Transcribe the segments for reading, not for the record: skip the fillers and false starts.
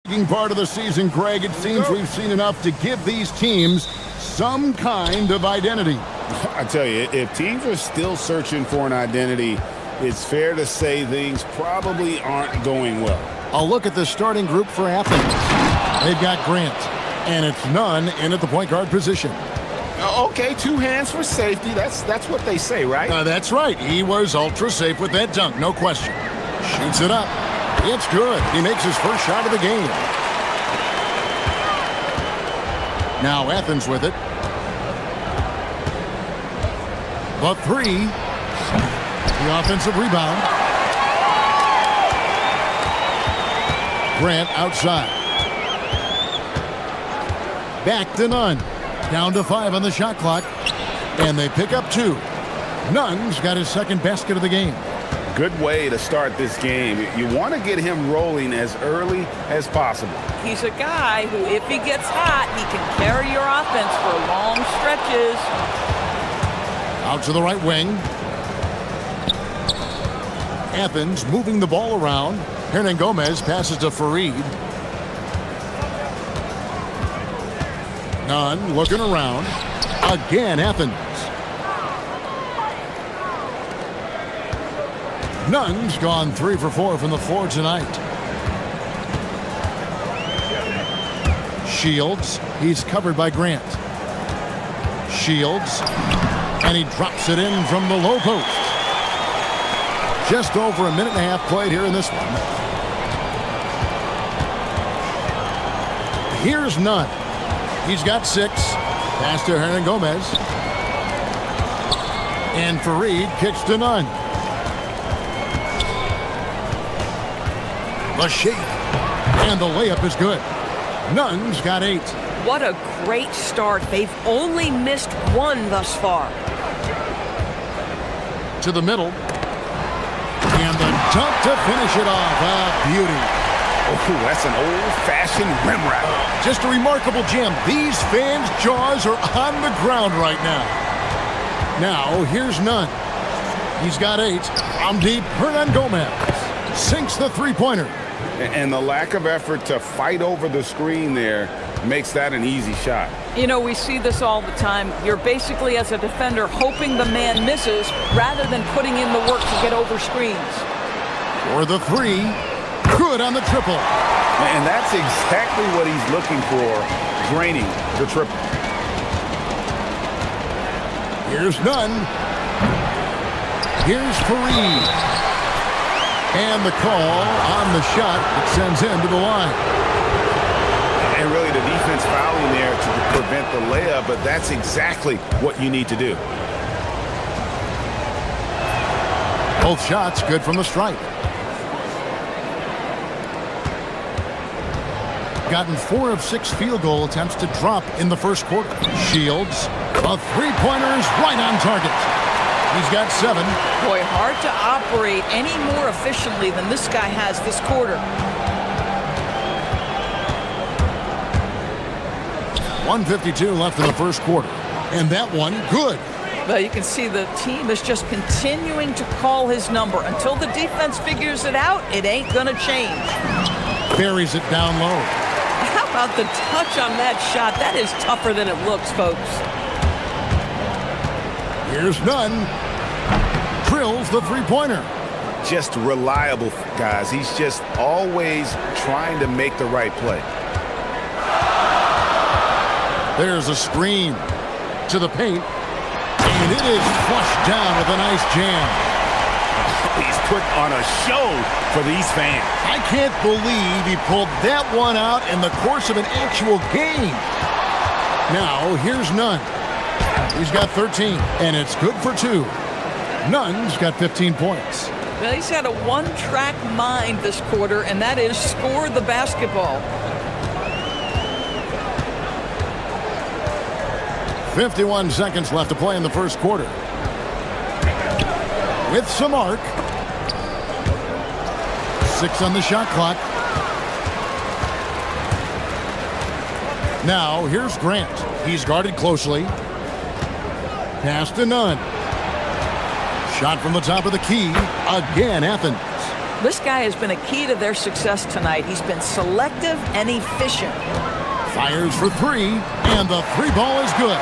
Part of the season, Greg, it seems we've seen enough to give these teams some kind of identity. I tell you, if teams are still searching for an identity, it's fair to say things probably aren't going well. A look at the starting group for Athens. They've got Grant, and it's none in at the point guard position. Okay, 2 hands for safety. That's what they say, right? That's right. He was ultra safe with that dunk, no question. Shoots it up. It's good. He makes his first shot of the game. Now Athens with it. The 3. The offensive rebound. Grant outside. Back to Nunn. Down to 5 on the shot clock. And they pick up 2. Nunn's got his second basket of the game. Good way to start this game. You want to get him rolling as early as possible. He's a guy who, if he gets hot, he can carry your offense for long stretches. Out to the right wing. Athens moving the ball around. Hernan Gomez passes to Fareed. Nunn looking around. Again, Athens. Nunn's gone 3 for 4 from the floor tonight. Shields, he's covered by Grant. Shields, and he drops it in from the low post. Just over a minute and a half played here in this one. Here's Nunn. He's got 6. Pass to Hernan Gomez. And Fareed kicks to Nunn. The shake. And the layup is good. Nunn's got 8. What a great start. They've only missed 1 thus far. To the middle. And the dunk to finish it off. A beauty. Oh, that's an old-fashioned rim wrap. Just a remarkable jam. These fans' jaws are on the ground right now. Now, here's Nunn. He's got 8. From deep, Hernan Gomez sinks the three-pointer. And the lack of effort to fight over the screen there makes that an easy shot. You know, we see this all the time. You're basically, as a defender, hoping the man misses rather than putting in the work to get over screens. For the 3. Good on the triple. And that's exactly what he's looking for, draining the triple. Here's Nunn. Here's Fareed. And the call on the shot that sends him to the line. And really the defense fouling there to prevent the layup, but that's exactly what you need to do. Both shots good from the stripe. Gotten 4 of 6 field goal attempts to drop in the first quarter. Shields, a three-pointer's right on target. He's got 7. Boy, hard to operate any more efficiently than this guy has this quarter. 1:52 left in the first quarter. And that one, good. Well, you can see the team is just continuing to call his number. Until the defense figures it out, it ain't going to change. Buries it down low. How about the touch on that shot? That is tougher than it looks, folks. Here's Nunn. Drills the three-pointer. Just reliable, guys. He's just always trying to make the right play. There's a screen to the paint. And it is flushed down with a nice jam. He's put on a show for these fans. I can't believe he pulled that one out in the course of an actual game. Now, here's Nunn. He's got 13, and it's good for 2. Nunn's got 15 points. Well, he's had a one-track mind this quarter, and that is score the basketball. 51 seconds left to play in the first quarter. With some arc. 6 on the shot clock. Now, here's Grant. He's guarded closely. Pass to Nunn. Shot from the top of the key. Again, Athens. This guy has been a key to their success tonight. He's been selective and efficient. Fires for three, and the three ball is good.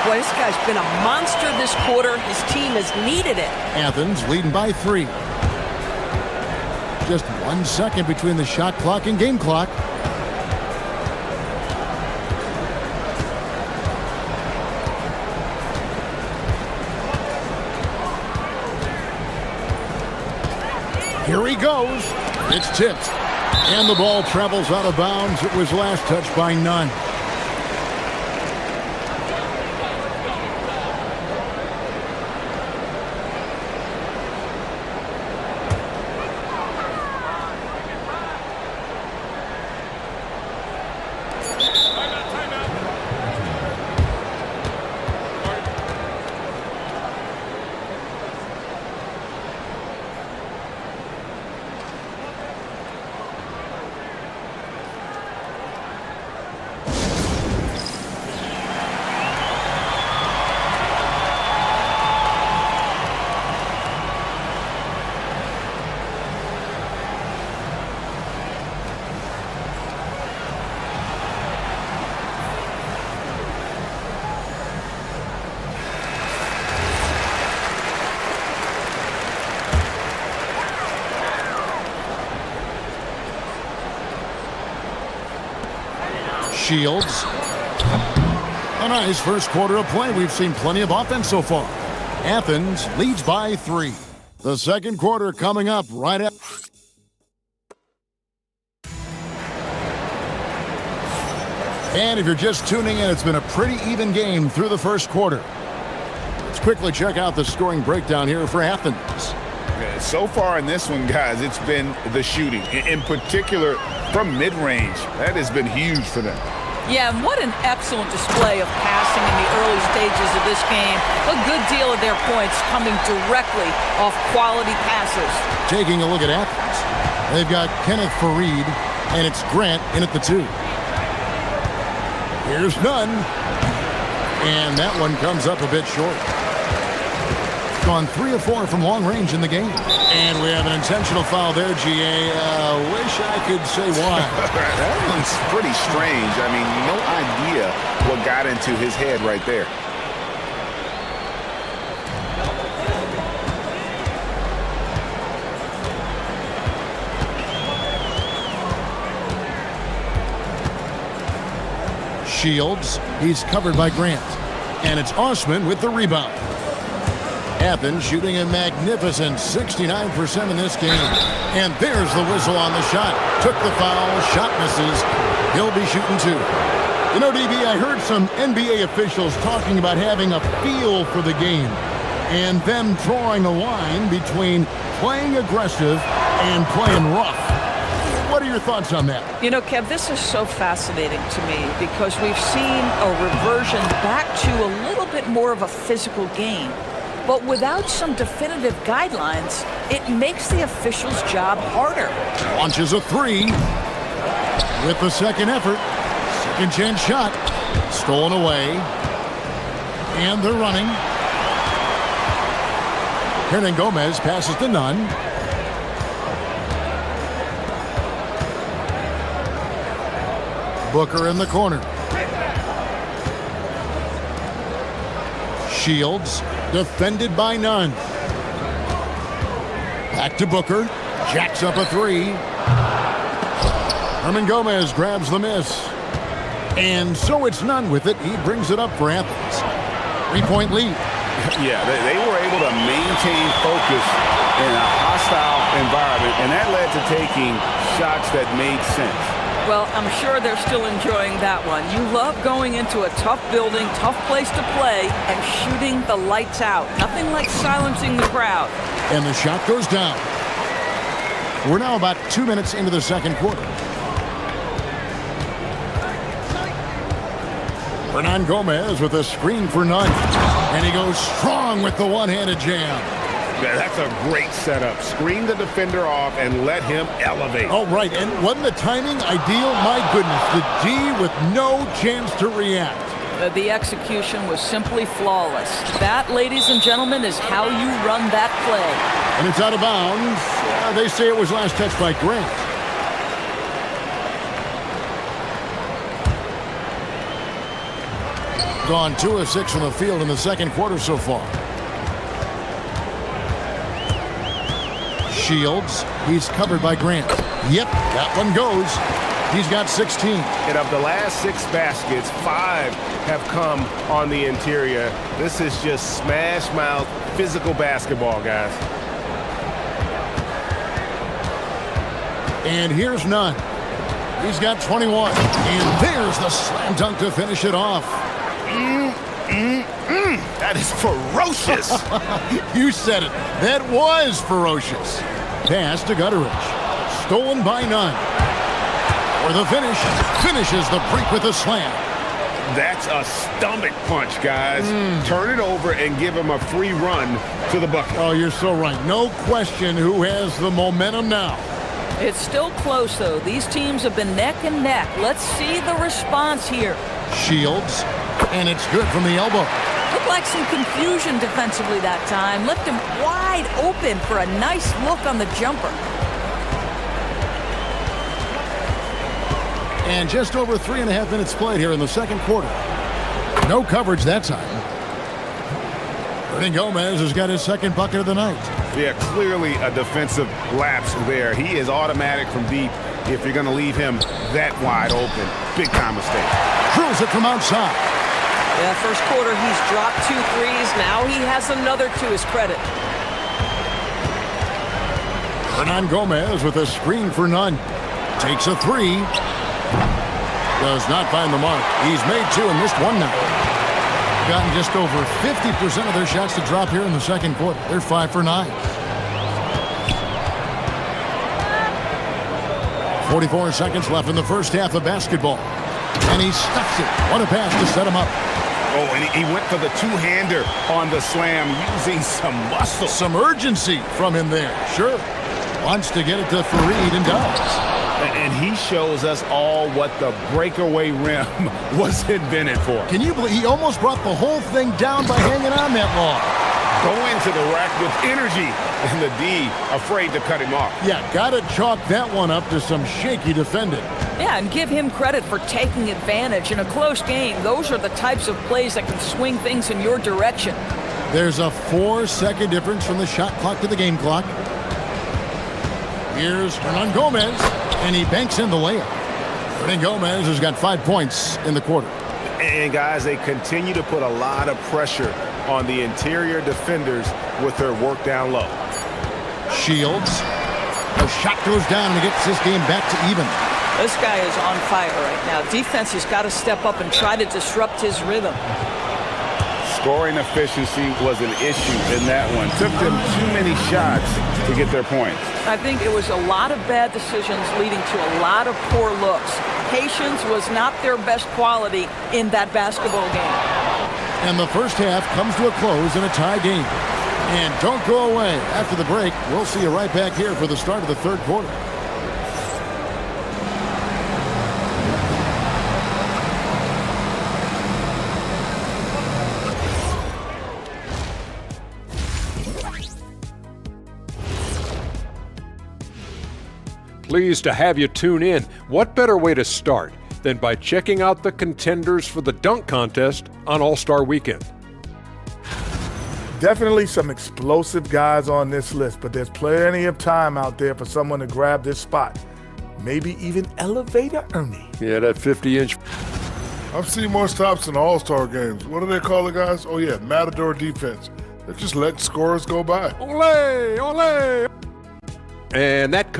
Boy, this guy's been a monster this quarter. His team has needed it. Athens leading by 3. Just 1 second between the shot clock and game clock. Here he goes. It's tipped. And the ball travels out of bounds. It was last touched by Nunn. Shields. A nice first quarter of play. We've seen plenty of offense so far. Athens leads by 3. The second quarter coming up right after. And if you're just tuning in, it's been a pretty even game through the first quarter. Let's quickly check out the scoring breakdown here for Athens. So far in this one, guys, it's been the shooting. In particular, from mid-range. That has been huge for them. Yeah, and what an excellent display of passing in the early stages of this game. A good deal of their points coming directly off quality passes. Taking a look at Athens, they've got Kenneth Fareed, and it's Grant in at the 2. Here's Nunn, and that one comes up a bit short. Gone 3 of 4 from long range in the game. And we have an intentional foul there, GA. Wish I could say why. That one's pretty strange. I mean, no idea what got into his head right there. Shields, he's covered by Grant. And it's Osman with the rebound. Athens shooting a magnificent 69% in this game. And there's the whistle on the shot. Took the foul, shot misses. He'll be shooting 2. You know, DB, I heard some NBA officials talking about having a feel for the game and them drawing a line between playing aggressive and playing rough. What are your thoughts on that? You know, Kev, this is so fascinating to me because we've seen a reversion back to a little bit more of a physical game. But without some definitive guidelines, it makes the officials' job harder. Launches a 3 with the second effort. Second chance shot. Stolen away. And they're running. Hernan Gomez passes to Nunn. Booker in the corner. Shields. Defended by Nunn. Back to Booker. Jacks up a 3. Hernan Gomez grabs the miss. And so it's Nunn with it. He brings it up for Athens. 3-point lead. Yeah, they were able to maintain focus in a hostile environment, and that led to taking shots that made sense. Well, I'm sure they're still enjoying that one. You love going into a tough building, tough place to play, and shooting the lights out. Nothing like silencing the crowd. And the shot goes down. We're now about 2 minutes into the second quarter. Hernan Gomez with a screen for Nunn. And he goes strong with the one-handed jam. Yeah, that's a great setup. Screen the defender off and let him elevate. Oh, right. And wasn't the timing ideal? My goodness. The D with no chance to react. The execution was simply flawless. That, ladies and gentlemen, is how you run that play. And it's out of bounds. They say it was last touched by Grant. Gone 2 of 6 from the field in the second quarter so far. Shields. He's covered by Grant. Yep, that one goes. He's got 16. And of the last 6 baskets, 5 have come on the interior. This is just smash mouth physical basketball, guys. And here's Nunn. He's got 21. And there's the slam dunk to finish it off. That is ferocious. You said it. That was ferocious. Pass to Gutteridge. Stolen by Nunn. For the finish. Finishes the break with a slam. That's a stomach punch, guys. Turn it over and give him a free run to the bucket. Oh, you're so right. No question who has the momentum now. It's still close, though. These teams have been neck and neck. Let's see the response here. Shields. And it's good from the elbow. Looked like some confusion defensively that time. Left him wide open for a nice look on the jumper. And just over 3.5 minutes played here in the second quarter. No coverage that time. Ernie Gomez has got his second bucket of the night. Yeah, clearly a defensive lapse there. He is automatic from deep if you're going to leave him that wide open. Big time mistake. Drills it from outside. Yeah, first quarter he's dropped 2 threes. Now he has another to his credit. Hernan Gomez with a screen for Nunn. Takes a 3. Does not find the mark. He's made 2 and missed 1 now. Gotten just over 50% of their shots to drop here in the second quarter. They're 5 for 9. 44 seconds left in the first half of basketball. And he stuffs it. What a pass to set him up. Oh, and he went for the two-hander on the slam, using some muscle. Some urgency from him there. Sure. Wants to get it to Fareed and does. And he shows us all what the breakaway rim was invented for. Can you believe he almost brought the whole thing down by hanging on that long? Go into the rack with energy, and the D afraid to cut him off. Yeah, gotta chalk that one up to some shaky defending. Yeah, and give him credit for taking advantage in a close game. Those are the types of plays that can swing things in your direction. There's a 4-second difference from the shot clock to the game clock. Here's Hernan Gomez, and he banks in the layup. Hernan Gomez has got 5 points in the quarter. And guys, they continue to put a lot of pressure on the interior defenders with their work down low. Shields. The shot goes down and gets this game back to even. This guy is on fire right now. Defense has got to step up and try to disrupt his rhythm. Scoring efficiency was an issue in that one. Took them too many shots to get their points. I think it was a lot of bad decisions leading to a lot of poor looks. Patience was not their best quality in that basketball game. And the first half comes to a close in a tie game. And don't go away. After the break, we'll see you right back here for the start of the third quarter. Pleased to have you tune in. What better way to start than by checking out the contenders for the dunk contest on All-Star Weekend? Definitely some explosive guys on this list, but there's plenty of time out there for someone to grab this spot. Maybe even Elevator Ernie. Yeah, that 50-inch. I've seen more stops in All-Star games. What do they call it, guys? Oh, yeah, Matador defense. They're just letting scorers go by. Ole! Ole! And that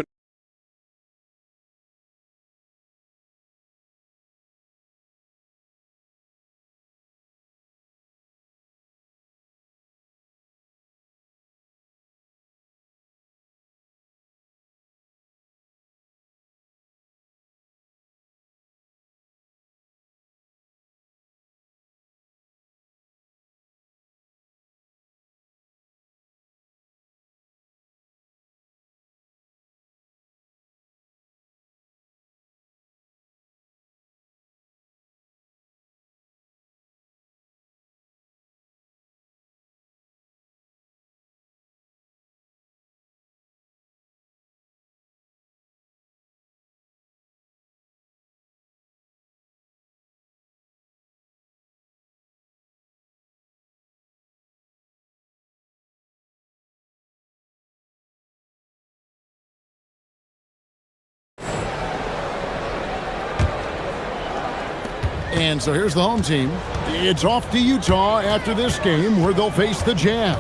And so here's the home team. It's off to Utah after this game where they'll face the Jazz.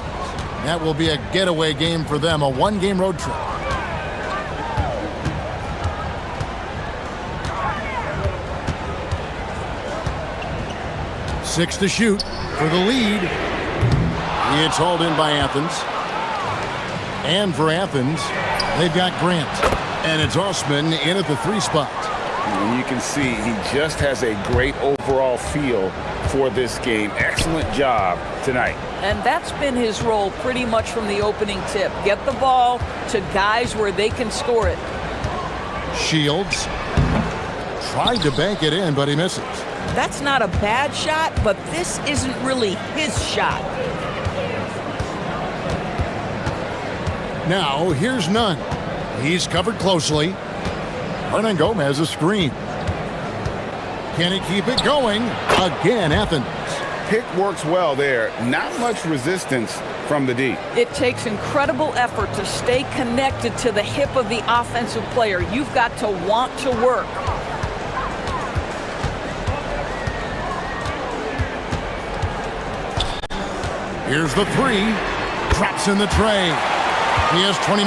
That will be a getaway game for them, a one-game road trip. Six to shoot for the lead. It's hauled in by Athens. And for Athens, they've got Grant. And it's Osman in at the 3 spot. And you can see he just has a great overall feel for this game. Excellent job tonight. And that's been his role pretty much from the opening tip. Get the ball to guys where they can score it. Shields tried to bank it in, but he misses. That's not a bad shot, but this isn't really his shot. Now, here's Nunn. He's covered closely. Hernan Gomez a screen. Can he keep it going? Again, Athens. Pick works well there. Not much resistance from the D. It takes incredible effort to stay connected to the hip of the offensive player. You've got to want to work. Here's the 3. Drops in the tray. He has 29.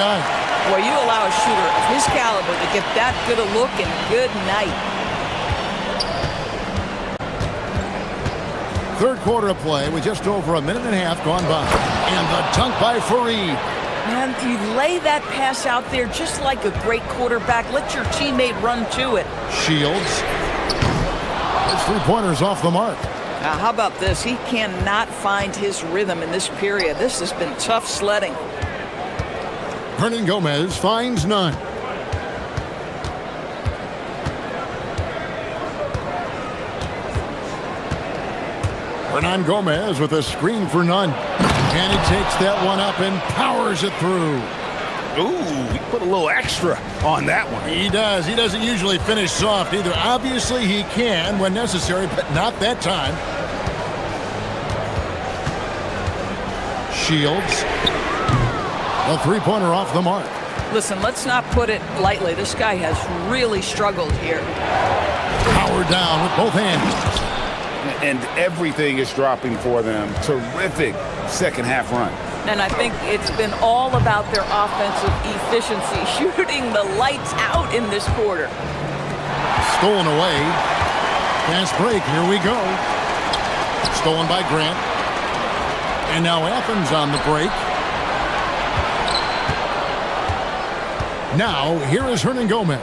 Well, you allow a shooter of his caliber to get that good a look, and good night. Third quarter of play with just over a minute and a half gone by. And the dunk by Fareed. And you lay that pass out there just like a great quarterback. Let your teammate run to it. Shields. His 3-pointer's off the mark. Now, how about this? He cannot find his rhythm in this period. This has been tough sledding. Hernan Gomez finds none. Hernan Gomez with a screen for none. And he takes that one up and powers it through. Ooh, he put a little extra on that one. He does. He doesn't usually finish soft either. Obviously, he can when necessary, but not that time. Shields. A 3-pointer off the mark. Listen, let's not put it lightly. This guy has really struggled here. Powered down with both hands. And everything is dropping for them. Terrific second half run. And I think it's been all about their offensive efficiency, shooting the lights out in this quarter. Stolen away. Fast break. Here we go. Stolen by Grant. And now Athens on the break. Now, here is Hernan Gomez.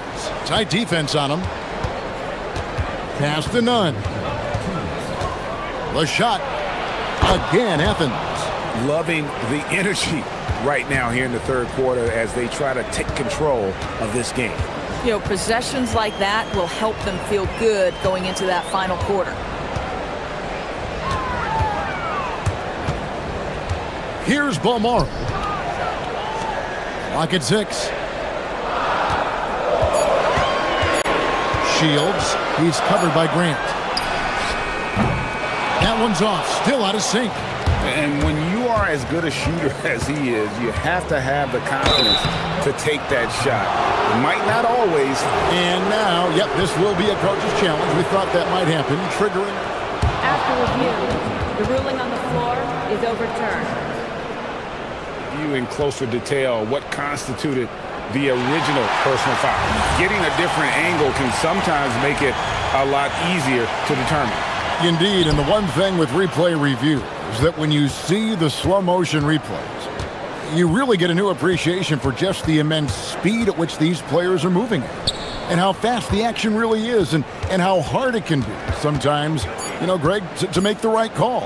Tight defense on him. Pass to none. The shot. Again, Athens. Loving the energy right now here in the third quarter as they try to take control of this game. You know, possessions like that will help them feel good going into that final quarter. Here's Balmaro. Clock at 6. Shields. He's covered by Grant. That one's off. Still out of sync. And when you are as good a shooter as he is, you have to have the confidence to take that shot. It might not always. And now, yep, this will be a coach's challenge. We thought that might happen. Triggering. After review, the ruling on the floor is overturned. View in closer detail what constituted the original personal foul. Getting a different angle can sometimes make it a lot easier to determine. Indeed, and the one thing with replay review is that when you see the slow motion replays, you really get a new appreciation for just the immense speed at which these players are moving at, and how fast the action really is, and how hard it can be sometimes, you know, Greg, to make the right call.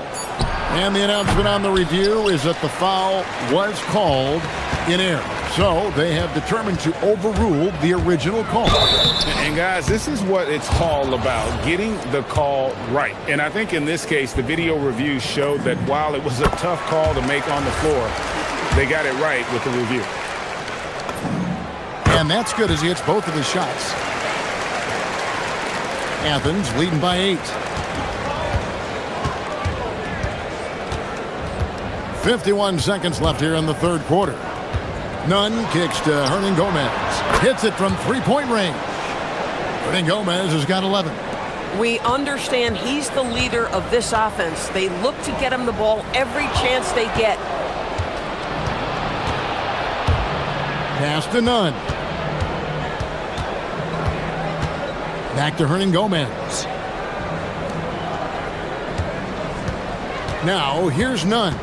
And the announcement on the review is that the foul was called in error. So they have determined to overrule the original call. And guys, this is what it's all about, getting the call right. And I think in this case, the video review showed that while it was a tough call to make on the floor, they got it right with the review. And that's good as he hits both of his shots. Athens leading by 8. 51 seconds left here in the third quarter. Nunn kicks to Hernan Gomez. Hits it from 3-point range. Hernan Gomez has got 11. We understand he's the leader of this offense. They look to get him the ball every chance they get. Pass to Nunn. Back to Hernan-Gomez. Now, here's Nunn.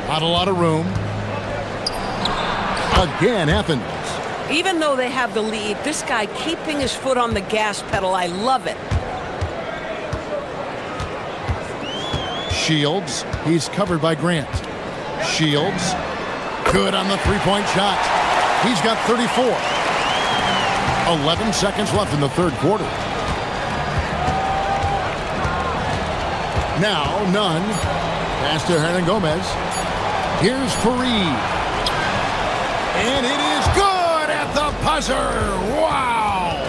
Not a lot of room. Again, Athens. Even though they have the lead, this guy keeping his foot on the gas pedal, I love it. Shields. He's covered by Grant. Shields. Good on the three-point shot. He's got 34. 11 seconds left in the third quarter. Now, Nunn. Pass to Hernan-Gomez. Here's Fareed. And it is good at the buzzer. Wow!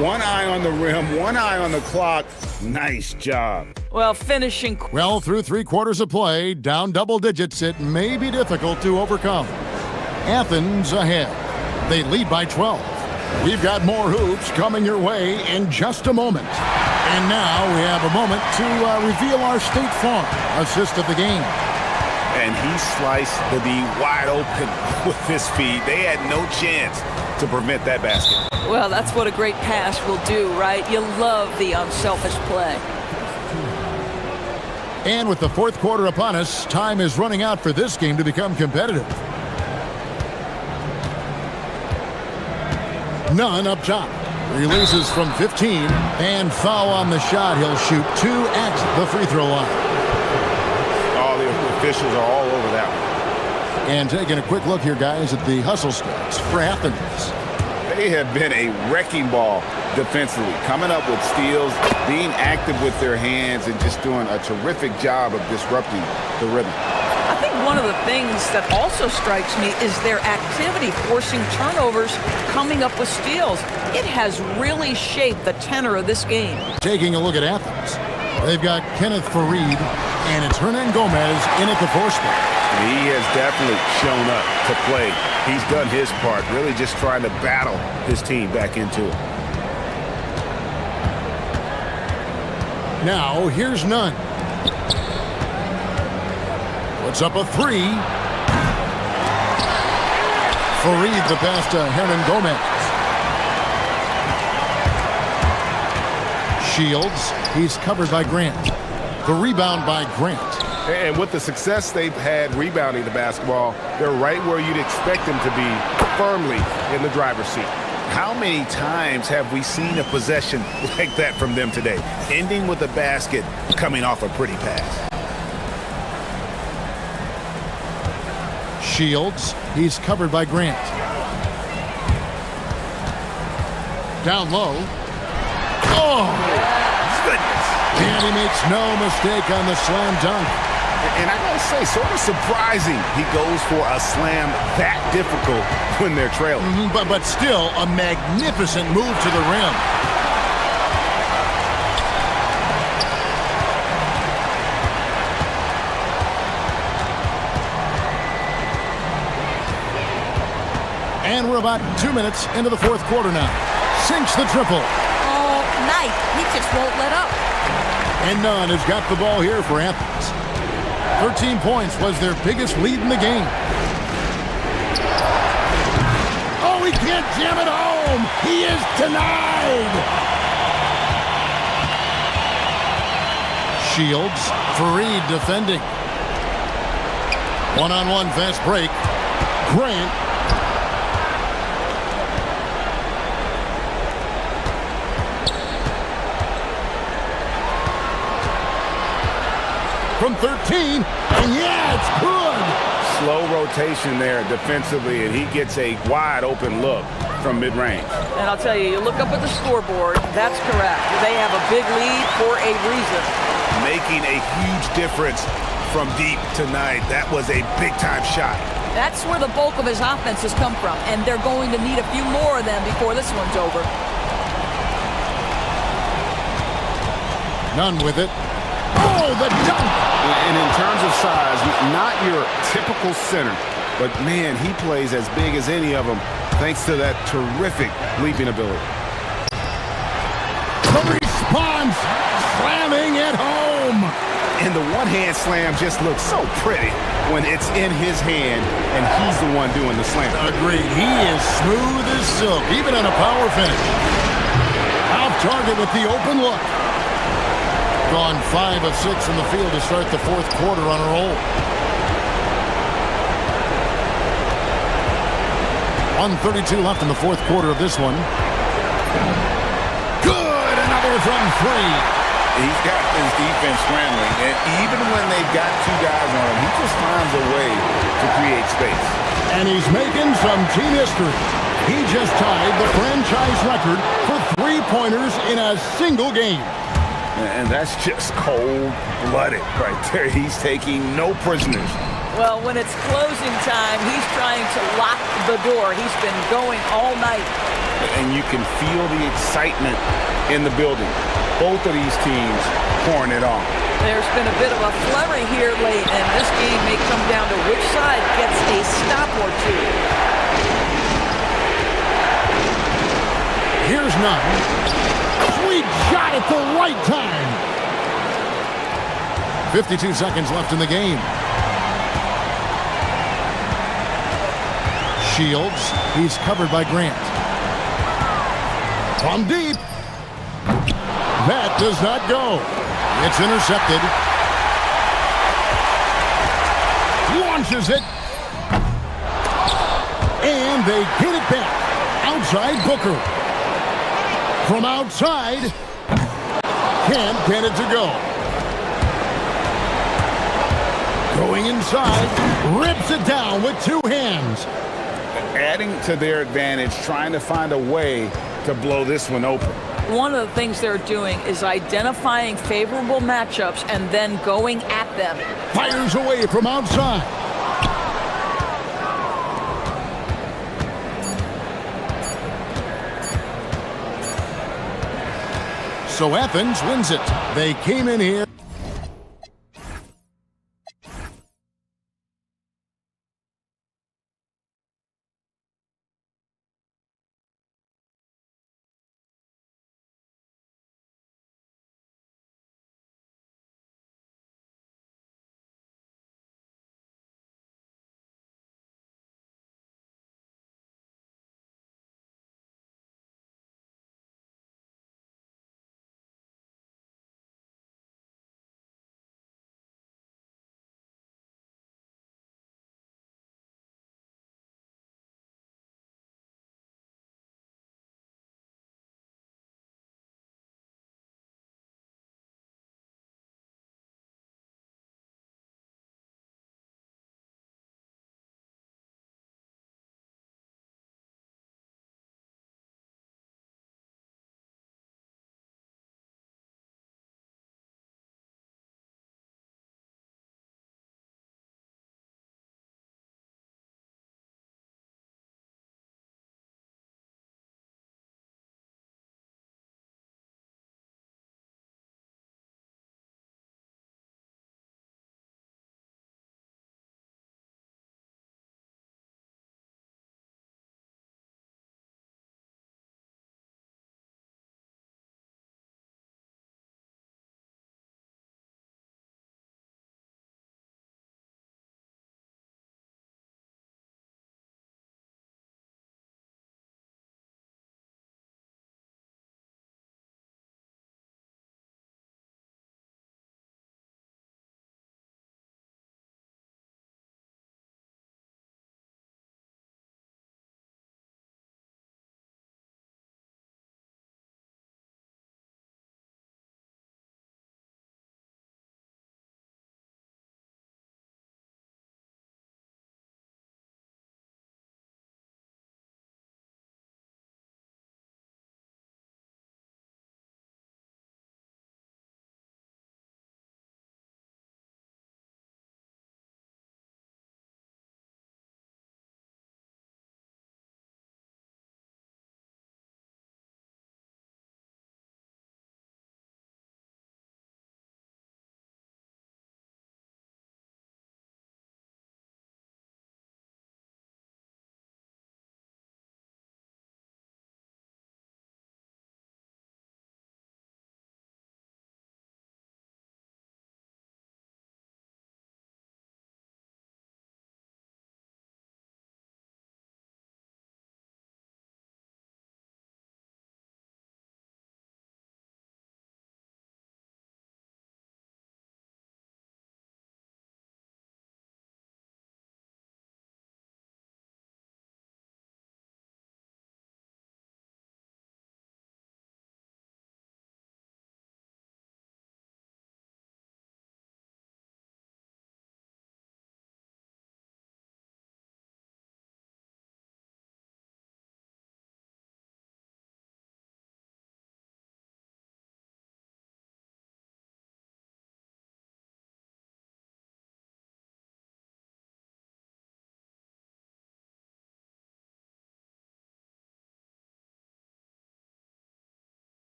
One eye on the rim, one eye on the clock. Nice job. Well, finishing. Well, through 3 quarters of play, down double digits, it may be difficult to overcome. Athens ahead. They lead by 12. We've got more hoops coming your way in just a moment. And now we have a moment to reveal our State Farm assist of the game. And he sliced the D wide open with his feet. They had no chance to prevent that basket. Well, that's what a great pass will do, right? You love the unselfish play. And with the fourth quarter upon us, time is running out for this game to become competitive. Nunn up top. Releases from 15, and foul on the shot. He'll shoot 2 at the free throw line. All the officials are all over that one. And taking a quick look here, guys, at the hustle stats for Athens. They have been a wrecking ball defensively, coming up with steals, being active with their hands, and just doing a terrific job of disrupting the rhythm. I think one of the things that also strikes me is their activity, forcing turnovers, coming up with steals. It has really shaped the tenor of this game. Taking a look at Athens, they've got Kenneth Fareed, and it's Hernan-Gomez in at the 4 spot. He has definitely shown up to play. He's done his part, really just trying to battle his team back into it. Now, here's Nunn. Puts up a 3. Fareed the pass to Hernan-Gomez. Shields, he's covered by Grant. The rebound by Grant. And with the success they've had rebounding the basketball, they're right where you'd expect them to be, firmly in the driver's seat. How many times have we seen a possession like that from them today, ending with a basket coming off a pretty pass? Shields, he's covered by Grant. Down low. Oh! Goodness. And he makes no mistake on the slam dunk. And I gotta say, sort of surprising he goes for a slam that difficult when they're trailing. But still a magnificent move to the rim. And we're about 2 minutes into the fourth quarter now. Sinks the triple. Oh, nice. He just won't let up. And Nunn has got the ball here for Athens. 13 points was their biggest lead in the game. Oh, he can't jam it home. He is denied. Shields, Fareed defending. One-on-one fast break. Grant. From 13, and yeah, it's good. Slow rotation there defensively, and he gets a wide open look from mid-range. And I'll tell you, you look up at the scoreboard, that's correct. They have a big lead for a reason. Making a huge difference from deep tonight. That was a big-time shot. That's where the bulk of his offense has come from, and they're going to need a few more of them before this one's over. Nunn with it. Oh, the dunk! And in terms of size, not your typical center, but man, he plays as big as any of them thanks to that terrific leaping ability. The response! slamming it home. And the one-hand slam just looks so pretty when it's in his hand and he's the one doing the slam. Agreed. He is smooth as silk, even on a power finish. Off target with the open look. Gone 5 of 6 from the field to start the fourth quarter on a roll. 1:32 left in the fourth quarter of this one. Good! Another from 3. He's got his defense scrambling, and even when they've got 2 guys on him, he just finds a way to create space. And he's making some team history. He just tied the franchise record for 3-pointers in a single game. And that's just cold-blooded right there. He's taking no prisoners. Well, when it's closing time, he's trying to lock the door. He's been going all night. And you can feel the excitement in the building. Both of these teams pouring it on. There's been a bit of a flurry here late, and this game may come down to which side gets a stop or two. Here's none. Sweet shot at the right time. 52 seconds left in the game. Shields. He's covered by Grant. From deep. That does not go. It's intercepted. Launches it. And they get it back. Outside Booker. From outside. Can't get it to go. Going inside. Rips it down with 2 hands. Adding to their advantage, trying to find a way to blow this one open. One of the things they're doing is identifying favorable matchups and then going at them. Fires away from outside. So Athens wins it. They came in here.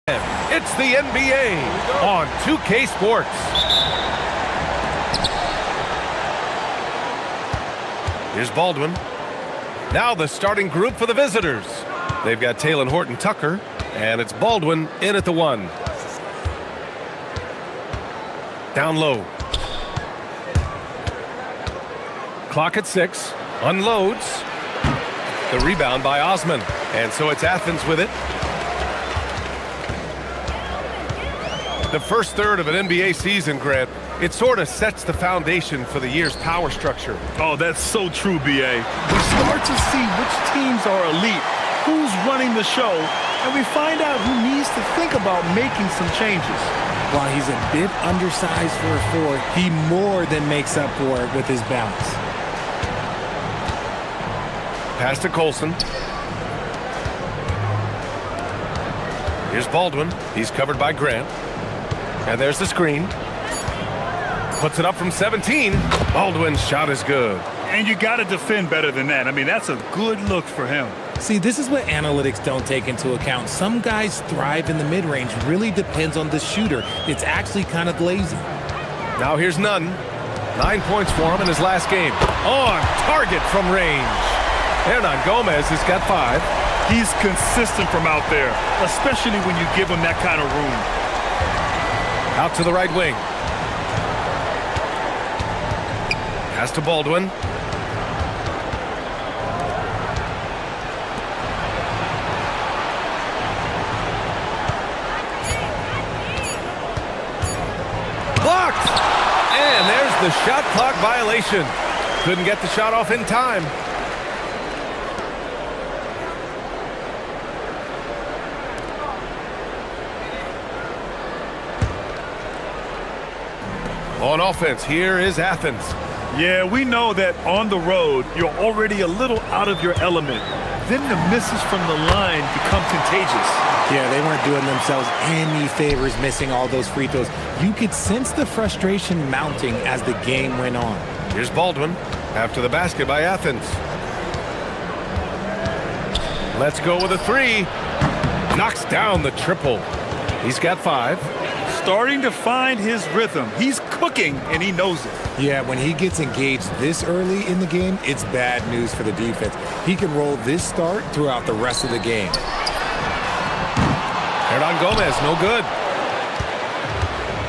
It's the NBA on 2K Sports. Here's Baldwin. Now the starting group for the visitors. They've got Taylor Horton-Tucker, and it's Baldwin in at the 1. Down low. Clock at 6. Unloads. The rebound by Osman. And so it's Athens with it. The first third of an NBA season, Grant, it sort of sets the foundation for the year's power structure. Oh, that's so true, B.A. We start to see which teams are elite, who's running the show, and we find out who needs to think about making some changes. While he's a bit undersized for a 4, he more than makes up for it with his bounce. Pass to Colson. Here's Baldwin. He's covered by Grant. And there's the screen. Puts it up from 17. Baldwin's shot is good. And you got to defend better than that. I mean, that's a good look for him. See, this is what analytics don't take into account. Some guys thrive in the mid-range. Really depends on the shooter. It's actually kind of lazy. Now here's Nunn. 9 points for him in his last game. On target from range. Hernan Gomez has got 5. He's consistent from out there, especially when you give him that kind of room. Out to the right wing. Pass to Baldwin. Blocked! And there's the shot clock violation. Couldn't get the shot off in time. On offense, here is Athens. Yeah, we know that on the road, you're already a little out of your element. Then the misses from the line become contagious. Yeah, they weren't doing themselves any favors missing all those free throws. You could sense the frustration mounting as the game went on. Here's Baldwin after the basket by Athens. Let's go with a 3. Knocks down the triple. He's got 5. Starting to find his rhythm. He's cooking, and he knows it. Yeah, when he gets engaged this early in the game, it's bad news for the defense. He can roll this start throughout the rest of the game. Hernan Gomez, no good.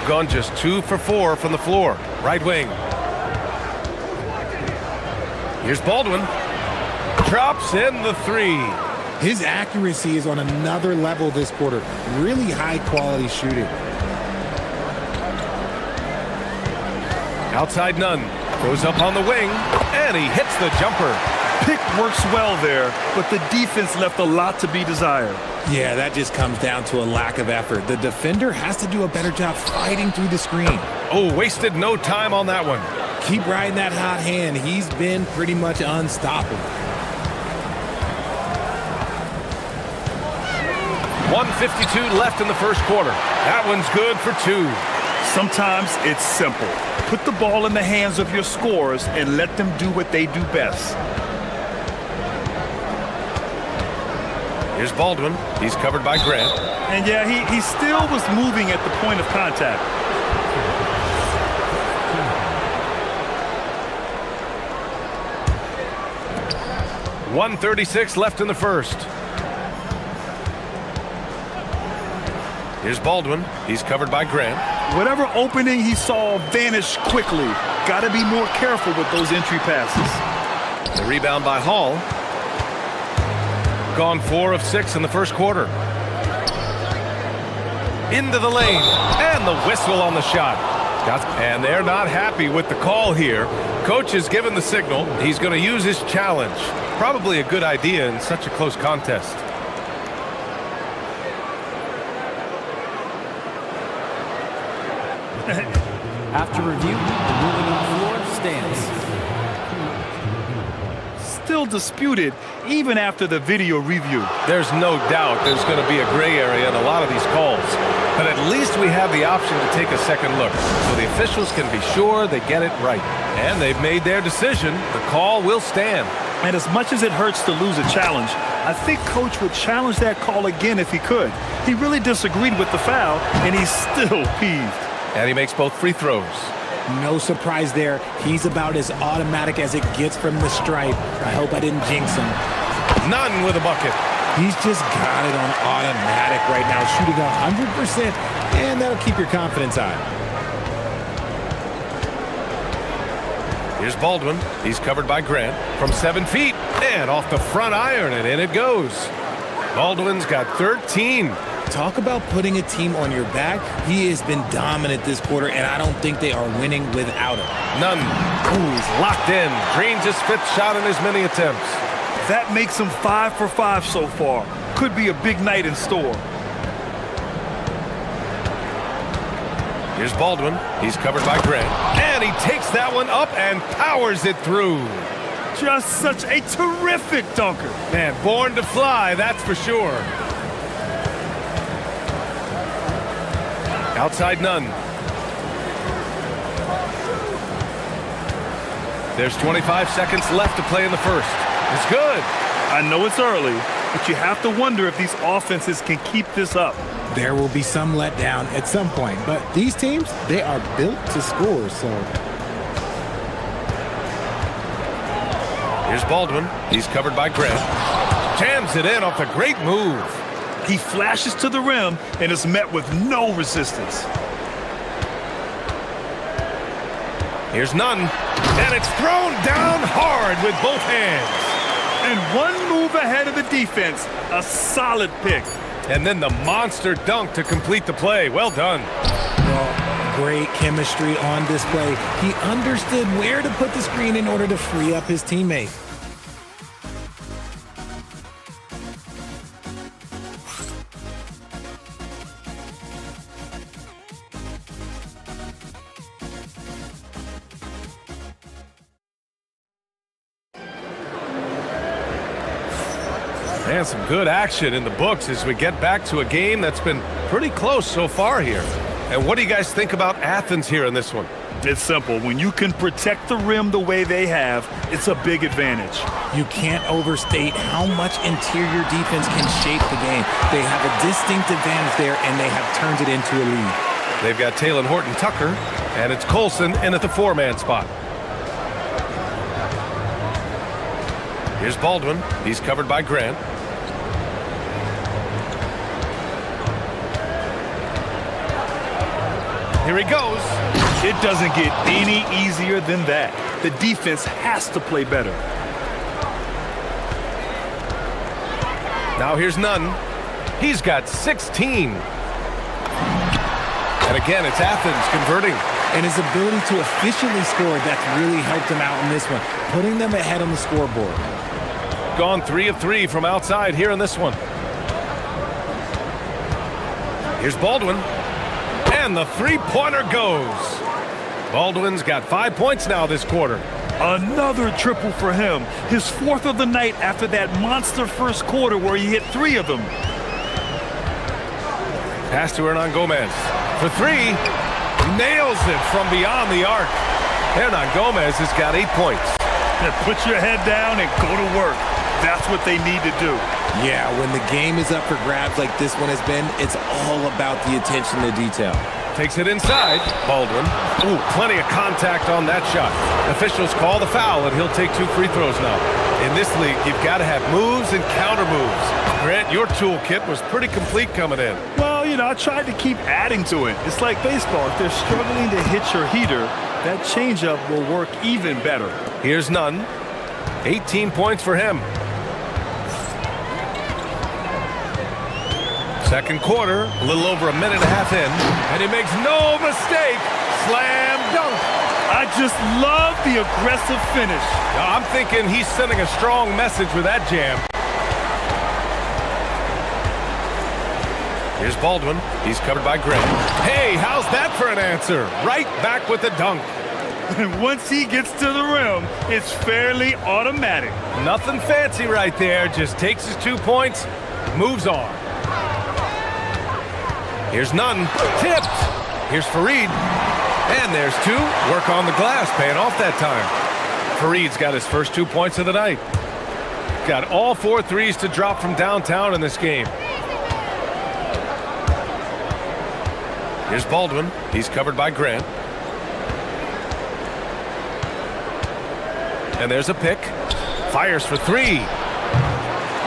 Gone just 2 for 4 from the floor. Right wing. Here's Baldwin. Drops in the 3. His accuracy is on another level this quarter. Really high quality shooting. Outside Nunn. Goes up on the wing, and he hits the jumper. Pick works well there, but the defense left a lot to be desired. Yeah, that just comes down to a lack of effort. The defender has to do a better job fighting through the screen. Oh, wasted no time on that one. Keep riding that hot hand. He's been pretty much unstoppable. 1:52 left in the first quarter. That one's good for 2. Sometimes it's simple. Put the ball in the hands of your scorers and let them do what they do best. Here's Baldwin. He's covered by Grant. And yeah, he still was moving at the point of contact. .136 left in the first. Here's Baldwin. He's covered by Grant. Whatever opening he saw vanished quickly. Got to be more careful with those entry passes. The rebound by Hall. Gone 4 of 6 in the first quarter. Into the lane. And the whistle on the shot. And they're not happy with the call here. Coach has given the signal. He's going to use his challenge. Probably a good idea in such a close contest. After review, the ruling on the floor stands. Still disputed even after the video review. There's no doubt there's going to be a gray area in a lot of these calls. But at least we have the option to take a second look, so the officials can be sure they get it right. And they've made their decision. The call will stand. And as much as it hurts to lose a challenge, I think Coach would challenge that call again if he could. He really disagreed with the foul, and he's still peeved. And he makes both free throws. No surprise there. He's about as automatic as it gets from the stripe. I hope I didn't jinx him. None with a bucket. He's just got it on automatic right now, shooting 100%, and that'll keep your confidence high. Here's Baldwin. He's covered by Grant from 7 feet, and off the front iron, and in it goes. Baldwin's got 13. Talk about putting a team on your back. He has been dominant this quarter, and I don't think they are winning without him. None. Ooh, he's locked in. Drains his 5th shot in as many attempts. That makes him 5 for 5 so far. Could be a big night in store. Here's Baldwin. He's covered by Grant. And he takes that one up and powers it through. Just such a terrific dunker. Man, born to fly, that's for sure. Outside Nunn. There's 25 seconds left to play in the first. It's good. I know it's early, but you have to wonder if these offenses can keep this up. There will be some letdown at some point, but these teams, they are built to score, so. Here's Baldwin. He's covered by Grant. Jams it in off a great move. He flashes to the rim and is met with no resistance. Here's Nunn. And it's thrown down hard with both hands. And one move ahead of the defense. A solid pick. And then the monster dunk to complete the play. Well done. Well, great chemistry on display. He understood where to put the screen in order to free up his teammate. And some good action in the books as we get back to a game that's been pretty close so far here. And what do you guys think about Athens here in this one? It's simple. When you can protect the rim the way they have, it's a big advantage. You can't overstate how much interior defense can shape the game. They have a distinct advantage there, and they have turned it into a lead. They've got Taylor Horton-Tucker, and it's Colson in at the 4-man spot. Here's Baldwin. He's covered by Grant. Here he goes. It doesn't get any easier than that. The defense has to play better. Now here's Nunn. He's got 16. And again, it's Athens converting. And his ability to efficiently score, that's really helped him out in this one, putting them ahead on the scoreboard. Gone 3 of 3 from outside here in this one. Here's Baldwin. And the three-pointer goes. Baldwin's got 5 points now this quarter. Another triple for him. His 4th of the night after that monster first quarter where he hit 3 of them. Pass to Hernan Gomez. For 3. Nails it from beyond the arc. Hernan Gomez has got 8 points. Now put your head down and go to work. That's what they need to do. Yeah, when the game is up for grabs like this one has been, it's all about the attention to detail. Takes it inside. Baldwin. Ooh, plenty of contact on that shot. Officials call the foul, and he'll take 2 free throws now. In this league, you've got to have moves and counter moves. Grant, your toolkit was pretty complete coming in. Well, you know, I tried to keep adding to it. It's like baseball. If they're struggling to hit your heater, that changeup will work even better. Here's Nunn. 18 points for him. Second quarter, a little over a minute and a half in, and he makes no mistake. Slam dunk. I just love the aggressive finish. I'm thinking he's sending a strong message with that jam. Here's Baldwin. He's covered by Grant. Hey, how's that for an answer? Right back with the dunk. And once he gets to the rim, it's fairly automatic. Nothing fancy right there. Just takes his 2 points, moves on. Here's Nunn. Tipped. Here's Fareed. And there's 2. Work on the glass, paying off that time. Fareed's got his first 2 points of the night. got all 4 threes to drop from downtown in this game. Here's Baldwin. He's covered by Grant. And there's a pick. Fires for 3.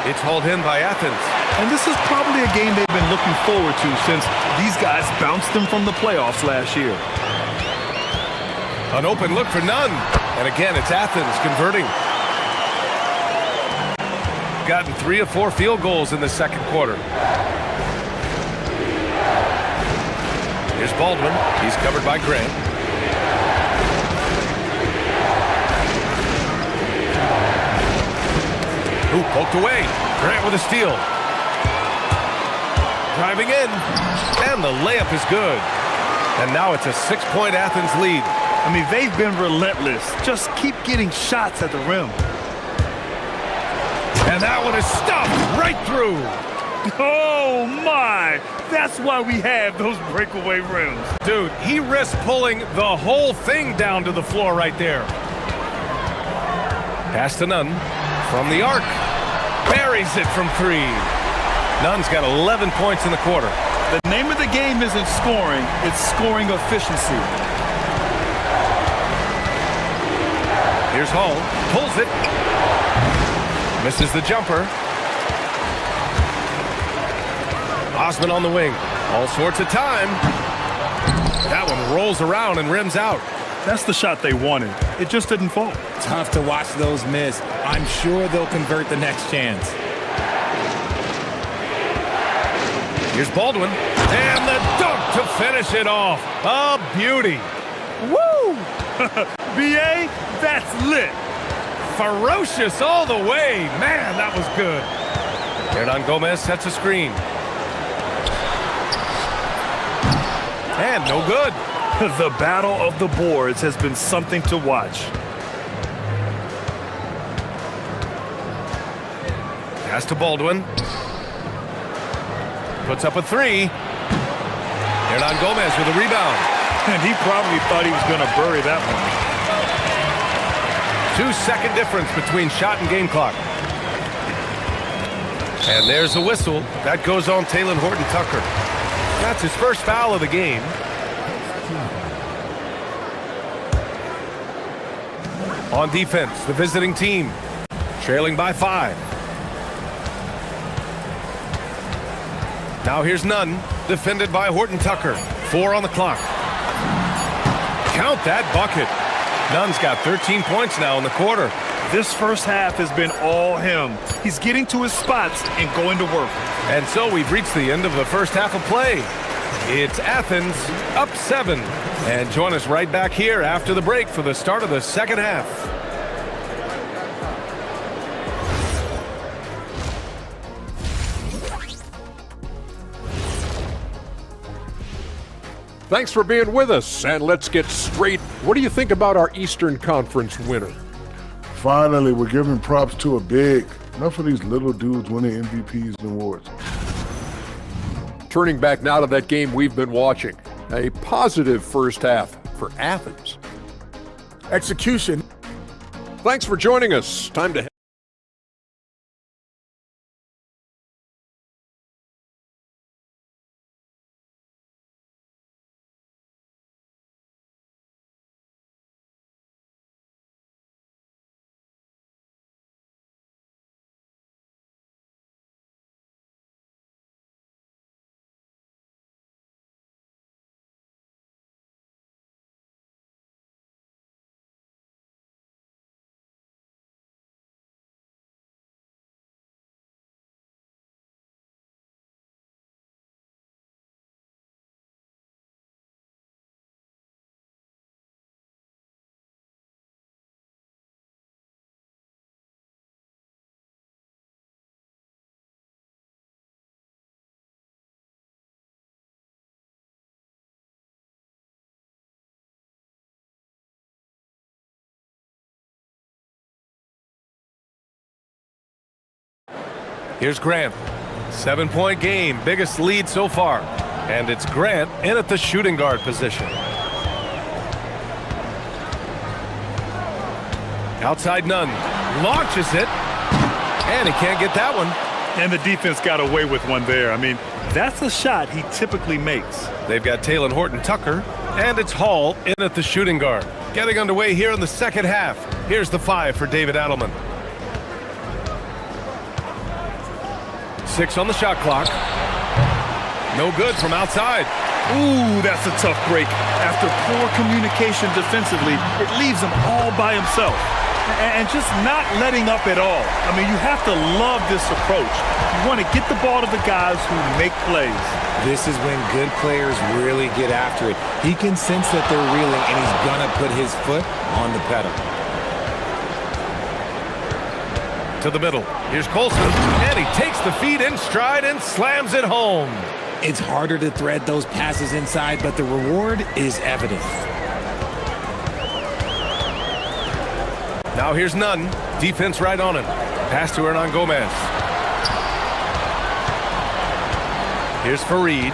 It's hauled in by Athens. And this is probably a game they've been looking forward to since these guys bounced them from the playoffs last year. An open look for Nunn. And again, it's Athens converting. Gotten 3 of 4 field goals in the second quarter. Here's Baldwin. He's covered by Grant. Ooh, poked away. Grant with a steal. Driving in. And the layup is good. And now it's a 6-point Athens lead. I mean, they've been relentless. Just keep getting shots at the rim. And that one is stuffed right through. Oh, my. That's why we have those breakaway rims. Dude, he risked pulling the whole thing down to the floor right there. Pass to Nunn from the arc. Buries it from 3. Nunn's got 11 points in the quarter. The name of the game isn't scoring, it's scoring efficiency. Here's Hall. Pulls it. Misses the jumper. Osman on the wing. All sorts of time. That one rolls around and rims out. That's the shot they wanted. It just didn't fall. Tough to watch those miss. I'm sure they'll convert the next chance. Here's Baldwin. And the dunk to finish it off. A beauty. Woo! BA, that's lit. Ferocious all the way. Man, that was good. Hernan Gomez sets a screen. And no good. The battle of the boards has been something to watch. Pass to Baldwin. Puts up a 3. Hernan Gomez with a rebound. And he probably thought he was going to bury that one. 2-second difference between shot and game clock. And there's a whistle. That goes on Taylor Horton-Tucker. That's his first foul of the game. On defense, the visiting team, trailing by 5. Now here's Nunn, defended by Horton-Tucker. 4 on the clock. Count that bucket. Nunn's got 13 points now in the quarter. This first half has been all him. He's getting to his spots and going to work. And so we've reached the end of the first half of play. It's Athens up 7. And join us right back here after the break for the start of the second half. Thanks for being with us, and let's get straight. What do you think about our Eastern Conference winner? Finally, we're giving props to a big. Enough of these little dudes winning MVPs and awards. Turning back now to that game we've been watching. A positive first half for Athens. Execution. Thanks for joining us. Time to Here's Grant. 7-point game, biggest lead so far. And it's Grant in at the shooting guard position. Outside Nunn. Launches it. And he can't get that one. And the defense got away with one there. I mean, that's a shot he typically makes. They've got Talon Horton-Tucker, and it's Hall in at the shooting guard. Getting underway here in the second half. Here's the 5 for David Adelman. 6 on the shot clock. No good from outside. Ooh, that's a tough break. After poor communication defensively, it leaves him all by himself. And just not letting up at all. I mean, you have to love this approach. You want to get the ball to the guys who make plays. This is when good players really get after it. He can sense that they're reeling, and he's going to put his foot on the pedal. To the middle. Here's Colson, and he takes the feed in stride and slams it home. It's harder to thread those passes inside, but the reward is evident. Now here's Nunn. Defense right on him. Pass to Hernan Gomez. Here's Fareed.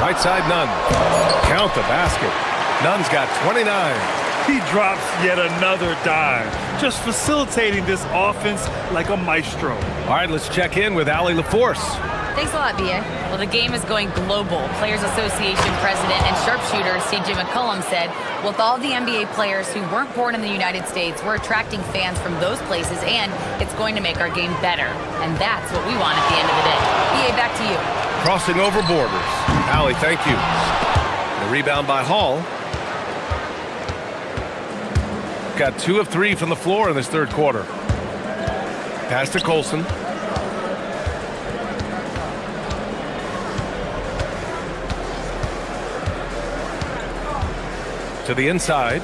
Right side, Nunn. Count the basket. Nunn's got 29. He drops yet another dime, just facilitating this offense like a maestro. All right, let's check in with Allie LaForce. Thanks a lot, B.A. Well, the game is going global. Players Association president and sharpshooter C.J. McCollum said, with all the NBA players who weren't born in the United States, we're attracting fans from those places, and it's going to make our game better. And that's what we want at the end of the day. B.A., back to you. Crossing over borders. Allie, thank you. The rebound by Hall. Got 2 of 3 from the floor in this third quarter. Pass to Colson. To the inside.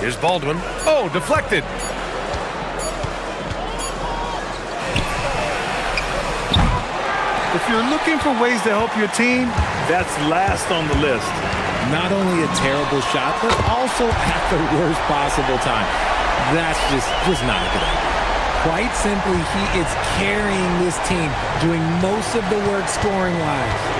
Here's Baldwin. Oh, deflected. If you're looking for ways to help your team, that's last on the list. Not only a terrible shot, but also at the worst possible time. That's just not a good idea. Quite simply, he is carrying this team, doing most of the work scoring-wise.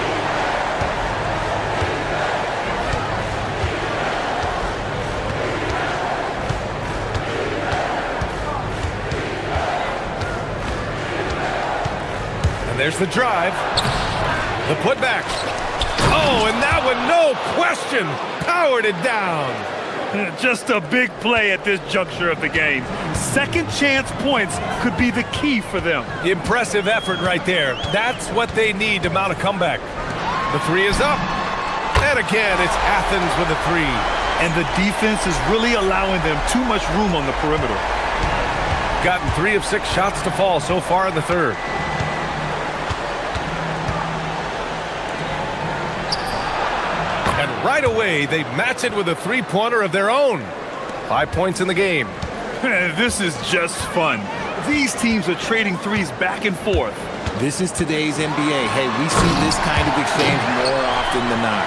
There's the drive. The putback. Oh, and that one, no question, powered it down. Just a big play at this juncture of the game. Second chance points could be the key for them. Impressive effort right there. That's what they need to mount a comeback. The 3 is up. And again, it's Athens with a 3. And the defense is really allowing them too much room on the perimeter. Gotten 3 of 6 shots to fall so far in the third. And right away, they match it with a 3-pointer of their own. 5 points in the game. This is just fun. These teams are trading threes back and forth. This is today's NBA. Hey, we see this kind of exchange more often than not.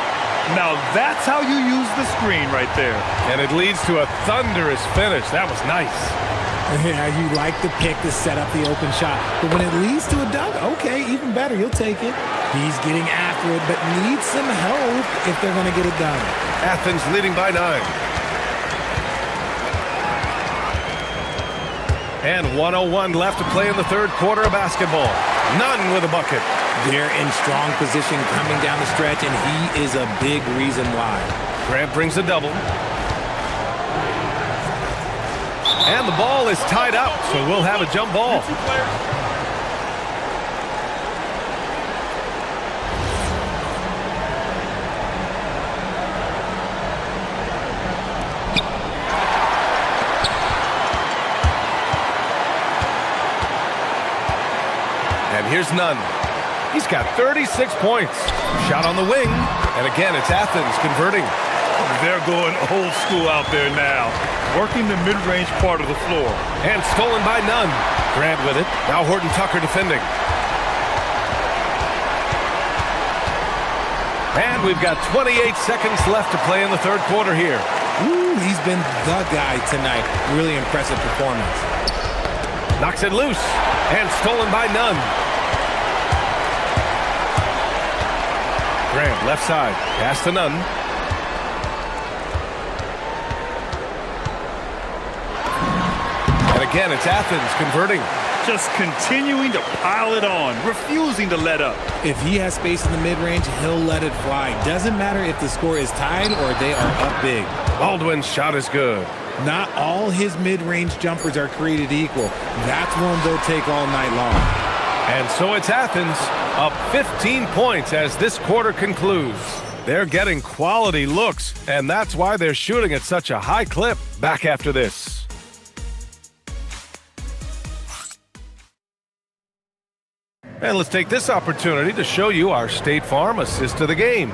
Now that's how you use the screen right there. And it leads to a thunderous finish. That was nice. Yeah, you like the pick to set up the open shot. But when it leads to a dunk, okay, even better, you'll take it. He's getting after it, but needs some help if they're going to get it done. Athens leading by 9. And 1:01 left to play in the third quarter of basketball. Nunn with a bucket. They're in strong position coming down the stretch, and he is a big reason why. Grant brings a double. And the ball is tied up, so we'll have a jump ball. And here's Nunn. He's got 36 points. Shot on the wing. And again, it's Athens converting. They're going old school out there now. Working the mid-range part of the floor. And stolen by Nunn. Grant with it. Now Horton-Tucker defending. And we've got 28 seconds left to play in the third quarter here. Ooh, he's been the guy tonight. Really impressive performance. Knocks it loose. And stolen by Nunn. Grant, left side. Pass to Nunn. again, it's Athens converting. Just continuing to pile it on, refusing to let up. If he has space in the mid-range, he'll let it fly. Doesn't matter if the score is tied or they are up big. Baldwin's shot is good. Not all his mid-range jumpers are created equal. That's one they'll take all night long. And so it's Athens up 15 points as this quarter concludes. They're getting quality looks, and that's why they're shooting at such a high clip. Back after this. And let's take this opportunity to show you our State Farm assist of the game.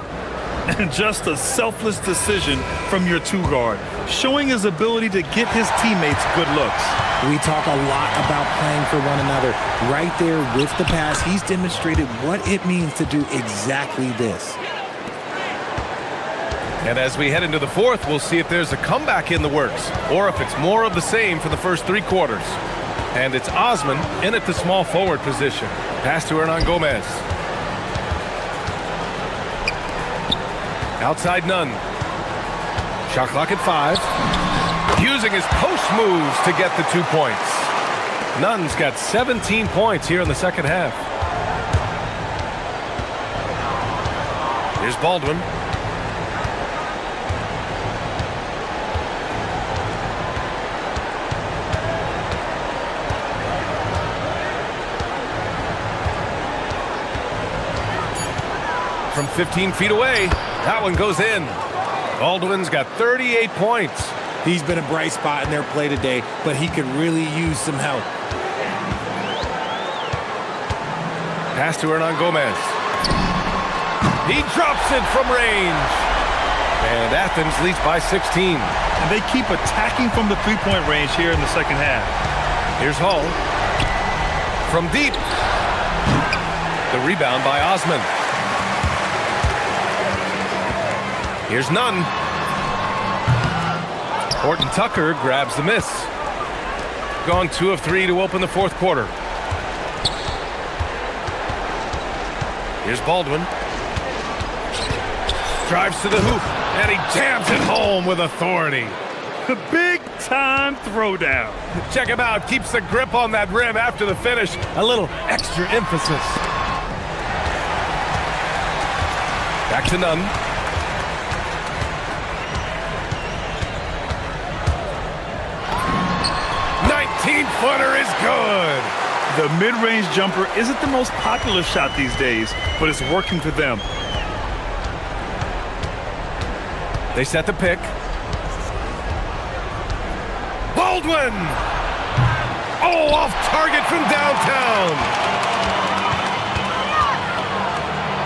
And just a selfless decision from your two-guard, showing his ability to get his teammates good looks. We talk a lot about playing for one another. Right there with the pass, he's demonstrated what it means to do exactly this. And as we head into the fourth, we'll see if there's a comeback in the works, or if it's more of the same for the first three quarters. And it's Osman in at the small forward position. Pass to Hernan Gomez. Outside Nunn. Shot clock at 5. Using his post moves to get the 2 points. Nunn's got 17 points here in the second half. Here's Baldwin. From 15 feet away, that one goes in. Baldwin's got 38 points. He's been a bright spot in their play today, but he could really use some help. Pass to Hernan Gomez. He drops it from range. And Athens leads by 16. And they keep attacking from the three-point range here in the second half. Here's Hull. From deep. The rebound by Osman. Here's Nunn. Horton Tucker grabs the miss. Gone 2 of 3 to open the fourth quarter. Here's Baldwin. Drives to the hoop, and he jams it home with authority. Big-time throwdown. Check him out. Keeps the grip on that rim after the finish. A little extra emphasis. Back to Nunn. Footer is good. The mid-range jumper isn't the most popular shot these days, but it's working for them. They set the pick. Baldwin! Oh, off target from downtown.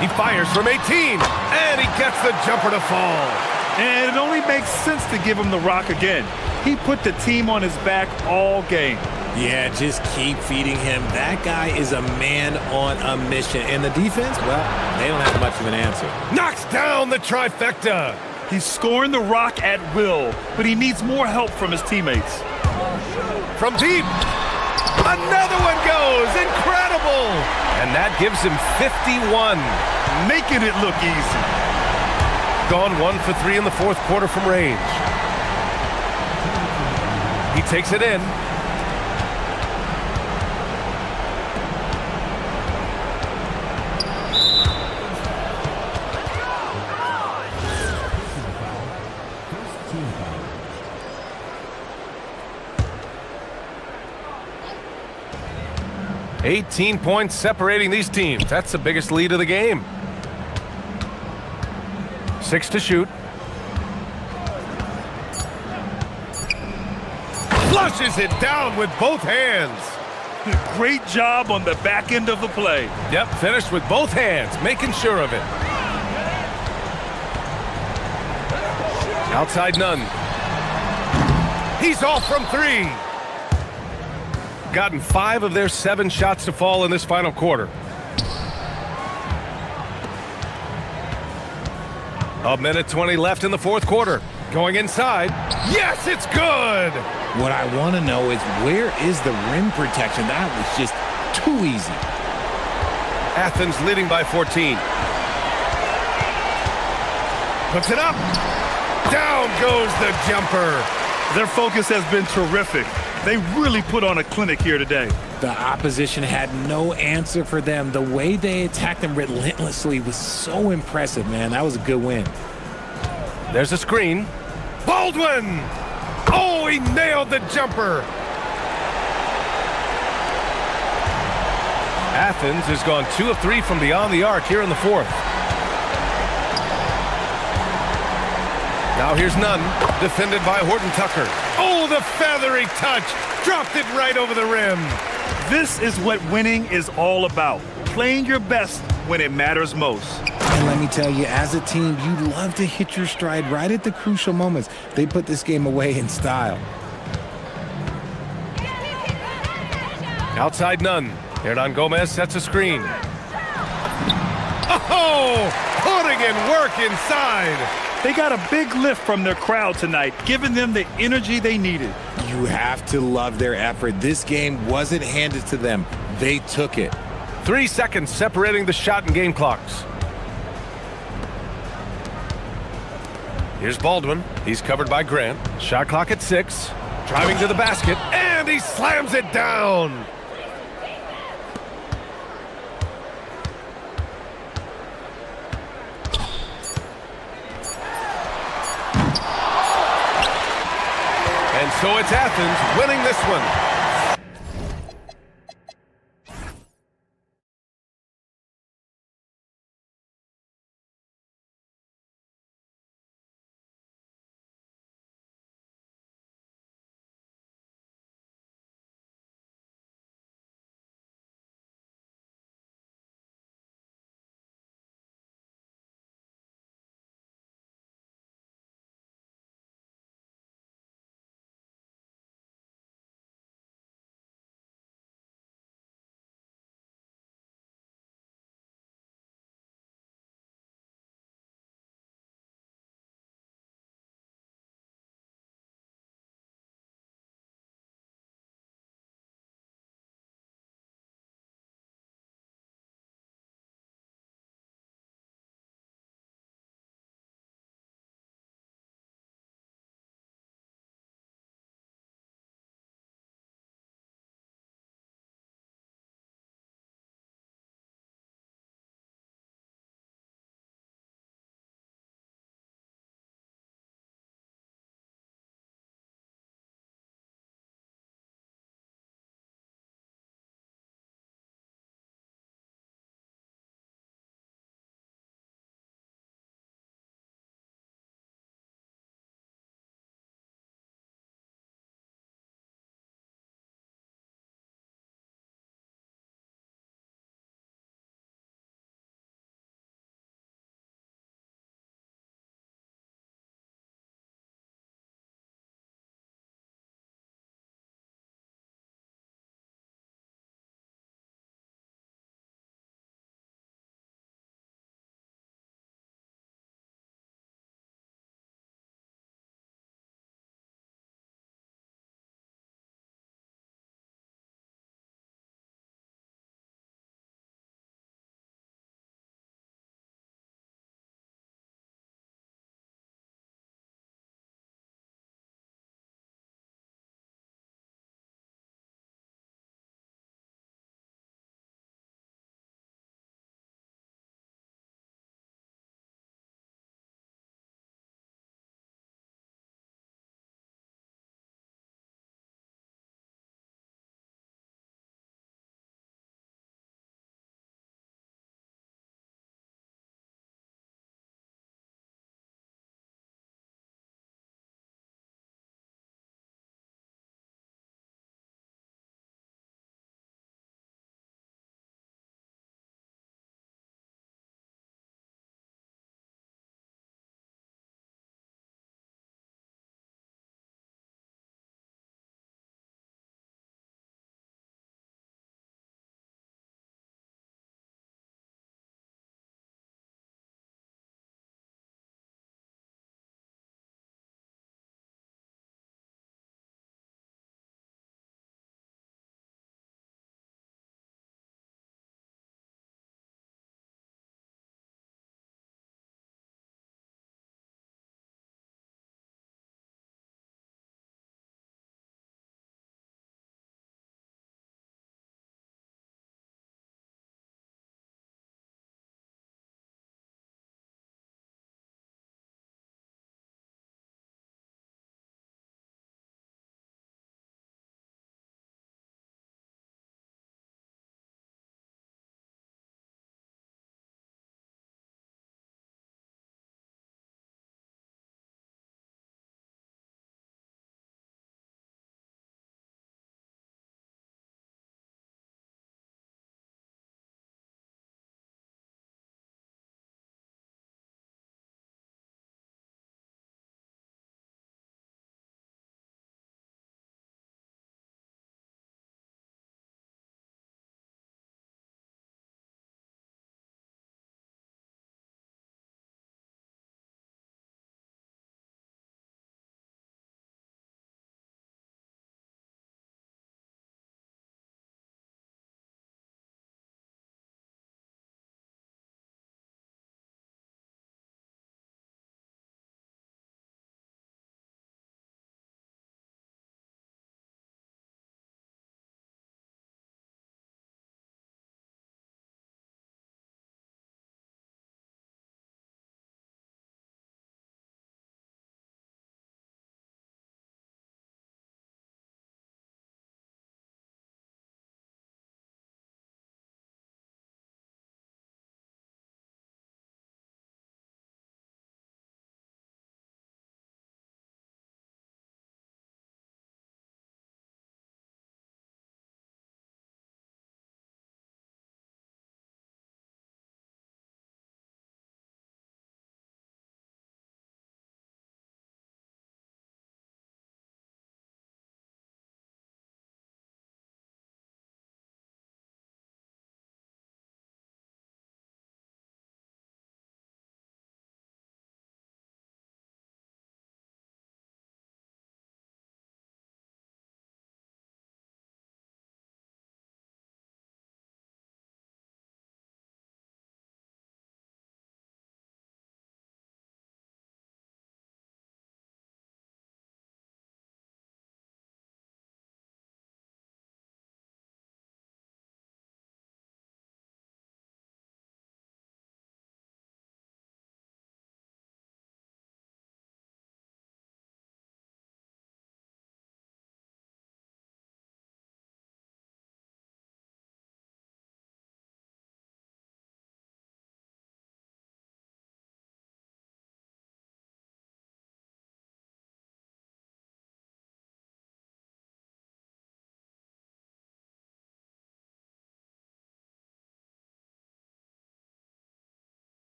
He fires from 18, and he gets the jumper to fall. And it only makes sense to give him the rock again. He put the team on his back all game. Yeah, just keep feeding him. That guy is a man on a mission. And the defense, well, they don't have much of an answer. Knocks down the trifecta. He's scoring the rock at will, but he needs more help from his teammates. From deep. Another one goes. Incredible. And that gives him 51. Making it look easy. Gone 1 for 3 in the fourth quarter from range. He takes it in. $18 points separating these teams. That's the biggest lead of the game. 6 to shoot. Flushes it down with both hands. Great job on the back end of the play. Yep, finished with both hands, making sure of it. Outside Nunn. He's off from 3. Gotten 5 of their 7 shots to fall in this final quarter. A minute 20 left in the fourth quarter. Going inside. Yes, it's good! What I want to know is, where is the rim protection? That was just too easy. Athens leading by 14. Puts it up. Down goes the jumper. Their focus has been terrific. They really put on a clinic here today. The opposition had no answer for them. The way they attacked them relentlessly was so impressive, man. That was a good win. There's a screen. Baldwin! Oh, he nailed the jumper. Athens has gone 2 of 3 from beyond the arc here in the fourth. Now here's Nunn, defended by Horton Tucker. Oh, the feathery touch! Dropped it right over the rim. This is what winning is all about. Playing your best when it matters most. And let me tell you, as a team, you love to hit your stride right at the crucial moments. They put this game away in style. Outside Nunn. Hernan Gomez sets a screen. Oh, putting in work inside. They got a big lift from their crowd tonight, giving them the energy they needed. You have to love their effort. This game wasn't handed to them. They took it. 3 seconds separating the shot and game clocks. Here's Baldwin. He's covered by Grant. Shot clock at 6. Driving to the basket, and he slams it down. And so it's Athens winning this one.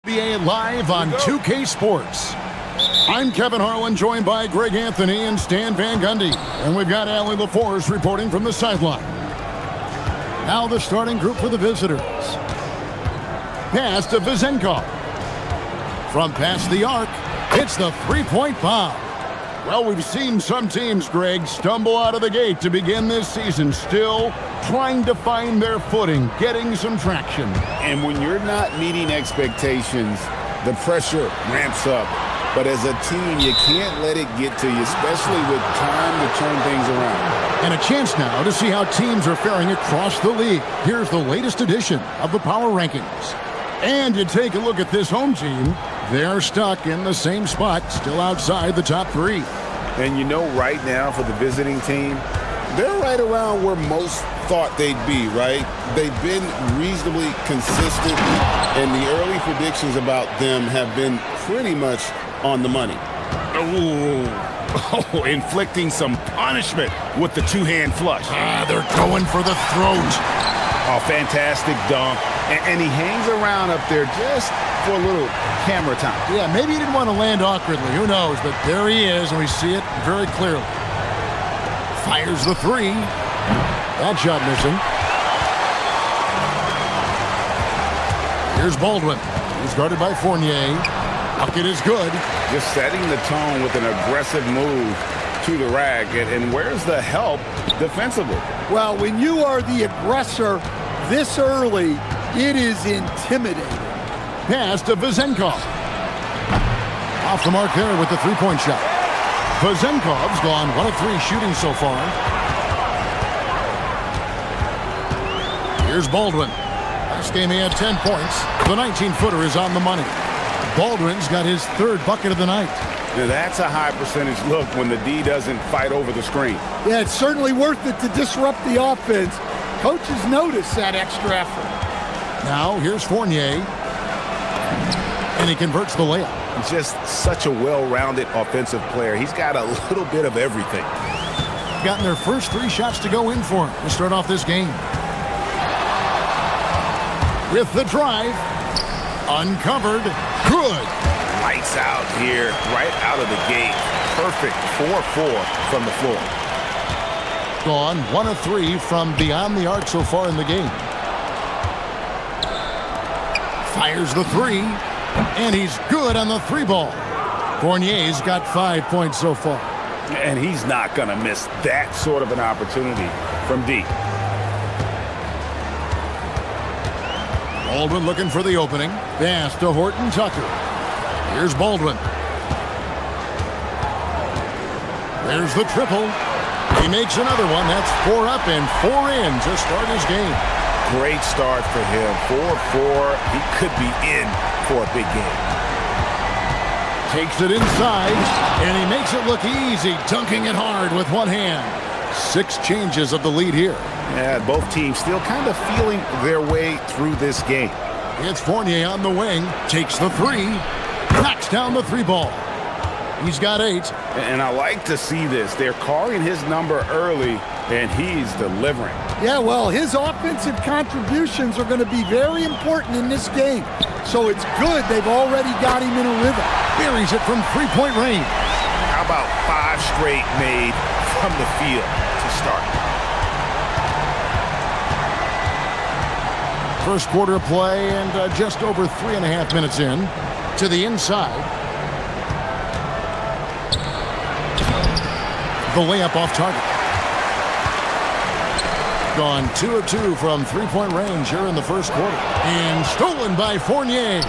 NBA live on 2K Sports. I'm Kevin Harlan, joined by Greg Anthony and Stan Van Gundy. And we've got Allie LaForce reporting from the sideline. Now the starting group for the visitors. Pass to Vizenkov. From past the arc, it's the three-point bomb. Well, we've seen some teams, Greg, stumble out of the gate to begin this season, still trying to find their footing, getting some traction. And when you're not meeting expectations, the pressure ramps up. But as a team, you can't let it get to you, especially with time to turn things around. And a chance now to see how teams are faring across the league. Here's the latest edition of the Power Rankings. And you take a look at this home team. They're stuck in the same spot, still outside the top three. And you know right now for the visiting team, they're right around where most thought they'd be, right? They've been reasonably consistent, and the early predictions about them have been pretty much on the money. Oh, inflicting some punishment with the two-hand flush. They're going for the throat. Oh, fantastic dunk. And he hangs around up there just for a little camera time. Yeah, maybe he didn't want to land awkwardly. Who knows? But there he is, and we see it very clearly. Fires the three. That shot missing. Here's Baldwin. He's guarded by Fournier. Bucket is good. Just setting the tone with an aggressive move to the rack. And where's the help defensively? Well, when you are the aggressor this early, it is intimidating. Pass to Vizenkov. Off the mark there with the three-point shot. Vizenkov's gone 1 of 3 shooting so far. Here's Baldwin. Last game he had 10 points. The 19-footer is on the money. Baldwin's got his third bucket of the night. Now that's a high percentage look when the D doesn't fight over the screen. Yeah, it's certainly worth it to disrupt the offense. Coaches notice that extra effort. Now here's Fournier. And he converts the layup. Just such a well-rounded offensive player. He's got a little bit of everything. Gotten their first 3 shots to go in for him to start off this game. With the drive. Uncovered. Good. Lights out here, right out of the gate. Perfect 4-4 from the floor. Gone 1 of 3 from beyond the arc so far in the game. Fires the three. And he's good on the 3-ball. Fournier's got 5 points so far. And he's not going to miss that sort of an opportunity from deep. Baldwin looking for the opening. Pass to Horton Tucker. Here's Baldwin. There's the triple. He makes another one. That's 4 up and 4 in to start his game. Great start for him. 4-4. He could be in for a big game. Takes it inside, and he makes it look easy, dunking it hard with one hand. 6 changes of the lead here. Yeah, both teams still kind of feeling their way through this game. It's Fournier on the wing, takes the 3, knocks down the 3-ball. He's got 8. And I like to see this. They're calling his number early, and he's delivering. Yeah, well, his offensive contributions are going to be very important in this game. So it's good they've already got him in a rhythm. Buries it from 3-point range. How about 5 straight made from the field to start? First quarter of play and just over 3.5 minutes in. To the inside. The layup off target. Gone 2 of 2 from 3-point range here in the first quarter. And stolen by Fournier.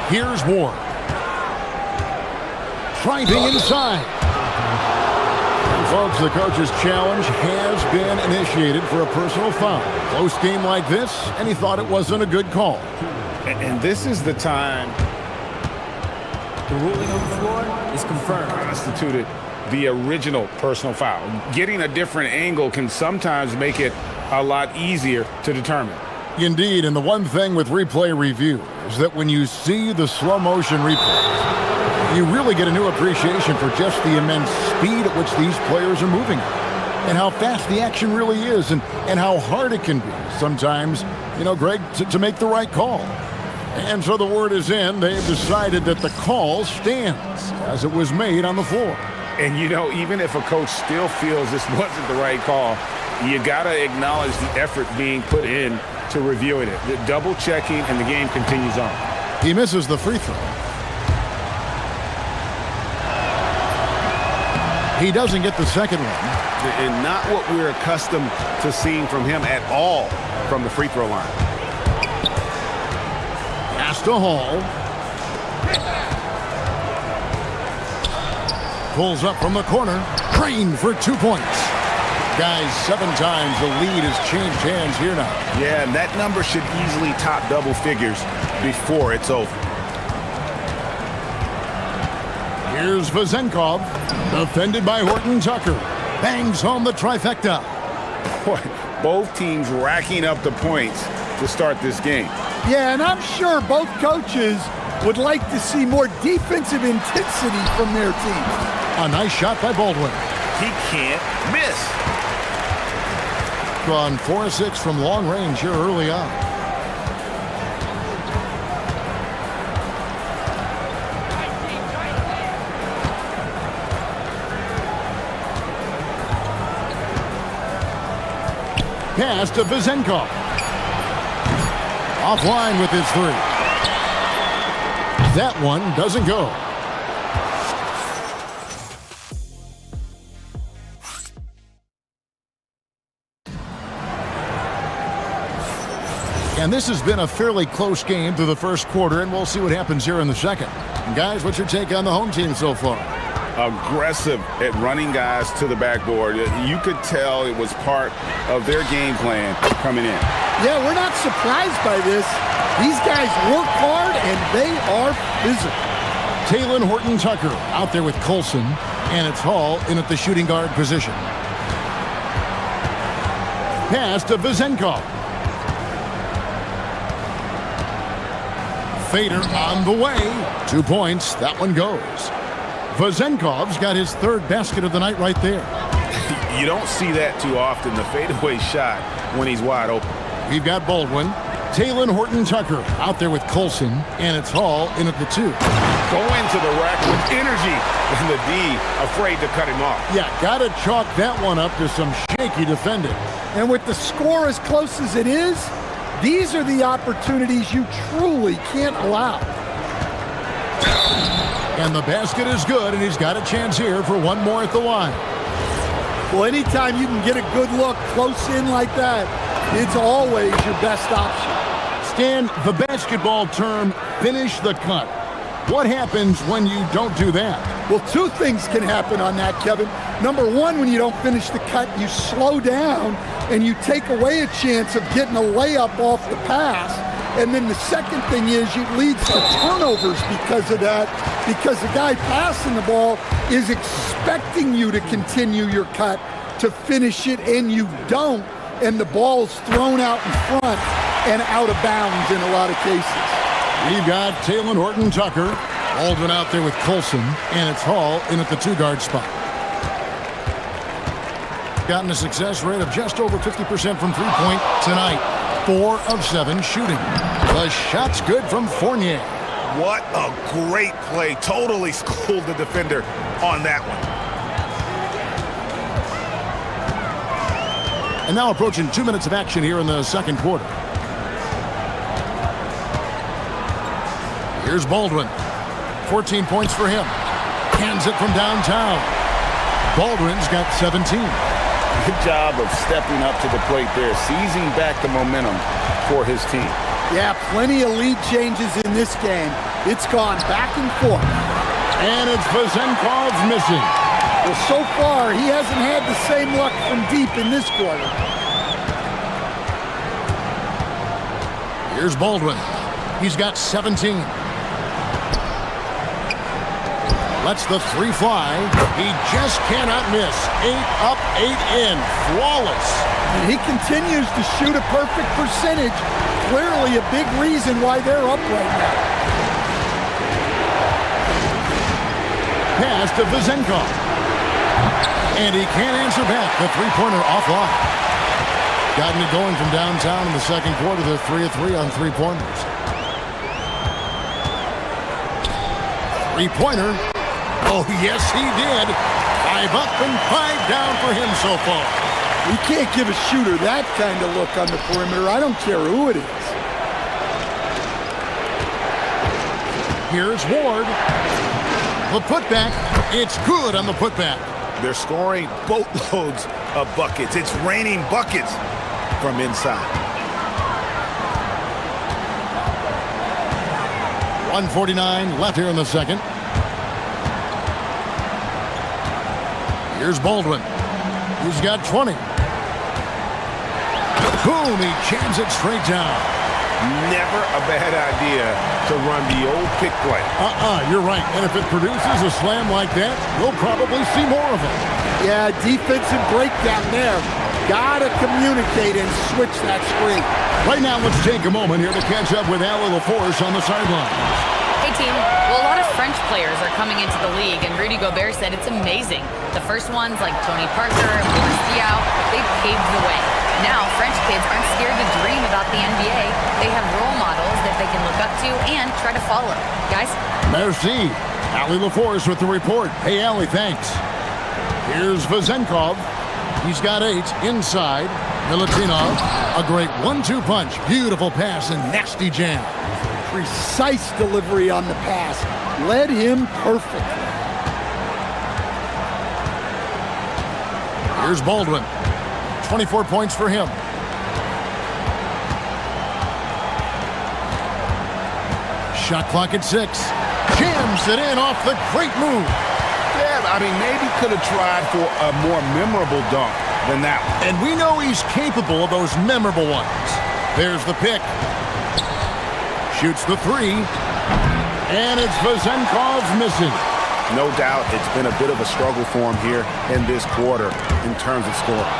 Here's Ward. Driving inside. And folks, the coach's challenge has been initiated for a personal foul. Close game like this, and he thought it wasn't a good call. And this is the time. The ruling on the floor is confirmed. Constituted the original personal foul. Getting a different angle can sometimes make it a lot easier to determine. Indeed, and the one thing with replay review is that when you see the slow motion replay, you really get a new appreciation for just the immense speed at which these players are moving and how fast the action really is and how hard it can be sometimes you know, Greg, to make the right call. And so the word is in. They've decided that the call stands as it was made on the floor. And, you know, even if a coach still feels this wasn't the right call, you got to acknowledge the effort being put in to reviewing it. The double checking, and the game continues on. He misses the free throw. He doesn't get the second one. And not what we're accustomed to seeing from him at all from the free throw line. Pass to Hall. Pulls up from the corner. Crane for 2 points. Guys, 7 times the lead has changed hands here now. Yeah, and that number should easily top double figures before it's over. Here's Vazenkov, defended by Horton Tucker. Bangs home the trifecta. Boy, both teams racking up the points to start this game. Yeah, and I'm sure both coaches would like to see more defensive intensity from their team. A nice shot by Baldwin. He can't miss. Gone 4-6 from long range here early on. Pass to Vazenkov. Offline with his three. That one doesn't go. And this has been a fairly close game through the first quarter, and we'll see what happens here in the second. And guys, what's your take on the home team so far? Aggressive at running guys to the backboard. You could tell it was part of their game plan coming in. Yeah, we're not surprised by this. These guys work hard, and they are physical. Taylor Horton Tucker out there with Colson, and it's Hall in at the shooting guard position. Pass to Vazenkov. Fader on the way. 2 points. That one goes. Vazenkov's got his third basket of the night right there. You don't see that too often, the fadeaway shot when he's wide open. We've got Baldwin. Taylor Horton Tucker out there with Colson, and it's Hall in at the 2. Go into the rack with energy, and the D afraid to cut him off. Yeah, got to chalk that one up to some shaky defending. And with the score as close as it is, these are the opportunities you truly can't allow. And the basket is good, and he's got a chance here for one more at the line. Well, anytime you can get a good look close in like that, it's always your best option. Stan, the basketball term, finish the cut. What happens when you don't do that? Well, 2 things can happen on that, Kevin. Number 1, when you don't finish the cut, you slow down and you take away a chance of getting a layup off the pass. And then the second thing is it leads to turnovers because of that, because the guy passing the ball is expecting you to continue your cut to finish it, and you don't, and the ball's thrown out in front and out of bounds in a lot of cases. We've got Taylor Horton Tucker, Baldwin out there with Colson, and it's Hall in at the 2-guard spot. Gotten a success rate of just over 50% from three-point tonight. 4 of 7 shooting. The shot's good from Fournier. What a great play. Totally schooled the defender on that one. And now approaching 2 minutes of action here in the second quarter. Here's Baldwin. 14 points for him. Hands it from downtown. Baldwin's got 17. Good job of stepping up to the plate there, seizing back the momentum for his team. Yeah, plenty of lead changes in this game. It's gone back and forth. And it's Vazenkov missing. Well, so far, he hasn't had the same luck from deep in this quarter. Here's Baldwin. He's got 17. Lets the 3 fly. He just cannot miss. 8 up, 8 in. Flawless. And he continues to shoot a perfect percentage. Clearly a big reason why they're up right now. Pass to Vazenkov. And he can't answer back. The 3-pointer offline. Gotten it going from downtown in the second quarter. They're 3 of 3 on three-pointers. Three-pointer. Oh, yes, he did. 5 up and 5 down for him so far. You can't give a shooter that kind of look on the perimeter. I don't care who it is. Here's Ward. The putback. It's good on the putback. They're scoring boatloads of buckets. It's raining buckets from inside. 1:49 left here in the second. Here's Baldwin. He's got 20. Boom, he jams it straight down. Never a bad idea to run the old pick play. You're right. And if it produces a slam like that, we'll probably see more of it. Yeah, defensive breakdown there. Gotta communicate and switch that screen. Right now, let's take a moment here to catch up with Allie LaForce on the sideline. Hey, team. Well, a lot of French players are coming into the league, and Rudy Gobert said it's amazing. The first ones, like Tony Parker and Boris Diaw, they paved the way. Now, French kids aren't scared to dream about the NBA. They have role models that they can look up to and try to follow. Guys? Merci. Allie LaForce with the report. Hey, Allie, thanks. Here's Vazenkov. He's got 8 inside. Milutinov, a great 1-2 punch. Beautiful pass and nasty jam. Precise delivery on the pass. Led him perfectly. Here's Baldwin. 24 points for him. Shot clock at 6. Jams it in off the great move. Yeah, I mean, maybe could have tried for a more memorable dunk than that one. And we know he's capable of those memorable ones. There's the pick. Shoots the 3. And it's Vazenkov missing. No doubt it's been a bit of a struggle for him here in this quarter in terms of scoring.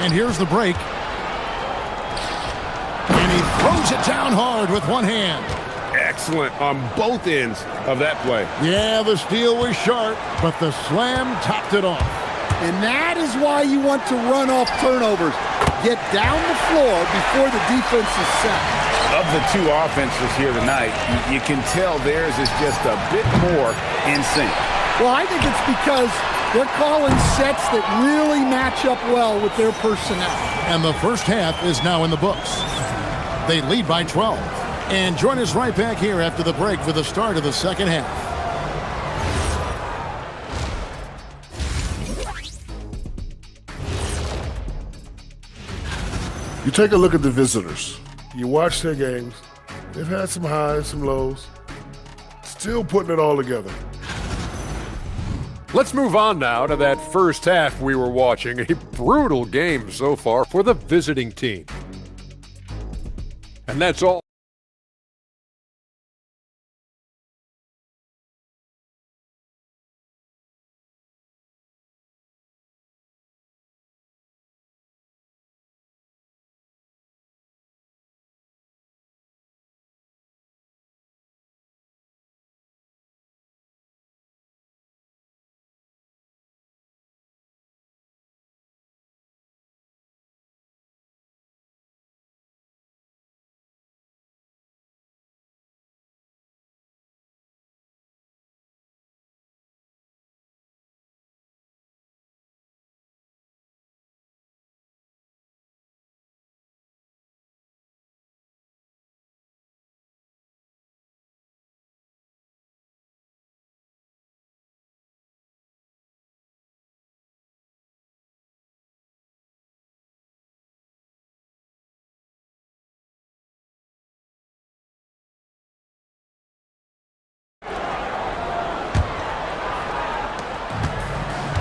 And here's the break. And he throws it down hard with one hand. Excellent on both ends of that play. Yeah, the steal was sharp, but the slam topped it off. And that is why you want to run off turnovers. Get down the floor before the defense is set. Of the two offenses here tonight, you can tell theirs is just a bit more in sync. Well, I think it's because they're calling sets that really match up well with their personnel. And the first half is now in the books. They lead by 12. And join us right back here after the break for the start of the second half. You take a look at the visitors. You watch their games. They've had some highs, some lows. Still putting it all together. Let's move on now to that first half we were watching. A brutal game so far for the visiting team. And that's all.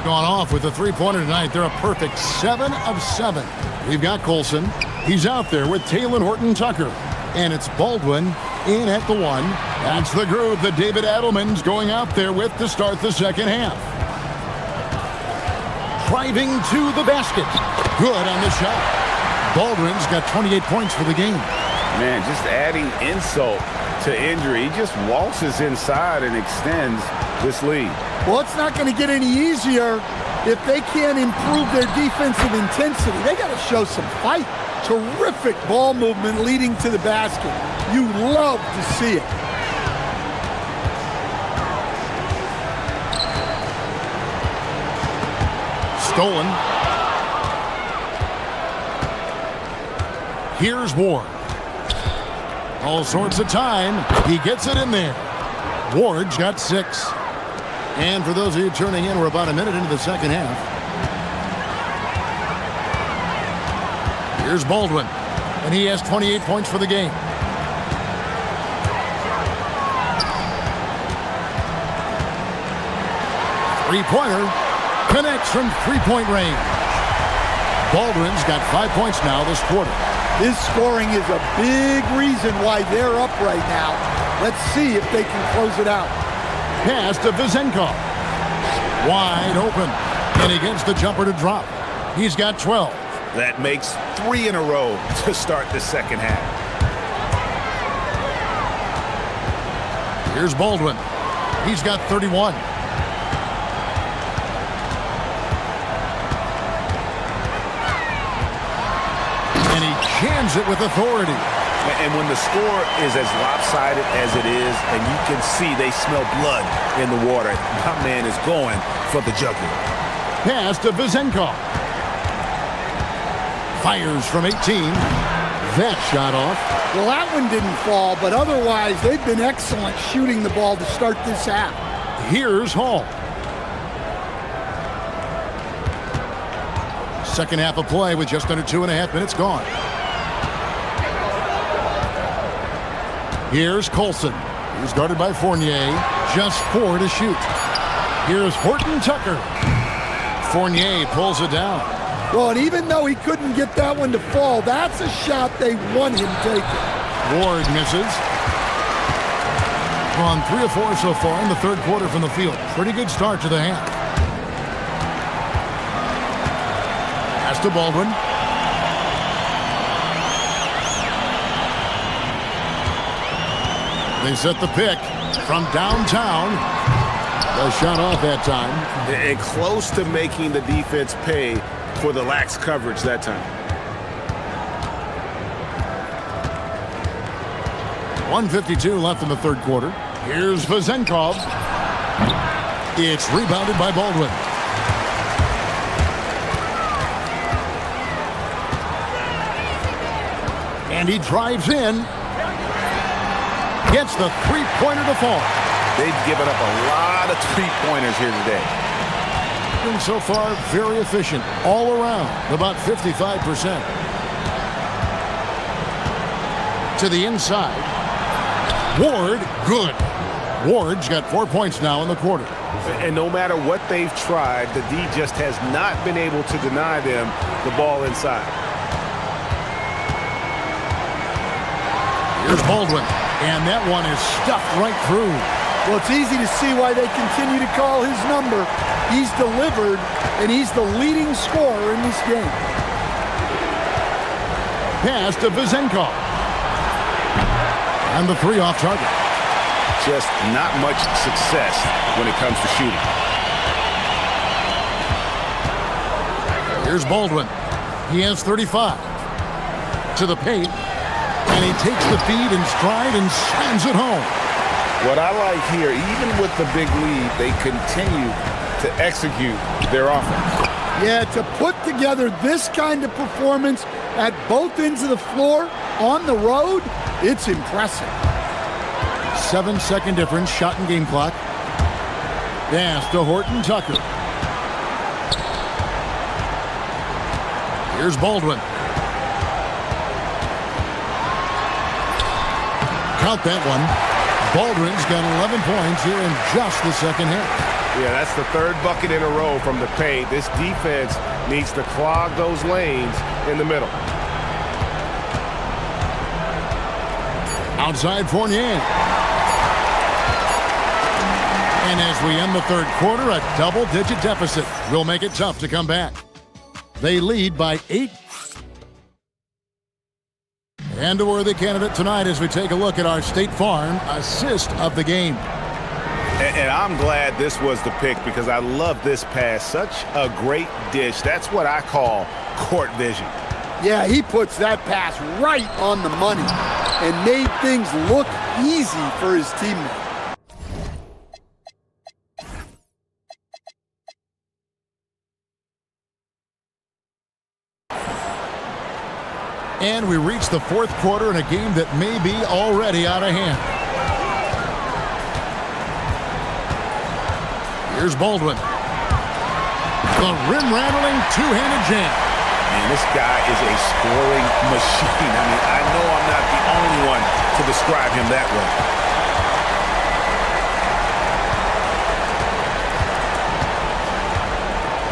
Gone off with a three-pointer tonight. They're a perfect 7 of 7. We've got Colson. He's out there with Taylor Horton-Tucker. And it's Baldwin in at the 1. That's the group that David Adelman's going out there with to start the second half. Driving to the basket. Good on the shot. Baldwin's got 28 points for the game. Man, just adding insult to injury. He just waltzes inside and extends this lead. Well, it's not going to get any easier if they can't improve their defensive intensity, they got to show some fight. Terrific ball movement leading to the basket. You love to see it. Stolen. Here's Ward. All sorts of time. He gets it in there. Ward's got 6. And for those of you tuning in, we're about a minute into the second half. Here's Baldwin. And he has 28 points for the game. Three-pointer. Connects from three-point range. Baldwin's got 5 points now this quarter. This scoring is a big reason why they're up right now. Let's see if they can close it out. Pass to Vizenkov. Wide open. And he gets the jumper to drop. He's got 12. That makes 3 in a row to start the second half. Here's Baldwin. He's got 31. And he jams it with authority. And when the score is as lopsided as it is, and you can see they smell blood in the water, my man is going for the jugular. Pass to Vizenkov. Fires from 18. That shot off. Well, that one didn't fall, but otherwise they've been excellent shooting the ball to start this half. Here's Hall. Second half of play with just under 2.5 minutes gone. Here's Colson. He's guarded by Fournier. Just 4 to shoot. Here's Horton Tucker. Fournier pulls it down. Well, and even though he couldn't get that one to fall, that's a shot they want him taking. Ward misses. On 3 of 4 so far in the third quarter from the field. Pretty good start to the half. Pass to Baldwin. They set the pick from downtown. The shot off that time. And close to making the defense pay for the lax coverage that time. 1:52 left in the third quarter. Here's Vizenkov. It's rebounded by Baldwin. And he drives in. Gets the three-pointer to fall. They've given up a lot of three-pointers here today. And so far, very efficient all around, about 55%. To the inside. Ward, good. Ward's got 4 points now in the quarter. And no matter what they've tried, the D just has not been able to deny them the ball inside. Here's Baldwin. And that one is stuffed right through. Well, it's easy to see why they continue to call his number. He's delivered, and he's the leading scorer in this game. Pass to Vizenkov. And the 3 off target. Just not much success when it comes to shooting. Here's Baldwin. He has 35. To the paint. And he takes the feed in stride and slams it home. What I like here, even with the big lead, they continue to execute their offense. Yeah, to put together this kind of performance at both ends of the floor on the road, it's impressive. 7-second difference, shot and game clock. Pass to Horton Tucker. Here's Baldwin. Count that one. Baldwin's got 11 points here in just the second half. Yeah, that's the third bucket in a row from the paint. This defense needs to clog those lanes in the middle. Outside Fournier. And as we end the third quarter, a double-digit deficit will make it tough to come back. They lead by 8. And a worthy candidate tonight as we take a look at our State Farm assist of the game. And I'm glad this was the pick because I love this pass. Such a great dish. That's what I call court vision. Yeah, he puts that pass right on the money and made things look easy for his teammate. And we reach the fourth quarter in a game that may be already out of hand. Here's Baldwin. The rim-rattling two-handed jam. Man, this guy is a scoring machine. I mean, I know I'm not the only one to describe him that way.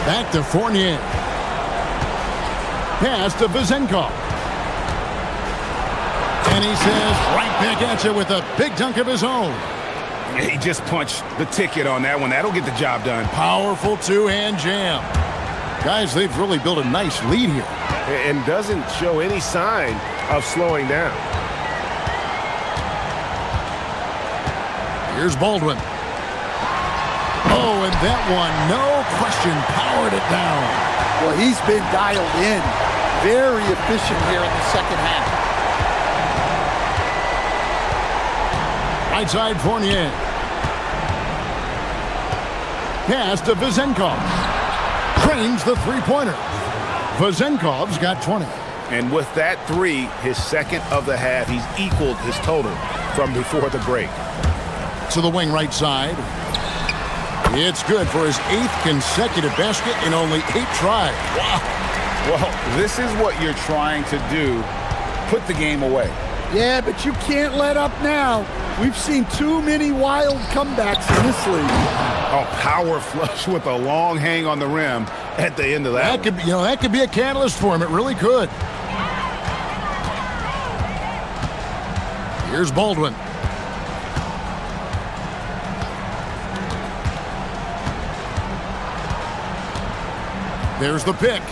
Back to Fournier. Pass to Vezenkov. And he says right back at you with a big dunk of his own. He just punched the ticket on that one. That'll get the job done. Powerful two-hand jam. Guys, they've really built a nice lead here. And doesn't show any sign of slowing down. Here's Baldwin. Oh, and that one, no question, powered it down. Well, he's been dialed in. Very efficient here in the second half. Right side Fournier. Pass to Vezenkov. Trains the three-pointer. Vezenkov's got 20. And with that three, his second of the half, he's equaled his total from before the break. To the wing right side. It's good for his 8th consecutive basket in only 8 tries. Wow. Well, this is what you're trying to do. Put the game away. Yeah, but you can't let up now. We've seen too many wild comebacks in this league. Oh, power flush with a long hang on the rim at the end of that. That could be, that could be a catalyst for him. It really could. Here's Baldwin. There's the pick.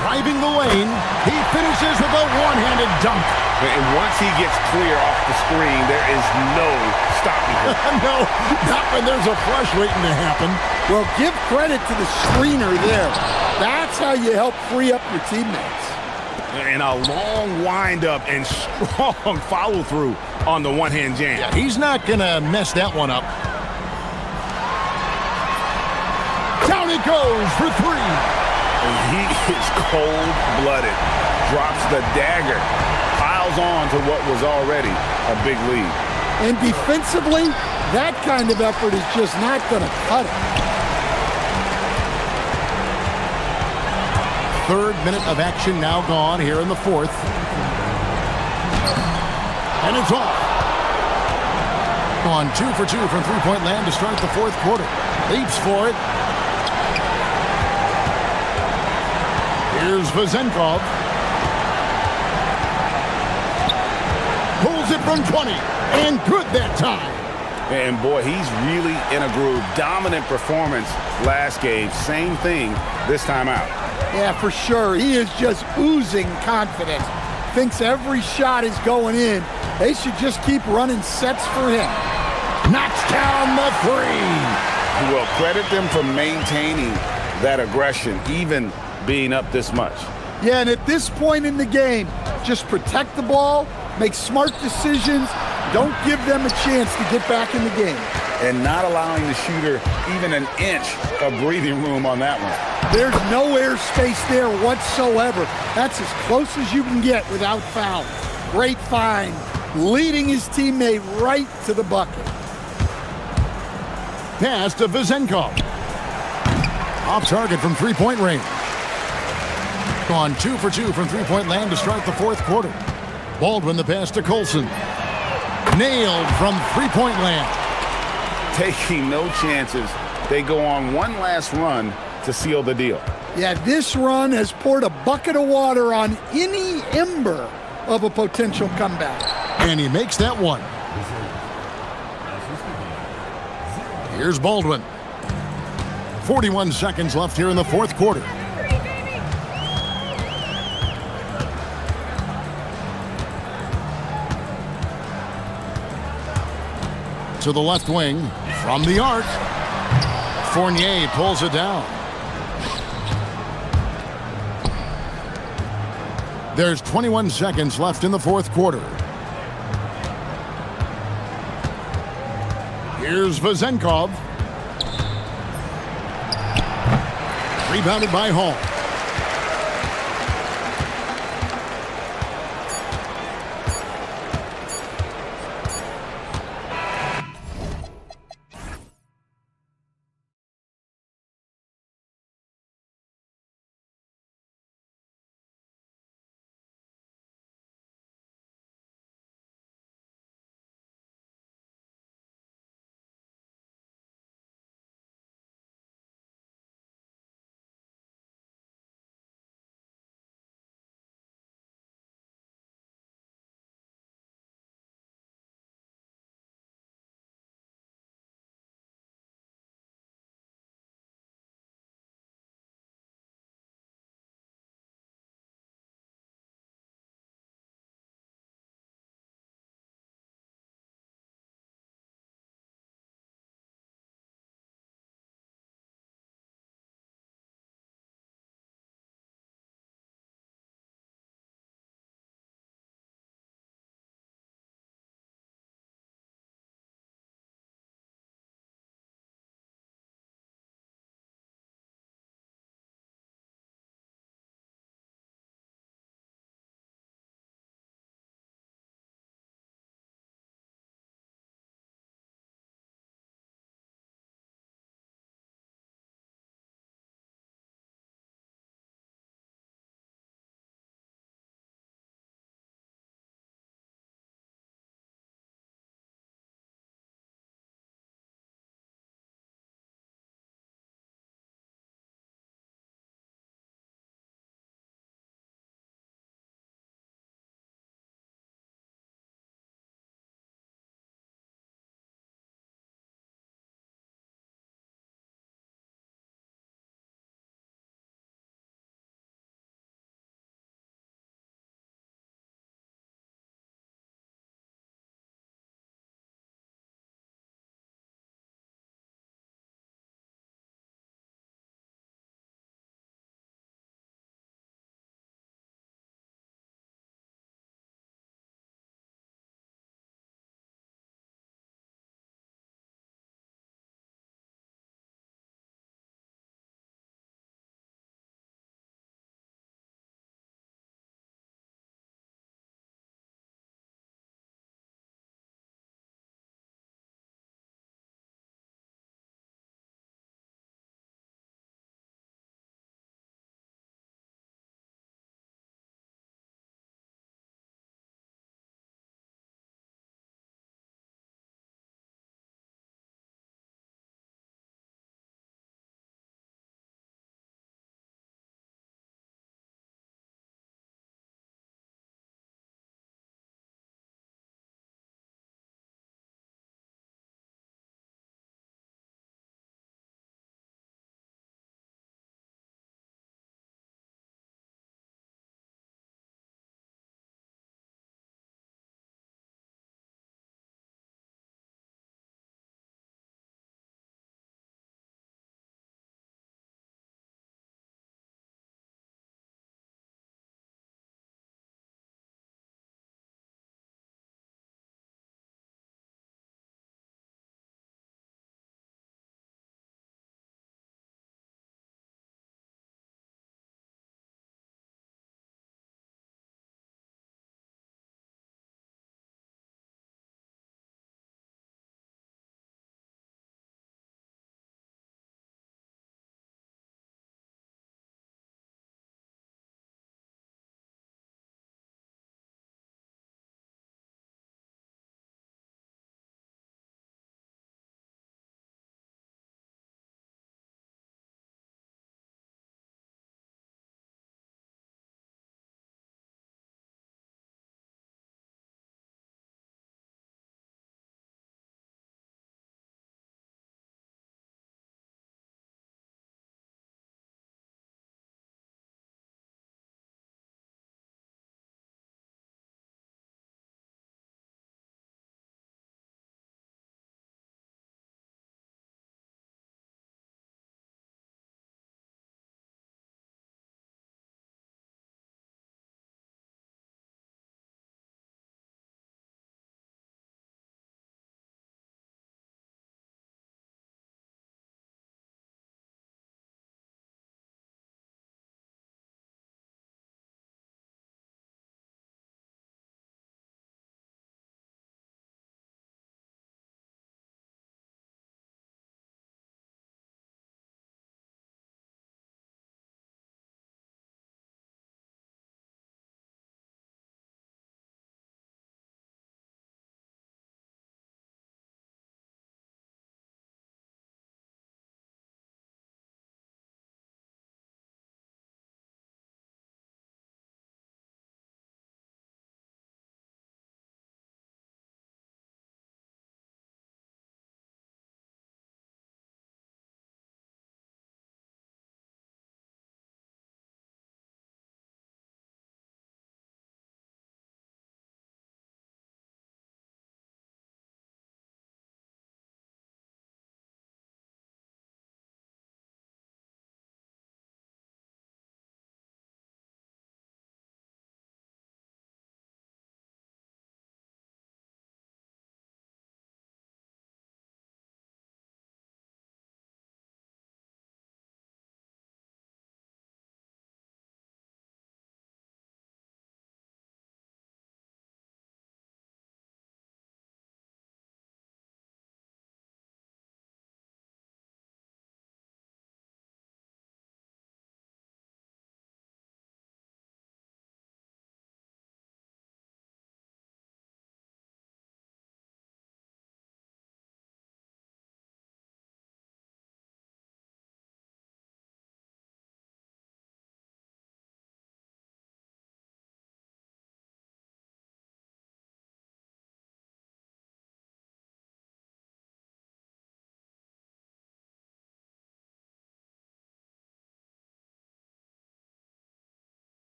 Driving the lane, he finishes with a one-handed dunk. And once he gets clear off the screen, there is no stopping him. No, not when there's a flush waiting to happen. Well, give credit to the screener there. That's how you help free up your teammates. And a long wind-up and strong follow-through on the one-hand jam. Yeah, he's not going to mess that one up. Down it goes for 3. And he is cold-blooded. Drops the dagger. Piles on to what was already a big lead. And defensively, that kind of effort is just not going to cut it. 3rd minute of action now gone here in the 4th. And it's off. On 2 for 2 from three-point land to start the 4th quarter. Leaps for it. Here's Vezenkov. Pulls it from 20. And good that time. And boy, he's really in a groove. Dominant performance last game. Same thing this time out. Yeah, for sure. He is just oozing confidence. Thinks every shot is going in. They should just keep running sets for him. Knocks down the 3. Well, credit them for maintaining that aggression, even being up this much. Yeah, and at this point in the game, just protect the ball, make smart decisions, don't give them a chance to get back in the game. And not allowing the shooter even an inch of breathing room on that one. There's no airspace there whatsoever. That's as close as you can get without foul. Great find, leading his teammate right to the bucket. Pass to Vezenkov. Off target from three-point range. On 2 for 2 from three-point land to start the 4th quarter. Baldwin the pass to Colson. Nailed from three-point land. Taking no chances. They go on one last run to seal the deal. Yeah, this run has poured a bucket of water on any ember of a potential comeback. And he makes that one. Here's Baldwin. 41 seconds left here in the 4th quarter. To the left wing from the arc. Fournier pulls it down. There's 21 seconds left in the fourth quarter. Here's Vezenkov. Rebounded by Hall.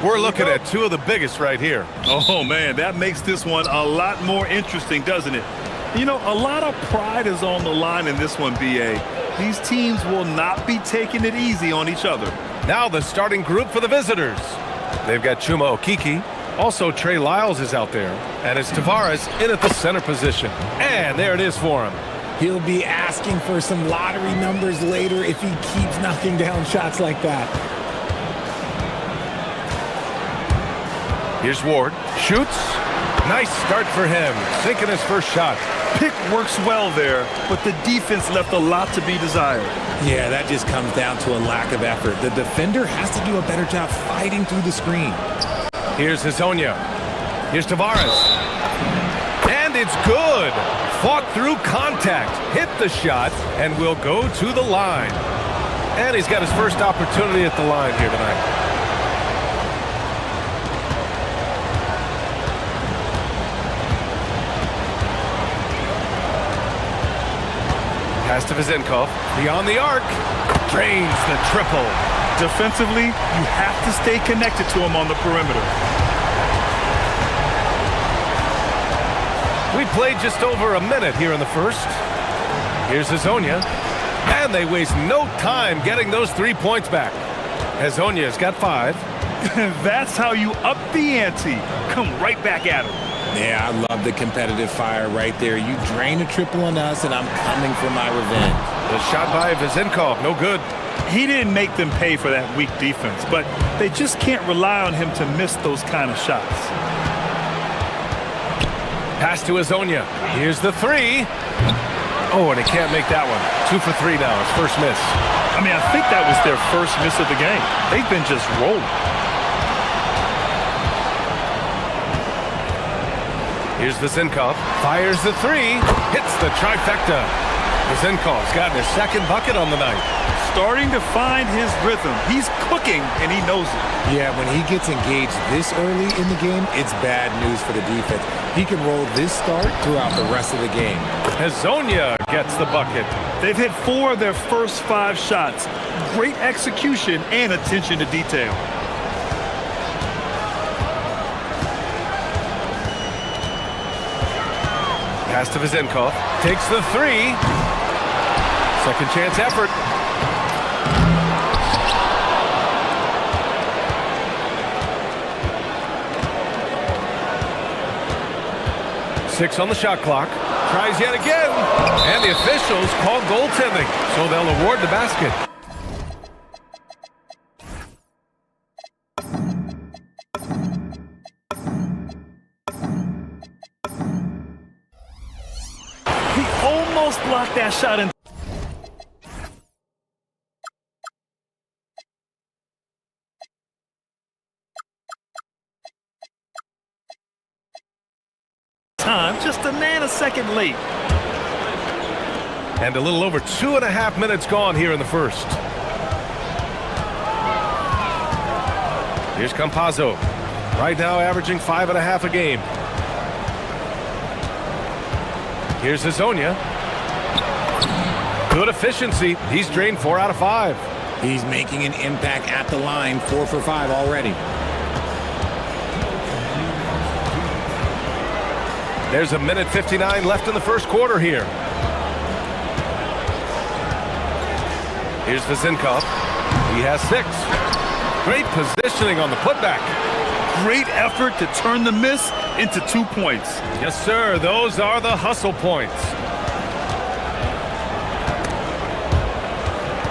We're looking at two of the biggest right here. Oh, man, that makes this one a lot more interesting, doesn't it? You know, a lot of pride is on the line in this one, B.A. These teams will not be taking it easy on each other. Now the starting group for the visitors. They've got Chuma Okiki. Also, Trey Lyles is out there. And it's Tavares in at the center position. And there it is for him. He'll be asking for some lottery numbers later if he keeps knocking down shots like that. Here's Ward. Shoots. Nice start for him. Sinking his first shot. Pick works well there, but the defense left a lot to be desired. Yeah, that just comes down to a lack of effort. The defender has to do a better job fighting through the screen. Here's Hazonia. Here's Tavares. And it's good. Fought through contact. Hit the shot and will go to the line. And he's got his first opportunity at the line here tonight. Pass to Vizenkov. Beyond the arc. Drains the triple. Defensively, you have to stay connected to him on the perimeter. We played just over a minute here in the first. Here's Hazonia. And they waste no time getting those 3 points back. Hazonia's got 5. That's how you up the ante. Come right back at him. Yeah, I love the competitive fire right there. You drain a triple on us, and I'm coming for my revenge. The shot by Vizenkov, no good. He didn't make them pay for that weak defense, but they just can't rely on him to miss those kind of shots. Pass to Hazonia. Here's the 3. Oh, and he can't make that one. 2 for 3 now, his first miss. I mean, I think that was their first miss of the game. They've been just rolling. Here's Vizenkov. Fires the 3. Hits the trifecta. Vizenkov's gotten his second bucket on the night. Starting to find his rhythm. He's cooking, and he knows it. Yeah, when he gets engaged this early in the game, it's bad news for the defense. He can roll this start throughout the rest of the game. Hazonia gets the bucket. They've hit 4 of their first 5 shots. Great execution and attention to detail. Pass to Vizenkov. Takes the 3. Second chance effort. Six on the shot clock. Tries yet again. And the officials call goaltending, so they'll award the basket. He almost blocked that shot in time, just a nanosecond late. And a little over 2.5 minutes gone here in the first. Here's Campazzo. Right now averaging 5.5 a game. Here's Hazonia. Good efficiency. He's drained 4 out of 5. He's making an impact at the line, 4 for 5 already. There's a minute 59 left in the first quarter here. Here's Vizenkov. He has 6. Great positioning on the putback. Great effort to turn the miss into 2 points. Yes, sir. Those are the hustle points.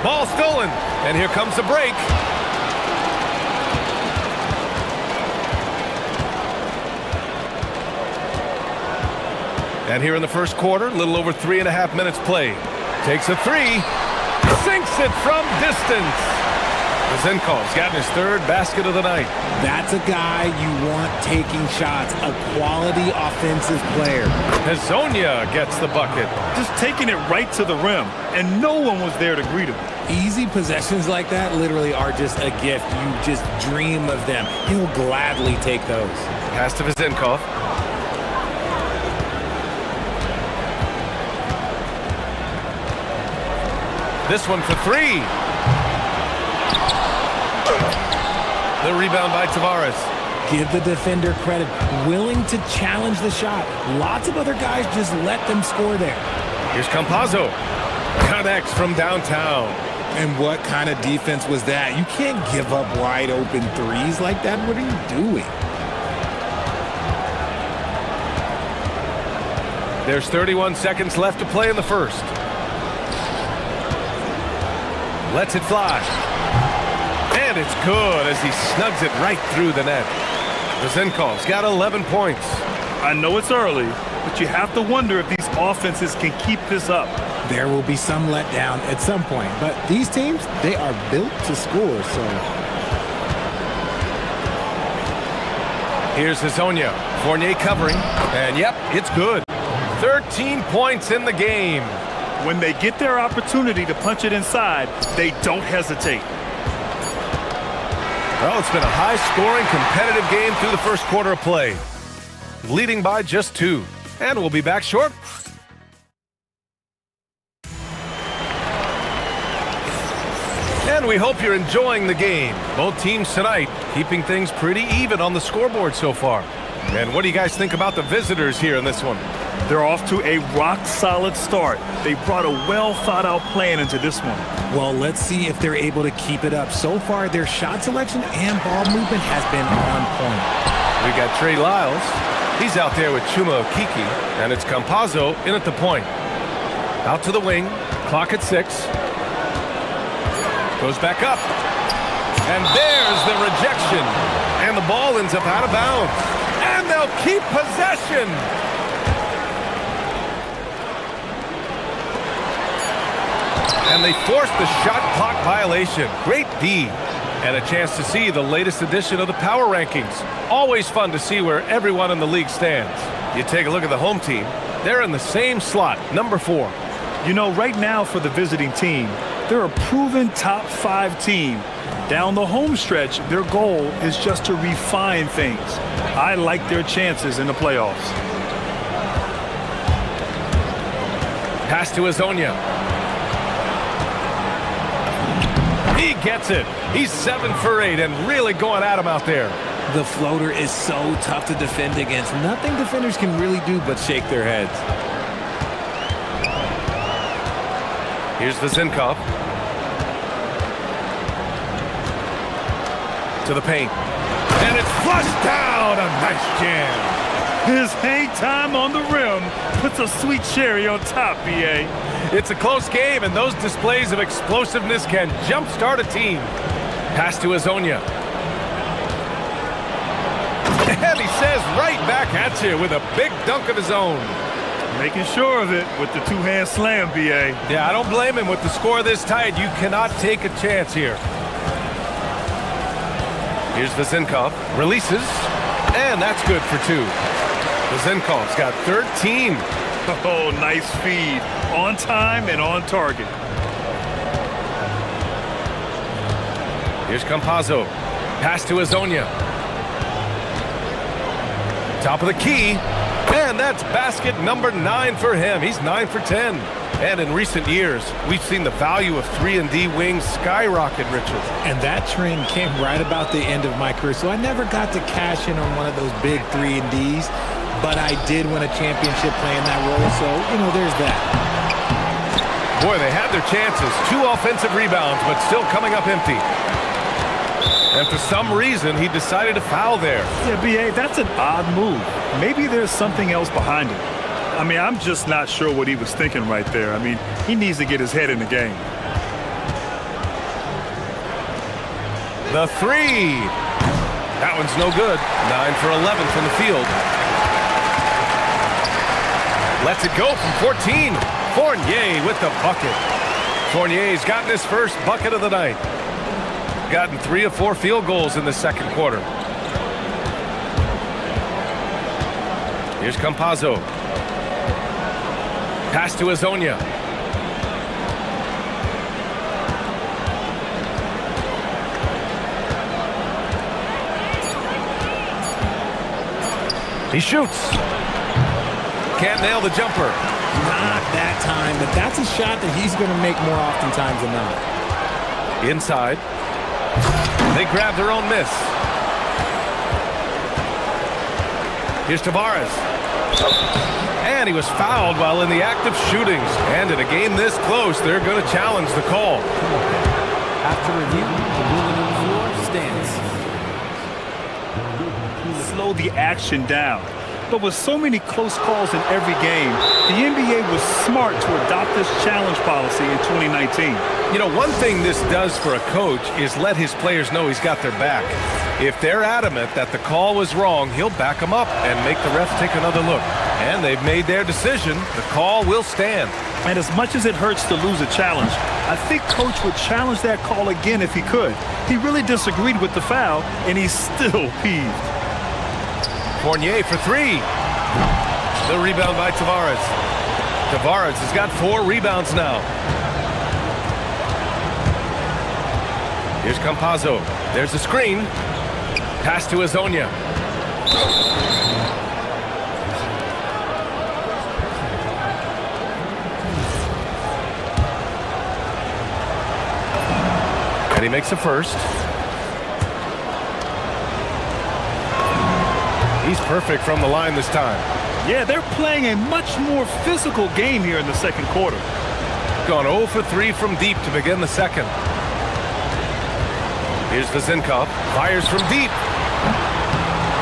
Ball stolen. And here comes the break. And here in the first quarter, a little over 3.5 minutes played. Takes a 3. Sinks it from distance. Vizenkov's gotten his 3rd basket of the night. That's a guy you want taking shots, a quality offensive player. Hazonia gets the bucket. Just taking it right to the rim, and no one was there to greet him. Easy possessions like that literally are just a gift. You just dream of them. He'll gladly take those. Pass to Vizenkov. This one for 3. The rebound by Tavares. Give the defender credit. Willing to challenge the shot. Lots of other guys just let them score there. Here's Campazzo. Connects from downtown. And what kind of defense was that? You can't give up wide open threes like that. What are you doing? There's 31 seconds left to play in the first. Lets it fly. And it's good as he snugs it right through the net. Vezinkov's got 11 points. I know it's early, but you have to wonder if these offenses can keep this up. There will be some letdown at some point, but these teams, they are built to score, so. Here's Hezonja. Fournier covering, and yep, it's good. 13 points in the game. When they get their opportunity to punch it inside, they don't hesitate. Well, it's been a high-scoring, competitive game through the first quarter of play. Leading by just 2. And we'll be back short. And we hope you're enjoying the game. Both teams tonight keeping things pretty even on the scoreboard so far. And what do you guys think about the visitors here in this one? They're off to a rock-solid start. They brought a well-thought-out plan into this one. Well, let's see if they're able to keep it up. So far, their shot selection and ball movement has been on point. We got Trey Lyles. He's out there with Chuma Okeke, and it's Campazzo in at the point. Out to the wing, clock at 6. Goes back up. And there's the rejection. And the ball ends up out of bounds. And they'll keep possession. And they forced the shot clock violation. Great D. And a chance to see the latest edition of the power rankings. Always fun to see where everyone in the league stands. You take a look at the home team. They're in the same slot, number 4. You know, right now for the visiting team, they're a proven top 5 team. Down the home stretch, their goal is just to refine things. I like their chances in the playoffs. Pass to Hezonja. He gets it. He's 7 for 8 and really going at him out there. The floater is so tough to defend against. Nothing defenders can really do but shake their heads. Here's Vezinkov. To the paint. And it's flushed down. A nice jam. His hang time on the rim puts a sweet cherry on top, BA. It's a close game, and those displays of explosiveness can jumpstart a team. Pass to Hezonja. And he says right back at you with a big dunk of his own. Making sure of it with the two-hand slam, BA. Yeah, I don't blame him. With the score this tight, you cannot take a chance here. Here's Vezinkov. Releases. And that's good for 2. Vezinkov's got 13. Oh, nice feed. On time and on target. Here's Campazzo. Pass to Hezonja. Top of the key. And that's basket number 9 for him. He's 9 for 10. And in recent years, we've seen the value of 3-and-D wings skyrocket, Richard. And that trend came right about the end of my career, so I never got to cash in on one of those big 3-and-Ds, but I did win a championship playing that role, so, you know, there's that. Boy, they had their chances. 2 offensive rebounds, but still coming up empty. And for some reason, he decided to foul there. Yeah, B.A., that's an odd move. Maybe there's something else behind it. I mean, I'm just not sure what he was thinking right there. I mean, he needs to get his head in the game. The 3. That one's no good. 9 for 11 from the field. Lets it go from 14. Fournier with the bucket. Fournier's gotten his first bucket of the night. Gotten 3 of 4 field goals in the second quarter. Here's Campazzo. Pass to Hezonja. He shoots. Can't nail the jumper. Not that time, but that's a shot that he's going to make more oftentimes than not. Inside. They grab their own miss. Here's Tavares. And he was fouled while in the act of shooting. And in a game this close, they're going to challenge the call. After review, the ruling on the floor stands. Slow the action down. But with so many close calls in every game, the NBA was smart to adopt this challenge policy in 2019. You know, one thing this does for a coach is let his players know he's got their back. If they're adamant that the call was wrong, he'll back them up and make the refs take another look. And they've made their decision. The call will stand. And as much as it hurts to lose a challenge, I think Coach would challenge that call again if he could. He really disagreed with the foul, and he's still peeved. Fournier for three. The rebound by Tavares. Tavares has got 4 rebounds now. Here's Campazzo. There's the screen. Pass to Hezonja. And he makes a first. He's perfect from the line this time. Yeah, they're playing a much more physical game here in the second quarter. Gone 0 for 3 from deep to begin the second. Here's Vezinkov. Fires from deep.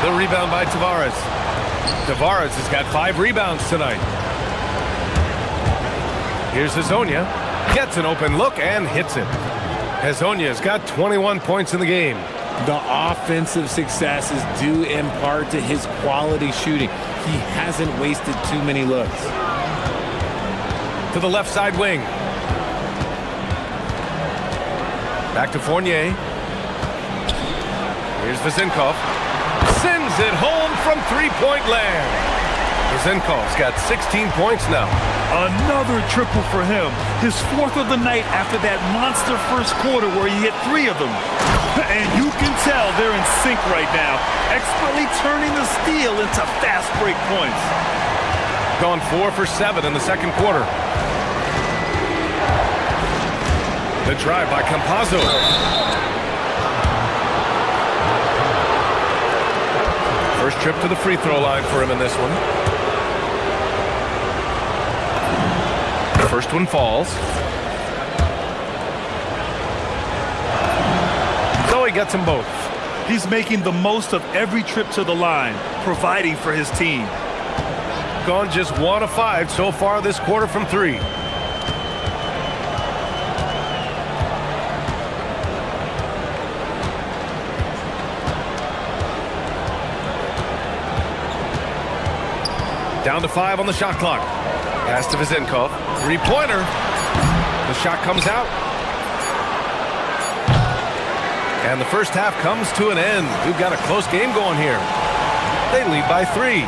The rebound by Tavares. Tavares has got 5 rebounds tonight. Here's Hezonja. Gets an open look and hits it. Hezonja's got 21 points in the game. The offensive success is due in part to his quality shooting. He hasn't wasted too many looks. To the left side wing. Back to Fournier. Here's Vezinkov. Sends it home from three-point land. Vezinkov's got 16 points now. Another triple for him. His 4th of the night after that monster first quarter where he hit 3 of them. And you can tell they're in sync right now, expertly turning the steal into fast break points. Gone 4 for 7 in the second quarter. The drive by Campazzo. First trip to the free throw line for him in this one. The first one falls. So he gets them both. He's making the most of every trip to the line, providing for his team. Gone just 1 of 5 so far this quarter from 3. Down to 5 on the shot clock. Pass to Vezinkov. 3-pointer. The shot comes out. And the first half comes to an end. We've got a close game going here. They lead by 3.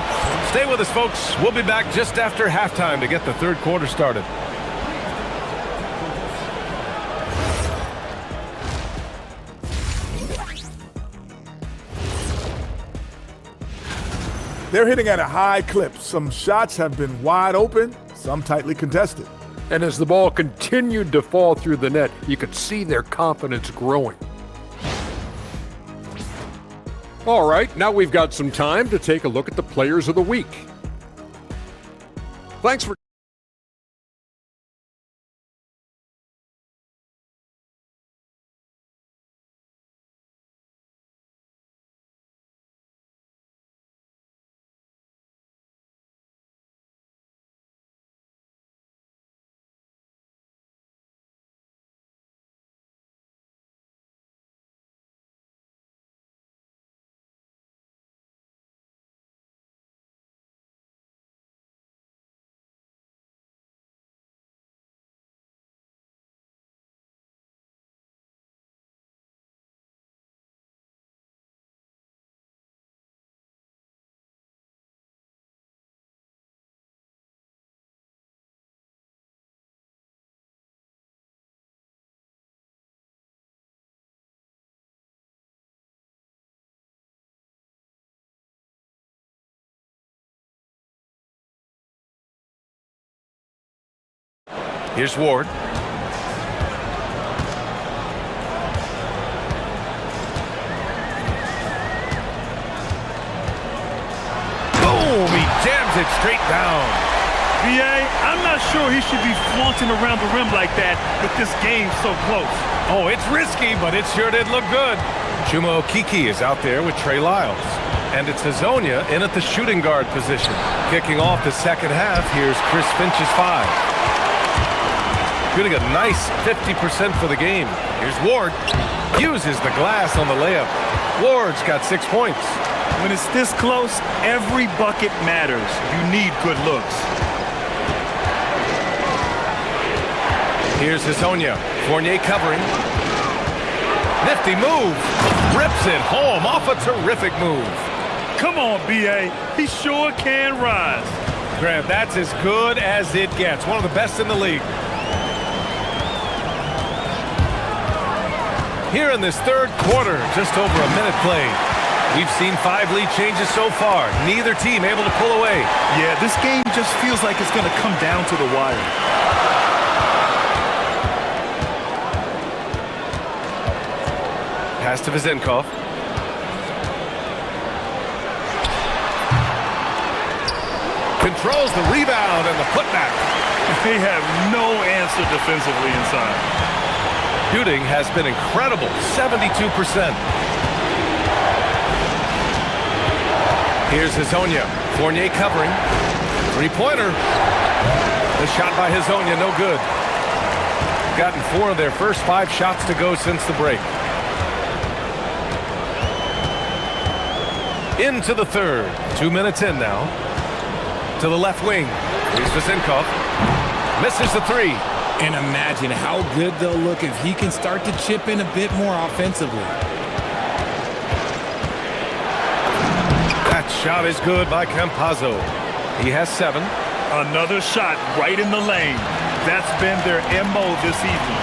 Stay with us, folks. We'll be back just after halftime to get the third quarter started. They're hitting at a high clip. Some shots have been wide open, some tightly contested. And as the ball continued to fall through the net, you could see their confidence growing. All right, now we've got some time to take a look at the players of the week. Thanks for Here's Ward. slams it straight down. B.A., I'm not sure he should be flaunting around the rim like that with this game so close. Oh, it's risky, but it sure did look good. Chuma Okeke is out there with Trey Lyles. And it's Hazonia in at the shooting guard position. Kicking off the second half, here's Chris Finch's 5. Shooting a nice 50% for the game. Here's Ward. Uses the glass on the layup. Ward's got 6 points. When it's this close, every bucket matters. You need good looks. Here's Hazonia. Fournier covering. Nifty move. Rips it home off a terrific move. Come on, B.A. He sure can rise. Graham, that's as good as it gets. One of the best in the league. Here in this third quarter, just over a minute played. We've seen 5 lead changes so far. Neither team able to pull away. Yeah, this game just feels like it's going to come down to the wire. Pass to Vezenkov. Controls the rebound and the putback. They have no answer defensively inside. Shooting has been incredible, 72%. Here's Hazonia. Fournier covering. Three-pointer. The shot by Hazonia, no good. Gotten 4 of their first 5 shots to go since the break. Into the third. 2 minutes in now. To the left wing. Here's Vezenkov. Misses the 3. And imagine how good they'll look if he can start to chip in a bit more offensively. That shot is good by Campazzo. He has 7. Another shot right in the lane. That's been their MO this evening.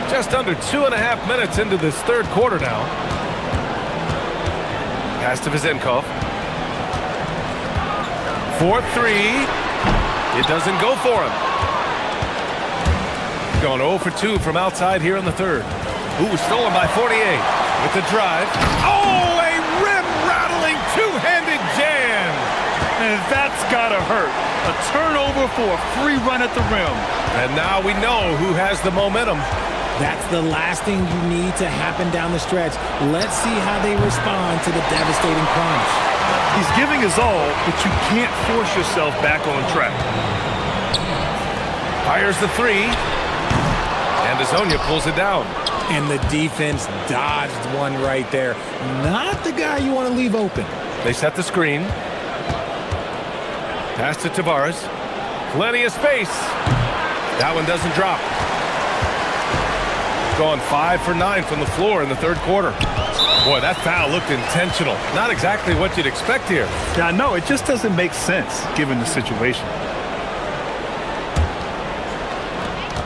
Just under 2.5 minutes into this third quarter now. Pass to Vezenkov. 4-3. It doesn't go for him. Going 0 for 2 from outside here in the third. Ooh, stolen by Fournier with the drive. Oh, a rim-rattling two-handed jam. And that's gotta hurt. A turnover for a free run at the rim. And now we know who has the momentum. That's the last thing you need to happen down the stretch. Let's see how they respond to the devastating punch. He's giving his all, but you can't force yourself back on track. Fires the 3. And Hazonia pulls it down. And the defense dodged one right there. Not the guy you want to leave open. They set the screen. Pass to Tavares. Plenty of space. That one doesn't drop. Going 5 for 9 from the floor in the third quarter. Boy, that foul looked intentional. Not exactly what you'd expect here. Yeah, I know. It just doesn't make sense given the situation.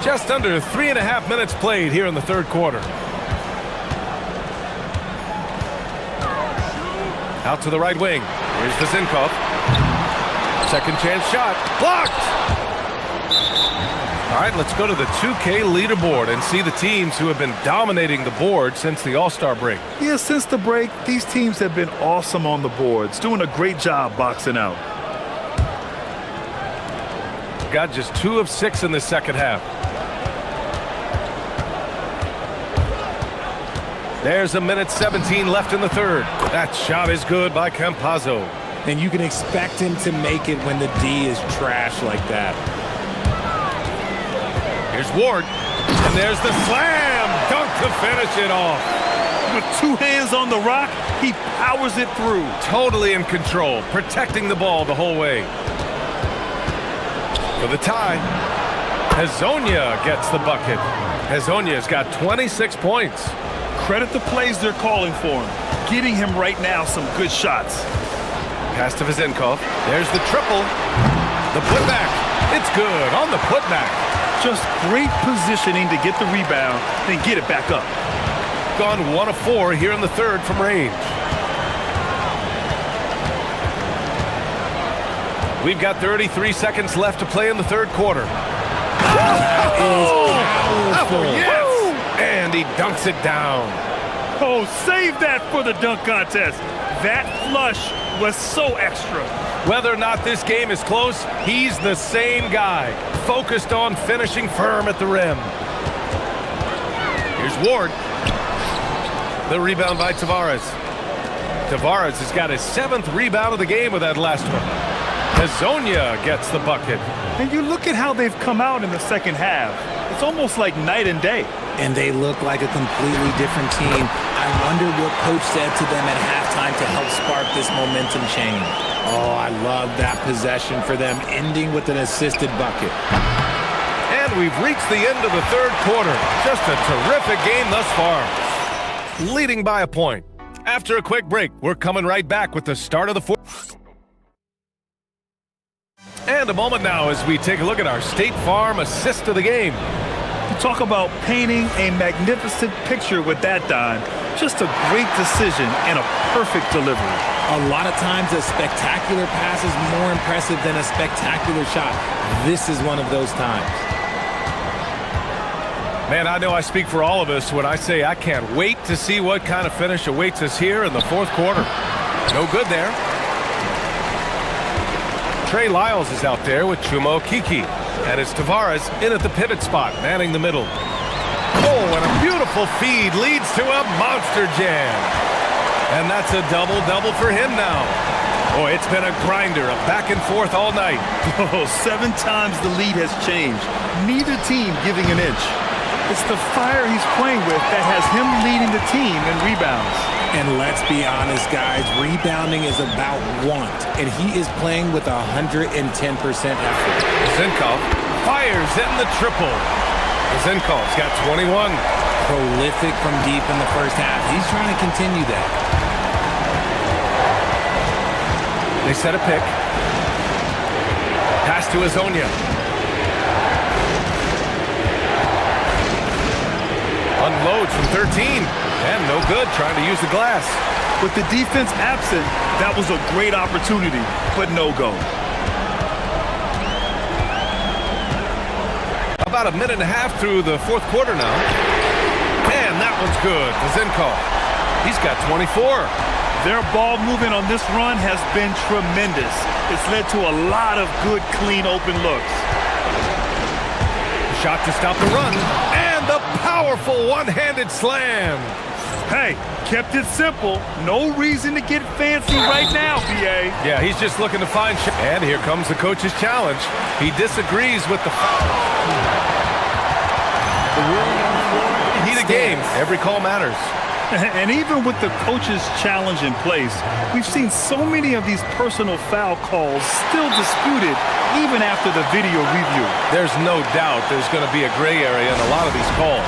Just under 3.5 minutes played here in the third quarter. Out to the right wing. Here's Vezenkov. Second chance shot. Blocked! All right, let's go to the 2K leaderboard and see the teams who have been dominating the board since the All-Star break. Yeah, since the break, these teams have been awesome on the boards, doing a great job boxing out. Got just 2 of 6 in the second half. There's a minute 17 left in the third. That shot is good by Campazzo. And you can expect him to make it when the D is trash like that. Here's Ward. And there's the slam dunk to finish it off. With 2 hands on the rock, he powers it through. Totally in control, protecting the ball the whole way. For the tie, Hazonia gets the bucket. Hazonia's got 26 points. Credit the plays they're calling for him. Getting him right now some good shots. Pass to Vezenkov. There's the triple. The putback. It's good on the putback. Just great positioning to get the rebound, then get it back up. Gone 1 of 4 here in the third from range. We've got 33 seconds left to play in the third quarter. Oh, yes! And he dunks it down. Oh, save that for the dunk contest. That flush was so extra. Whether or not this game is close, he's the same guy, focused on finishing firm at the rim. Here's Ward. The rebound by Tavares. Tavares has got his 7th rebound of the game with that last one. Hezonja gets the bucket. And you look at how they've come out in the second half. It's almost like night and day. And they look like a completely different team. I wonder what coach said to them at halftime to help spark this momentum change. Oh, I love that possession for them, ending with an assisted bucket. And we've reached the end of the third quarter. Just a terrific game thus far. Leading by a point. After a quick break, we're coming right back with the start of the fourth. And a moment now as we take a look at our State Farm assist of the game. You talk about painting a magnificent picture with that dime. Just a great decision and a perfect delivery. A lot of times a spectacular pass is more impressive than a spectacular shot. This is one of those times. Man, I know I speak for all of us when I say I can't wait to see what kind of finish awaits us here in the fourth quarter. No good there. Trey Lyles is out there with Chuma Okeke. And it's Tavares in at the pivot spot, manning the middle. Oh, and a beautiful feed leads to a monster jam. And that's a double-double for him now. Boy, it's been a grinder, a back and forth all night. Oh, 7 times the lead has changed. Neither team giving an inch. It's the fire he's playing with that has him leading the team in rebounds. And let's be honest, guys, rebounding is about want, and he is playing with 110% effort. Zinkov fires in the triple. Zinkov's got 21. Prolific from deep in the first half. He's trying to continue that. They set a pick. Pass to Hezonja. Unloads from 13. And no good, trying to use the glass. With the defense absent, that was a great opportunity, but no go. About a minute and a half through the fourth quarter now. And that one's good to Zinkov. He's got 24. Their ball movement on this run has been tremendous. It's led to a lot of good, clean, open looks. Shot to stop the run. And the powerful one-handed slam. Hey, kept it simple. No reason to get fancy right now, BA. Yeah, he's just looking to find shot. And here comes the coach's challenge. He disagrees with the foul. Heat of game. Every call matters. And even with the coach's challenge in place, we've seen so many of these personal foul calls still disputed even after the video review. There's no doubt there's going to be a gray area in a lot of these calls.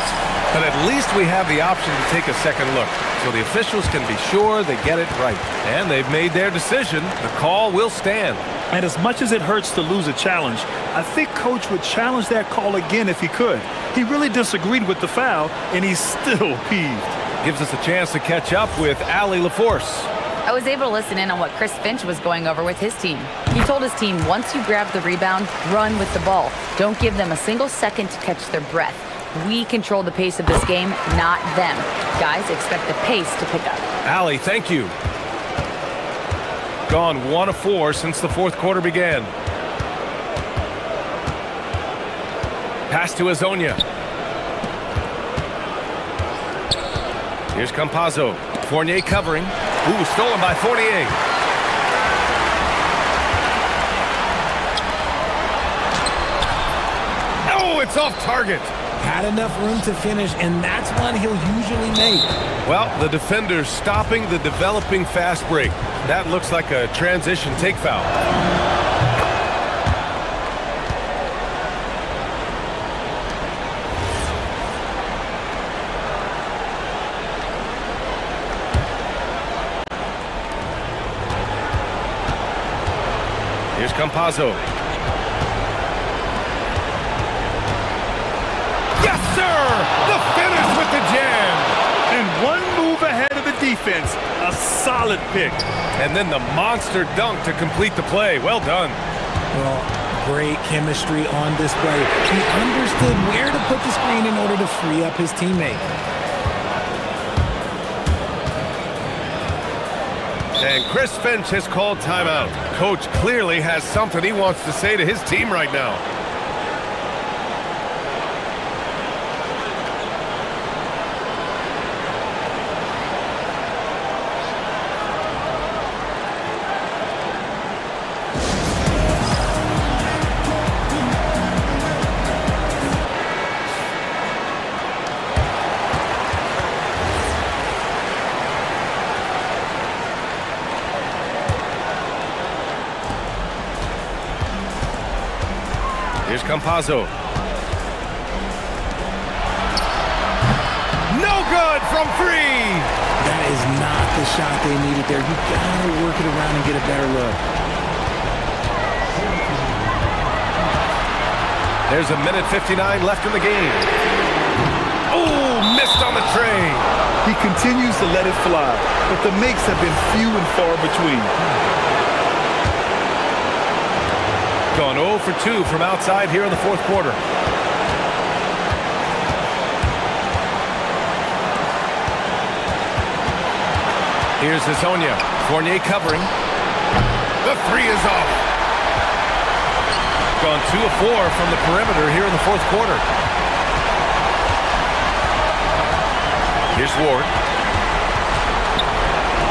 But at least we have the option to take a second look, so the officials can be sure they get it right. And they've made their decision. The call will stand. And as much as it hurts to lose a challenge, I think Coach would challenge that call again if he could. He really disagreed with the foul, and he's still peeved. Gives us a chance to catch up with Allie LaForce. I was able to listen in on what Chris Finch was going over with his team. He told his team, once you grab the rebound, run with the ball. Don't give them a single second to catch their breath. We control the pace of this game, not them. Guys, expect the pace to pick up. Allie, thank you. Gone 1 of 4 since the fourth quarter began. Pass to Hezonja. Here's Campazzo. Fournier covering. Ooh, stolen by Fournier. Oh, it's off target. Had enough room to finish, and that's one he'll usually make. Well, the defender's stopping the developing fast break. That looks like a transition take foul. Here's Campazzo. Yes, sir! The finish with the jam! And one move ahead of the defense. A solid pick. And then the monster dunk to complete the play. Well done. Well, great chemistry on display. He understood where to put the screen in order to free up his teammate. And Chris Finch has called timeout. Coach clearly has something he wants to say to his team right now. Here's Campazzo. No good from three. That is not the shot they needed there. You gotta work it around and get a better look. There's a minute 59 left in the game. Oh, missed on the tray. He continues to let it fly, but the makes have been few and far between. Gone 0 for 2 from outside here in the fourth quarter. Here's Hezonja. Fournier covering. The three is off. Gone 2 of 4 from the perimeter here in the fourth quarter. Here's Ward.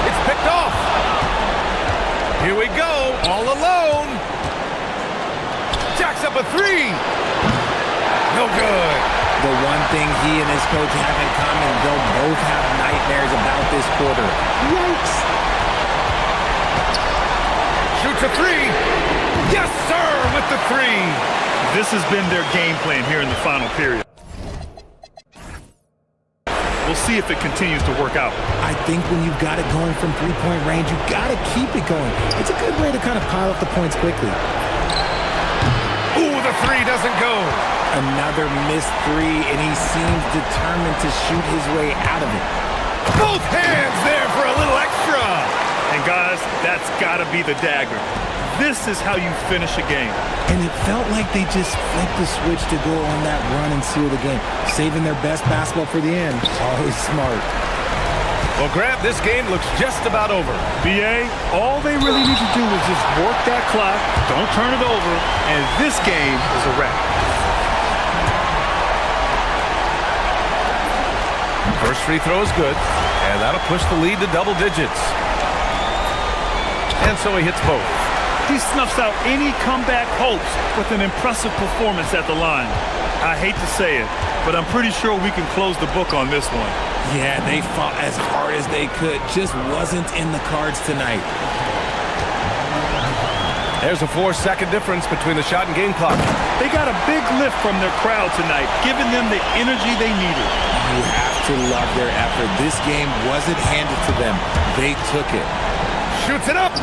It's picked off. Here we go, all alone. Jacks up a three. No good. The one thing he and his coach have in common, they'll both have nightmares about this quarter. Yikes. Shoots a three. Yes, sir, with the three. This has been their game plan here in the final period. We'll see if it continues to work out. I think when you've got it going from three-point range, you've got to keep it going. It's a good way to kind of pile up the points quickly. Ooh, the three doesn't go. Another missed three, and he seems determined to shoot his way out of it. Both hands there for a little extra. And guys, that's got to be the dagger. This is how you finish a game. And it felt like they just flipped the switch to go on that run and seal the game, saving their best basketball for the end. Always smart. Well, Grant, this game looks just about over. BA, all they really need to do is just work that clock, don't turn it over, and this game is a wrap. First free throw is good, and that'll push the lead to double digits. And so he hits both. He snuffs out any comeback hopes with an impressive performance at the line. I hate to say it, but I'm pretty sure we can close the book on this one. Yeah, they fought as hard as they could. Just wasn't in the cards tonight. There's a 4-second difference between the shot and game clock. They got a big lift from their crowd tonight, giving them the energy they needed. You have to love their effort. This game wasn't handed to them. They took it. Shoots it up.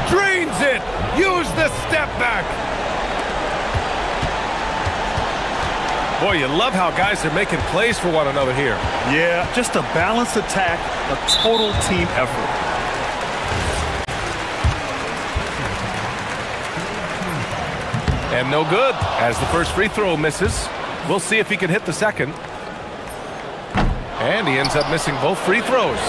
Drains it. Use the step back. Boy, you love how guys are making plays for one another here. Yeah, just a balanced attack, a total team effort. And no good, as the first free throw misses. We'll see if he can hit the second. And he ends up missing both free throws.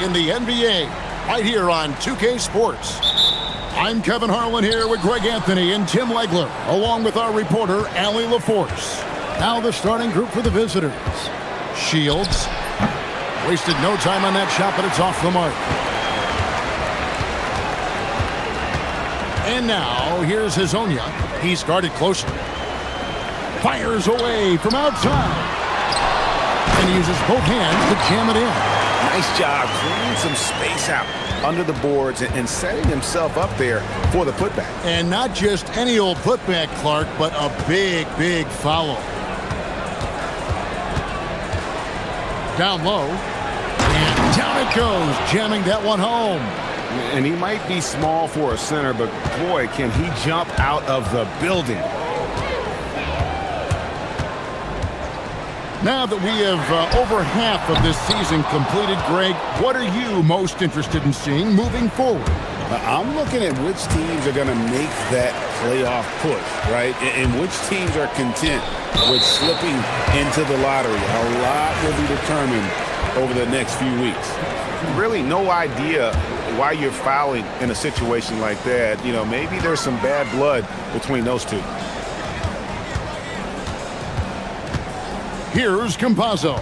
in the NBA, right here on 2K Sports. I'm Kevin Harlan here with Greg Anthony and Tim Legler, along with our reporter, Allie LaForce. Now the starting group for the visitors. Shields. Wasted no time on that shot, but it's off the mark. And now, here's Hazonia. He's guarded closely. Fires away from outside. And he uses both hands to jam it in. Nice job clearing some space out under the boards and setting himself up there for the putback. And not just any old putback, Clark, but a big, big follow. Down low. And down it goes, jamming that one home. And he might be small for a center, but boy, can he jump out of the building. Now that we have over half of this season completed, Greg, what are you most interested in seeing moving forward? I'm looking at which teams are going to make that playoff push, right? And which teams are content with slipping into the lottery. A lot will be determined over the next few weeks. Really no idea why you're fouling in a situation like that. You know, maybe there's some bad blood between those two. Here's Campazzo.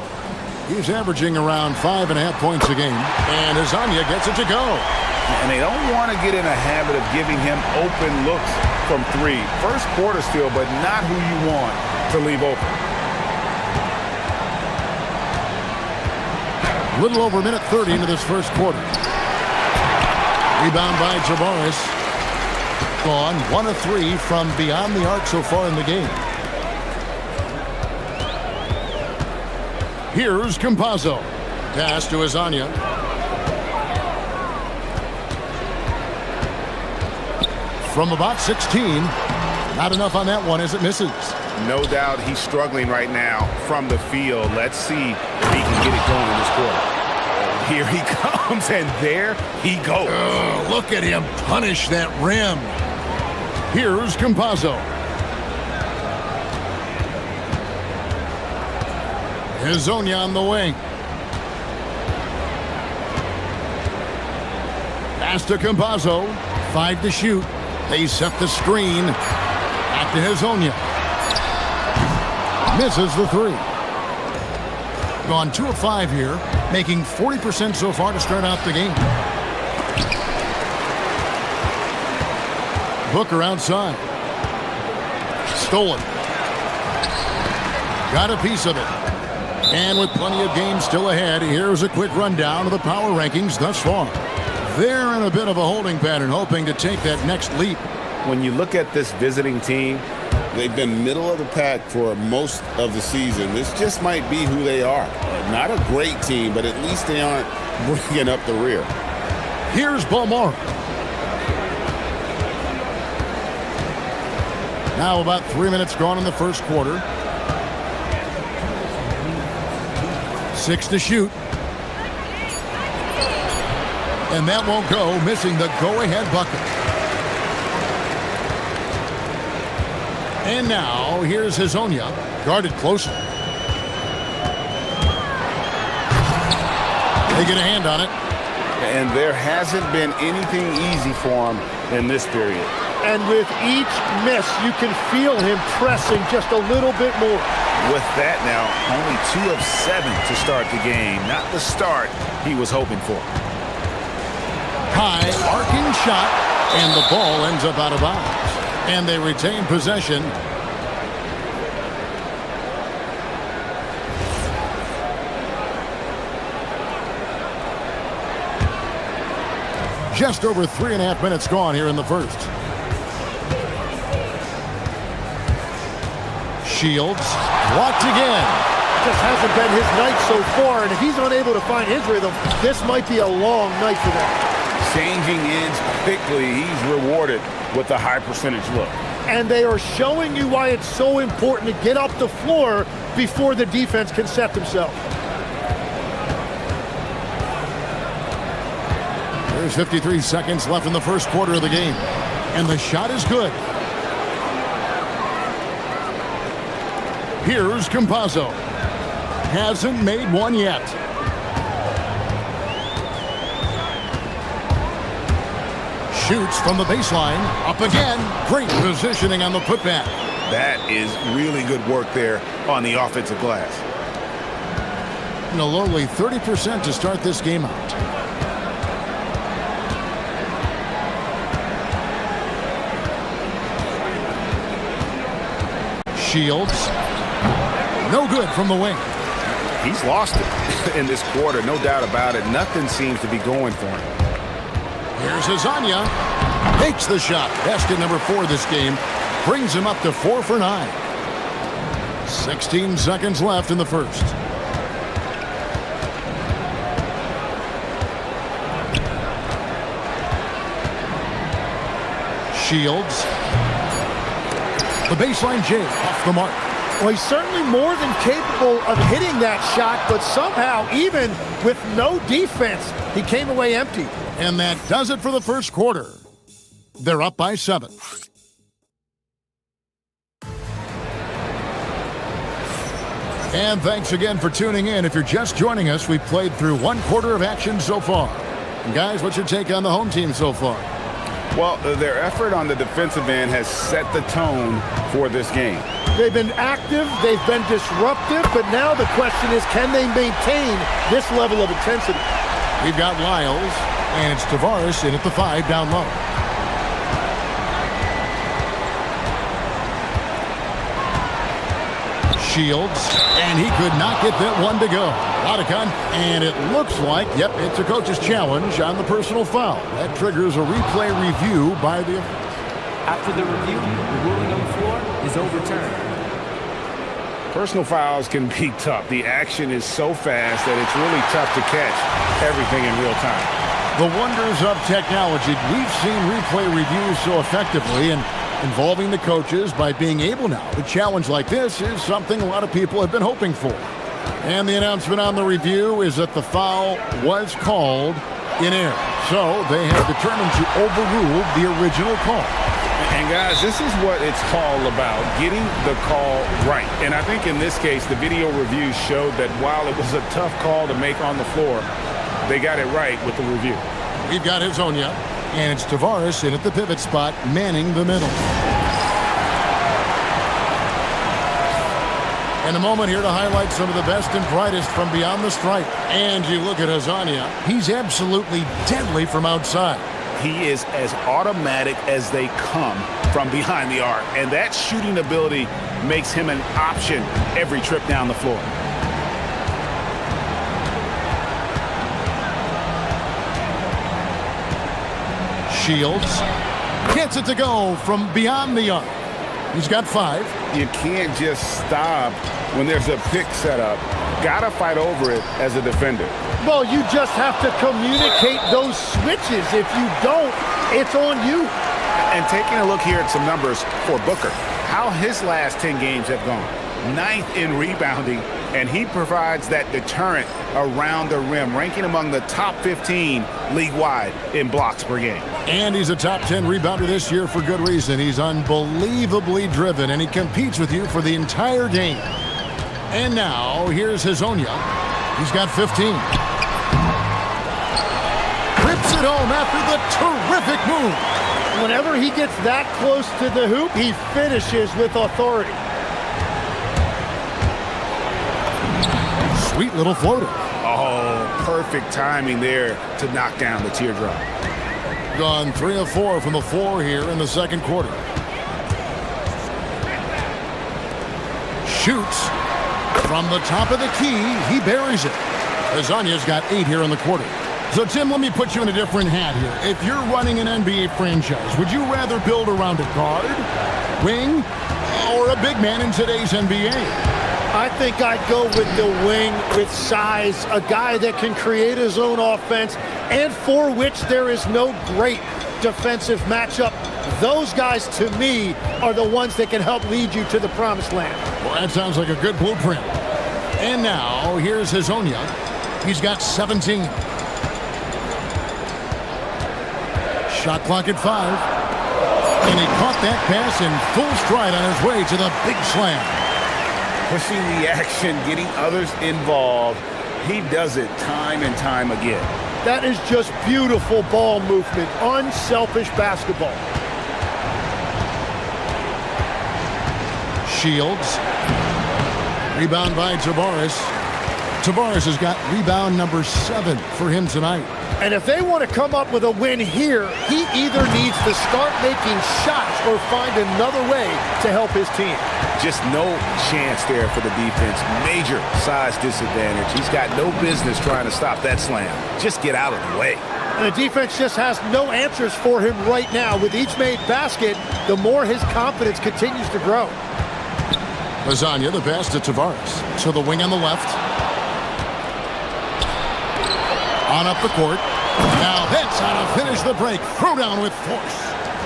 He's averaging around 5.5 points a game, and Hazonia gets it to go. And they don't want to get in a habit of giving him open looks from three. First quarter still, but not who you want to leave open. A little over a minute 30 into this first quarter. Rebound by Javaris. Gone 1 of 3 from beyond the arc so far in the game. Here's Campazzo. Pass to Hazonia. From about 16. Not enough on that one as it misses. No doubt he's struggling right now from the field. Let's see if he can get it going in this quarter. Here he comes, and there he goes. Oh, look at him punish that rim. Here's Campazzo. Hazonia on the wing. Pass to Campazzo. 5 to shoot. They set the screen. Back to Hazonia. Misses the 3. Gone 2 of 5 here, making 40% so far to start out the game. Booker outside. Stolen. Got a piece of it. And with plenty of games still ahead, here's a quick rundown of the power rankings thus far. They're in a bit of a holding pattern, hoping to take that next leap. When you look at this visiting team, they've been middle of the pack for most of the season. This just might be who they are. Not a great team, but at least they aren't bringing up the rear. Here's Balmore. Now about 3 minutes gone in the first quarter. 6 to shoot. And that won't go, missing the go-ahead bucket. And now, here's Hazonia, guarded closely. They get a hand on it. And there hasn't been anything easy for him in this period. And with each miss, you can feel him pressing just a little bit more. With that now, only 2 of 7 to start the game. Not the start he was hoping for. High arcing shot, and the ball ends up out of bounds. And they retain possession. Just over 3.5 minutes gone here in the first. Shields blocked again. Just hasn't been his night so far, and if he's unable to find his rhythm, this might be a long night for them. Changing ends quickly, he's rewarded with a high percentage look. And they are showing you why it's so important to get up the floor before the defense can set themselves. There's 53 seconds left in the first quarter of the game. And the shot is good. Here's Campazzo. Hasn't made one yet. Shoots from the baseline. Up again. Great positioning on the putback. That is really good work there on the offensive glass. And a lowly 30% to start this game out. Shields. No good from the wing. He's lost it in this quarter, no doubt about it. Nothing seems to be going for him. Here's Hazanya. Takes the shot. Basket number 4 this game. Brings him up to 4 for 9. 16 seconds left in the first. Shields. The baseline J off the mark. Well, he's certainly more than capable of hitting that shot, but somehow, even with no defense, he came away empty. And that does it for the first quarter. They're up by 7. And thanks again for tuning in. If you're just joining us, we've played through 1 quarter of action so far. And guys, what's your take on the home team so far? Well, their effort on the defensive end has set the tone for this game. They've been active, they've been disruptive, but now the question is, can they maintain this level of intensity? We've got Lyles, and it's Tavares in at the 5 down low. Shields, and he could not get that one to go. Lodican, and it looks like, yep, it's a coach's challenge on the personal foul. That triggers a replay review by the... After the review, the ruling on the floor is overturned. Personal fouls can be tough. The action is so fast that it's really tough to catch everything in real time. The wonders of technology. We've seen replay reviews so effectively, and involving the coaches by being able now to challenge like this is something a lot of people have been hoping for. And the announcement on the review is that the foul was called in error. So they have determined to overrule the original call. And guys, this is what it's all about, getting the call right. And I think in this case, the video review showed that while it was a tough call to make on the floor, they got it right with the review. We've got Hazanya, and it's Tavares in at the pivot spot, manning the middle. In a moment here to highlight some of the best and brightest from beyond the stripe. And you look at Hazanya, he's absolutely deadly from outside. He is as automatic as they come from behind the arc, and that shooting ability makes him an option every trip down the floor. Shields gets it to go from beyond the arc. He's got 5. You can't just stop when there's a pick set up. Gotta fight over it as a defender. Well, you just have to communicate those switches. If you don't, it's on you. And taking a look here at some numbers for Booker, how his last 10 games have gone. 9th in rebounding, and he provides that deterrent around the rim, ranking among the top 15 league-wide in blocks per game. And he's a top 10 rebounder this year for good reason. He's unbelievably driven, and he competes with you for the entire game. And now, here's Hazanya. He's got 15. Rips it home after the terrific move. Whenever he gets that close to the hoop, he finishes with authority. Sweet little floater. Oh, perfect timing there to knock down the teardrop. Gone 3 of 4 from the floor here in the second quarter. Shoots from the top of the key. He buries it. Hazanya's got 8 here in the quarter. So, Tim, let me put you in a different hat here. If you're running an NBA franchise, would you rather build around a guard, wing, or a big man in today's NBA? I think I'd go with the wing with size, a guy that can create his own offense and for which there is no great defensive matchup. Those guys, to me, are the ones that can help lead you to the promised land. Well, that sounds like a good blueprint. And now, here's Hazanya. He's got 17. Shot clock at 5. And he caught that pass in full stride on his way to the big slam. Pushing the action, getting others involved. He does it time and time again. That is just beautiful ball movement, unselfish basketball. Shields. Rebound by Tavares. Tavares has got rebound number 7 for him tonight. And if they want to come up with a win here, he either needs to start making shots or find another way to help his team. Just no chance there for the defense. Major size disadvantage. He's got no business trying to stop that slam. Just get out of the way. And the defense just has no answers for him right now. With each made basket, the more his confidence continues to grow. Lasagna, the pass to Tavares. To the wing on the left. On up the court. Now that's how to finish the break. Throw down with force.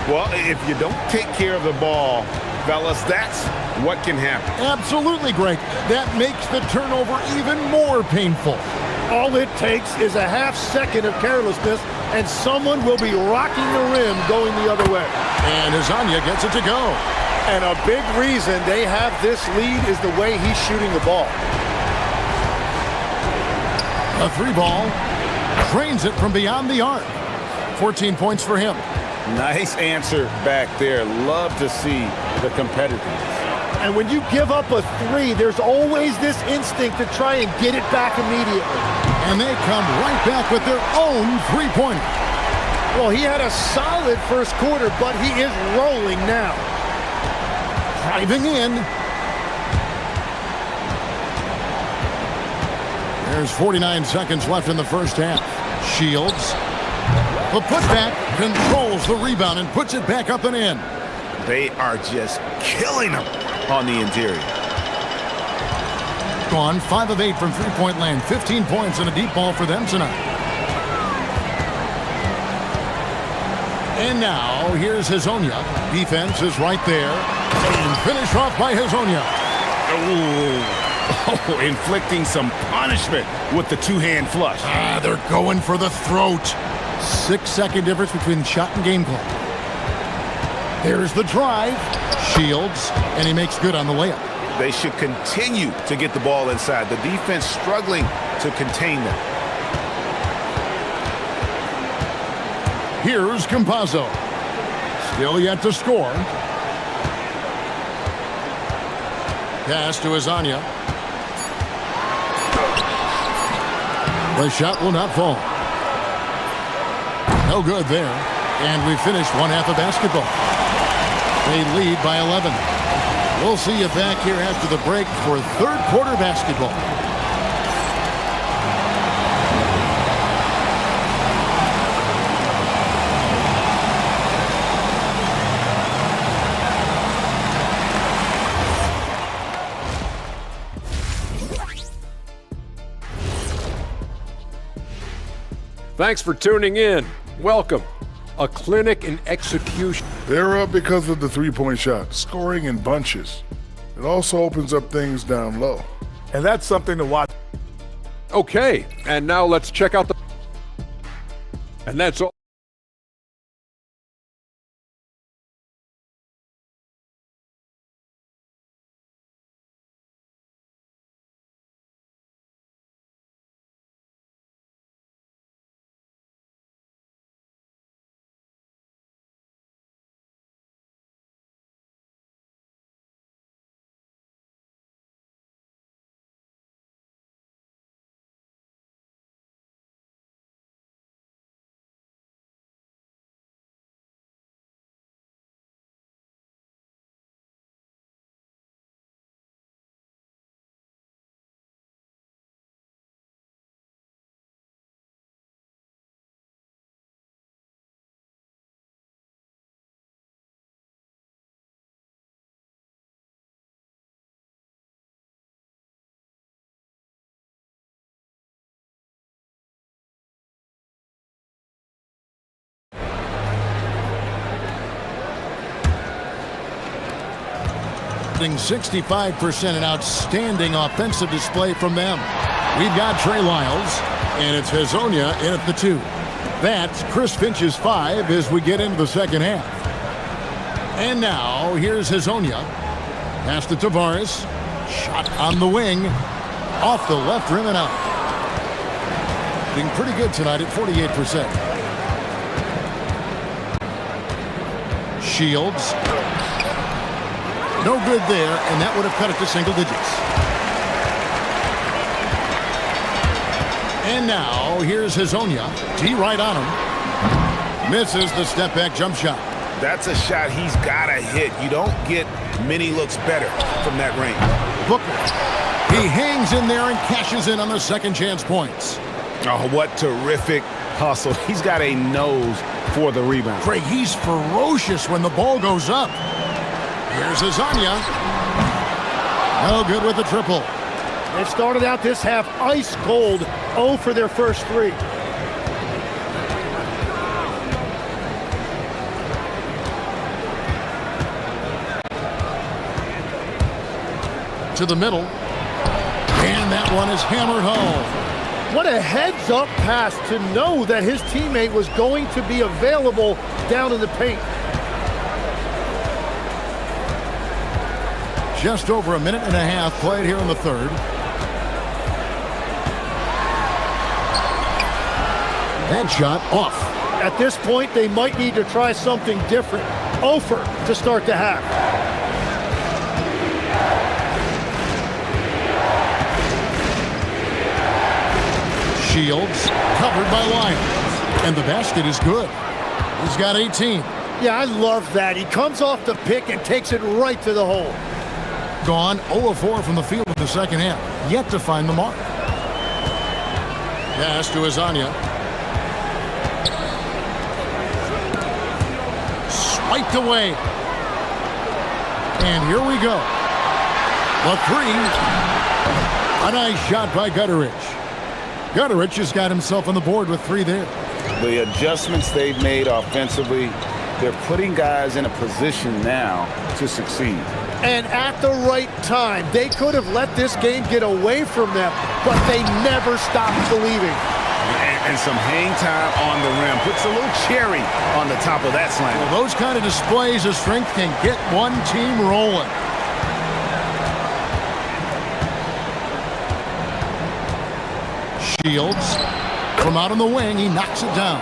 Well, if you don't take care of the ball, fellas, that's what can happen. Absolutely, Greg. That makes the turnover even more painful. All it takes is a half second of carelessness, and someone will be rocking the rim going the other way. And Lasagna gets it to go. And a big reason they have this lead is the way he's shooting the ball. A 3-ball. Drains it from beyond the arc. 14 points for him. Nice answer back there. Love to see the competitiveness. And when you give up a 3, there's always this instinct to try and get it back immediately. And they come right back with their own 3-pointer. Well, he had a solid first quarter, but he is rolling now. Driving in. There's 49 seconds left in the first half. Shields. The putback controls the rebound and puts it back up and in. They are just killing them on the interior. Gone 5 of 8 from three-point land. 15 points and a deep ball for them tonight. And now here's Hezonja. Defense is right there. And finish off by Hezonja. Oh, inflicting some punishment with the two-hand flush. They're going for the throat. 6-second difference between shot and game clock. There's the drive. Shields, and he makes good on the layup. They should continue to get the ball inside. The defense struggling to contain them. Here's Campazzo. Still yet to score. Pass to Lasagna. The shot will not fall. No good there. And we finished one half of basketball. They lead by 11. We'll see you back here after the break for third quarter basketball. Thanks for tuning in. Welcome. A clinic in execution. They're up because of the three-point shot, scoring in bunches. It also opens up things down low. And that's something to watch. Okay, and now let's check out the... And that's all. shooting 65%, an outstanding offensive display from them. We've got Trey Lyles, and it's Hezonja in at the 2. That's Chris Finch's 5 as we get into the second half. And now, here's Hezonja. Pass to Tavares. Shot on the wing. Off the left rim and out. Looking pretty good tonight at 48%. Shields. No good there, and that would have cut it to single digits. And now, here's Hazonia. T right on him. Misses the step-back jump shot. That's a shot he's got to hit. You don't get many looks better from that range. Booker. He hangs in there and cashes in on the second chance points. Oh, what terrific hustle. He's got a nose for the rebound. Craig, he's ferocious when the ball goes up. Here's Hazonia. No good with the triple. They started out this half ice cold, 0 for their first 3. To the middle. And that one is hammered home. What a heads-up pass to know that his teammate was going to be available down in the paint. Just over a minute and a half played here in the third. That shot off. At this point, they might need to try something different. 0 to start the half. Shields covered by Lyons. And the basket is good. He's got 18. Yeah, I love that. He comes off the pick and takes it right to the hole. Gone 0 of 4 from the field in the second half. Yet to find the mark. Pass to Hazonia. Swiped away. And here we go. The 3. A nice shot by Gutteridge. Gutteridge has got himself on the board with 3 there. The adjustments they've made offensively, they're putting guys in a position now to succeed. And at the right time, they could have let this game get away from them, but they never stopped believing. And some hang time on the rim. Puts a little cherry on the top of that slam. Well, those kind of displays of strength can get one team rolling. Shields from out on the wing, he knocks it down.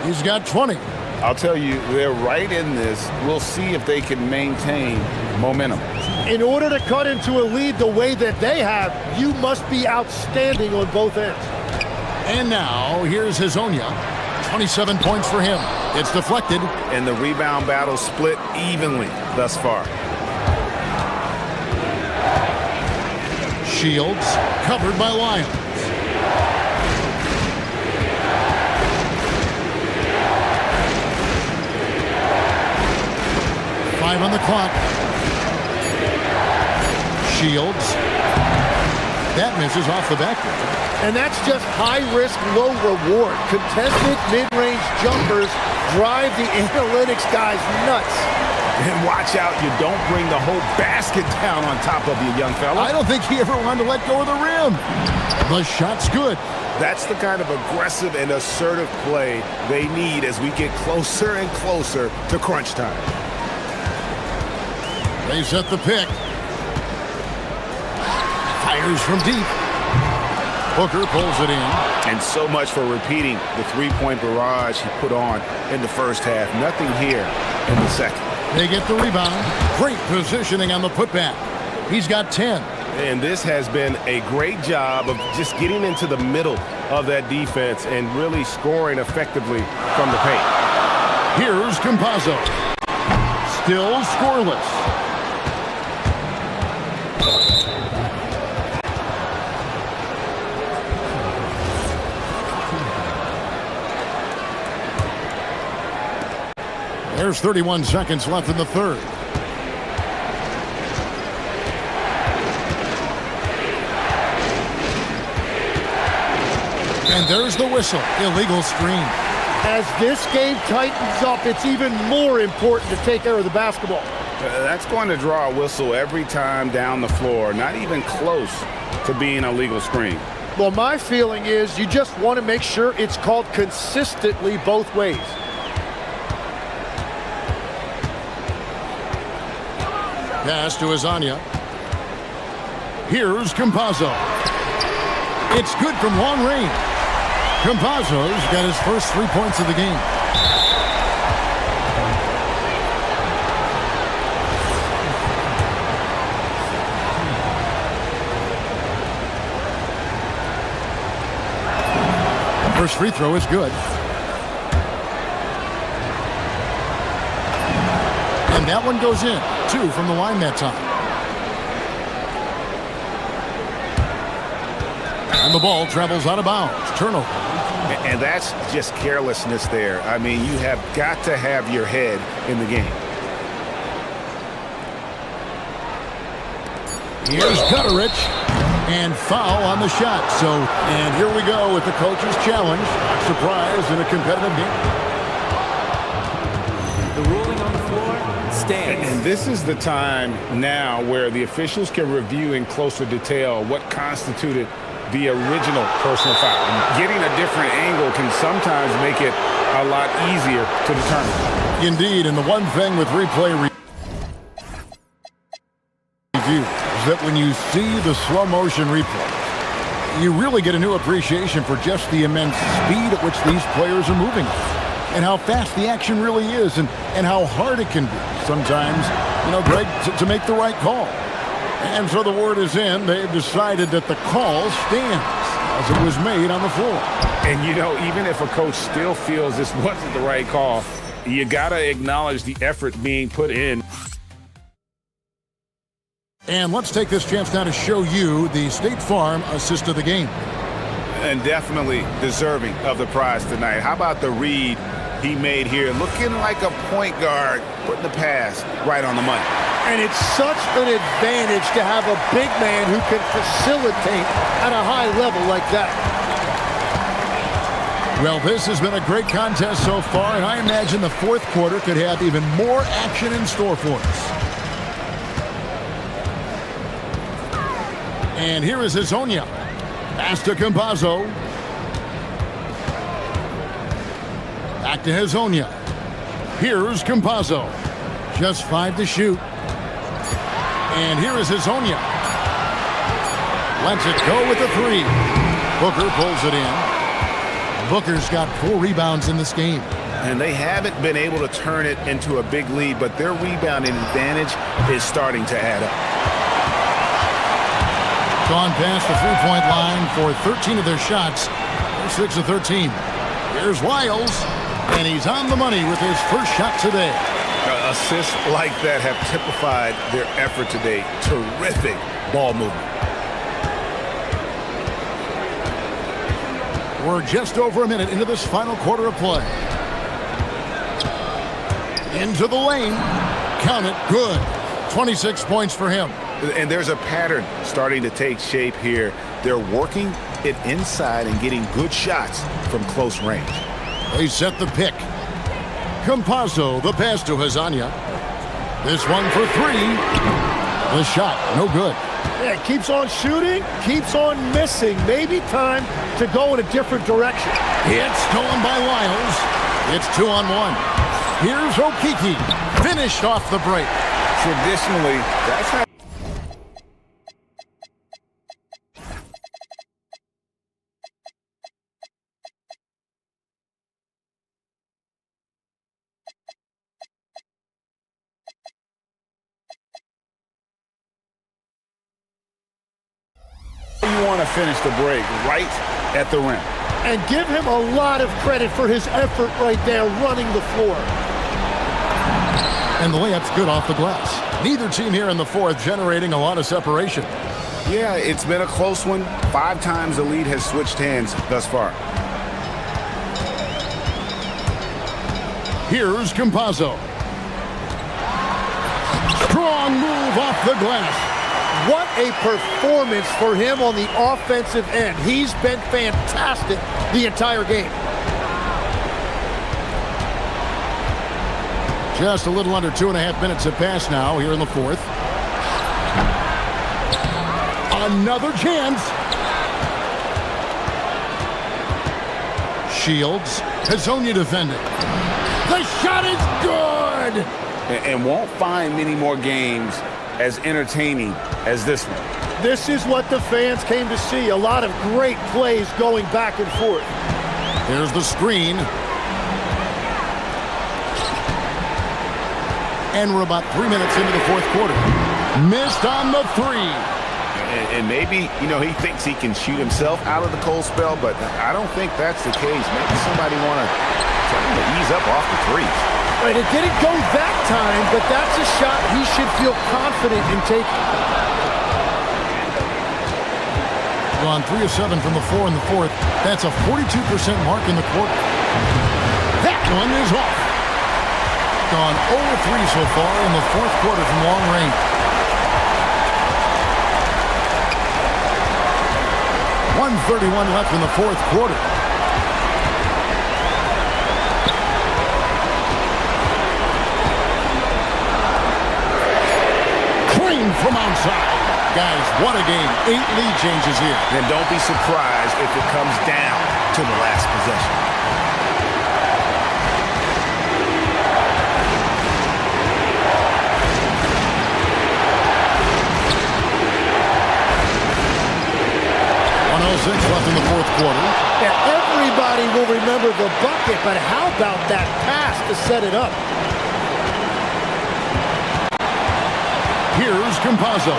He's got 20. I'll tell you, they're right in this. We'll see if they can maintain momentum. In order to cut into a lead the way that they have, you must be outstanding on both ends. And now, here's Hazonia. 27 points for him. It's deflected. And the rebound battle split evenly thus far. Shields covered by Lyons. On the clock. Shields. That misses off the backboard. And that's just high risk, low reward. Contested mid-range jumpers drive the analytics guys nuts. And watch out, you don't bring the whole basket down on top of you, young fella. I don't think he ever wanted to let go of the rim. The shot's good. That's the kind of aggressive and assertive play they need as we get closer and closer to crunch time. They set the pick. Fires from deep. Booker pulls it in. And so much for repeating the three-point barrage he put on in the first half. Nothing here in the second. They get the rebound. Great positioning on the putback. He's got 10. And this has been a great job of just getting into the middle of that defense and really scoring effectively from the paint. Here's Campazzo. Still scoreless. There's 31 seconds left in the third. And there's the whistle. Illegal screen. As this game tightens up, it's even more important to take care of the basketball. That's going to draw a whistle every time down the floor. Not even close to being a legal screen. Well, my feeling is you just want to make sure it's called consistently both ways. Pass to Hazonia. Here's Campazzo. It's good from long range. Campazzo's got his first 3 points of the game. First free throw is good. And that one goes in. 2 from the line that time. And the ball travels out of bounds. Turnover. And that's just carelessness there. I mean, you have got to have your head in the game. Here's Gutterich. And foul on the shot. And here we go with the coach's challenge. Surprise in a competitive game. The ruling on the floor stands. And this is the time now where the officials can review in closer detail what constituted the original personal foul. And getting a different angle can sometimes make it a lot easier to determine. Indeed, and the one thing with replay review that when you see the slow motion replay, you really get a new appreciation for just the immense speed at which these players are moving and how fast the action really is and how hard it can be sometimes, Greg, to make the right call. And so the word is in. They've decided that the call stands as it was made on the floor. And, even if a coach still feels this wasn't the right call, you got to acknowledge the effort being put in. And let's take this chance now to show you the State Farm assist of the game. And definitely deserving of the prize tonight. How about the read he made here? Looking like a point guard, putting the pass right on the money. And it's such an advantage to have a big man who can facilitate at a high level like that. Well, this has been a great contest so far, and I imagine the fourth quarter could have even more action in store for us. And here is Hezonja. Pass to Campazzo. Back to Hezonja. Here's Campazzo. Just 5 to shoot. And here is Hezonja. Lets it go with the 3. Booker pulls it in. Booker's got 4 rebounds in this game. And they haven't been able to turn it into a big lead, but their rebounding advantage is starting to add up. Gone past the 3-point line for 13 of their shots. They're 6 of 13. Here's Wiles, and he's on the money with his first shot today. Assists like that have typified their effort today. Terrific ball movement. We're just over a minute into this final quarter of play. Into the lane. Count it. Good. 26 points for him. And there's a pattern starting to take shape here. They're working it inside and getting good shots from close range. They set the pick. Campazzo, the pass to Hezonja. This one for 3. The shot, no good. Yeah, keeps on shooting, keeps on missing. Maybe time to go in a different direction. It's stolen by Wiles. It's 2-on-1. Here's Okiki. Finished off the break. Traditionally, that's how you want to finish the break, right at the rim. And give him a lot of credit for his effort right there running the floor. And the layup's good off the glass. Neither team here in the fourth generating a lot of separation. Yeah, it's been a close one. 5 times the lead has switched hands thus far. Here's Campazzo. Strong move off the glass. What a performance for him on the offensive end. He's been fantastic the entire game. Just a little under 2.5 minutes have passed now here in the fourth. Another chance. Shields. Hezonja defending. The shot is good. And won't find many more games as entertaining as this one. This is what the fans came to see. A lot of great plays going back and forth. There's the screen. And we're about 3 minutes into the fourth quarter. Missed on the three. And maybe, you know, he thinks he can shoot himself out of the cold spell, but I don't think that's the case. Maybe somebody want to tell him to ease up off the threes. Right, it didn't go that time, but that's a shot he should feel confident in taking. Gone 3 of 7 from the floor in the fourth. That's a 42% mark in the quarter. That one is off. Gone 0 of 3 so far in the fourth quarter from long range. 1:31 left in the fourth quarter. Clean from outside. Guys, what a game. 8 lead changes here. And don't be surprised if it comes down to the last possession. Six left in the fourth quarter. Yeah, everybody will remember the bucket, but how about that pass to set it up? Here's Campazzo.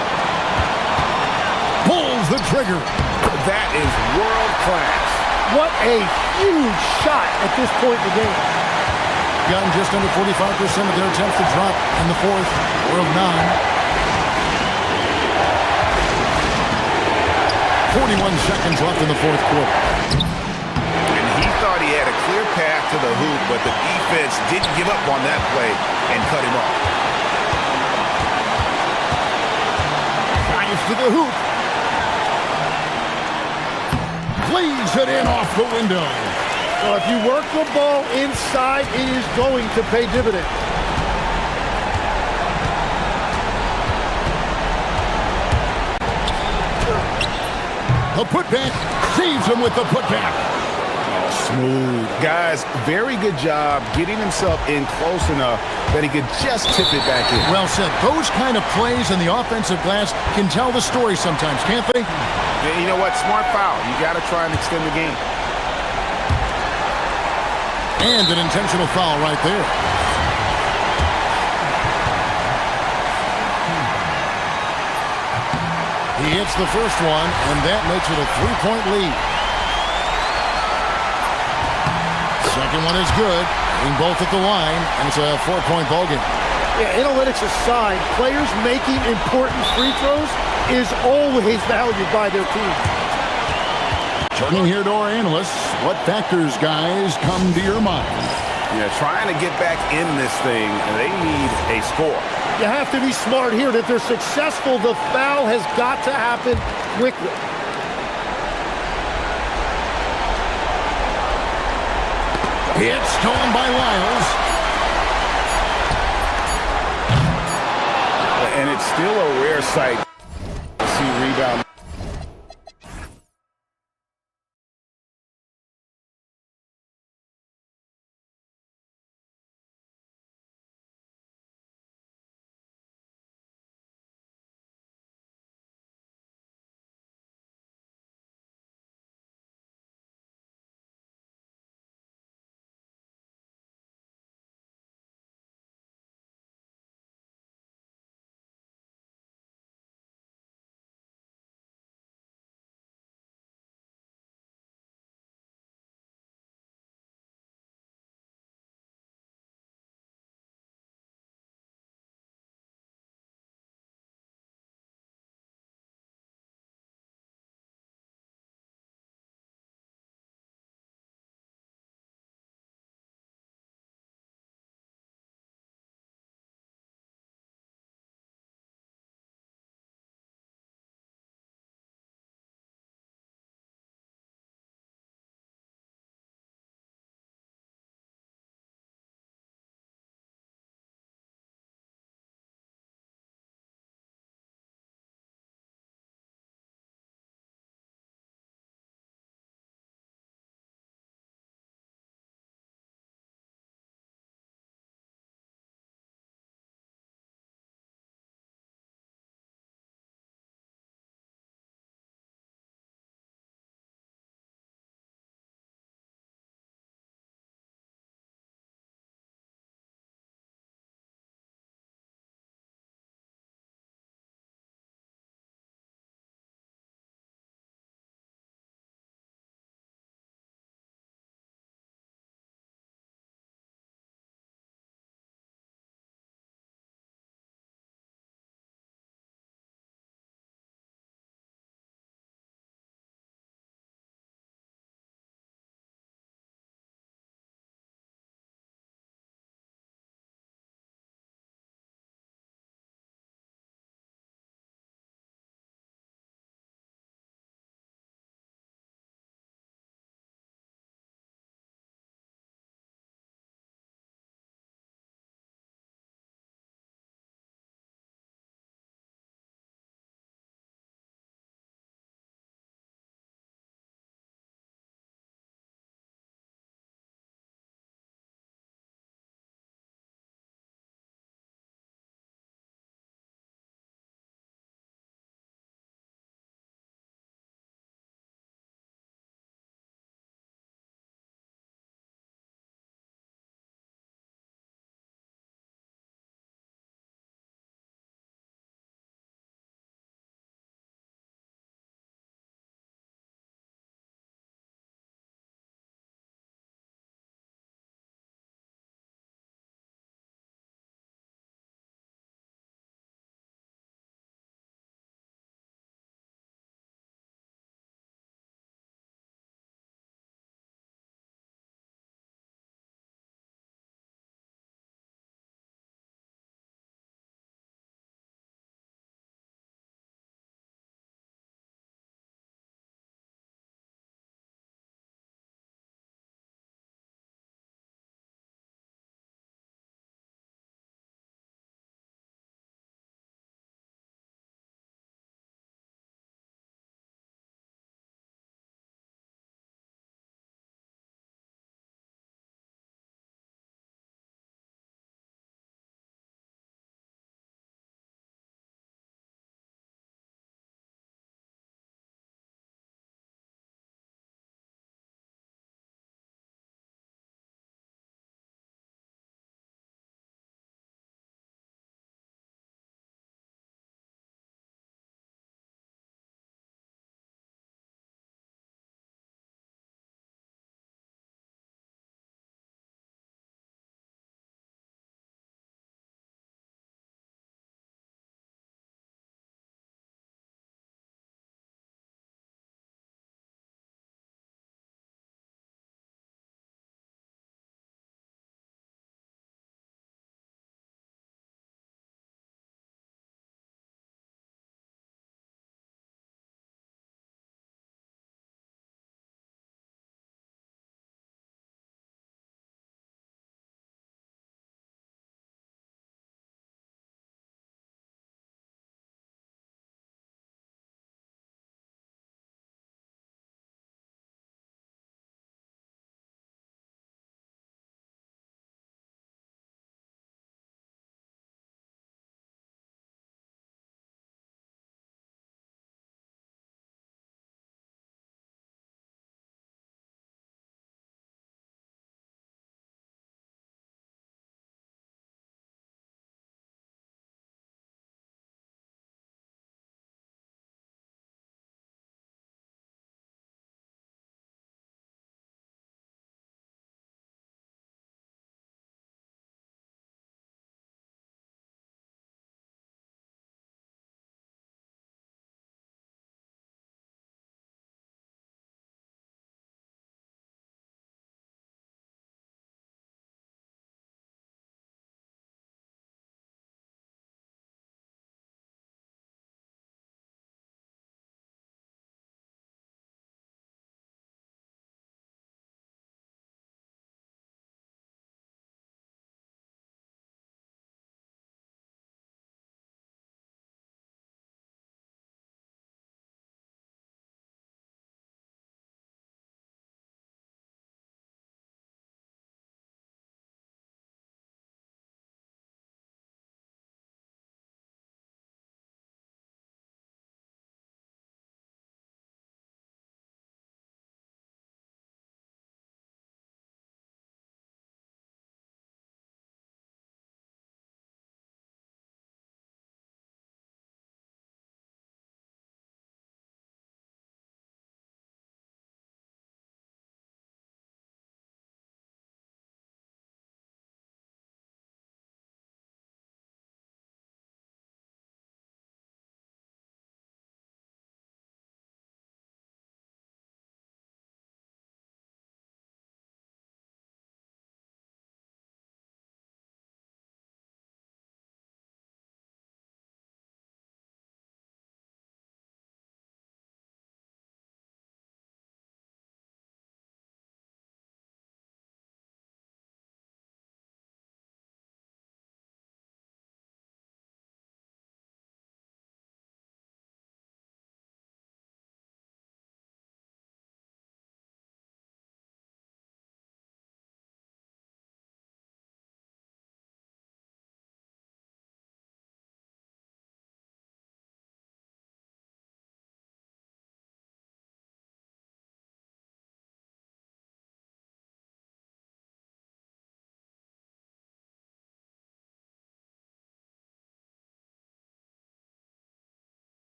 Pulls the trigger. That is world class. What a huge shot at this point in the game. Gotten just under 45% of their attempts to drop in the fourth. 4 of 9. 41 seconds left in the fourth quarter. And he thought he had a clear path to the hoop, but the defense didn't give up on that play and cut him off. Drives to the hoop. Plays it in off the window. Well, if you work the ball inside, it is going to pay dividends. The putback saves him with the putback. Smooth. Guys, very good job getting himself in close enough that he could just tip it back in. Well said. Those kind of plays in the offensive glass can tell the story sometimes, can't they? Yeah, you know what? Smart foul. You got to try and extend the game. And an intentional foul right there. He hits the first one, and that makes it a 3-point lead. Second one is good. Being both at the line, and it's a 4-point ball game. Yeah, analytics aside, players making important free throws is always valued by their team. Turning here to our analysts, what factors, guys, come to your mind? Yeah, trying to get back in this thing, they need a score. You have to be smart here. That they're successful, the foul has got to happen quickly. It's stolen by Lyles. And it's still a rare sight to see rebound.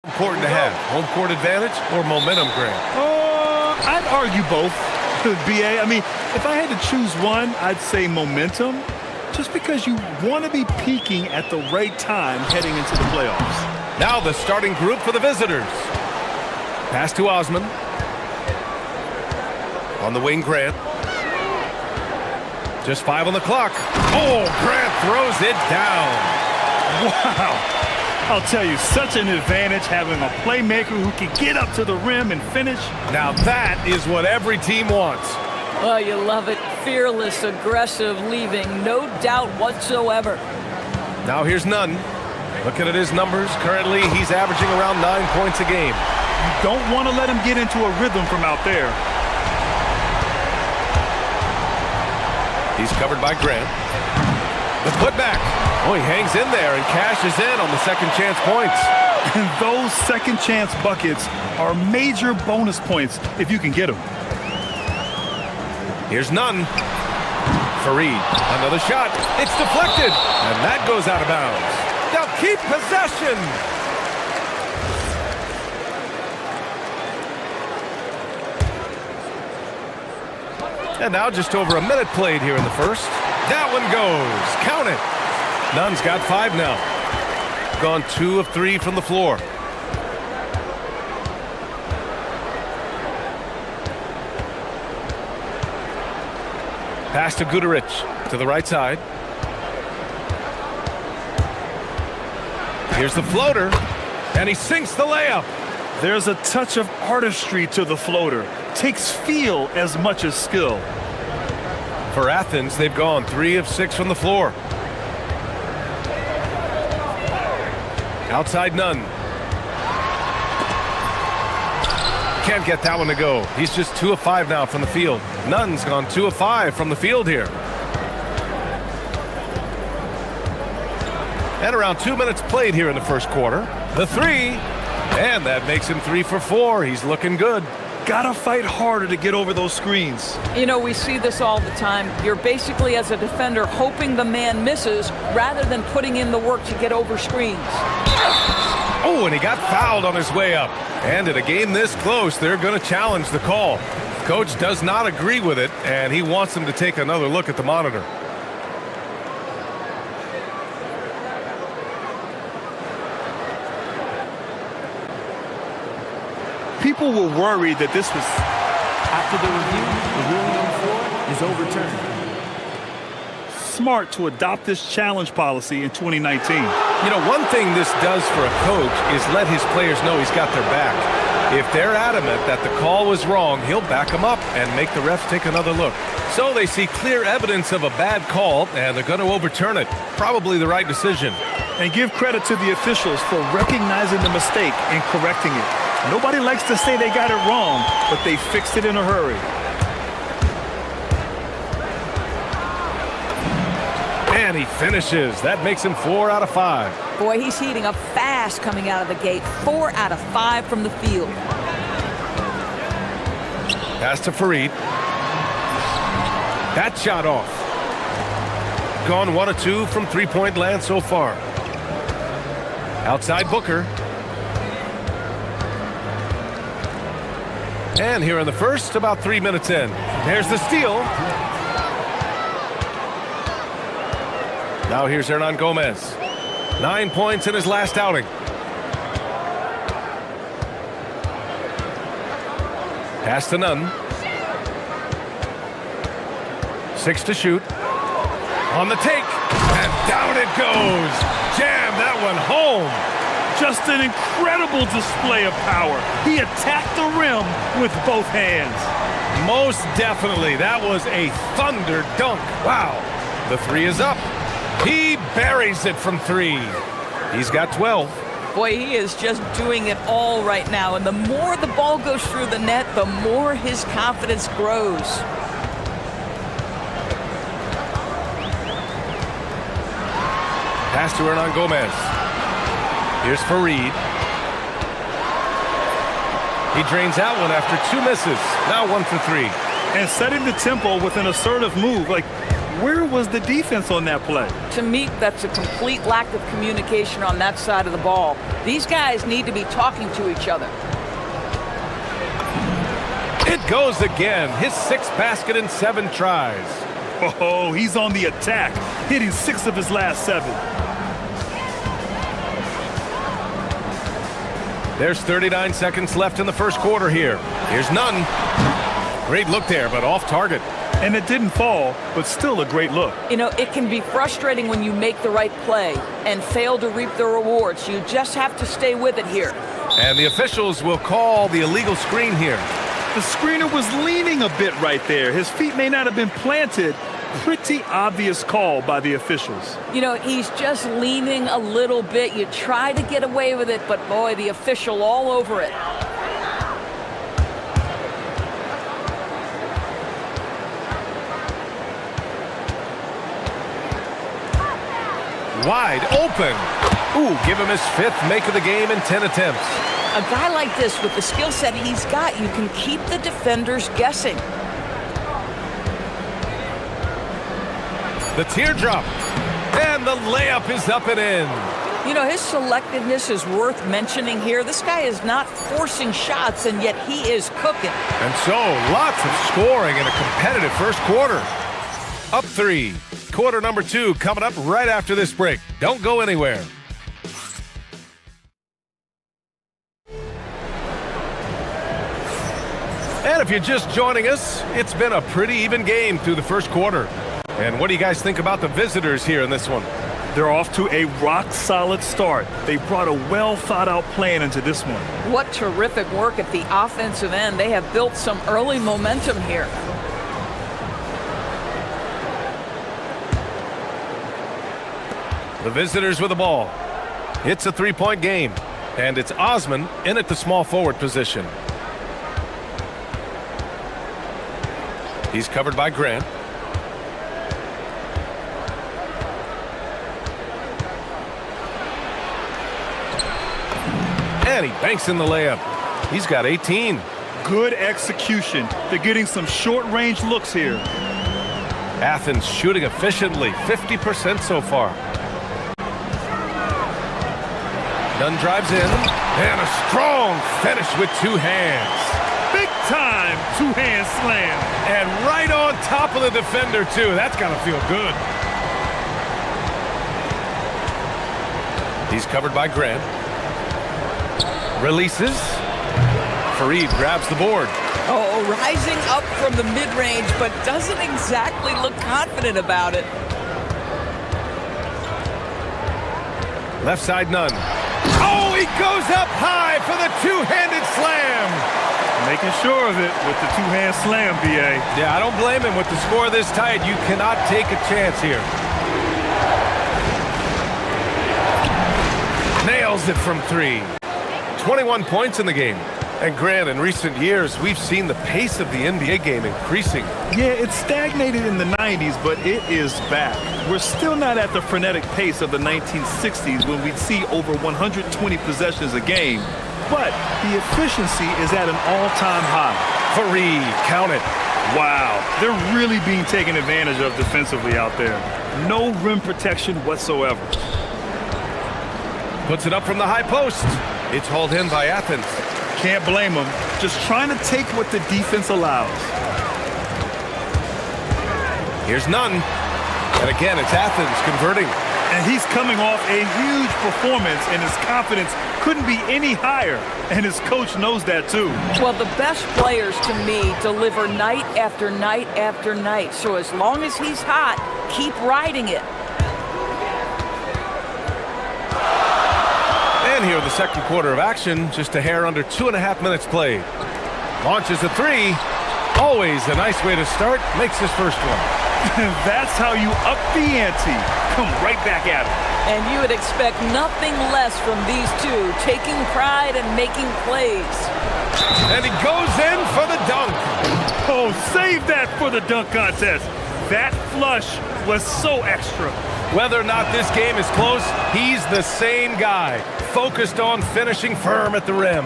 Important to have home court advantage or momentum grab? I'd argue both, BA. I mean, if I had to choose one, I'd say momentum, just because you want to be peaking at the right time heading into the playoffs. Now the starting group for the visitors. Pass to Osman. On the wing, Grant. Just 5 on the clock. Oh, Grant throws it down. Wow. I'll tell you, such an advantage having a playmaker who can get up to the rim and finish. Now that is what every team wants. Oh, you love it. Fearless, aggressive, leaving, no doubt whatsoever. Now here's Nunn. Looking at his numbers, currently he's averaging around 9 points a game. You don't want to let him get into a rhythm from out there. He's covered by Grant. The putback. Oh, he hangs in there and cashes in on the second chance points. And those second chance buckets are major bonus points if you can get them. Here's Nunn. Fareed, another shot. It's deflected, and that goes out of bounds. They'll keep possession. And now just over a minute played here in the first. That one goes. Count it. Nunn's got 5 now. Gone 2 of 3 from the floor. Pass to Guduric to the right side. Here's the floater, and he sinks the layup. There's a touch of artistry to the floater. Takes feel as much as skill. For Athens, they've gone 3 of 6 from the floor. Outside Nunn. Can't get that one to go. He's just 2 of 5 now from the field. Nunn's gone 2 of 5 from the field here. And around 2 minutes played here in the first quarter. The 3, and that makes him 3 for 4. He's looking good. Gotta fight harder to get over those screens. You know, we see this all the time. You're basically, as a defender, hoping the man misses rather than putting in the work to get over screens. Oh, and he got fouled on his way up. And in a game this close, they're going to challenge the call. Coach does not agree with it, and he wants him to take another look at the monitor. People were worried that this was... After the review, the ruling on the floor is overturned. Smart to adopt this challenge policy in 2019. You know, one thing this does for a coach is let his players know he's got their back. If they're adamant that the call was wrong, he'll back them up and make the refs take another look. So they see clear evidence of a bad call, and they're going to overturn it. Probably the right decision. And give credit to the officials for recognizing the mistake and correcting it. Nobody likes to say they got it wrong, but they fixed it in a hurry. And he finishes. That makes him 4 out of 5. Boy, he's heating up fast coming out of the gate. 4 out of 5 from the field. Pass to Fareed. That shot off. Gone 1 of 2 from three-point land so far. Outside Booker. And here in the first, about 3 minutes in. There's the steal. Now here's Hernan Gomez. 9 points in his last outing. Pass to Nunn. 6 to shoot. On the take. And down it goes. Jam that one home. Just an incredible display of power. He attacked the rim with both hands. Most definitely. That was a thunder dunk. Wow. The 3 is up. He buries it from 3. He's got 12. Boy, he is just doing it all right now. And the more the ball goes through the net, the more his confidence grows. Pass to Hernan Gomez. Here's Fareed. He drains that one after 2 misses. Now 1 for 3. And setting the tempo with an assertive move. Like, Where was the defense on that play? To me, that's a complete lack of communication on that side of the ball. These guys need to be talking to each other. It goes again. His 6th basket in 7 tries. Oh, he's on the attack, hitting 6 of his last 7. There's 39 seconds left in the first quarter here. Here's none. Great look there, but off target. And it didn't fall, but still a great look. You know, it can be frustrating when you make the right play and fail to reap the rewards. You just have to stay with it here. And the officials will call the illegal screen here. The screener was leaning a bit right there. His feet may not have been planted. Pretty obvious call by the officials. You know, he's just leaning a little bit. You try to get away with it, but boy, the official all over it. Wide open. Ooh, give him his 5th make of the game in 10 attempts. A guy like this, with the skill set he's got, you can keep the defenders guessing. The teardrop. And the layup is up and in. You know, his selectiveness is worth mentioning here. This guy is not forcing shots, and yet he is cooking. And so, lots of scoring in a competitive first quarter. Up 3. Quarter number 2 coming up right after this break. Don't go anywhere. And if you're just joining us, it's been a pretty even game through the first quarter. And what do you guys think about the visitors here in this one? They're off to a rock-solid start. They brought a well-thought-out plan into this one. What terrific work at the offensive end. They have built some early momentum here. The visitors with the ball. It's a 3-point game. And it's Osman in at the small forward position. He's covered by Grant. And he banks in the layup. He's got 18. Good execution. They're getting some short-range looks here. Athens shooting efficiently, 50% so far. Dunn drives in, and a strong finish with 2 hands. Big time two-hand slam. And right on top of the defender, too. That's got to feel good. He's covered by Grant. Releases. Fareed grabs the board. Oh, rising up from the mid-range, but doesn't exactly look confident about it. Left side, Nunn. Oh, he goes up high for the 2-handed slam. Making sure of it with the 2-hand slam, B.A. Yeah, I don't blame him. With the score this tight, you cannot take a chance here. Nails it from 3. 21 points in the game. And Grant, in recent years, we've seen the pace of the NBA game increasing. Yeah, it stagnated in the 90s, but it is back. We're still not at the frenetic pace of the 1960s when we'd see over 120 possessions a game, but the efficiency is at an all-time high. Fareed, count it. Wow, they're really being taken advantage of defensively out there. No rim protection whatsoever. Puts it up from the high post. It's hauled in by Athens. Can't blame him. Just trying to take what the defense allows. Here's Nunn. And again, it's Athens converting. And he's coming off a huge performance, and his confidence couldn't be any higher. And his coach knows that, too. Well, the best players, to me, deliver night after night after night. So as long as he's hot, keep riding it. And here in the second quarter of action, just a hair under 2.5 minutes played. Launches a 3. Always a nice way to start. Makes his first one. That's how you up the ante. Come right back at him. And you would expect nothing less from these two, taking pride and making plays. And he goes in for the dunk. Oh, save that for the dunk contest. That flush was so extra. Whether or not this game is close, he's the same guy, focused on finishing firm at the rim.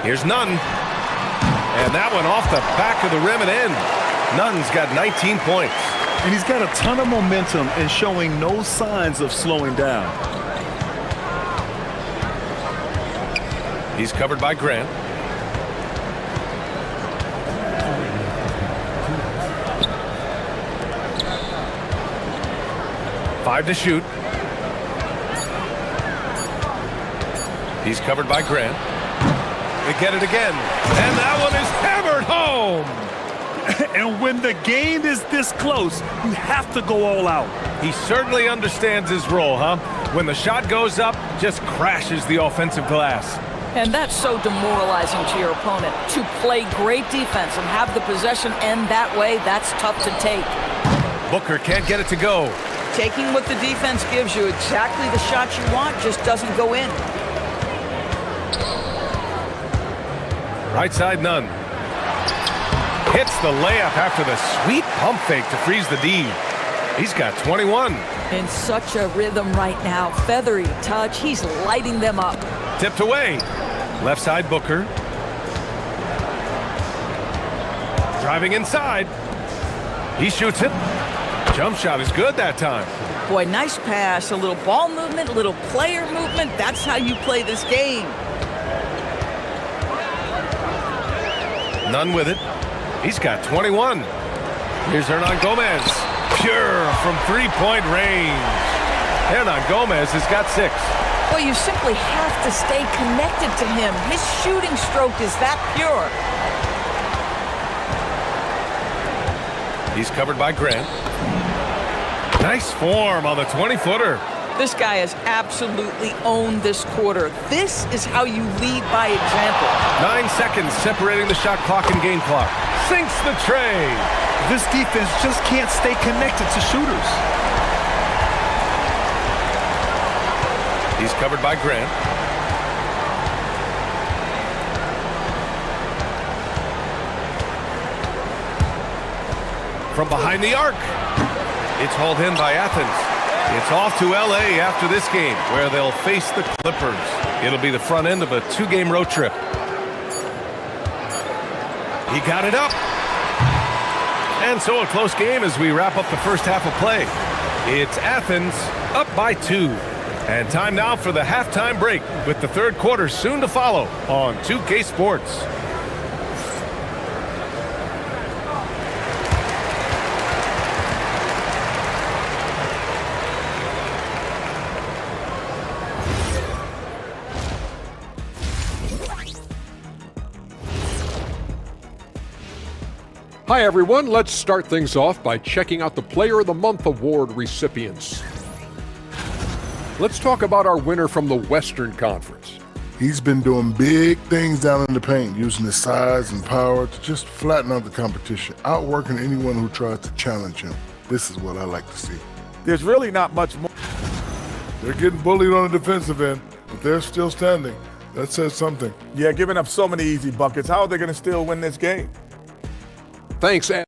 Here's Nunn. And that one off the back of the rim and in. Nunn's got 19 points. And he's got a ton of momentum and showing no signs of slowing down. He's covered by Grant. Five to shoot. He's covered by Grant. They get it again. And that one is hammered home. And when the game is this close, you have to go all out. He certainly understands his role, huh? When the shot goes up, just crashes the offensive glass. And that's so demoralizing to your opponent. To play great defense and have the possession end that way, that's tough to take. Booker can't get it to go. Taking what the defense gives you, exactly the shot you want, just doesn't go in. Right side, Nunn. Hits the layup after the sweet pump fake to freeze the D. He's got 21. In such a rhythm right now. Feathery touch. He's lighting them up. Tipped away. Left side, Booker. Driving inside. He shoots it. Jump shot is good that time. Boy, nice pass. A little ball movement, a little player movement. That's how you play this game. Nunn with it. He's got 21. Here's Hernan Gomez. Pure from three-point range. Hernan Gomez has got 6. Well, you simply have to stay connected to him. His shooting stroke is that pure. He's covered by Grant. Nice form on the 20-footer. This guy has absolutely owned this quarter. This is how you lead by example. 9 seconds separating the shot clock and game clock. Sinks the tray. This defense just can't stay connected to shooters. He's covered by Grant. From behind the arc. It's hauled in by Athens. It's off to L.A. after this game, where they'll face the Clippers. It'll be the front end of a 2-game road trip. He got it up. And so a close game as we wrap up the first half of play. It's Athens up by 2. And time now for the halftime break, with the third quarter soon to follow on 2K Sports. Hi everyone, let's start things off by checking out the Player of the Month award recipients. Let's talk about our winner from the Western Conference. He's been doing big things down in the paint, using his size and power to just flatten out the competition, outworking anyone who tries to challenge him. This is what I like to see. There's really not much more. They're getting bullied on the defensive end, but they're still standing. That says something. Yeah, giving up so many easy buckets. How are they going to still win this game? Thanks, Ed.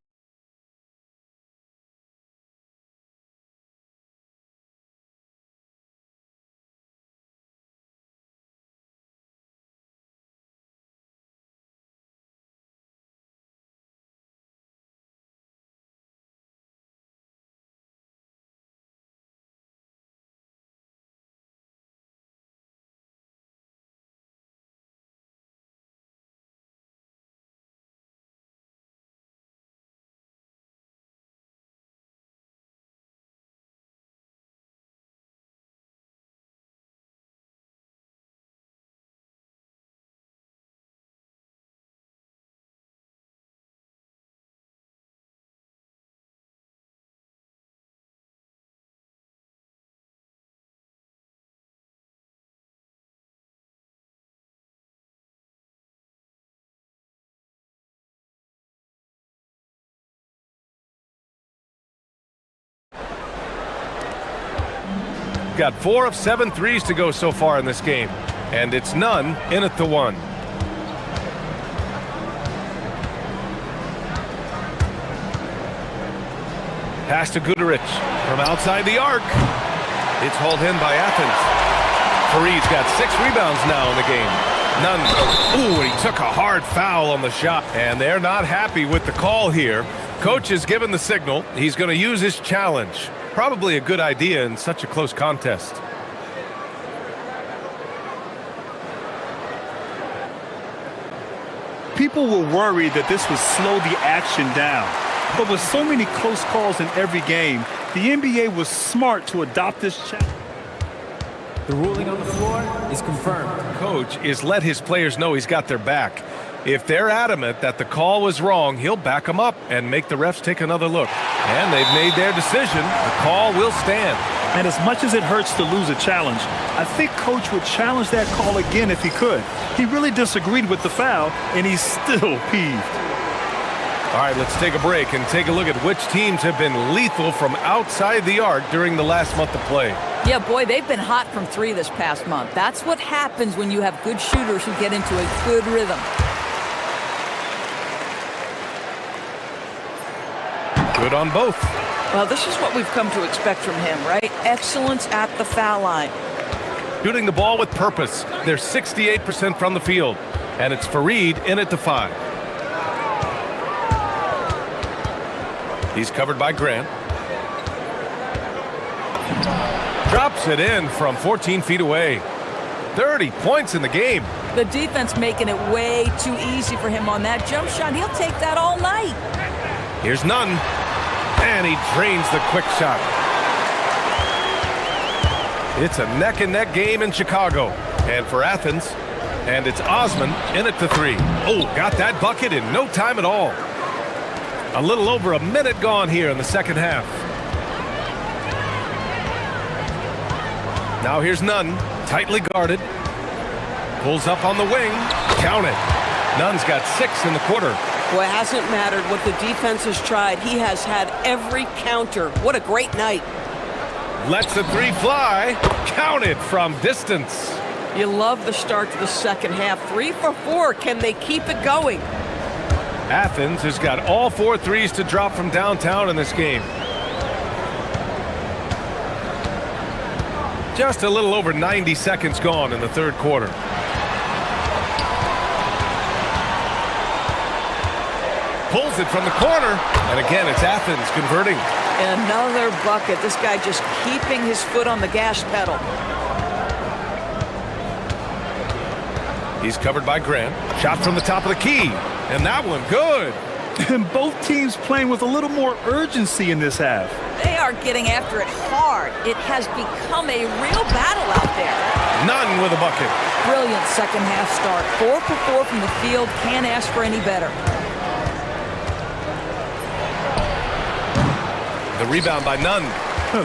Got 4 of 7 threes to go so far in this game, and it's Nunn in at the 1. Pass to Gudarich from outside the arc. It's hauled in by Athens. Fareed's got 6 rebounds now in the game. None. Ooh, he took a hard foul on the shot. And they're not happy with the call here. Coach has given the signal. He's going to use his challenge. Probably a good idea in such a close contest. People were worried that this would slow the action down. But with so many close calls in every game, the NBA was smart to adopt this challenge. The ruling on the floor is confirmed. Coach is let his players know he's got their back. If they're adamant that the call was wrong, he'll back them up and make the refs take another look. And they've made their decision. The call will stand. And as much as it hurts to lose a challenge, I think Coach would challenge that call again if he could. He really disagreed with the foul, and he's still peeved. All right, let's take a break and take a look at which teams have been lethal from outside the arc during the last month of play. Yeah, boy, they've been hot from three this past month. That's what happens when you have good shooters who get into a good rhythm. Good on both. Well, this is what we've come to expect from him, right? Excellence at the foul line. Shooting the ball with purpose. They're 68% from the field. And it's Fareed in at the 5. He's covered by Grant. Drops it in from 14 feet away. 30 points in the game. The defense making it way too easy for him on that jump shot. He'll take that all night. Here's Nunn. And he drains the quick shot. It's a neck-and-neck game in Chicago. And for Athens, and it's Osman in at the 3. Oh, got that bucket in no time at all. A little over a minute gone here in the second half. Now here's Nunn, tightly guarded. Pulls up on the wing. Count it. Nunn's got 6 in the quarter. Boy, it hasn't mattered what the defense has tried. He has had every counter. What a great night. Lets the 3 fly. Counted from distance. You love the start to the second half. 3 for 4. Can they keep it going? Athens has got all 4 threes to drop from downtown in this game. Just a little over 90 seconds gone in the third quarter. Pulls it from the corner, and again it's Athens converting. Another bucket. This guy just keeping his foot on the gas pedal. He's covered by Grant. Shot from the top of the key, and that one good. And both teams playing with a little more urgency in this half. They are getting after it hard. It has become a real battle out there. Nunn with a bucket. Brilliant second half start. 4 for 4 from the field. Can't ask for any better. The rebound by Nunn.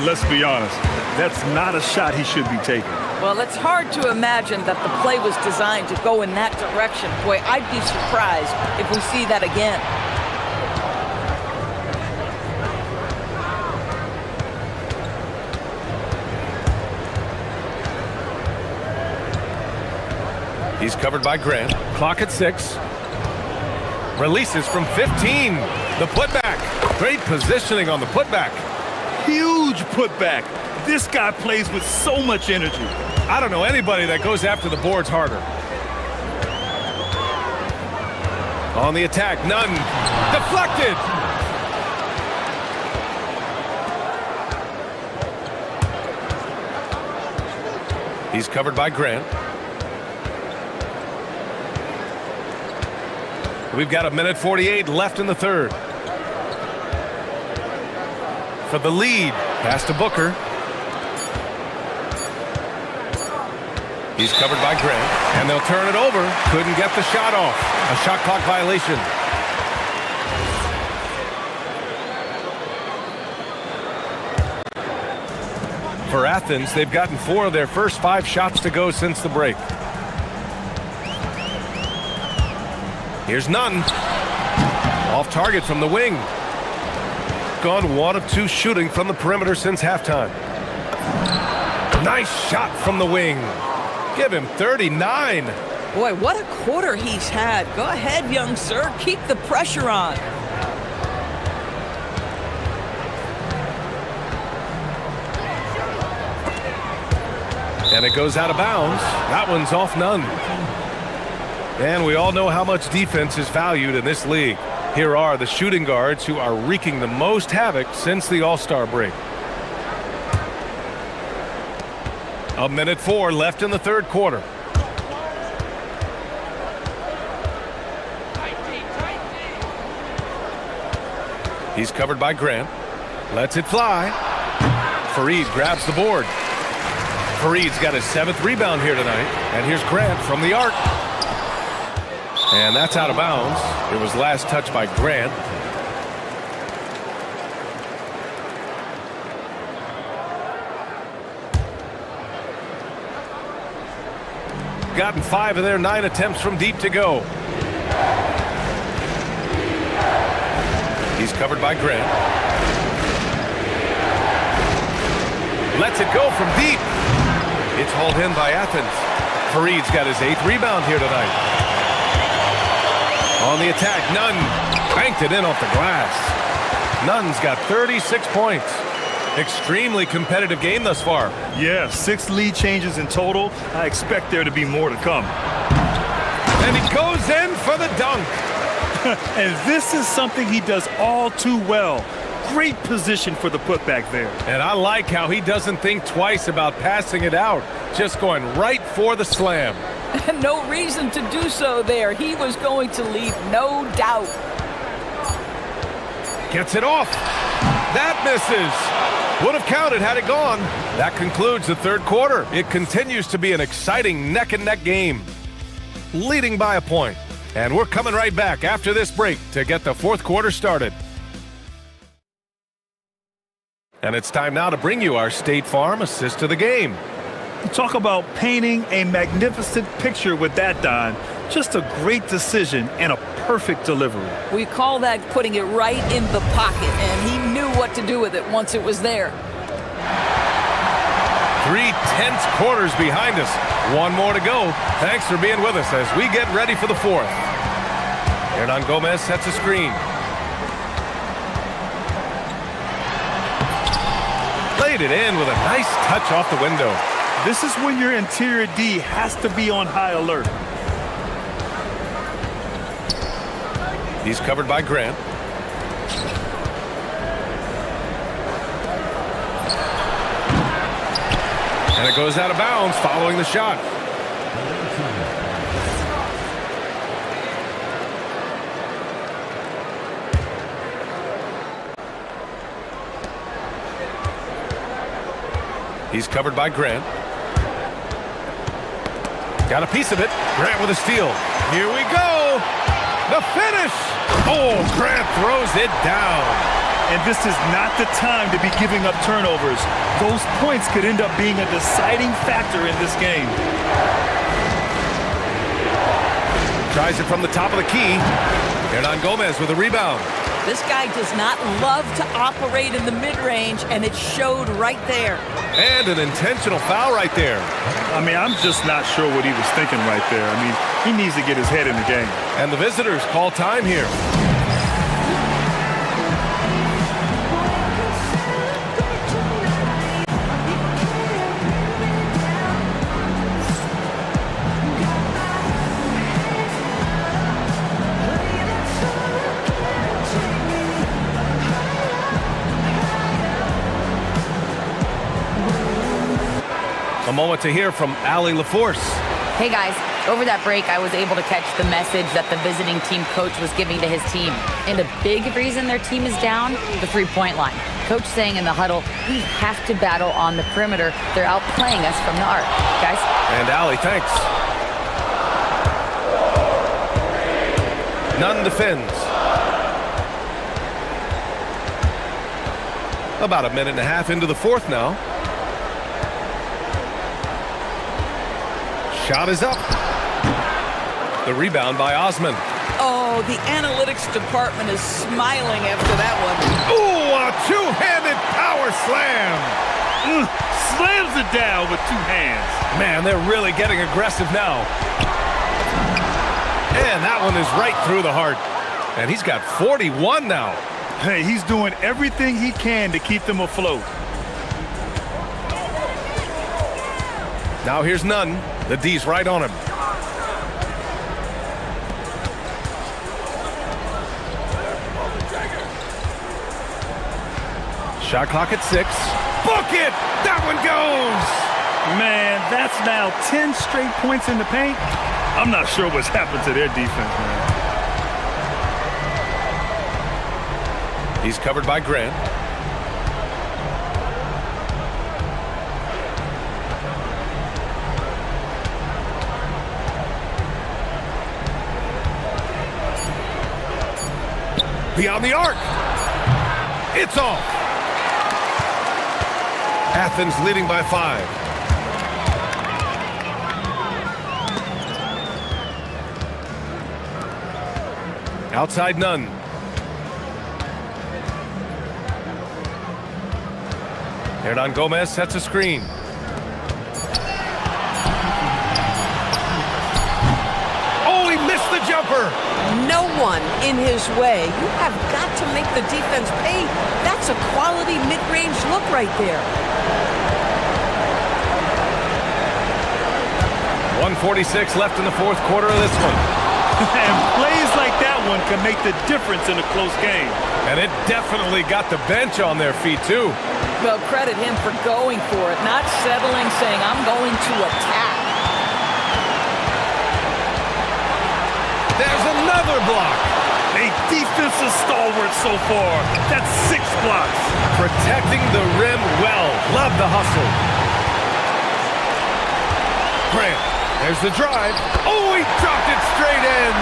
Let's be honest, that's not a shot he should be taking. Well, it's hard to imagine that the play was designed to go in that direction. Boy, I'd be surprised if we see that again. He's covered by Grant. Clock at 6. Releases from 15. The putback. Great positioning on the putback. Huge putback. This guy plays with so much energy. I don't know anybody that goes after the boards harder. On the attack, Nunn. Deflected. He's covered by Grant. We've got 1:48 left in the third. For the lead, pass to Booker. He's covered by Grant, and they'll turn it over. Couldn't get the shot off. A shot clock violation. For Athens, they've gotten 4 of their first 5 shots to go since the break. Here's Nunn. Off target from the wing. Gone 1 of 2 shooting from the perimeter since halftime. Nice shot from the wing. Give him 39. Boy, what a quarter he's had. Go ahead, young sir. Keep the pressure on. And it goes out of bounds. That one's off Nunn. And we all know how much defense is valued in this league. Here are the shooting guards who are wreaking the most havoc since the All-Star break. 1:04 left in the third quarter. He's covered by Grant. Lets it fly. Fareed grabs the board. Fareed's got his 7th rebound here tonight. And here's Grant from the arc. And that's out of bounds. It was last touched by Grant. Gotten 5 of their 9 attempts from deep to go. He's covered by Grant. Lets it go from deep. It's hauled in by Athens. Fareed's got his 8th rebound here tonight. On the attack, Nunn banked it in off the glass. Nunn's got 36 points. Extremely competitive game thus far. Yeah, 6 lead changes in total. I expect there to be more to come. And he goes in for the dunk. And this is something he does all too well. Great position for the putback there. And I like how he doesn't think twice about passing it out. Just going right for the slam. No reason to do so there. He was going to leave no doubt. Gets it off. That misses. Would have counted had it gone. That concludes the third quarter. It continues to be an exciting neck-and-neck game. Leading by a point. And we're coming right back after this break to get the fourth quarter started. And it's time now to bring you our State Farm assist of the game. Talk about painting a magnificent picture with that, Don. Just a great decision and a perfect delivery. We call that putting it right in the pocket, and he knew what to do with it once it was there. 3 tense quarters behind us. 1 more to go. Thanks for being with us as we get ready for the fourth. Hernan Gomez sets a screen. Played it in with a nice touch off the window. This is when your interior D has to be on high alert. He's covered by Grant. And it goes out of bounds following the shot. He's covered by Grant. Got a piece of it. Grant with a steal. Here we go. The finish. Oh, Grant throws it down. And this is not the time to be giving up turnovers. Those points could end up being a deciding factor in this game. Tries it from the top of the key. Hernan Gomez with a rebound. This guy does not love to operate in the mid-range, and it showed right there. And an intentional foul right there. I mean, I'm just not sure what he was thinking right there. I mean, he needs to get his head in the game. And the visitors call time here. A moment to hear from Allie LaForce. Hey guys, over that break I was able to catch the message that the visiting team coach was giving to his team. And a big reason their team is down, the three-point line. Coach saying in the huddle, we have to battle on the perimeter. They're outplaying us from the arc. Guys? And Allie, thanks. Nunn defends. About a minute and a half into the fourth now. Shot is up. The rebound by Osman. Oh, the analytics department is smiling after that one. Ooh, a two-handed power slam. Slams it down with 2 hands. Man, they're really getting aggressive now. And that one is right through the heart. And he's got 41 now. Hey, he's doing everything he can to keep them afloat. Now here's Nunn. The D's right on him. Shot clock at 6. Book it! That one goes! Man, that's now 10 straight points in the paint. I'm not sure what's happened to their defense, man. He's covered by Grant. Beyond the arc. It's off. Athens leading by 5. Outside none. Hernan Gomez sets a screen. Oh, he missed the jumper. No one in his way. You have got to make the defense pay. That's a quality mid-range look right there. 1:46 left in the fourth quarter of this one. And plays like that one can make the difference in a close game. And it definitely got the bench on their feet, too. Well, credit him for going for it, not settling, saying, I'm going to attack. There's another block. A defensive stalwart so far. That's 6 blocks. Protecting the rim well. Love the hustle. Grant, there's the drive. Oh, he dropped it straight in.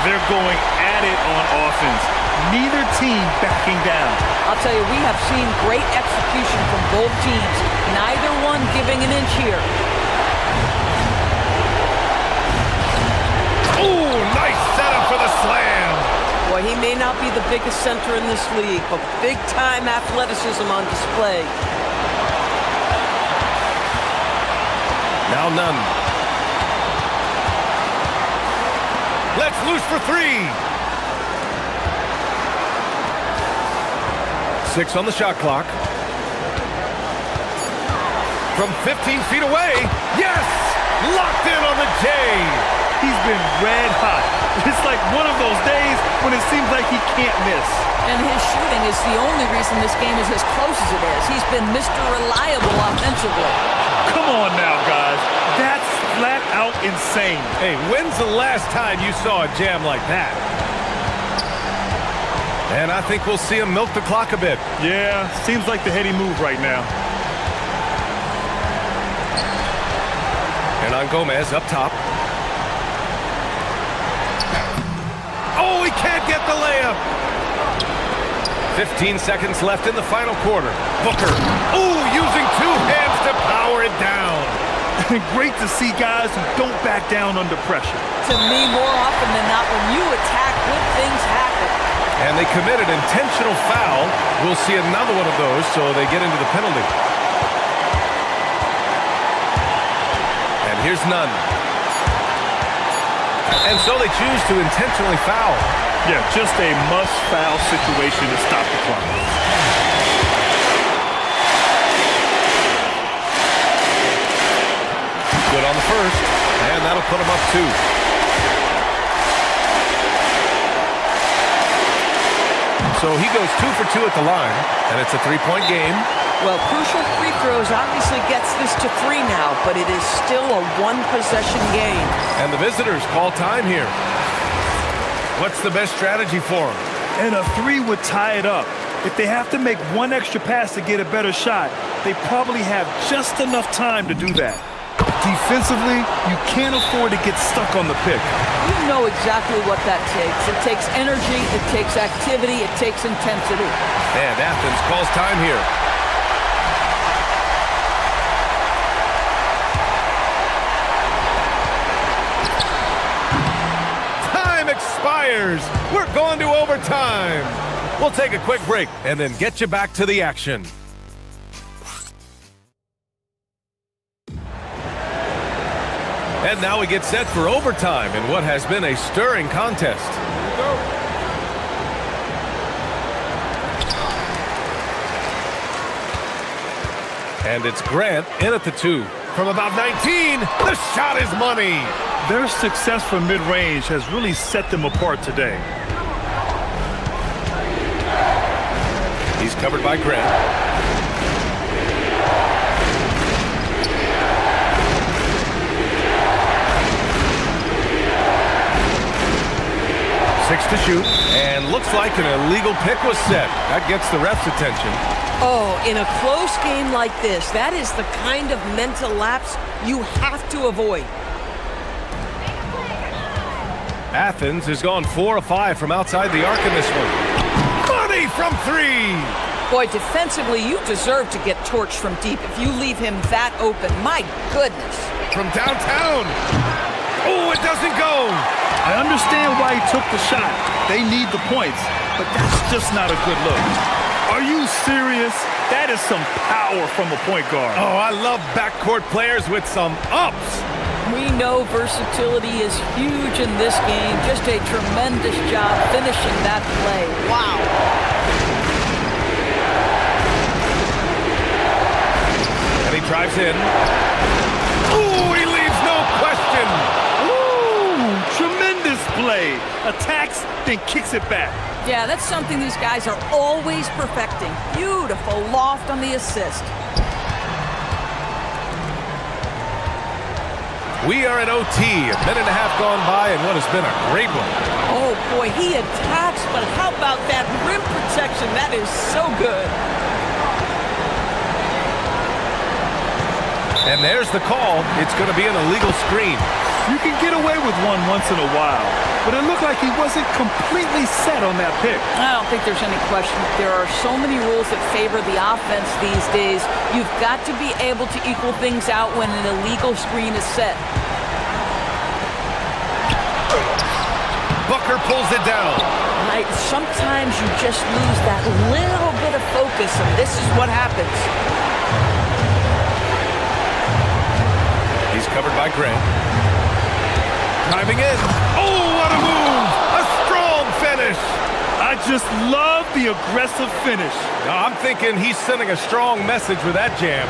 They're going at it on offense. Neither team backing down. I'll tell you, we have seen great execution from both teams. Neither one giving an inch here. Oh, nice setup for the slam. Boy, he may not be the biggest center in this league, but big-time athleticism on display. Now none. Let's loose for 3. 6 on the shot clock. From 15 feet away. Yes! Locked in on the J. He's been red hot. It's like one of those days when it seems like he can't miss. And his shooting is the only reason this game is as close as it is. He's been Mr. Reliable offensively. Come on now, guys. That's flat out insane. Hey, when's the last time you saw a jam like that? And I think we'll see him milk the clock a bit. Yeah, seems like the heady move right now. Hernan Gomez up top. Oh, he can't get the layup. 15 seconds left in the final quarter. Booker. Oh, using 2 hands to power it down. Great to see guys who don't back down under pressure. To me, more often than not, when you attack, good things happen. And they committed intentional foul. We'll see another one of those, so they get into the penalty. And here's none. And so they choose to intentionally foul. Yeah, just a must-foul situation to stop the clock. Good on the first, and that'll put him up 2. So he goes 2 for 2 at the line, and it's a 3-point game. Well, crucial free throws obviously gets this to 3 now, but it is still a 1-possession game. And the visitors call time here. What's the best strategy for them? And a 3 would tie it up. If they have to make 1 extra pass to get a better shot, they probably have just enough time to do that. Defensively, you can't afford to get stuck on the pick. You know exactly what that takes. It takes energy, it takes activity, it takes intensity. And Athens calls time here. Time expires. We're going to overtime. We'll take a quick break and then get you back to the action. And now we get set for overtime in what has been a stirring contest. And it's Grant in at the 2. From about 19, the shot is money. Their success from mid-range has really set them apart today. He He's covered by Grant. Six to shoot, and looks like an illegal pick was set. That gets the ref's attention. Oh, in a close game like this, that is the kind of mental lapse you have to avoid. Athens has gone 4 of 5 from outside the arc in this one. Money from 3! Boy, defensively, you deserve to get torched from deep if you leave him that open. My goodness. From downtown. Oh, it doesn't go. I understand why he took the shot. They need the points, but that's just not a good look. Are you serious? That is some power from a point guard. Oh, I love backcourt players with some ups. We know versatility is huge in this game. Just a tremendous job finishing that play. Wow. And he drives in. Ooh, he leaves no question. Tremendous play. Attacks, then kicks it back. Yeah, that's something these guys are always perfecting. Beautiful loft on the assist. We are at OT, a minute and a half gone by, and what has been a great one. Oh, boy, he attacks, but how about that rim protection? That is so good. And there's the call. It's going to be an illegal screen. You can get away with one once in a while, but it looked like he wasn't completely set on that pick. I don't think there's any question. There are so many rules that favor the offense these days. You've got to be able to equal things out when an illegal screen is set. Booker pulls it down. Right, sometimes you just lose that little bit of focus, and this is what happens. He's covered by Grant. Driving in. Oh, what a move! A strong finish! I just love the aggressive finish. Now, I'm thinking he's sending a strong message with that jam.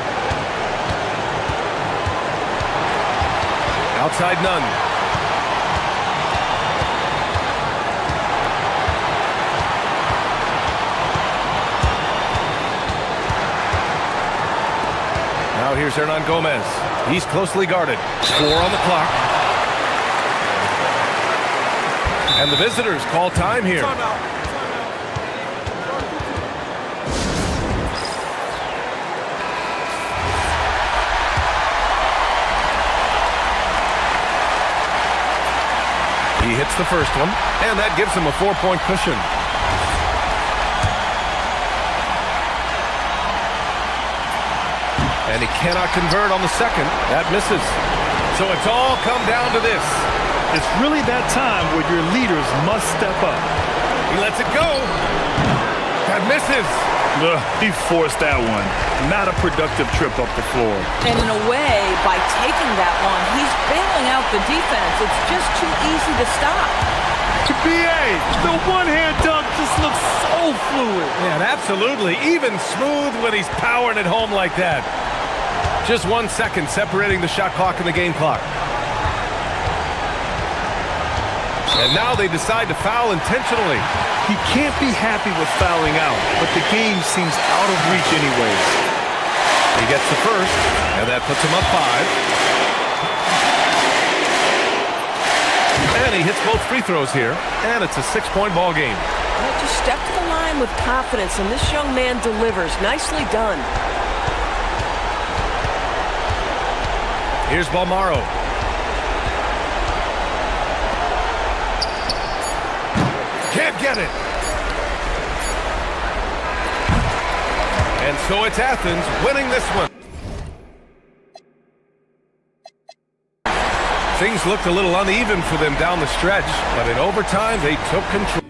Outside none. Now here's Hernan Gomez. He's closely guarded. 4 on the clock. And the visitors call time here. He hits the first one, and that gives him a 4-point cushion. And he cannot convert on the second. That misses. So it's all come down to this. It's really that time where your leaders must step up. He lets it go. That misses. He forced that one. Not a productive trip up the floor. And in a way, by taking that one, he's bailing out the defense. It's just too easy to stop. BA, the one-hand dunk just looks so fluid. Yeah, absolutely. Even smooth when he's powering it home like that. Just 1 second separating the shot clock and the game clock. And now they decide to foul intentionally. He can't be happy with fouling out, but the game seems out of reach anyways. He gets the first, and that puts him up 5. And he hits both free throws here, and it's a 6-point ball game. Well, just step to the line with confidence, and this young man delivers. Nicely done. Here's Balmaro. Can't get it. And so it's Athens winning this one. Things looked a little uneven for them down the stretch, but in overtime they took control.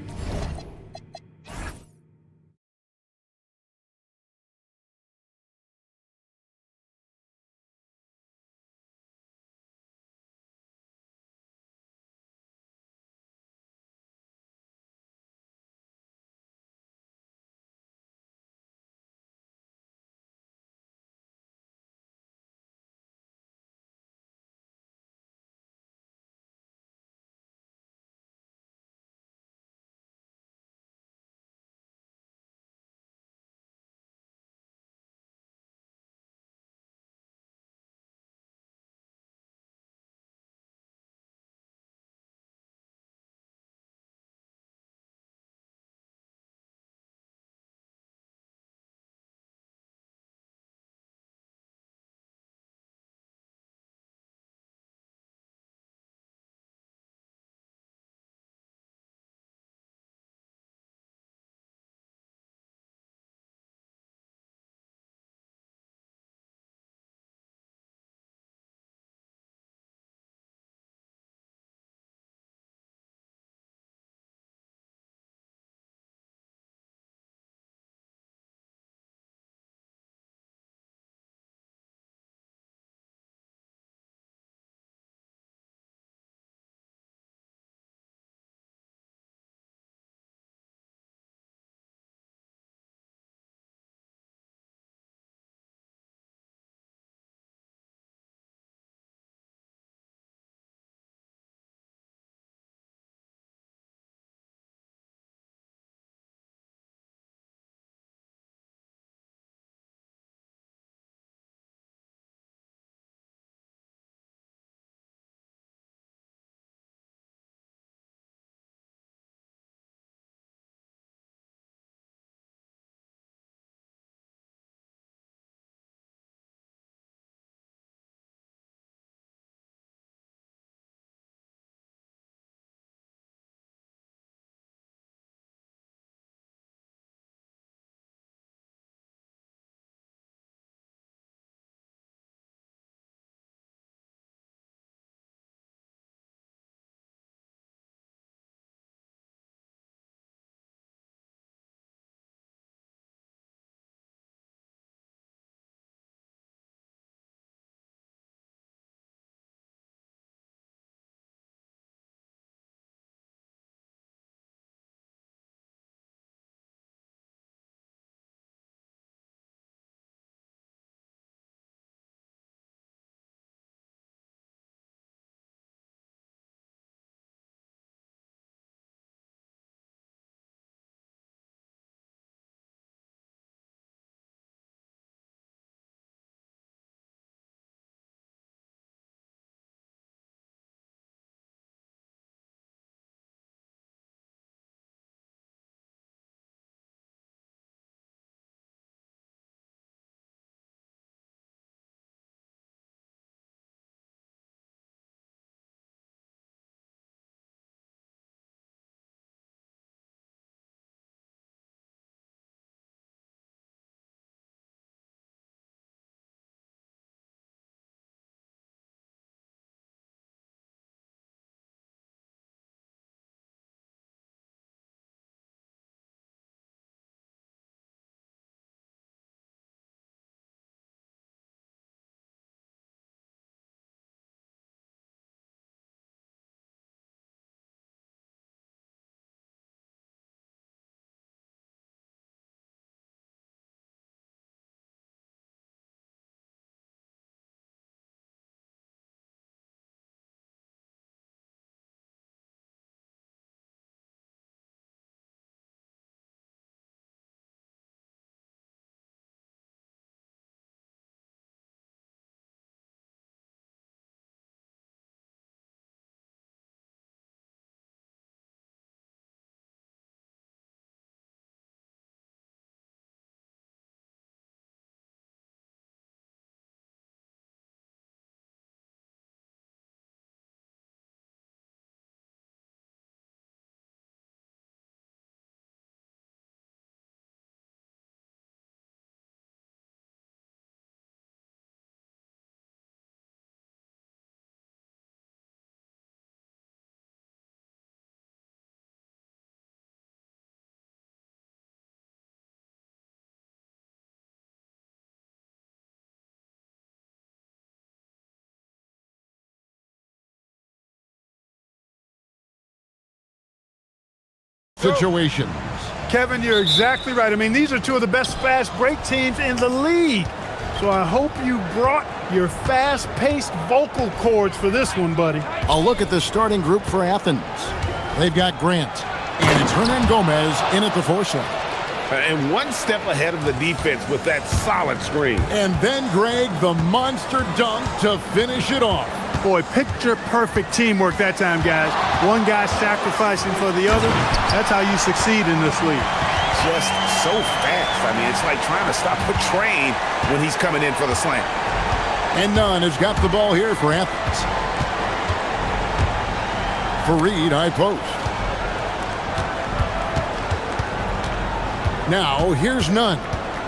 situations. Kevin, you're exactly right. I mean, these are two of the best fast break teams in the league. So I hope you brought your fast-paced vocal cords for this one, buddy. A look at the starting group for Athens. They've got Grant, and it's Hernan Gomez in at the foresight. And one step ahead of the defense with that solid screen. And then Greg, the monster dunk to finish it off. Boy, picture-perfect teamwork that time, guys. One guy sacrificing for the other. That's how you succeed in this league. Just so fast. I mean, it's like trying to stop a train when he's coming in for the slam. And Nunn has got the ball here for Athens. Fareed, high post. Now, here's Nunn.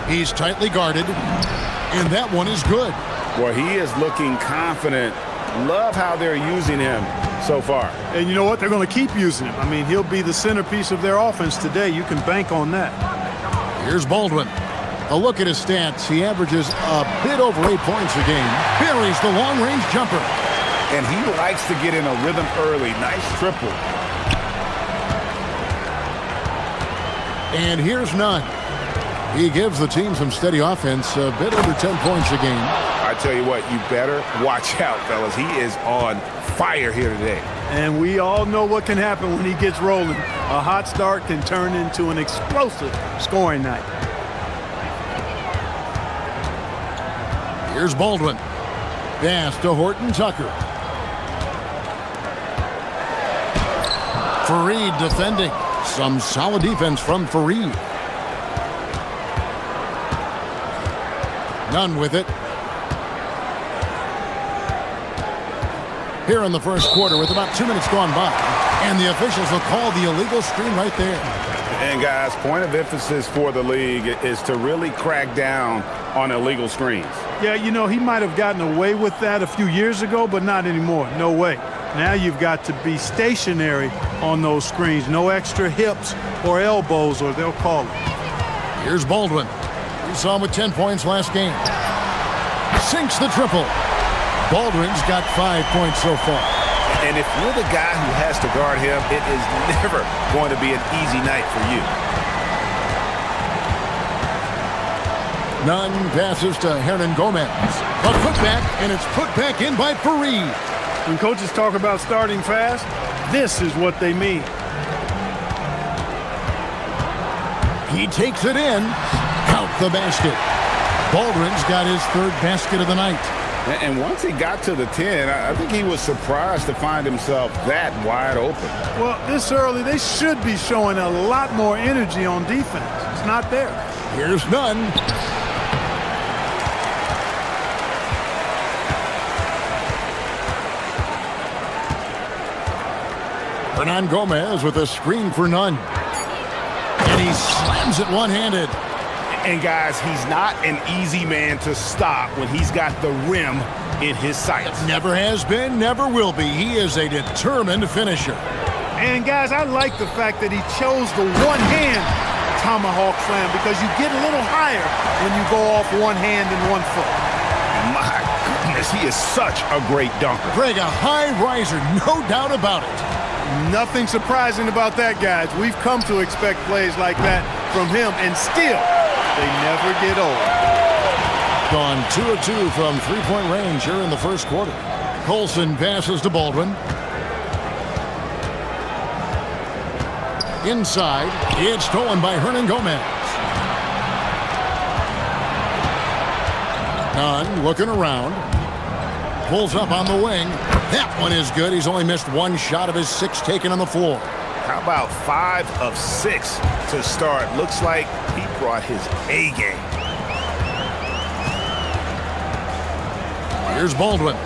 He's tightly guarded, and that one is good. Well, he is looking confident. Love how they're using him so far. And you know what? They're going to keep using him. I mean, he'll be the centerpiece of their offense today. You can bank on that. Here's Baldwin. A look at his stats. He averages a bit over 8 points a game. Buries the long-range jumper. And he likes to get in a rhythm early. Nice triple. And here's Nunn. He gives the team some steady offense, a bit over 10 points a game. I tell you what, you better watch out, fellas. He is on fire here today. And we all know what can happen when he gets rolling. A hot start can turn into an explosive scoring night. Here's Baldwin. Pass to Horton Tucker. Fareed defending. Some solid defense from Fareed. Nunn with it. Here in the first quarter with about 2 minutes gone by. And the officials will call the illegal screen right there. And guys, point of emphasis for the league is to really crack down on illegal screens. Yeah, you know, he might have gotten away with that a few years ago, but not anymore. No way. Now you've got to be stationary on those screens. No extra hips or elbows or they'll call it. Here's Baldwin. We saw him with 10 points last game. Sinks the triple. Baldwin's got 5 points so far. And if you're the guy who has to guard him, it is never going to be an easy night for you. Nunn passes to Hernan Gomez. A putback, and it's put back in by Fareed. When coaches talk about starting fast, this is what they mean. He takes it in. Out the basket. Baldwin's got his third basket of the night. And once he got to the 10, I think he was surprised to find himself that wide open. Well, this early, they should be showing a lot more energy on defense. It's not there. Here's Nunn. Hernan Gomez with a screen for Nunn. And he slams it one-handed. And guys, he's not an easy man to stop when he's got the rim in his sights. Never has been, never will be. He is a determined finisher. And guys, I like the fact that he chose the one-hand tomahawk slam because you get a little higher when you go off one hand and 1 foot. My goodness, he is such a great dunker. Greg, a high riser, no doubt about it. Nothing surprising about that, guys. We've come to expect plays like that from him, and still, they never get old. Gone 2 of 2 from three-point range here in the first quarter. Colson passes to Baldwin. Inside, it's stolen by Hernan Gomez. Nunn looking around. Pulls up on the wing. That one is good. He's only missed 1 shot of his 6 taken on the floor. How about 5 of 6 to start? Looks like he brought his A game. Here's Baldwin.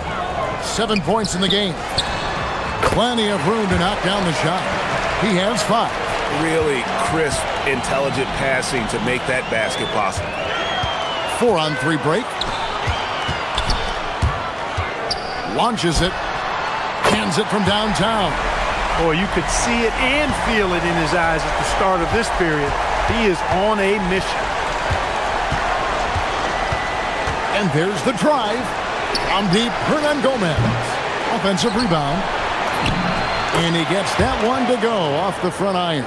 7 points in the game. Plenty of room to knock down the shot. He has 5. Really crisp, intelligent passing to make that basket possible. 4-on-3 break. Launches it. Hands it from downtown. Boy, you could see it and feel it in his eyes at the start of this period. He is on a mission. And there's the drive. From deep, Hernan Gomez. Offensive rebound. And he gets that one to go off the front iron.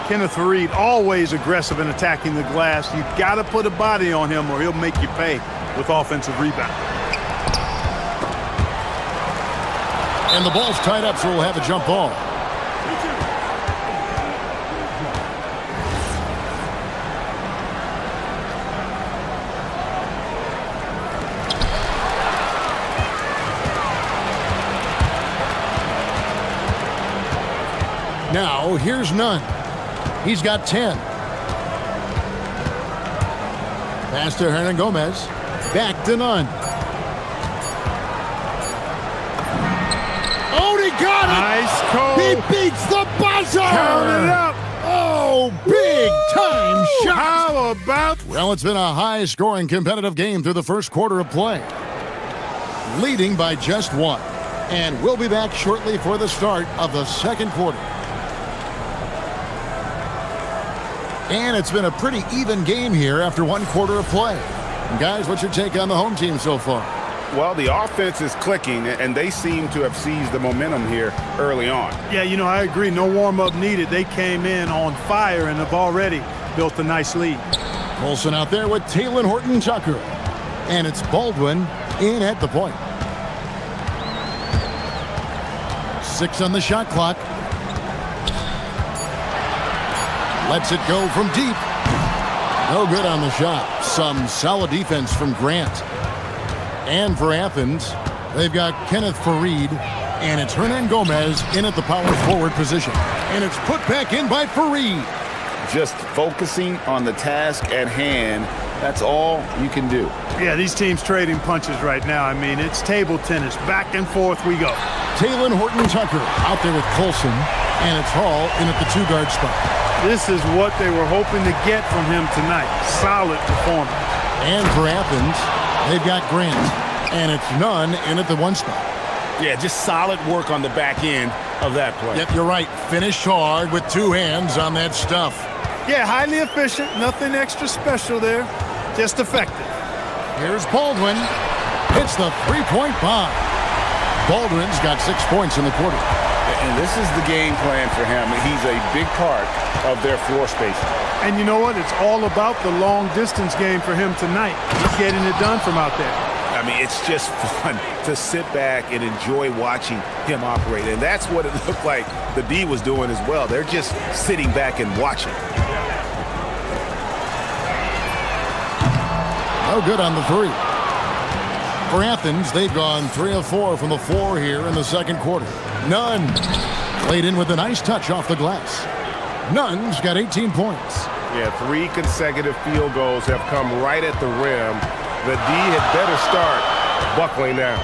Kenneth Faried, always aggressive in attacking the glass. You've got to put a body on him or he'll make you pay with offensive rebound. And the ball's tied up, so we'll have a jump ball. Now, here's Nunn. He's got 10. Pass to Hernan Gomez. Back to Nunn. Oh, he got it! Nice call. He beats the buzzer! Count it up. Oh, big time shot! How about? Well, it's been a high-scoring competitive game through the first quarter of play. Leading by just one. And we'll be back shortly for the start of the second quarter. And it's been a pretty even game here after one quarter of play. And guys, what's your take on the home team so far? Well, the offense is clicking, and they seem to have seized the momentum here early on. Yeah, you know, I agree. No warm-up needed. They came in on fire and have already built a nice lead. Colson out there with Taylor Horton-Tucker. And it's Baldwin in at the point. 6 on the shot clock. Lets it go from deep. No good on the shot. Some solid defense from Grant. And for Athens, they've got Kenneth Faried, and it's Hernan Gomez in at the power forward position. And it's put back in by Faried. Just focusing on the task at hand, that's all you can do. Yeah, these teams trading punches right now. I mean, it's table tennis. Back and forth we go. Taylor Horton-Tucker out there with Colson, and it's Hall in at the two-guard spot. This is what they were hoping to get from him tonight. Solid performance. And for Athens, they've got Grant, and it's Nunn in at the one spot. Yeah, just solid work on the back end of that play. Yep, you're right. Finished hard with two hands on that stuff. Yeah, highly efficient. Nothing extra special there. Just effective. Here's Baldwin. Hits the three-point bomb. Baldwin's got 6 points in the quarter. And this is the game plan for him. He's a big part of their floor spacing. And you know what? It's all about the long-distance game for him tonight. He's getting it done from out there. I mean, it's just fun to sit back and enjoy watching him operate. And that's what it looked like the D was doing as well. They're just sitting back and watching. No good on the three. For Athens, they've gone 3 of 4 from the floor here in the second quarter. Nunn played in with a nice touch off the glass. Nunn's got 18 points. Yeah, 3 consecutive field goals have come right at the rim. The D had better start buckling down.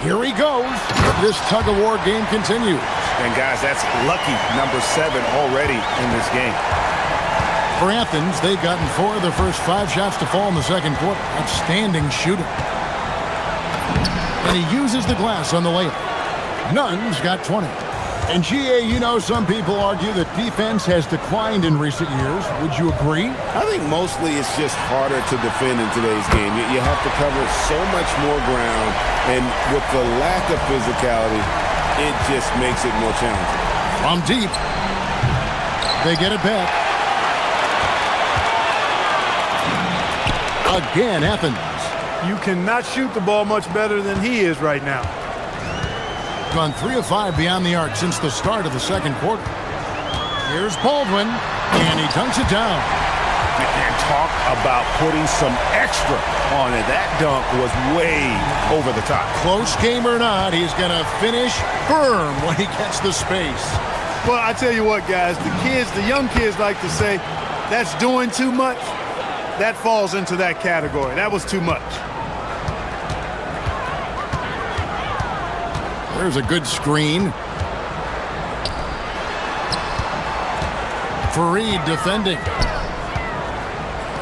Here he goes. This tug-of-war game continues. And guys, that's lucky number 7 already in this game. For Athens, they've gotten 4 of their first 5 shots to fall in the second quarter. Outstanding shooting. And he uses the glass on the layup. Nunn's got 20. And GA, you know, some people argue that defense has declined in recent years. Would you agree? I think mostly it's just harder to defend in today's game. You have to cover so much more ground, and with the lack of physicality, it just makes it more challenging. From deep, they get it back. Again, Athens. You cannot shoot the ball much better than he is right now. Gone 3 of 5 beyond the arc since the start of the second quarter. Here's Baldwin, and he dunks it down. And talk about putting some extra on it. That dunk was way over the top. Close game or not, he's going to finish firm when he gets the space. Well, I tell you what, guys, the young kids like to say, that's doing too much. That falls into that category. That was too much. There's a good screen. Faried defending.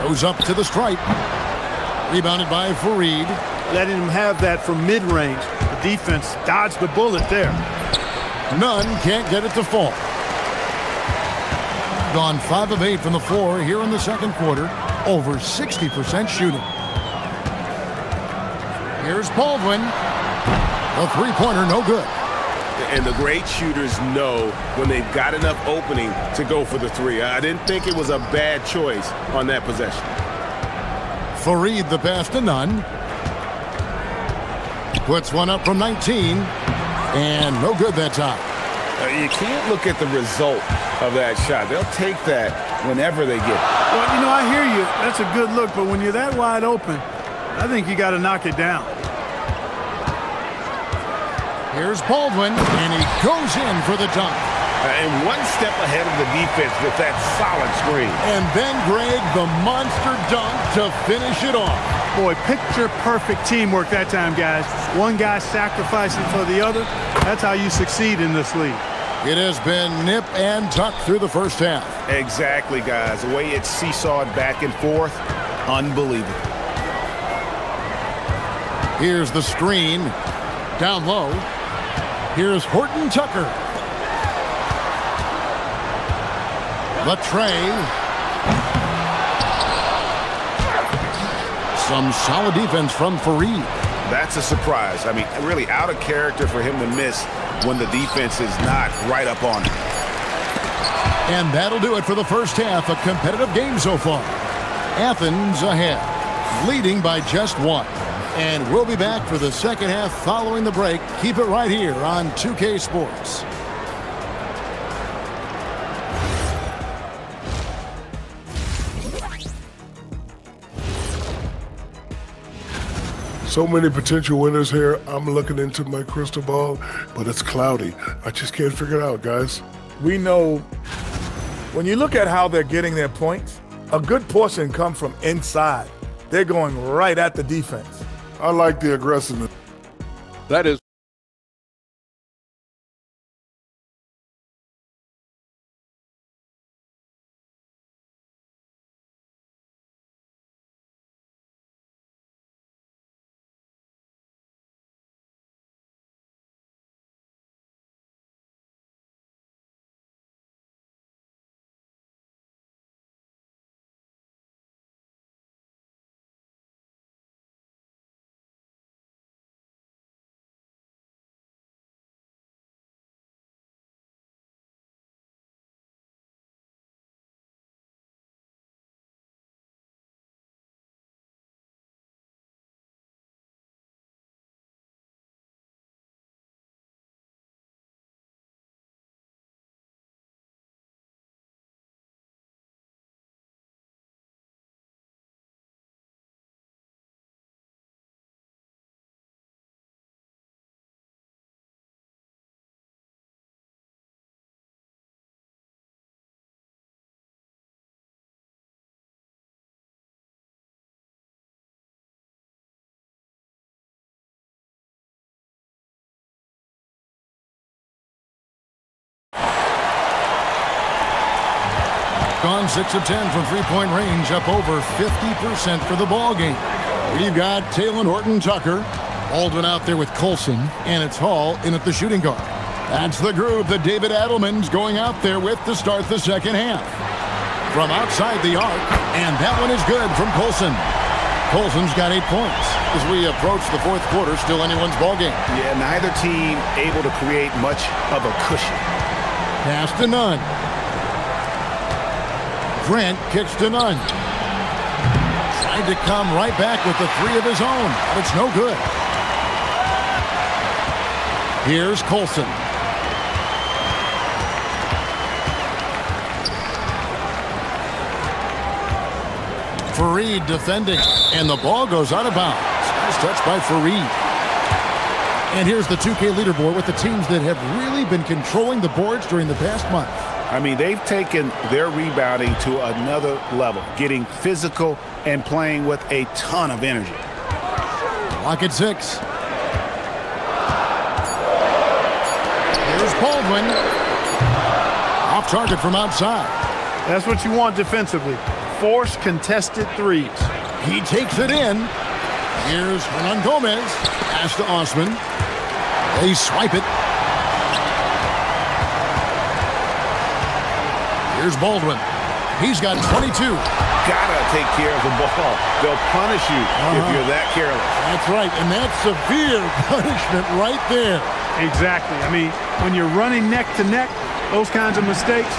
Goes up to the stripe. Rebounded by Faried. Letting him have that from mid-range. The defense dodged the bullet there. Nunn can't get it to fall. Gone 5 of 8 from the floor here in the second quarter. Over 60% shooting. Here's Baldwin. A three-pointer, no good. And the great shooters know when they've got enough opening to go for the three. I didn't think it was a bad choice on that possession. Fareed the pass to Nunn. Puts one up from 19. And no good that time. You can't look at the result of that shot. They'll take that whenever they get it. Well, you know, I hear you. That's a good look. But when you're that wide open, I think you got to knock it down. Here's Baldwin, and he goes in for the dunk. And one step ahead of the defense with that solid screen. And then Greg, the monster dunk to finish it off. Boy, picture-perfect teamwork that time, guys. One guy sacrificing for the other. That's how you succeed in this league. It has been nip and tuck through the first half. Exactly, guys. The way it's seesawed back and forth, unbelievable. Here's the screen. Down low. Here's Horton Tucker. Latre. Some solid defense from Fareed. That's a surprise. I mean, really out of character for him to miss when the defense is not right up on him. And that'll do it for the first half. A competitive game so far. Athens ahead, leading by just one. And we'll be back for the second half following the break. Keep it right here on 2K Sports. So many potential winners here. I'm looking into my crystal ball, but it's cloudy. I just can't figure it out, guys. We know when you look at how they're getting their points, a good portion come from inside. They're going right at the defense. I like the aggressiveness. That is Gone 6 of 10 from three-point range, up over 50% for the ball game. We've got Taylor Horton Tucker, Baldwin out there with Colson, and it's Hall in at the shooting guard. That's the group that David Adelman's going out there with to start the second half. From outside the arc, and that one is good from Colson. Colson's got 8 points. As we approach the fourth quarter, still anyone's ball game. Yeah, neither team able to create much of a cushion. Pass to Nunn. Grant kicks to Nunn. Tried to come right back with the three of his own, but it's no good. Here's Colson. Fareed defending, and the ball goes out of bounds. Nice touch by Fareed. And here's the 2K leaderboard with the teams that have really been controlling the boards during the past month. I mean, they've taken their rebounding to another level, getting physical and playing with a ton of energy. Lock at 6. Here's Baldwin. Off target from outside. That's what you want defensively. Force contested threes. He takes it in. Here's Hernan Gomez. Pass to Osman. They swipe it. Here's Baldwin. He's got 22. Gotta take care of the ball. They'll punish you if you're that careless. That's right, and that's severe punishment right there. Exactly. I mean, when you're running neck to neck, those kinds of mistakes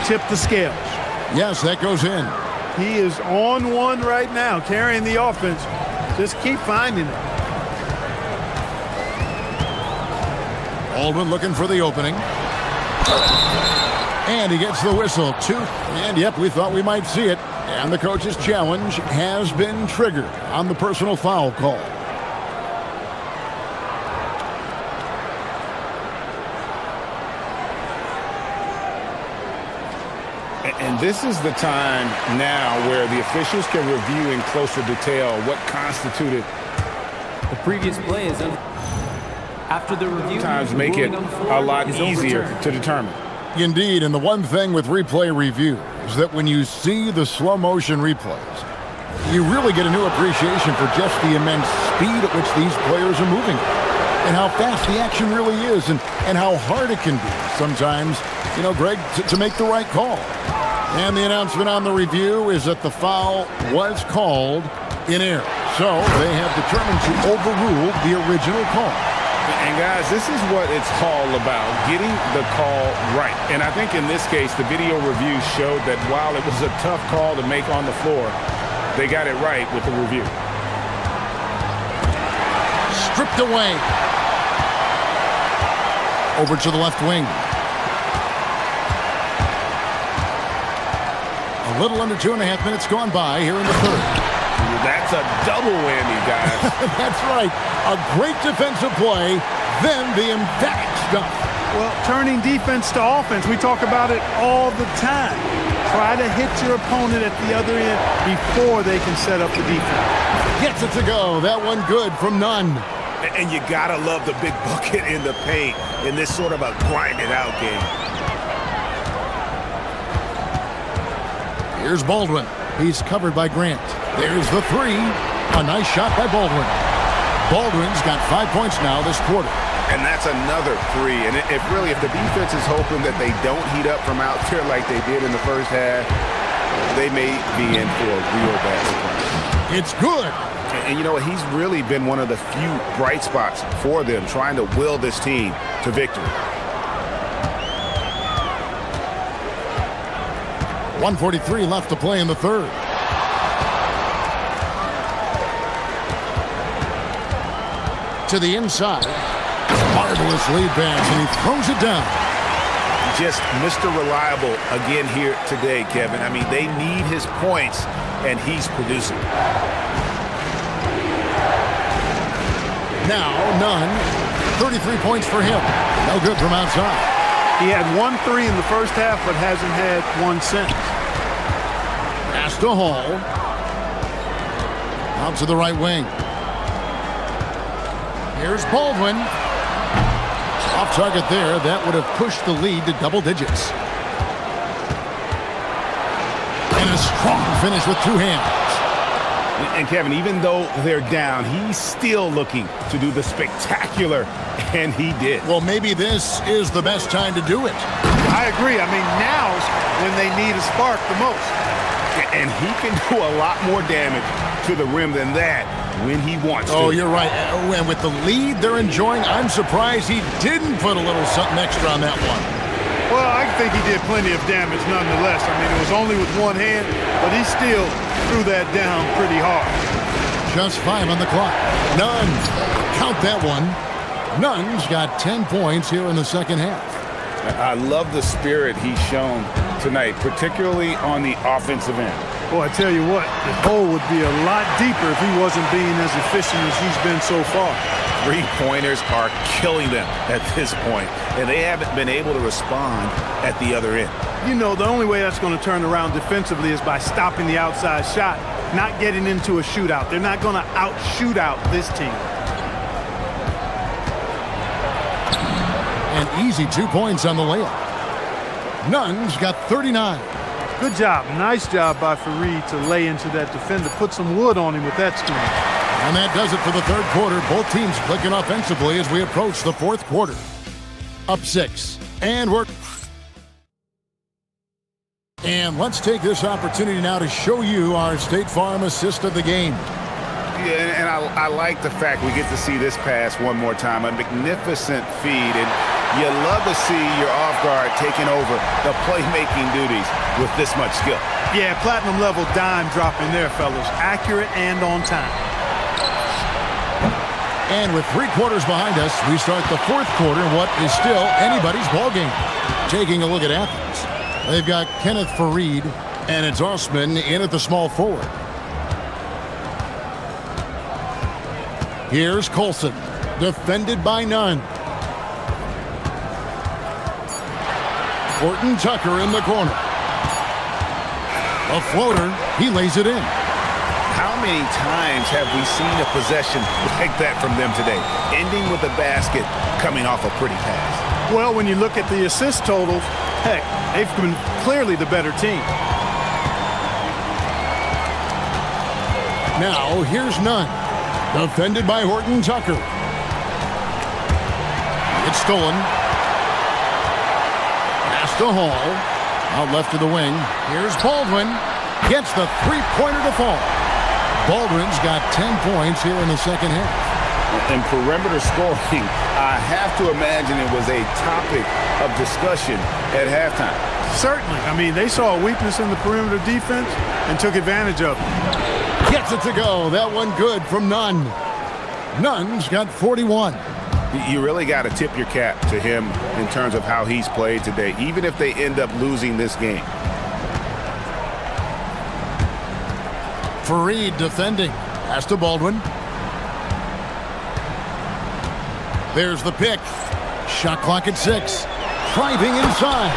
tip the scales. Yes, that goes in. He is on one right now, carrying the offense. Just keep finding it. Baldwin looking for the opening. And he gets the whistle. Two. And yep, we thought we might see it. And the coach's challenge has been triggered on the personal foul call. And this is the time now where the officials can review in closer detail what constituted. The previous play is after the review. Sometimes make it a lot easier to determine. Indeed, and the one thing with replay review is that when you see the slow motion replays, you really get a new appreciation for just the immense speed at which these players are moving and how fast the action really is and how hard it can be sometimes, Greg, to make the right call. And the announcement on the review is that the foul was called in error. So they have determined to overrule the original call. And guys, this is what it's all about, getting the call right. And I think in this case, the video review showed that while it was a tough call to make on the floor, they got it right with the review. Stripped away. Over to the left wing. A little under 2.5 minutes gone by here in the third. That's a double whammy, guys. That's right. A great defensive play, then the emphatic stuff. Well, turning defense to offense, we talk about it all the time. Try to hit your opponent at the other end before they can set up the defense. Gets it to go. That one good from Nunn. And you gotta love the big bucket in the paint in this sort of a grind-it-out game. Here's Baldwin. He's covered by Grant. There's the three. A nice shot by Baldwin. Baldwin's got 5 points now this quarter. And that's another three. And if the defense is hoping that they don't heat up from out there like they did in the first half, they may be in for a real bad surprise. It's good. And you know what? He's really been one of the few bright spots for them, trying to will this team to victory. 1:43 left to play in the third. To the inside. Marvelous lead pass, and he throws it down. Just Mr. Reliable again here today, Kevin. I mean, they need his points, and he's producing. Now, Nunn, 33 points for him. No good from outside. He had 1 3 in the first half, but hasn't had one since. Pass to Hall. Out to the right wing. Here's Baldwin. Off target there. That would have pushed the lead to double digits. And a strong finish with two hands. And Kevin, even though they're down, he's still looking to do the spectacular, and he did. Well, maybe this is the best time to do it. I agree. I mean, now's when they need a spark the most. And he can do a lot more damage to the rim than that when he wants to. Oh, you're right. And with the lead they're enjoying, I'm surprised he didn't put a little something extra on that one. Well, I think he did plenty of damage nonetheless. I mean, it was only with one hand, but he still threw that down pretty hard. Just 5 on the clock. Nunn. Count that one. Nunn's got 10 points here in the second half. I love the spirit he's shown tonight, particularly on the offensive end. Boy, I tell you what, the hole would be a lot deeper if he wasn't being as efficient as he's been so far. Three-pointers are killing them at this point, and they haven't been able to respond at the other end. You know, the only way that's going to turn around defensively is by stopping the outside shot, not getting into a shootout. They're not going to out-shootout this team. An easy 2 points on the layup. Nunn's got 39. Good job. Nice job by Fareed to lay into that defender. Put some wood on him with that screen. And that does it for the third quarter. Both teams clicking offensively as we approach the fourth quarter. Up 6. And we're... And let's take this opportunity now to show you our State Farm assist of the game. Yeah, and I like the fact we get to see this pass one more time. A magnificent feed, and you love to see your off guard taking over the playmaking duties with this much skill. Yeah, platinum level dime dropping there, fellas. Accurate and on time. And with 3 quarters behind us, we start the 4th quarter in what is still anybody's ballgame. Taking a look at Athens, they've got Kenneth Fareed, and it's Osman in at the small forward. Here's Colson, defended by none. Horton Tucker in the corner. A floater, he lays it in. How many times have we seen a possession like that from them today, ending with a basket coming off a pretty pass? Well, when you look at the assist totals, heck, they've been clearly the better team. Now, here's Nunn. Defended by Horton Tucker. It's stolen. Pass to Hall. Out left to the wing. Here's Baldwin. Gets the three-pointer to fall. Baldwin's got 10 points here in the second half. In perimeter scoring, I have to imagine it was a topic of discussion at halftime. Certainly. I mean, they saw a weakness in the perimeter defense and took advantage of it. Gets it to go. That one good from Nunn. Nunn's got 41. You really got to tip your cap to him in terms of how he's played today, even if they end up losing this game. Fareed defending. Pass to Baldwin. There's the pick. Shot clock at 6. Driving inside.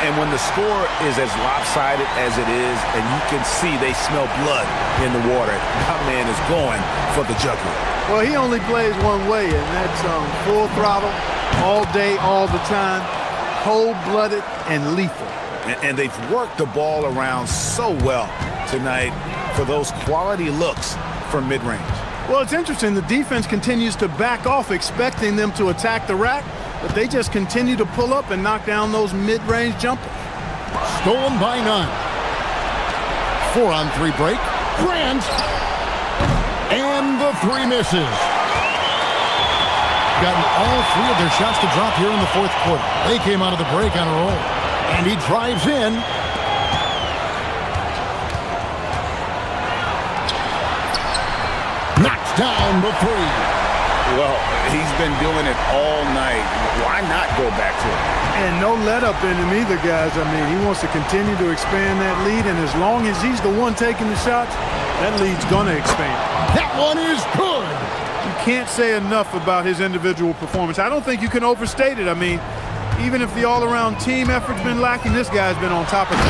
And when the score is as lopsided as it is, and you can see they smell blood in the water, that man is going for the jugular. Well, he only plays one way, and that's full throttle, all day, all the time, cold-blooded and lethal. And they've worked the ball around so well tonight for those quality looks from mid-range. Well, it's interesting. The defense continues to back off, expecting them to attack the rack, but they just continue to pull up and knock down those mid-range jumpers. Stolen by Nunn. 4-on-3 break. Grant. And the 3 misses. Gotten all 3 of their shots to drop here in the 4th quarter. They came out of the break on a roll. And he drives in. Knocks down the 3. Well, he's been doing it all night. Why not go back to it? And no let-up in him either, guys. I mean, he wants to continue to expand that lead, and as long as he's the one taking the shots, that lead's going to expand. That one is good. You can't say enough about his individual performance. I don't think you can overstate it. I mean, even if the all-around team effort's been lacking, this guy's been on top of it.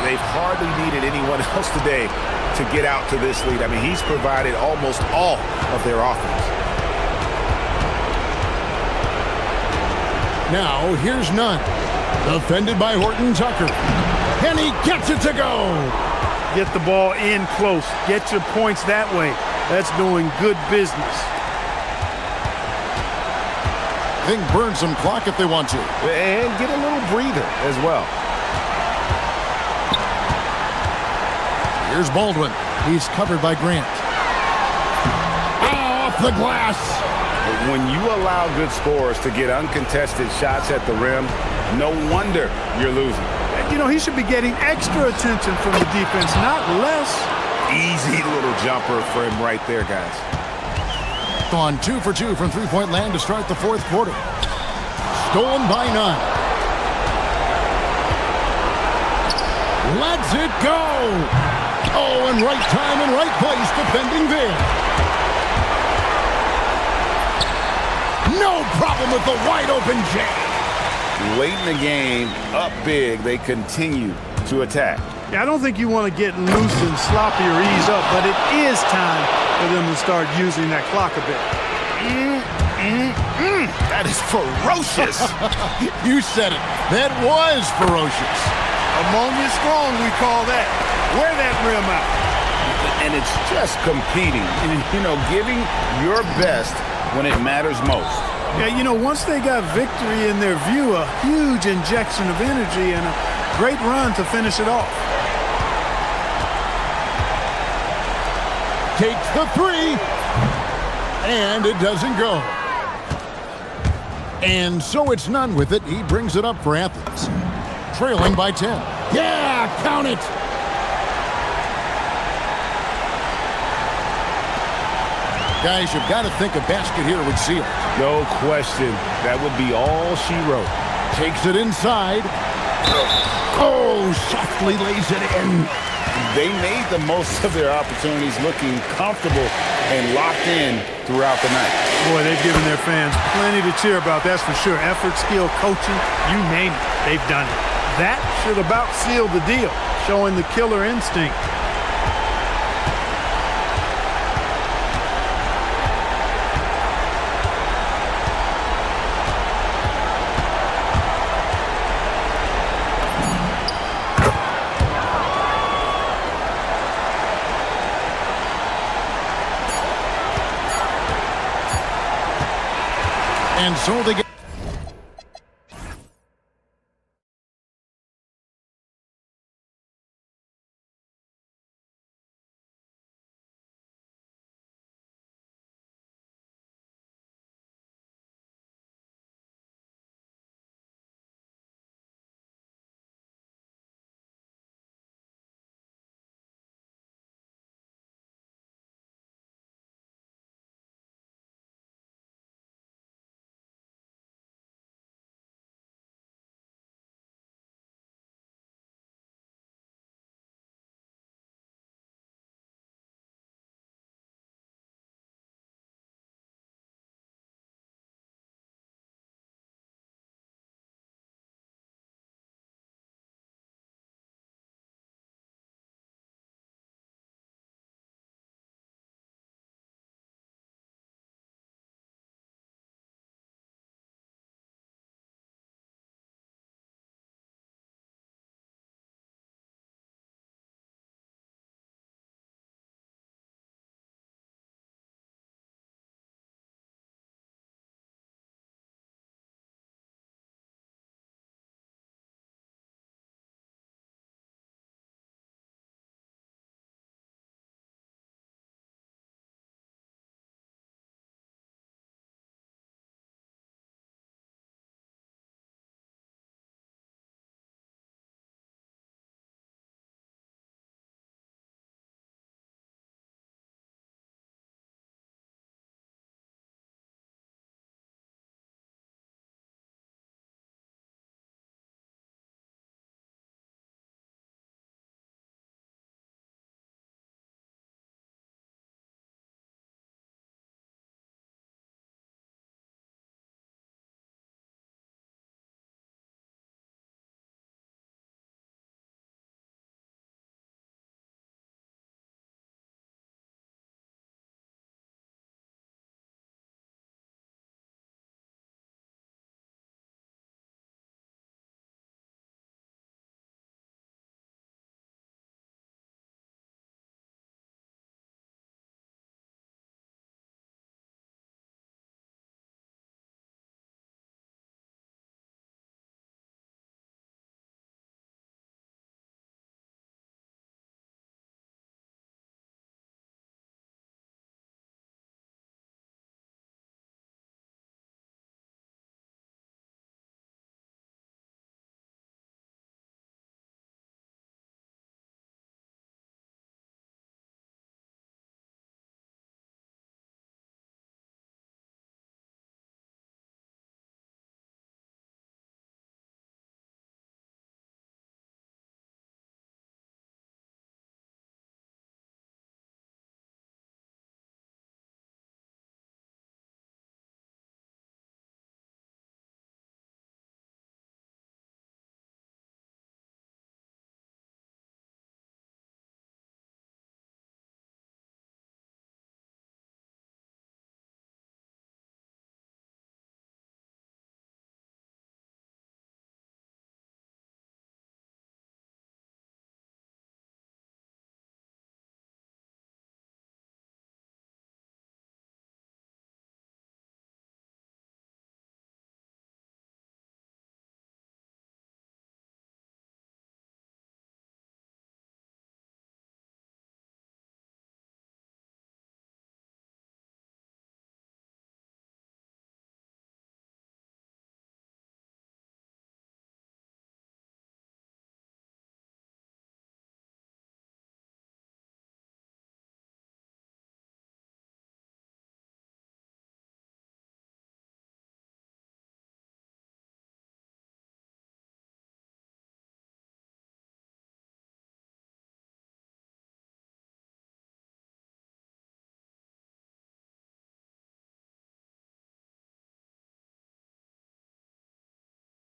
They've hardly needed anyone else today to get out to this lead. I mean, he's provided almost all of their offense. Now, here's Nunn. Defended by Horton Tucker. And he gets it to go. Get the ball in close. Get your points that way. That's doing good business. They can burn some clock if they want to. And get a little breather as well. Here's Baldwin. He's covered by Grant. Off the glass. When you allow good scorers to get uncontested shots at the rim, no wonder you're losing. You know, he should be getting extra attention from the defense, not less. Easy little jumper for him right there, guys. On 2 for 2 from three-point land to start the 4th quarter. Stolen by Nunn. Lets it go. Oh, and right time and right place defending there. No problem with the wide-open jam. Late in the game, up big, they continue to attack. Yeah, I don't think you want to get loose and sloppy or ease up, but it is time for them to start using that clock a bit. That is ferocious. You said it. That was ferocious. Ammonia strong, we call that. Wear that rim out. And it's just competing, you know, giving your best when it matters most. Yeah, you know, once they got victory in their view, a huge injection of energy and a Great run to finish it off. Takes the three. And it doesn't go. And so it's none with it. He brings it up for Athens. Trailing by 10. Yeah, count it. Guys, you've got to think a basket here would seal it. No question. That would be all she wrote. Takes it inside. Oh, softly lays it in. They made the most of their opportunities, looking comfortable and locked in throughout the night. Boy, they've given their fans plenty to cheer about, that's for sure. Effort, skill, coaching, you name it, they've done it. That should about seal the deal, showing the killer instinct. And so they get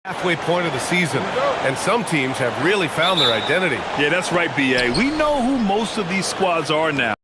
Halfway point of the season, and some teams have really found their identity. Yeah, that's right, B.A. We know who most of these squads are now.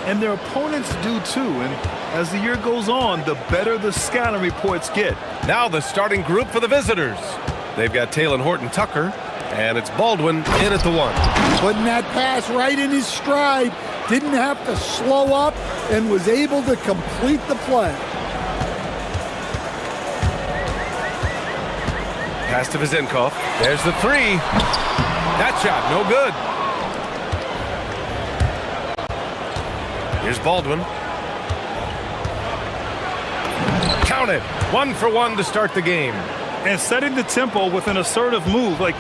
And their opponents do too. And as the year goes on, the better the scouting reports get. Now the starting group for the visitors. They've got Taylor Horton-Tucker, and it's Baldwin in at the 1. Putting that pass right in his stride. Didn't have to slow up and was able to complete the play. Pass to Vizenkov. There's the 3. That shot, no good. Here's Baldwin. Count it. 1 for 1 to start the game. And setting the tempo with an assertive move. Like,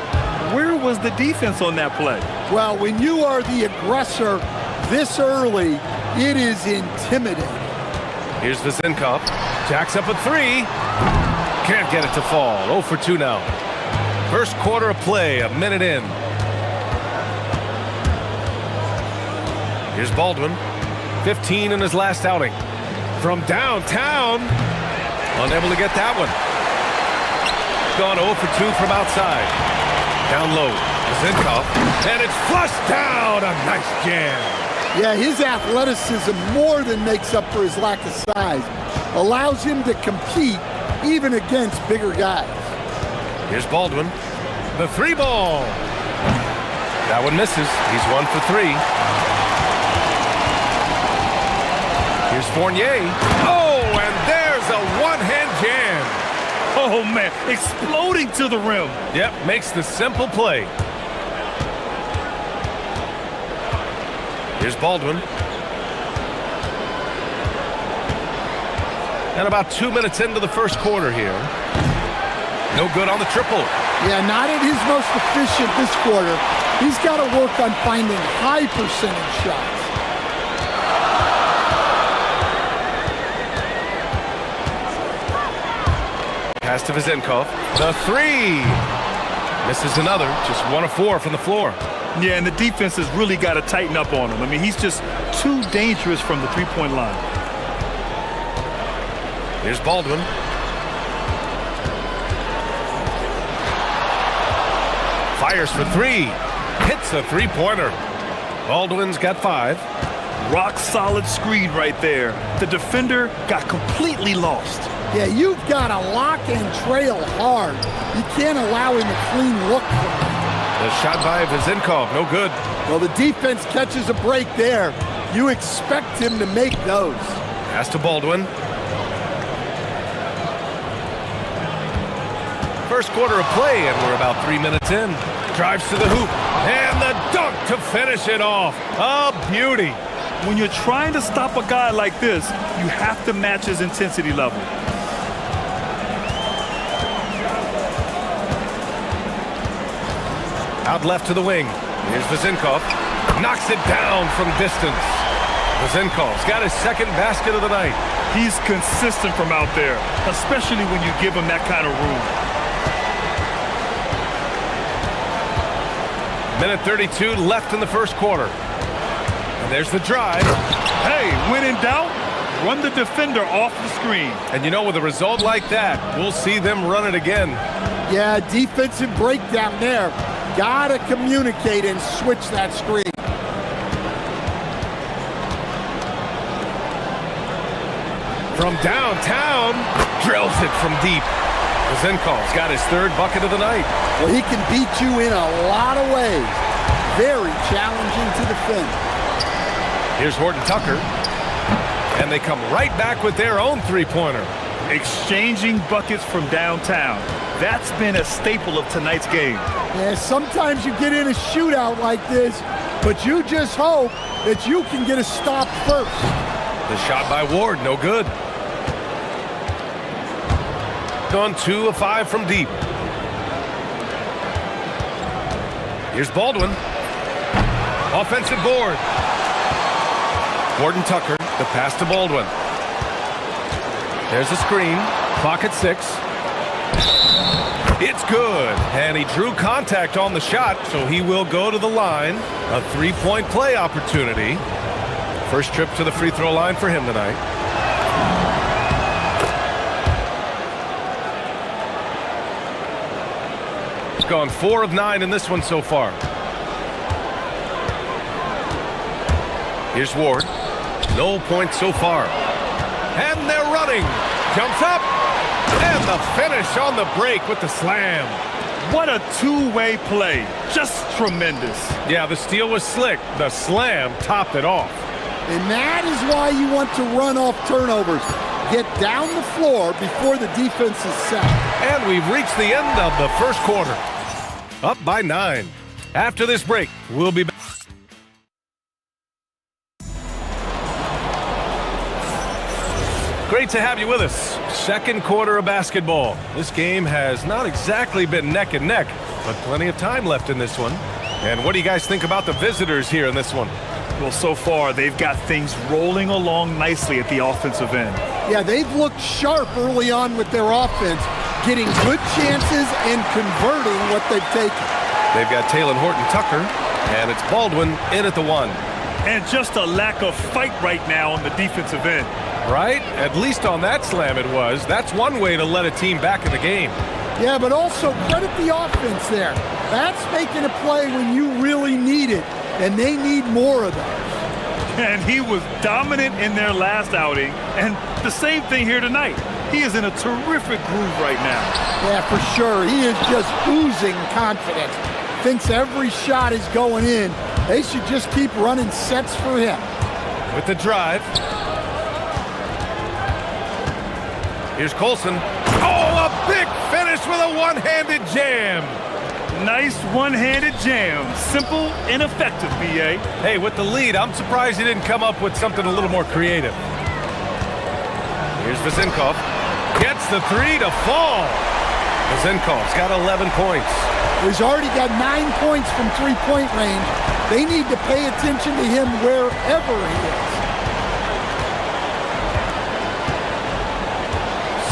where was the defense on that play? Well, when you are the aggressor this early, it is intimidating. Here's Vizenkov. Jacks up a 3. Can't get it to fall. 0 for 2 now. First quarter of play, a minute in. Here's Baldwin. 15 in his last outing. From downtown. Unable to get that one. Gone 0 for 2 from outside. Down low. Vizenkov. And it's flushed down. A nice jam. Yeah, his athleticism more than makes up for his lack of size. Allows him to compete even against bigger guys. Here's Baldwin. The 3 ball. That one misses. He's 1 for 3. Here's Fournier. Oh, and there's a one-hand jam. Oh, man, exploding to the rim. Yep, makes the simple play. Here's Baldwin. And about 2 minutes into the first quarter here. No good on the triple. Yeah, not at his most efficient this quarter. He's got to work on finding high percentage shots. Pass to Vizenkov. The 3. Misses another. Just 1 of 4 from the floor. Yeah, and the defense has really got to tighten up on him. I mean, he's just too dangerous from the three-point line. Here's Baldwin. Fires for 3. Hits a three-pointer. Baldwin's got 5. Rock solid screen right there. The defender got completely lost. Yeah, you've got to lock and trail hard. You can't allow him a clean look from him. The shot by Vizenkov, no good. Well, the defense catches a break there. You expect him to make those. Pass to Baldwin. First quarter of play, and we're about 3 minutes in. Drives to the hoop, and the dunk to finish it off. A beauty. When you're trying to stop a guy like this, you have to match his intensity level. Out left to the wing. Here's Vizenkov. Knocks it down from distance. Vizenkov's got his second basket of the night. He's consistent from out there, especially when you give him that kind of room. Minute 32 left in the first quarter. And there's the drive. Hey, when in doubt, run the defender off the screen. And you know, with a result like that, we'll see them run it again. Yeah, defensive breakdown there. Gotta communicate and switch that screen. From downtown, drills it from deep. Zenkov's got his third bucket of the night. Well, he can beat you in a lot of ways. Very challenging to defend. Here's Horton Tucker. And they come right back with their own three-pointer. Exchanging buckets from downtown. That's been a staple of tonight's game. Yeah, sometimes you get in a shootout like this, but you just hope that you can get a stop first. The shot by Ward, no good. Gone 2 of 5 from deep. Here's Baldwin. Offensive board. Horton Tucker, the pass to Baldwin. There's a screen. Clock at 6. It's good. And he drew contact on the shot, so he will go to the line. A three-point play opportunity. First trip to the free throw line for him tonight. He's gone 4 of 9 in this one so far. Here's Ward. No points so far. And they're running. Jumps up. And the finish on the break with the slam. What a two-way play. Just tremendous. Yeah, the steal was slick. The slam topped it off. And that is why you want to run off turnovers. Get down the floor before the defense is set. And we've reached the end of the first quarter. Up by 9. After this break, we'll be back. Great to have you with us. Second quarter of basketball. This game has not exactly been neck and neck, but plenty of time left in this one. And what do you guys think about the visitors here in this one? Well, so far, they've got things rolling along nicely at the offensive end. Yeah, they've looked sharp early on with their offense, getting good chances and converting what they've taken. They've got Taylor Horton Tucker, and it's Baldwin in at the 1. And just a lack of fight right now on the defensive end. Right? At least on that slam it was. That's one way to let a team back in the game. Yeah, but also credit the offense there. That's making a play when you really need it, and they need more of those. And he was dominant in their last outing, and the same thing here tonight. He is in a terrific groove right now. Yeah, for sure. He is just oozing confidence. Thinks every shot is going in. They should just keep running sets for him. With the drive. Here's Colson. Oh, a big finish with a one-handed jam. Nice one-handed jam. Simple and effective, B.A. Hey, with the lead, I'm surprised he didn't come up with something a little more creative. Here's Vezenkov. Gets the 3 to fall. Vezenkov's got 11 points. He's already got 9 points from three-point range. They need to pay attention to him wherever he is.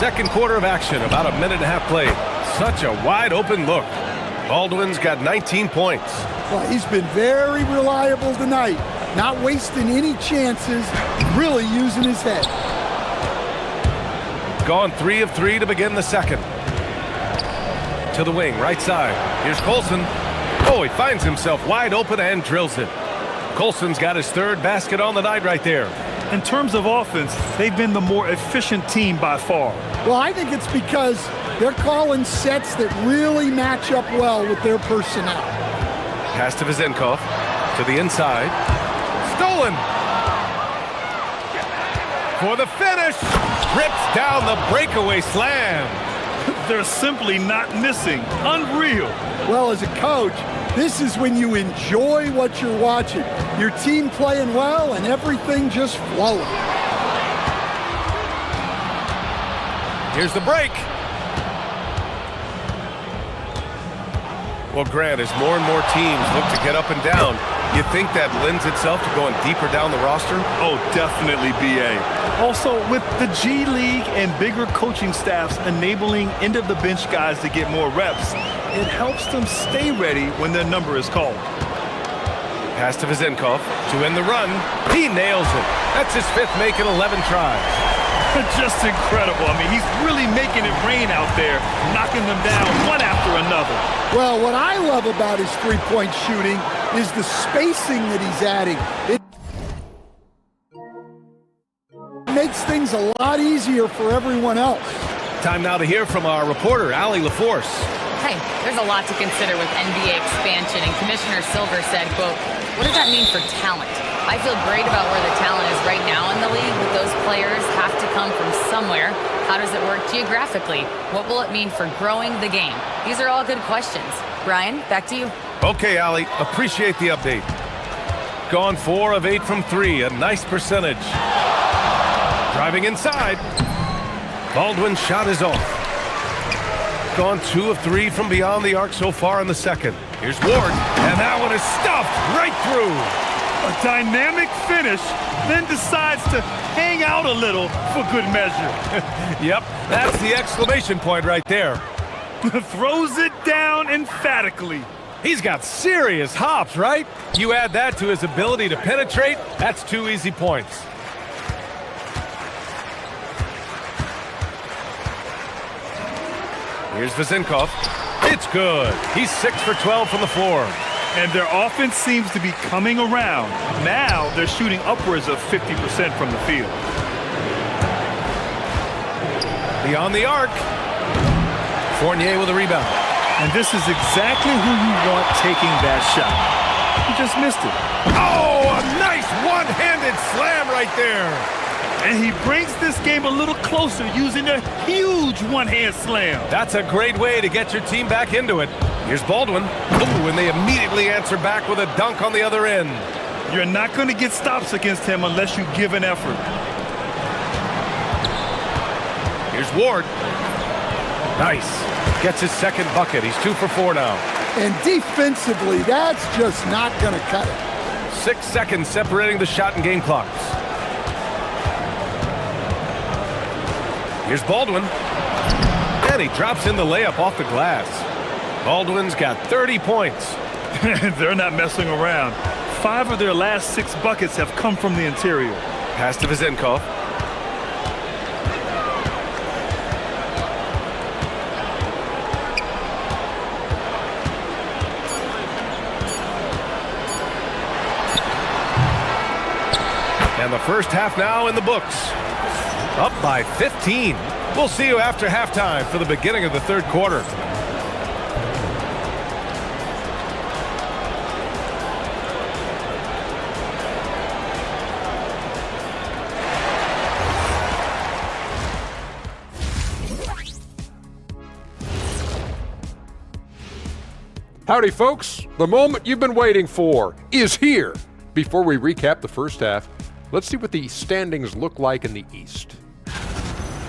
Second quarter of action, about a minute and a half played. Such a wide open look. Baldwin's got 19 points. Well, he's been very reliable tonight. Not wasting any chances, really using his head. Gone 3 of 3 to begin the second. To the wing, right side. Here's Colson. Oh, he finds himself wide open and drills it. Colson's got his third basket on the night right there. In terms of offense, they've been the more efficient team by far. Well, I think it's because they're calling sets that really match up well with their personnel. Pass to Vezenkov. To the inside. Stolen! For the finish! Rips down the breakaway slam. They're simply not missing. Unreal. Well, as a coach, this is when you enjoy what you're watching. Your team playing well and everything just flowing. Here's the break. Well, Grant, as more and more teams look to get up and down, you think that lends itself to going deeper down the roster? Oh, definitely, B.A. Also, with the G League and bigger coaching staffs enabling end-of-the-bench guys to get more reps, it helps them stay ready when their number is called. Pass to Vezinkov to end the run. He nails it. That's his fifth make in 11 tries. Just incredible. I mean, he's really making it rain out there, knocking them down one after another. Well, what I love about his three-point shooting is the spacing that he's adding. It makes things a lot easier for everyone else. Time now to hear from our reporter, Allie LaForce. Hey, there's a lot to consider with NBA expansion, and Commissioner Silver said, quote, what does that mean for talent? I feel great about where the talent is right now in the league, but those players have to come from somewhere. How does it work geographically? What will it mean for growing the game? These are all good questions. Brian, back to you. Okay, Allie, appreciate the update. Gone 4 of 8 from 3, a nice percentage. Driving inside. Baldwin's shot is off. Gone 2 of 3 from beyond the arc so far in the second. Here's Ward, and that one is stuffed right through. A dynamic finish, then decides to hang out a little for good measure. Yep, that's the exclamation point right there. Throws it down emphatically. He's got serious hops, right? You add that to his ability to penetrate, that's 2 easy points. Here's Vezinkov. It's good. He's 6 for 12 from the floor. And their offense seems to be coming around. Now they're shooting upwards of 50% from the field. Beyond the arc. Fournier with a rebound. And this is exactly who you want taking that shot. He just missed it. Oh, a nice one-handed slam right there. And he brings this game a little closer using a huge one-hand slam. That's a great way to get your team back into it. Here's Baldwin. Ooh, and they immediately answer back with a dunk on the other end. You're not going to get stops against him unless you give an effort. Here's Ward. Nice. Gets his second bucket. He's 2 for 4 now. And defensively, that's just not going to cut it. 6 seconds separating the shot and game clocks. Here's Baldwin. And he drops in the layup off the glass. Baldwin's got 30 points. They're not messing around. 5 of their last 6 buckets have come from the interior. Pass to Vezinkov. And the first half now in the books. Up by 15. We'll see you after halftime for the beginning of the third quarter. Howdy, folks. The moment you've been waiting for is here. Before we recap the first half, let's see what the standings look like in the East.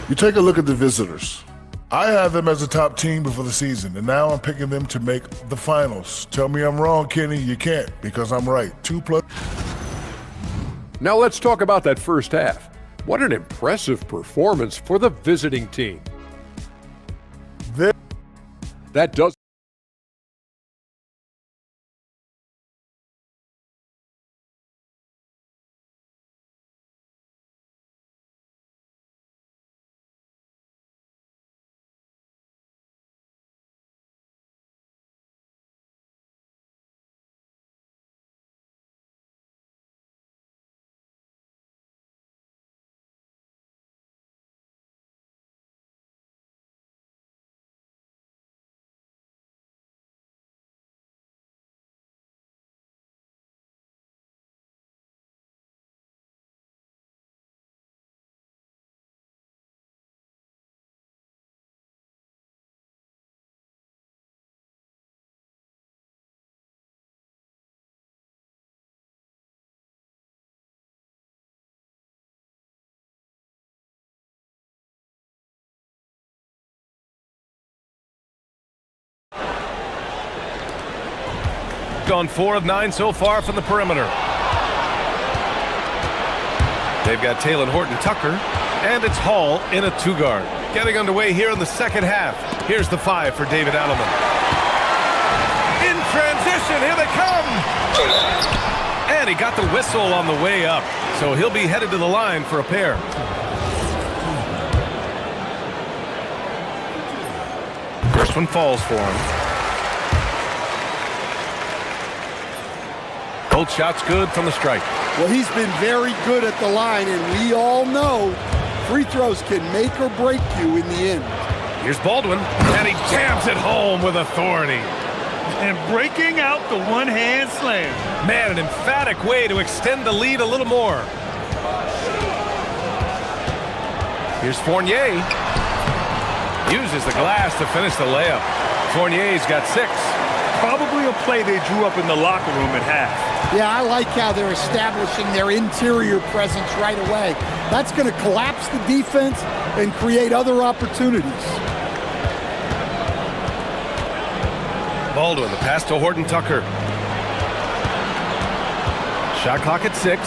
You take a look at the visitors. I had them as a top team before the season, and now I'm picking them to make the finals. Tell me I'm wrong, Kenny. You can't, because I'm right. 2+. Now let's talk about that first half. What an impressive performance for the visiting team. That does Gone 4 of 9 so far from the perimeter. They've got Taylor Horton-Tucker, and it's Hall in a 2-guard. Getting underway here in the second half. Here's the 5 for David Alleman. In transition, here they come. And he got the whistle on the way up. So he'll be headed to the line for a pair. First one falls for him. Both shots good from the strike. Well, he's been very good at the line, and we all know free throws can make or break you in the end. Here's Baldwin, and he jams it home with authority. And breaking out the one-hand slam. Man, an emphatic way to extend the lead a little more. Here's Fournier. Uses the glass to finish the layup. Fournier's got 6. Probably a play they drew up in the locker room at half. Yeah, I like how they're establishing their interior presence right away. That's going to collapse the defense and create other opportunities. Baldwin, the pass to Horton Tucker. Shot clock at 6.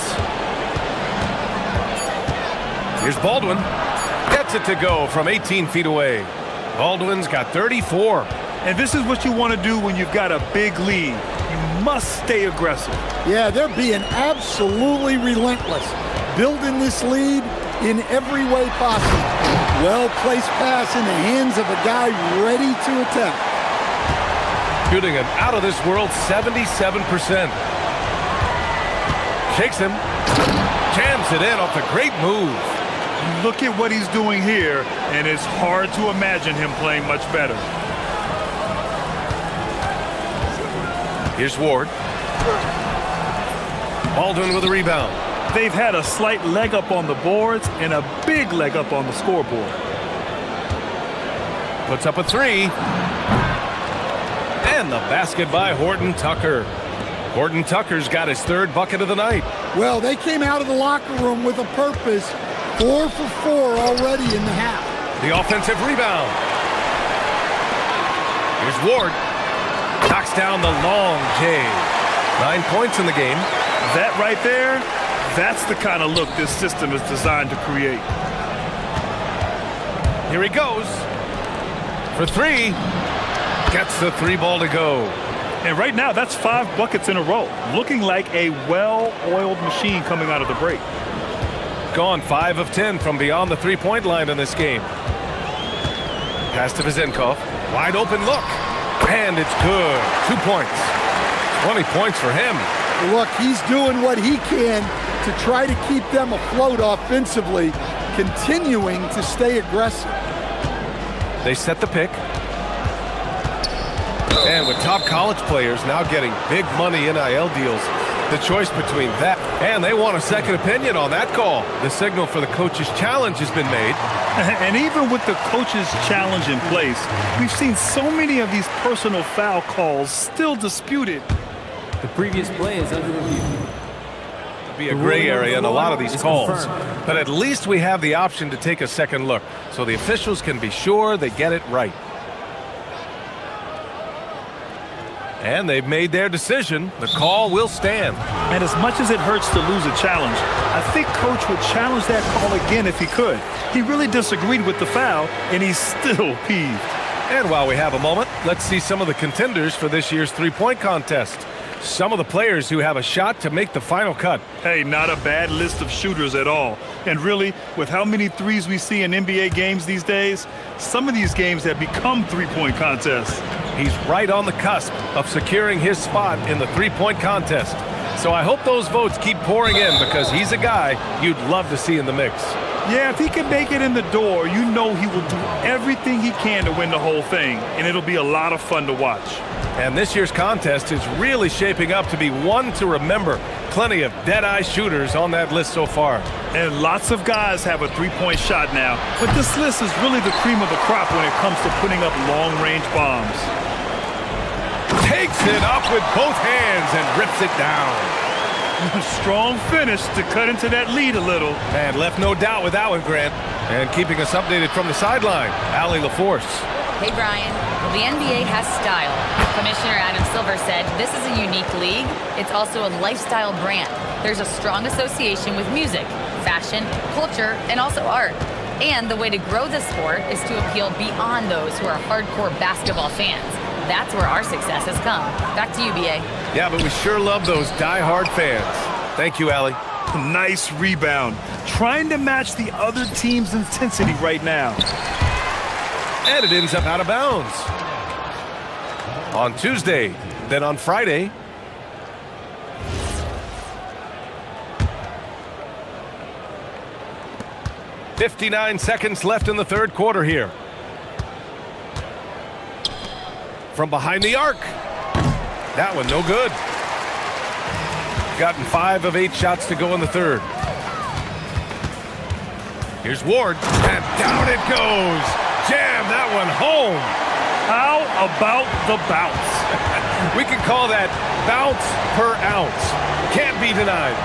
Here's Baldwin. Gets it to go from 18 feet away. Baldwin's got 34. And this is what you want to do when you've got a big lead. You must stay aggressive. Yeah, they're being absolutely relentless, building this lead in every way possible. Well-placed pass in the hands of a guy ready to attack. Shooting an out-of-this-world 77%. Shakes him. Jams it in off a great move. Look at what he's doing here, and it's hard to imagine him playing much better. Here's Ward. Baldwin with a rebound. They've had a slight leg up on the boards and a big leg up on the scoreboard. Puts up a 3. And the basket by Horton Tucker. Horton Tucker's got his 3rd bucket of the night. Well, they came out of the locker room with a purpose. 4 for 4 already in the half. The offensive rebound. Here's Ward. Knocks down the long J. 9 points in the game. That right there, that's the kind of look this system is designed to create. Here he goes. For 3. Gets the 3 ball to go. And right now, that's 5 buckets in a row. Looking like a well-oiled machine coming out of the break. Gone 5 of 10 from beyond the 3-point line in this game. Pass to Vezenkov. Wide open look. And it's good. 2 points. 20 points for him. Look, he's doing what he can to try to keep them afloat offensively, continuing to stay aggressive. They set the pick. And with top college players now getting big money NIL deals, the choice between that and they want a second opinion on that call. The signal for the coach's challenge has been made. And even with the coach's challenge in place, we've seen so many of these personal foul calls still disputed. The previous play is under review. Be a gray area in a lot of these calls, but at least we have the option to take a second look so the officials can be sure they get it right. And they've made their decision. The call will stand. And as much as it hurts to lose a challenge, I think Coach would challenge that call again if he could. He really disagreed with the foul, and he's still peeved. And while we have a moment, let's see some of the contenders for this year's three-point contest. Some of the players who have a shot to make the final cut. Hey, not a bad list of shooters at all. And really, with how many threes we see in NBA games these days, some of these games have become three-point contests. He's right on the cusp of securing his spot in the three-point contest. So I hope those votes keep pouring in because he's a guy you'd love to see in the mix. Yeah, if he can make it in the door, you know he will do everything he can to win the whole thing, and it'll be a lot of fun to watch. And this year's contest is really shaping up to be one to remember. Plenty of dead-eye shooters on that list so far. And lots of guys have a three-point shot now, but this list is really the cream of the crop when it comes to putting up long-range bombs. Takes it up with both hands and rips it down. Strong finish to cut into that lead a little. And left no doubt with that one, Grant. And keeping us updated from the sideline, Allie LaForce. Hey, Brian. Well, the NBA has style. Commissioner Adam Silver said this is a unique league. It's also a lifestyle brand. There's a strong association with music, fashion, culture, and also art. And the way to grow the sport is to appeal beyond those who are hardcore basketball fans. That's where our success has come. Back to you, BA. Yeah, but we sure love those die-hard fans. Thank you, Allie. Nice rebound. Trying to match the other team's intensity right now. And it ends up out of bounds. On Tuesday, then on Friday. "59 seconds left in the third quarter here. From behind the arc. That one no good. Gotten 5 of 8 shots to go in the third. Here's Ward, and down it goes. Jam that one home. How about the bounce? We can call that bounce per ounce. Can't be denied.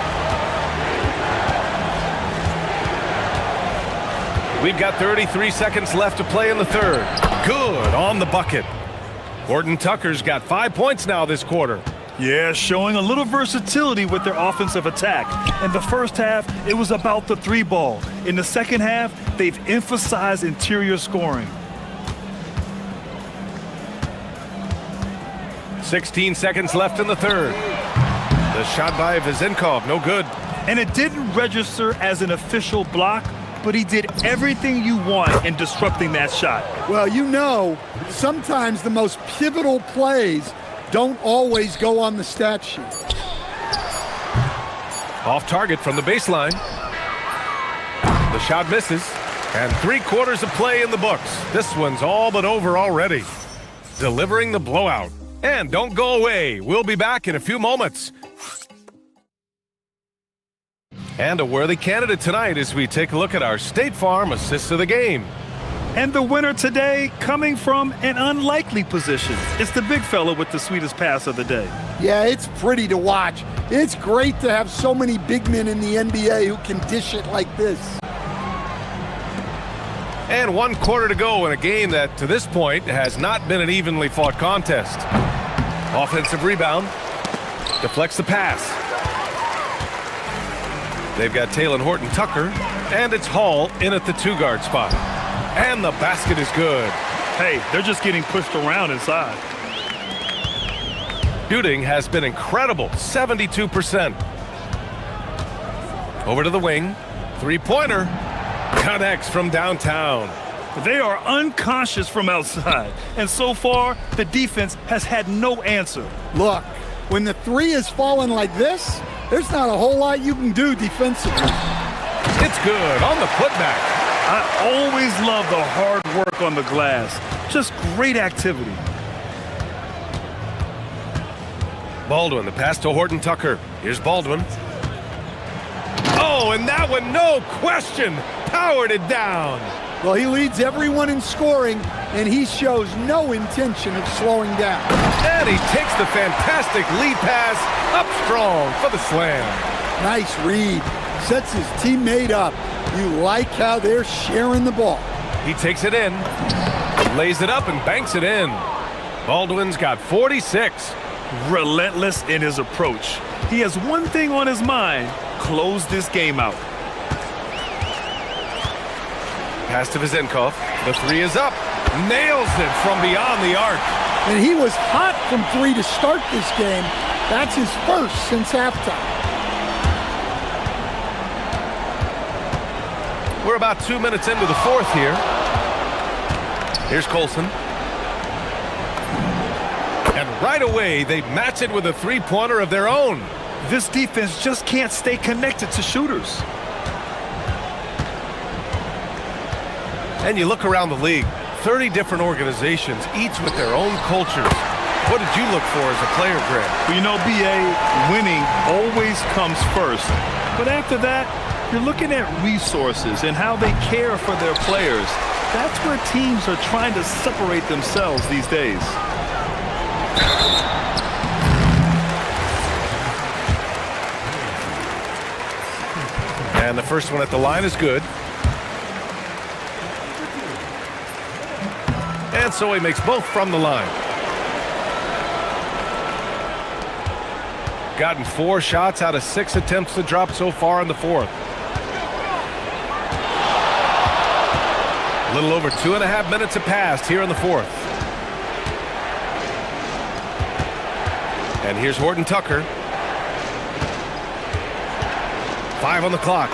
We've got 33 seconds left to play in the third. Good on the bucket. Horton Tucker's got 5 points now this quarter. Yeah, showing a little versatility with their offensive attack. In the first half, it was about the 3 ball. In the second half, they've emphasized interior scoring. 16 seconds left in the third. The shot by Vezenkov, no good. And it didn't register as an official block, but he did everything you want in disrupting that shot. Well, you know, sometimes the most pivotal plays don't always go on the stat sheet. Off target from the baseline. The shot misses. And 3 quarters of play in the books. This one's all but over already. Delivering the blowout. And don't go away. We'll be back in a few moments. And a worthy candidate tonight as we take a look at our State Farm assists of the game. And the winner today coming from an unlikely position. It's the big fella with the sweetest pass of the day. Yeah, it's pretty to watch. It's great to have so many big men in the NBA who can dish it like this. And 1 quarter to go in a game that, to this point, has not been an evenly fought contest. Offensive rebound. Deflects the pass. They've got Taylor Horton Tucker, and it's Hall in at the 2-guard spot. And the basket is good. Hey, they're just getting pushed around inside. Shooting has been incredible, 72%. Over to the wing. 3-pointer. Connects from downtown. They are unconscious from outside. And so far, the defense has had no answer. Look, when the 3 is falling like this, there's not a whole lot you can do defensively. It's good on the putback. I always love the hard work on the glass. Just great activity. Baldwin, the pass to Horton Tucker. Here's Baldwin. Oh, and that one, no question, powered it down. Well, he leads everyone in scoring, and he shows no intention of slowing down. And he takes the fantastic lead pass up strong for the slam. Nice read. Sets his teammate up. You like how they're sharing the ball. He takes it in, lays it up, and banks it in. Baldwin's got 46. Relentless in his approach. He has one thing on his mind: close this game out. Pass to Vezenkov. The 3 is up. Nails it from beyond the arc. And he was hot from 3 to start this game. That's his first since halftime. We're about 2 minutes into the fourth here. Here's Colson. And right away, they match it with a 3-pointer of their own. This defense just can't stay connected to shooters. And you look around the league, 30 different organizations, each with their own cultures. What did you look for as a player, Greg? Well, you know, BA, winning always comes first. But after that, you're looking at resources and how they care for their players. That's where teams are trying to separate themselves these days. And the first one at the line is good. And so he makes both from the line. Gotten 4 shots out of 6 attempts to drop so far in the fourth. A little over 2.5 minutes have passed here in the fourth. And here's Horton Tucker. 5 on the clock.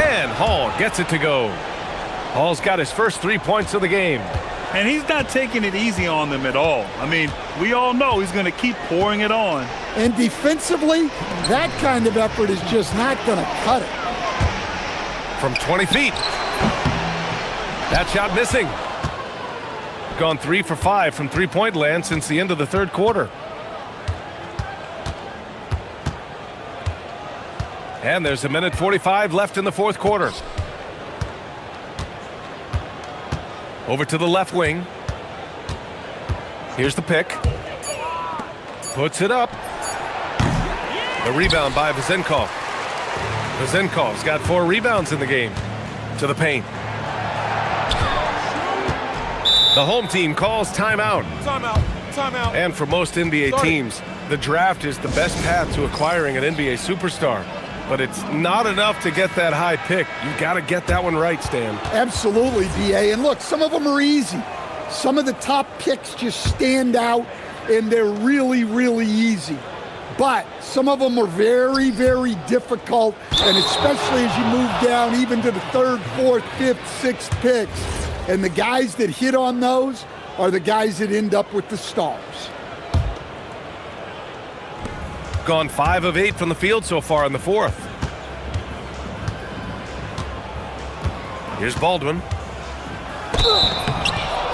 And Hall gets it to go. Hall's got his first 3 points of the game. And he's not taking it easy on them at all. I mean, we all know he's going to keep pouring it on. And defensively, that kind of effort is just not going to cut it. From 20 feet. That shot missing. Gone 3 for 5 from three-point land since the end of the third quarter. And there's 1:45 left in the fourth quarter. Over to the left wing. Here's the pick. Puts it up. The rebound by Vezenkov. Vezenkov's got 4 rebounds in the game. To the paint. The home team calls timeout. Timeout. Timeout. And for most NBA teams, the draft is the best path to acquiring an NBA superstar. But it's not enough to get that high pick. You've got to get that one right, Stan. Absolutely, B.A. And look, some of them are easy. Some of the top picks just stand out, and they're really, really easy. But some of them are very, very difficult, and especially as you move down even to the 3rd, 4th, 5th, 6th picks. And the guys that hit on those are the guys that end up with the stars. Gone 5 of 8 from the field so far in the fourth. Here's Baldwin.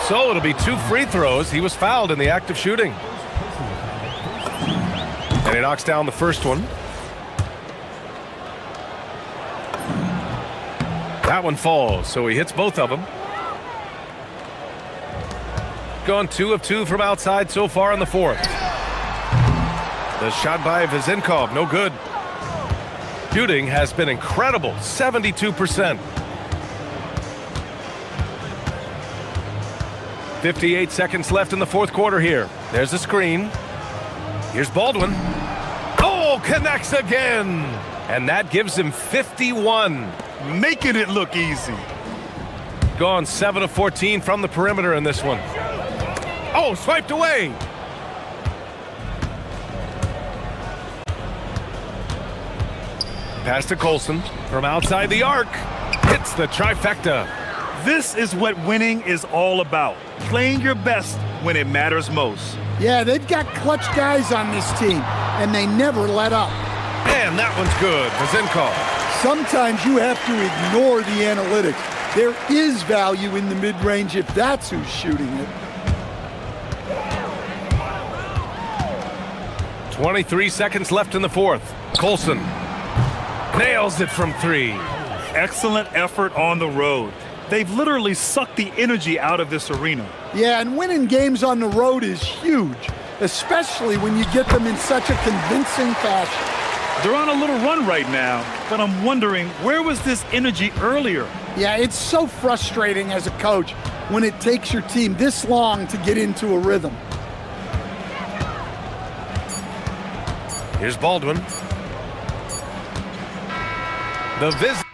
So it'll be 2 free throws. He was fouled in the act of shooting. And he knocks down the first one. That one falls, so he hits both of them. Gone 2 of 2 from outside so far in the fourth. The shot by Vezenkov, no good. Shooting has been incredible, 72%. 58 seconds left in the fourth quarter here. There's a screen. Here's Baldwin. Oh, connects again. And that gives him 51. Making it look easy. Gone 7 of 14 from the perimeter in this one. Oh, swiped away. Pass to Colson from outside the arc. Hits the trifecta. This is what winning is all about. Playing your best when it matters most. Yeah, they've got clutch guys on this team, and they never let up. And that one's good. Vezenkov. Sometimes you have to ignore the analytics. There is value in the mid-range if that's who's shooting it. 23 seconds left in the fourth. Colson nails it from 3. Excellent effort on the road. They've literally sucked the energy out of this arena. Yeah, and winning games on the road is huge, especially when you get them in such a convincing fashion. They're on a little run right now, but I'm wondering, where was this energy earlier? Yeah, it's so frustrating as a coach when it takes your team this long to get into a rhythm. Here's Baldwin. The visit.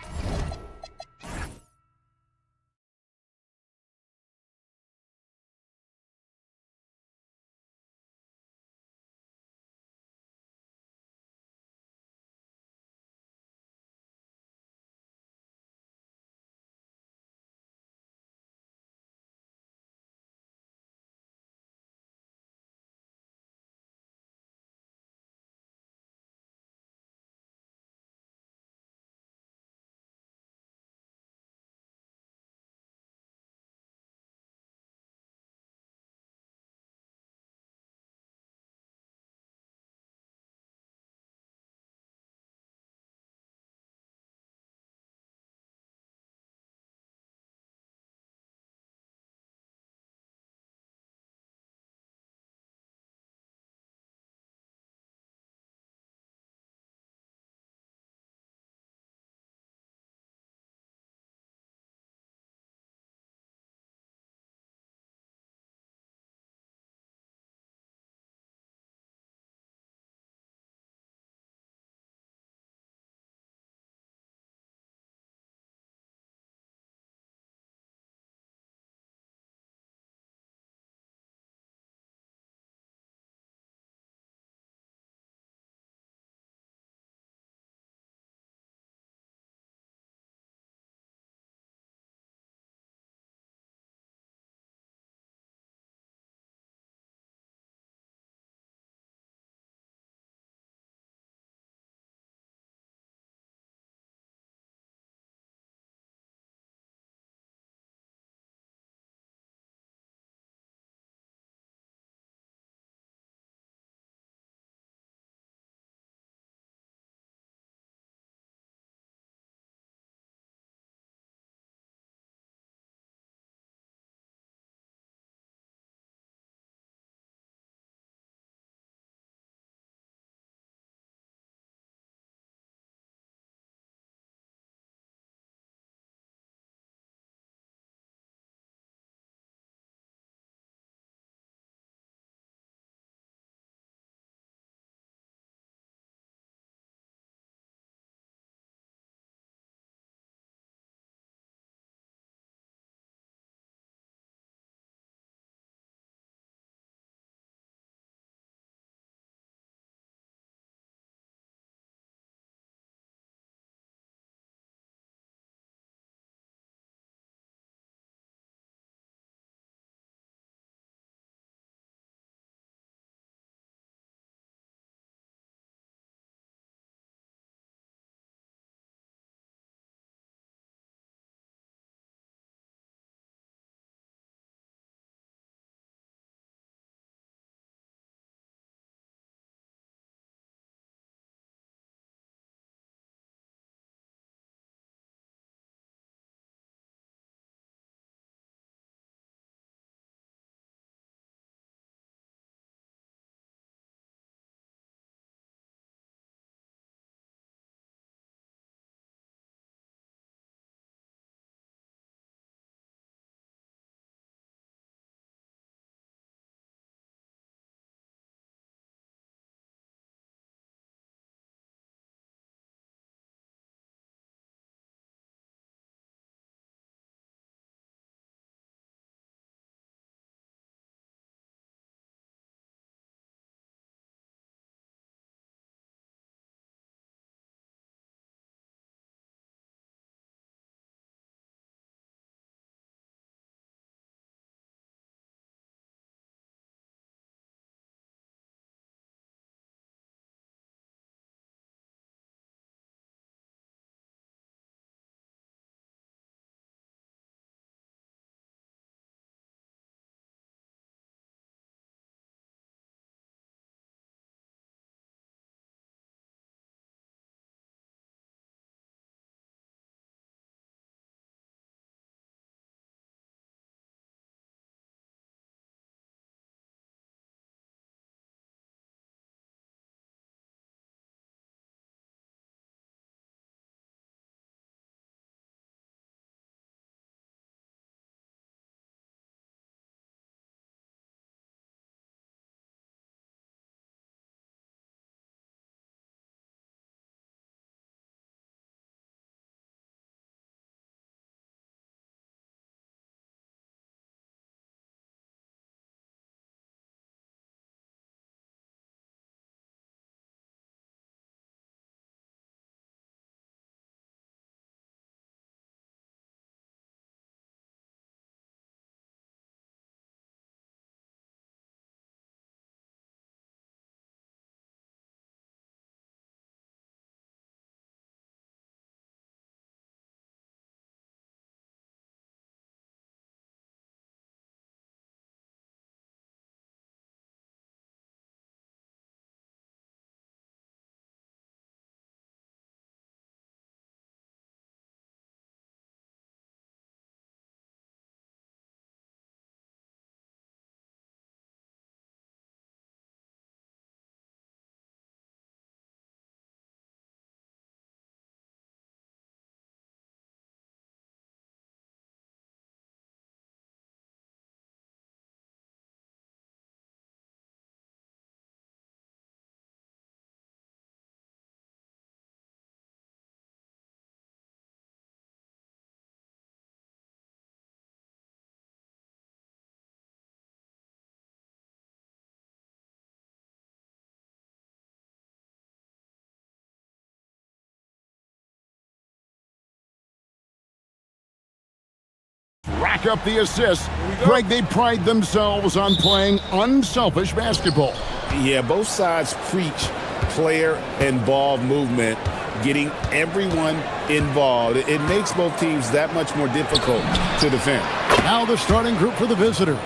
rack up the assists. Greg, they pride themselves on playing unselfish basketball. Yeah, both sides preach player and ball movement, getting everyone involved. It makes both teams that much more difficult to defend. Now the starting group for the visitors.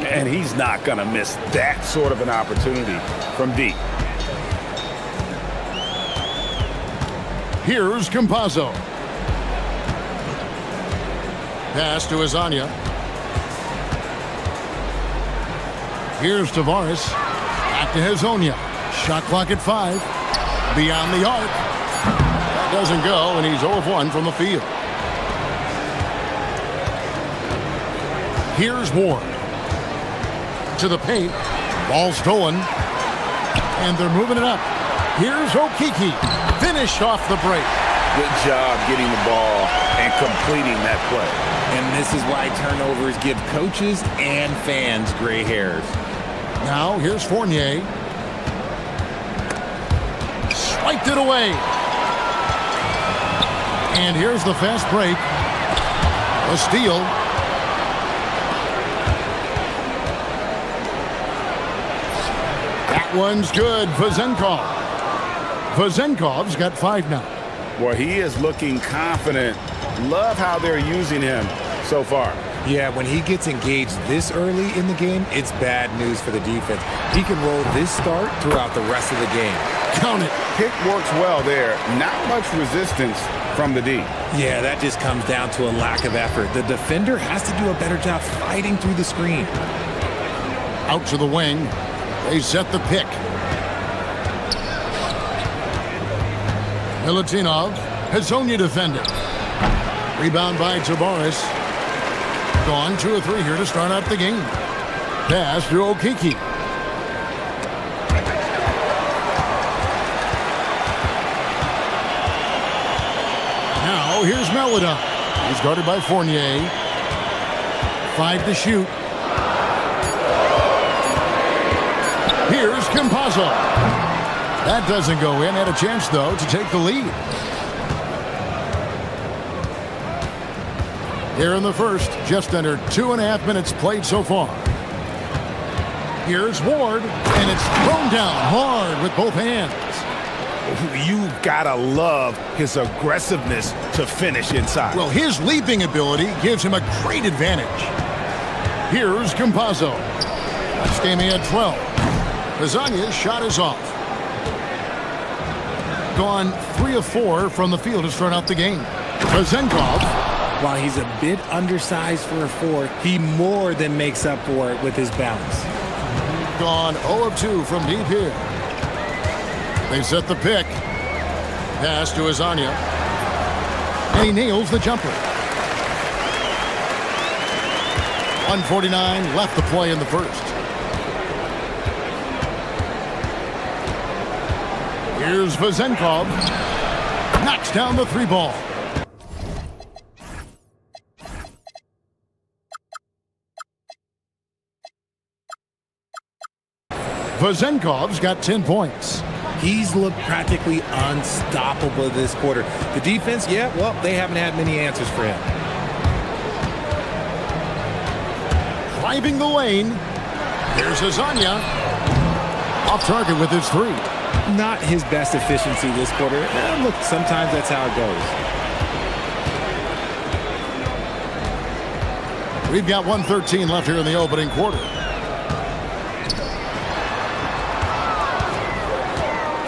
And he's not going to miss that sort of an opportunity from deep. Here's Campazzo. Pass to Azania. Here's Tavares. Back to Hazonia. Shot clock at 5. Beyond the arc. That doesn't go, and he's 0 of 1 from the field. Here's Ward. To the paint. Ball stolen. And they're moving it up. Here's Okiki. Finished off the break. Good job getting the ball and completing that play. And this is why turnovers give coaches and fans gray hairs. Now here's Fournier. Swiped it away. And here's the fast break. A steal. That one's good. Vazenkov. Vazenkov's got 5 now. Well, he is looking confident. Love how they're using him so far. Yeah, when he gets engaged this early in the game, it's bad news for the defense. He can roll this start throughout the rest of the game. Count it. Pick works well there. Not much resistance from the D. Yeah, that just comes down to a lack of effort. The defender has to do a better job fighting through the screen. Out to the wing. They set the pick. Milutinov, Hazonia defender. Rebound by Tavares. Gone 2 of 3 here to start out the game. Pass to Okiki. Now here's Melida. He's guarded by Fournier. 5 to shoot. Here's Campazzo. That doesn't go in. Had a chance, though, to take the lead. Here in the first, just under 2.5 minutes played so far. Here's Ward, and it's thrown down hard with both hands. You gotta love his aggressiveness to finish inside. Well, his leaping ability gives him a great advantage. Here's Campazzo. This game he had 12. Lasagna's shot is off. Gone 3 of 4 from the field to start out the game. Vazenkov. While he's a bit undersized for a 4, he more than makes up for it with his bounce. Gone 0 of 2 from deep here. They set the pick. Pass to Azania. And he nails the jumper. 1:49 left to play in the first. Here's Vazenkov. Knocks down the 3 ball. Vazenkov's got 10 points. He's looked practically unstoppable this quarter. The defense, yeah, well, they haven't had many answers for him. Driving the lane. Here's Azania. Off target with his 3. Not his best efficiency this quarter. Look, sometimes that's how it goes. We've got 1:13 left here in the opening quarter.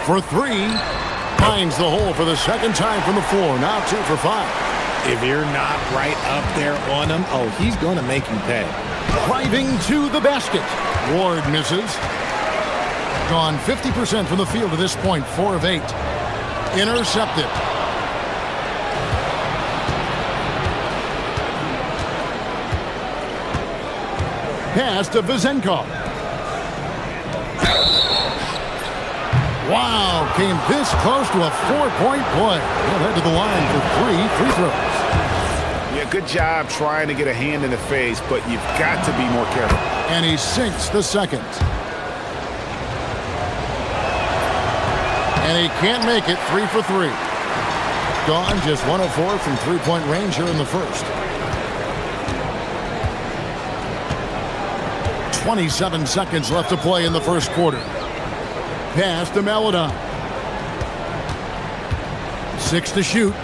For 3, finds the hole for the second time from the floor. Now 2 for 5. If you're not right up there on him, oh, he's going to make you pay. Driving to the basket. Ward misses. Gone 50% from the field to this point. 4 of 8. Intercepted. Pass to Vazenkov. Wow, came this close to a 4-point play. He'll head to the line for 3 free throws. Yeah, good job trying to get a hand in the face, but you've got to be more careful. And he sinks the second. And he can't make it. 3 for 3. Gone just 1 of 4 from 3-point range here in the first. 27 seconds left to play in the first quarter. Pass to Melodon. 6 to shoot.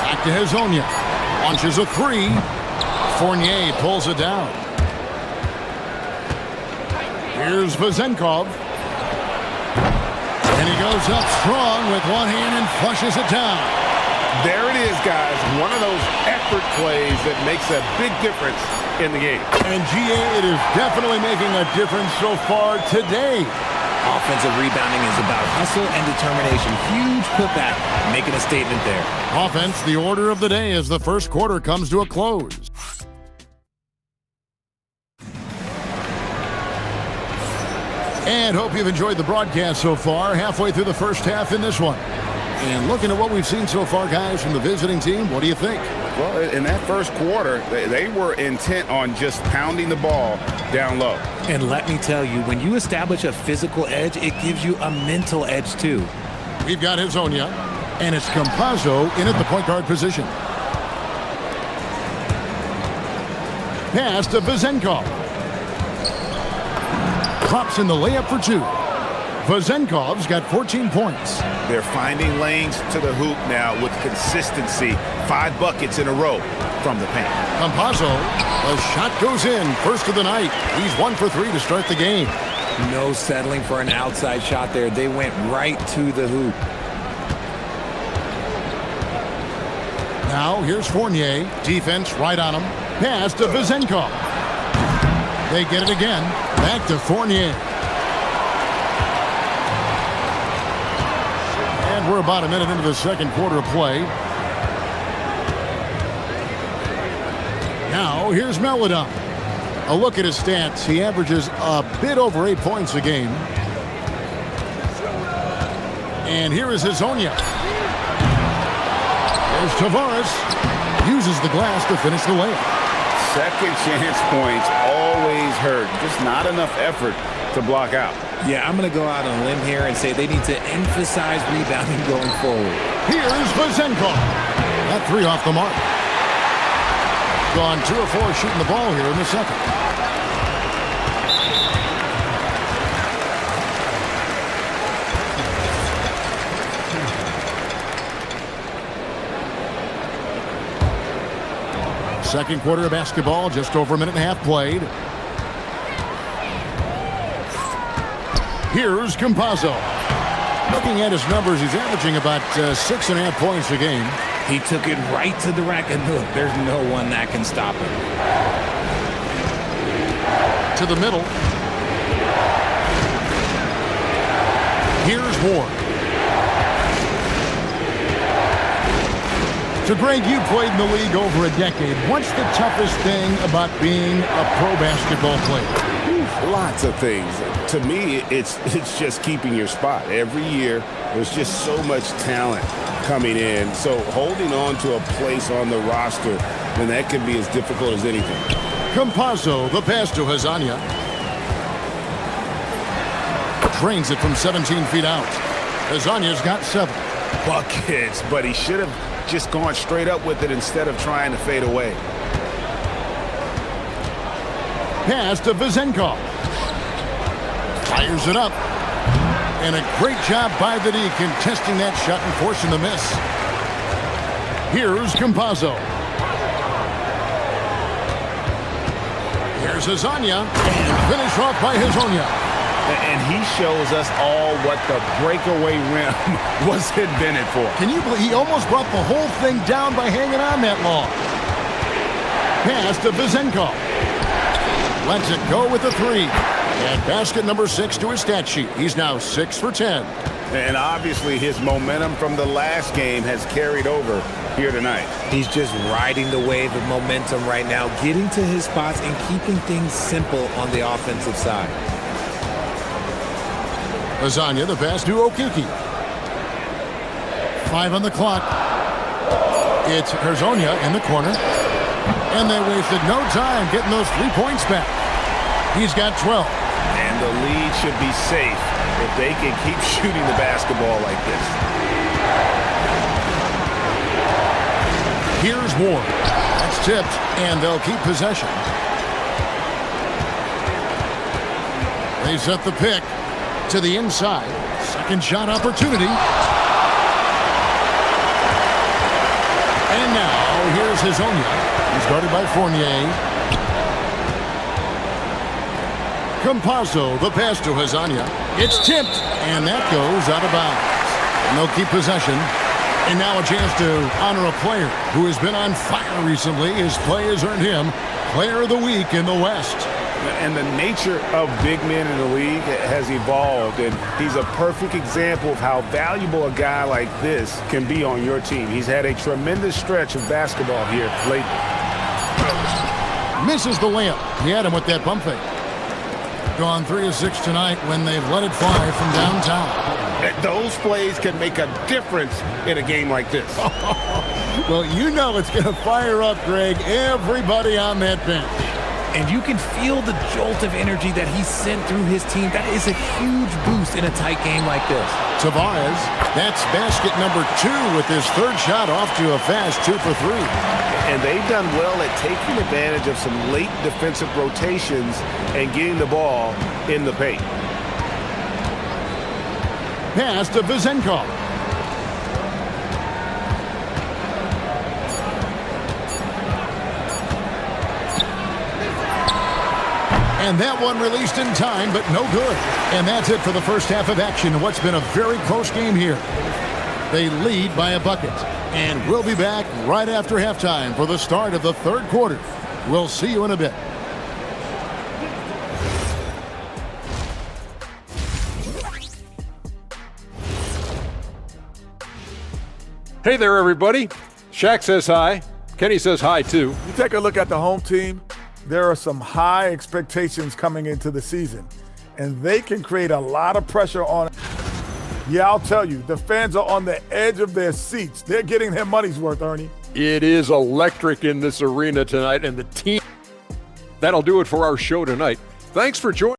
Back to Hazonia. Launches a 3. Fournier pulls it down. Here's Vezenkov. And he goes up strong with one hand and flushes it down. There it is, guys. One of those effort plays that makes a big difference in the game. And GA, it is definitely making a difference so far today. Offensive rebounding is about hustle and determination. Huge putback, making a statement there. Offense, the order of the day as the first quarter comes to a close. And hope you've enjoyed the broadcast so far. Halfway through the first half in this one. And looking at what we've seen so far, guys, from the visiting team, what do you think? Well, in that first quarter, they were intent on just pounding the ball down low. And let me tell you, when you establish a physical edge, it gives you a mental edge, too. We've got Hazonia, and it's Campazzo in at the point guard position. Pass to Vezenkov. Drops in the layup for 2. Vezenkov's got 14 points. They're finding lanes to the hoop now with consistency. 5 buckets in a row from the paint. Campazzo, the shot goes in. First of the night. He's 1 for 3 to start the game. No settling for an outside shot there. They went right to the hoop. Now here's Fournier. Defense right on him. Pass to Vezenkov. They get it again. Back to Fournier. And we're about a minute into the second quarter of play. Now here's Melodon. A look at his stats. He averages a bit over 8 points a game. And here is Hazonia. There's Tavares. Uses the glass to finish the layup. Second chance points always hurt. Just not enough effort to block out. Yeah, I'm going to go out on a limb here and say they need to emphasize rebounding going forward. Here's Vezenkov. That 3 off the mark. Gone 2 of 4 shooting the ball here in the second. Second quarter of basketball, just over a minute and a half played. Here's Campazzo. Looking at his numbers, he's averaging about 6.5 points a game. He took it right to the rack, and look, there's no one that can stop him. To the middle. Here's Ward. So, Greg, you played in the league over a decade. What's the toughest thing about being a pro basketball player? Lots of things. To me, it's just keeping your spot. Every year, there's just so much talent coming in. So holding on to a place on the roster, then that can be as difficult as anything. Campazzo, the pass to Hazonia. Drains it from 17 feet out. Hazonia's got 7. Buckets, but he should have just gone straight up with it instead of trying to fade away. Pass to Vezenkov. Fires it up. And a great job by the D contesting that shot and forcing the miss. Here's Campazzo. Here's Hazonia. And finish off by Hazonia. And he shows us all what the breakaway rim was invented for. Can you believe he almost brought the whole thing down by hanging on that long? Pass to Vezenkov. Lets it go with a 3. And basket number 6 to his stat sheet. He's now 6 for 10. And obviously his momentum from the last game has carried over here tonight. He's just riding the wave of momentum right now, getting to his spots and keeping things simple on the offensive side. Hazonia, the pass to Okiki. 5 on the clock. It's Hazonia in the corner. And they wasted no time getting those 3 points back. He's got 12. And the lead should be safe if they can keep shooting the basketball like this. Here's Ward. That It's tipped, and they'll keep possession. They set the pick to the inside. Second shot opportunity. And now, here's Hazonia. He's guarded by Fournier. Campazzo, the pass to Hazonia. It's tipped, and that goes out of bounds. And they'll keep possession. And now a chance to honor a player who has been on fire recently. His play has earned him Player of the Week in the West. And the nature of big men in the league has evolved, and he's a perfect example of how valuable a guy like this can be on your team. He's had a tremendous stretch of basketball here lately. Misses the layup. He had him with that pump fake. Gone 3 of 6 tonight when they've let it fly from downtown. Those plays can make a difference in a game like this. Well, you know it's going to fire up, Greg, everybody on that bench. And you can feel the jolt of energy that he sent through his team. That is a huge boost in a tight game like this. Tavares, that's basket number 2 with his third shot off to a fast 2 for 3. And they've done well at taking advantage of some late defensive rotations and getting the ball in the paint. Pass to Vezenkov. And that one released in time, but no good. And that's it for the first half of action in what's been a very close game here. They lead by a bucket. And we'll be back right after halftime for the start of the third quarter. We'll see you in a bit. Hey there, everybody. Shaq says hi. Kenny says hi, too. You take a look at the home team, there are some high expectations coming into the season, and they can create a lot of pressure on. Yeah, I'll tell you, the fans are on the edge of their seats. They're getting their money's worth, Ernie. It is electric in this arena tonight, and the team. That'll do it for our show tonight. Thanks for joining.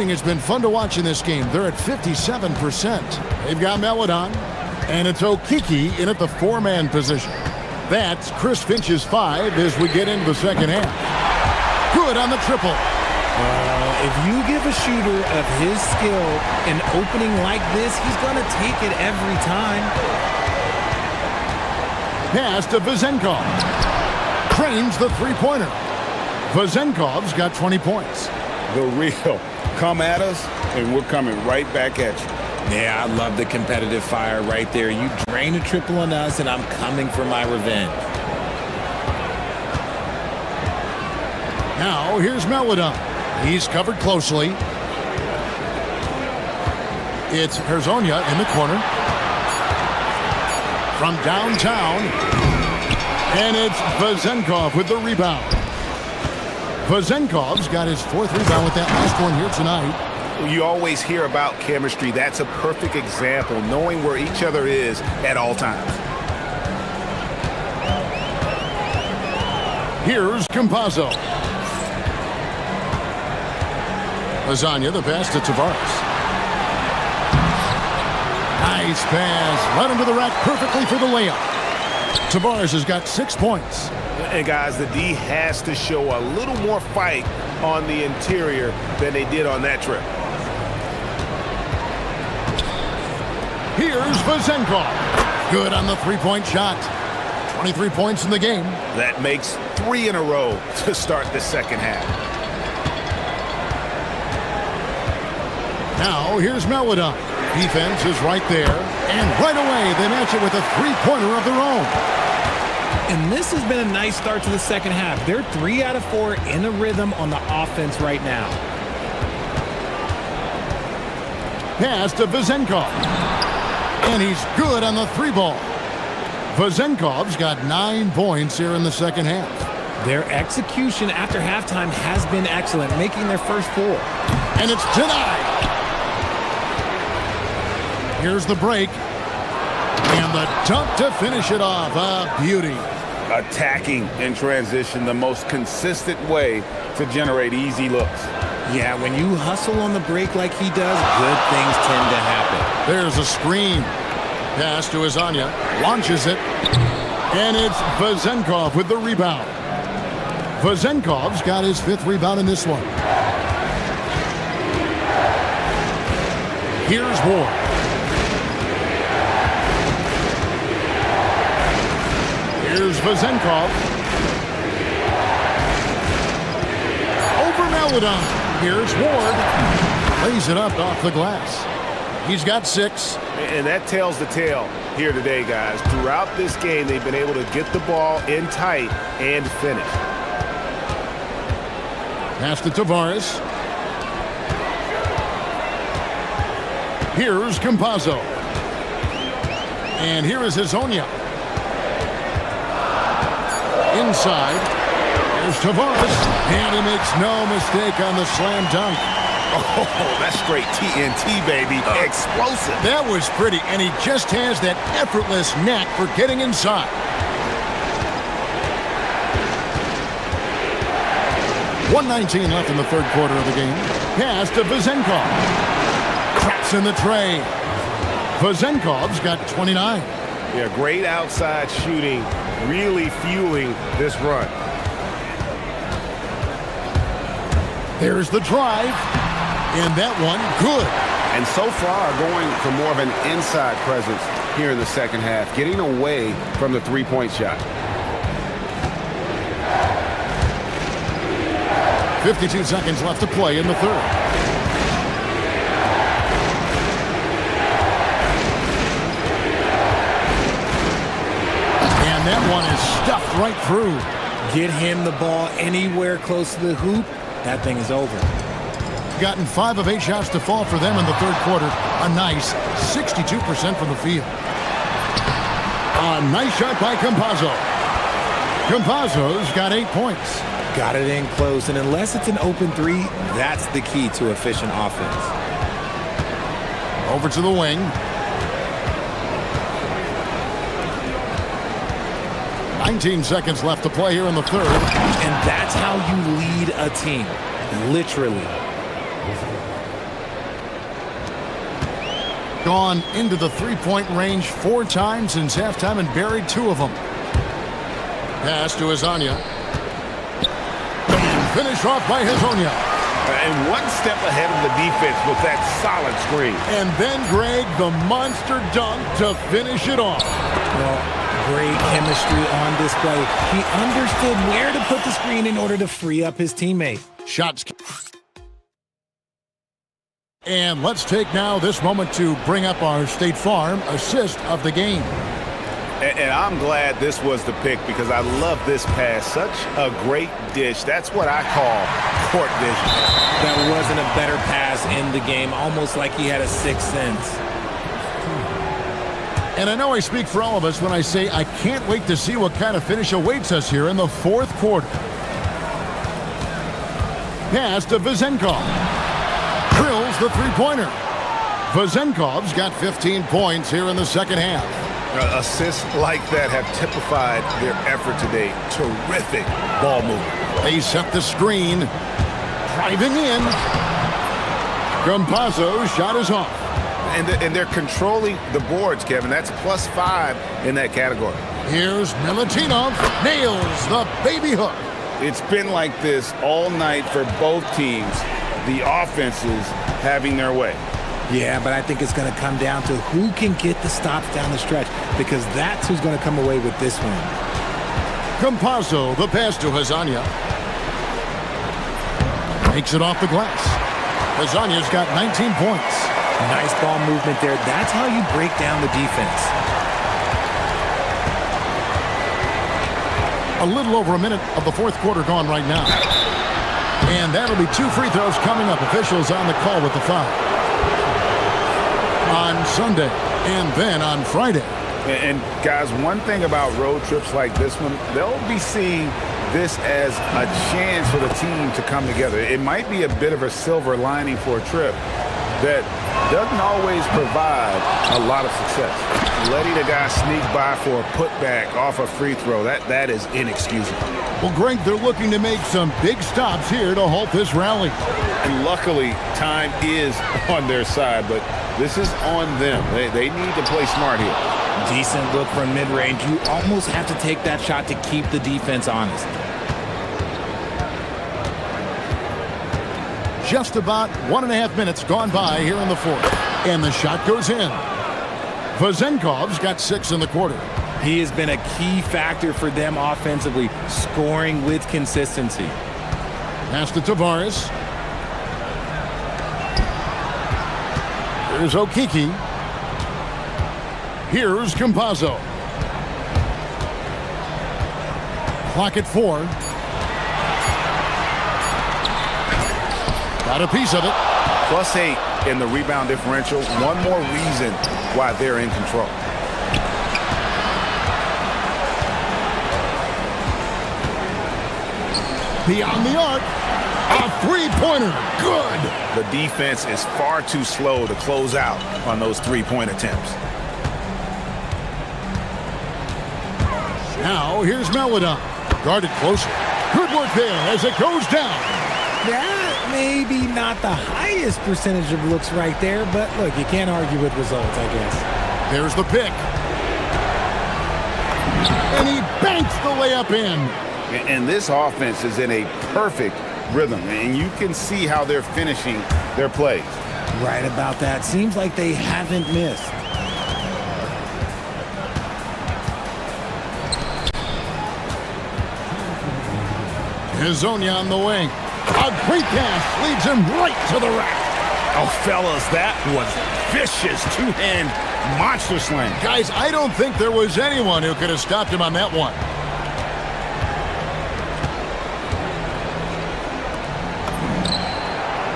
It's been fun to watch in this game. They're at 57%. They've got Melodon, and it's Okiki in at the 4-man position. That's Chris Finch's 5 as we get into the second half. Good on the triple. If you give a shooter of his skill an opening like this, he's going to take it every time. Pass to Vezenkov. Trains the three-pointer. Vezenkov's got 20 points. The real. Come at us, and we're coming right back at you. Yeah, I love the competitive fire right there. You drain a triple on us, and I'm coming for my revenge. Now, here's Melodon. He's covered closely. It's Herzonia in the corner. From downtown. And it's Vezenkov with the rebound. Vezenkov's got his 4th rebound with that last one here tonight. You always hear about chemistry. That's a perfect example, knowing where each other is at all times. Here's Campazzo. Lasagna, the pass to Tavares. Nice pass. Right into the rack perfectly for the layup. Tavares has got 6 points. And guys, the D has to show a little more fight on the interior than they did on that trip. Here's Vezenkov. Good on the three-point shot. 23 points in the game. That makes 3 in a row to start the second half. Now, here's Melodon. Defense is right there. And right away, they match it with a three-pointer of their own. And this has been a nice start to the second half. They're 3 out of 4 in a rhythm on the offense right now. Pass to Vezenkov. And he's good on the three ball. Vezenkov's got 9 points here in the second half. Their execution after halftime has been excellent, making their first 4. And it's denied. Here's the break. And the dunk to finish it off. A beauty. Attacking in transition, the most consistent way to generate easy looks. Yeah, when you hustle on the break like he does, good things tend to happen. There's a screen. Pass to Azania. Launches it. And it's Vezenkov with the rebound. Vezenkov's got his 5th rebound in this one. Here's Ward. Here's Vezenkov. Over Melodon. Here's Ward. Lays it up off the glass. He's got 6. And that tells the tale here today, guys. Throughout this game, they've been able to get the ball in tight and finish. Pass to Tavares. Here's Campazzo. And here is Hazonia. Inside. Here's Tavares. And he makes no mistake on the slam dunk. Oh, that's straight TNT, baby. Explosive. That was pretty, and he just has that effortless knack for getting inside. .119 left in the third quarter of the game. Pass to Vezenkov. Traps in the tray. Vezenkov's got 29. Yeah, great outside shooting, really fueling this run. There's the drive. And that one, good. And so far, going for more of an inside presence here in the second half, getting away from the three-point shot. 52 seconds left to play in the third. And that one is stuffed right through. Get him the ball anywhere close to the hoop, that thing is over. Gotten 5 of 8 shots to fall for them in the third quarter. A nice 62% from the field. A nice shot by Campazzo. Campazzo's got 8 points. Got it in close, and unless it's an open 3, that's the key to efficient offense. Over to the wing. 19 seconds left to play here in the third. And that's how you lead a team. Literally. Gone into the three-point range 4 times since halftime and buried 2 of them. Pass to Azania. And finished off by Hazonia. And one step ahead of the defense with that solid screen. And then Greg, the monster dunk to finish it off. Well, great chemistry on display. He understood where to put the screen in order to free up his teammate. Shots. And let's take now this moment to bring up our State Farm assist of the game. And I'm glad this was the pick because I love this pass. Such a great dish. That's what I call court vision. That wasn't a better pass in the game, almost like he had a sixth sense. And I know I speak for all of us when I say I can't wait to see what kind of finish awaits us here in the fourth quarter. Pass to Vezenkov. Drills the three-pointer. Vezenkov's got 15 points here in the second half. Assists like that have typified their effort today. Terrific ball movement. They set the screen. Driving in. Campazzo's shot is off. And they're controlling the boards, Kevin. That's +5 in that category. Here's Milutinov. Nails the baby hook. It's been like this all night for both teams. The offenses having their way. Yeah, but I think it's going to come down to who can get the stops down the stretch, because that's who's going to come away with this one. Campazzo, the pass to Hazania. Makes it off the glass. Hazania's got 19 points. Nice ball movement there. That's how you break down the defense. A little over a minute of the fourth quarter gone right now. And that'll be 2 free throws coming up. Officials on the call with the foul. On Sunday and then on Friday. And guys, one thing about road trips like this one, they'll be seeing this as a chance for the team to come together. It might be a bit of a silver lining for a trip that doesn't always provide a lot of success. Letting a guy sneak by for a putback off a free throw, that is inexcusable. Well, Greg, they're looking to make some big stops here to halt this rally. And luckily, time is on their side, but this is on them. They need to play smart here. Decent look from mid-range. You almost have to take that shot to keep the defense honest. Just about 1.5 minutes gone by here in the fourth. And the shot goes in. Vazenkov's got 6 in the quarter. He has been a key factor for them offensively, scoring with consistency. Pass to Tavares. Here's Okiki. Here's Campazzo. Clock at 4. Got a piece of it. +8 in the rebound differential. One more reason why they're in control. Beyond the arc. A three-pointer. Good. The defense is far too slow to close out on those three-point attempts. Now here's Melodon. Guarded closer. Good work there as it goes down. That may be not the highest percentage of looks right there, but look, you can't argue with results, I guess. There's the pick. And he banks the layup in. And this offense is in a perfect rhythm, and you can see how they're finishing their plays. Right about that. Seems like they haven't missed. Hazonia on the wing. A great pass leads him right to the rack. Oh, fellas, that was vicious two-hand monster slam. Guys, I don't think there was anyone who could have stopped him on that one.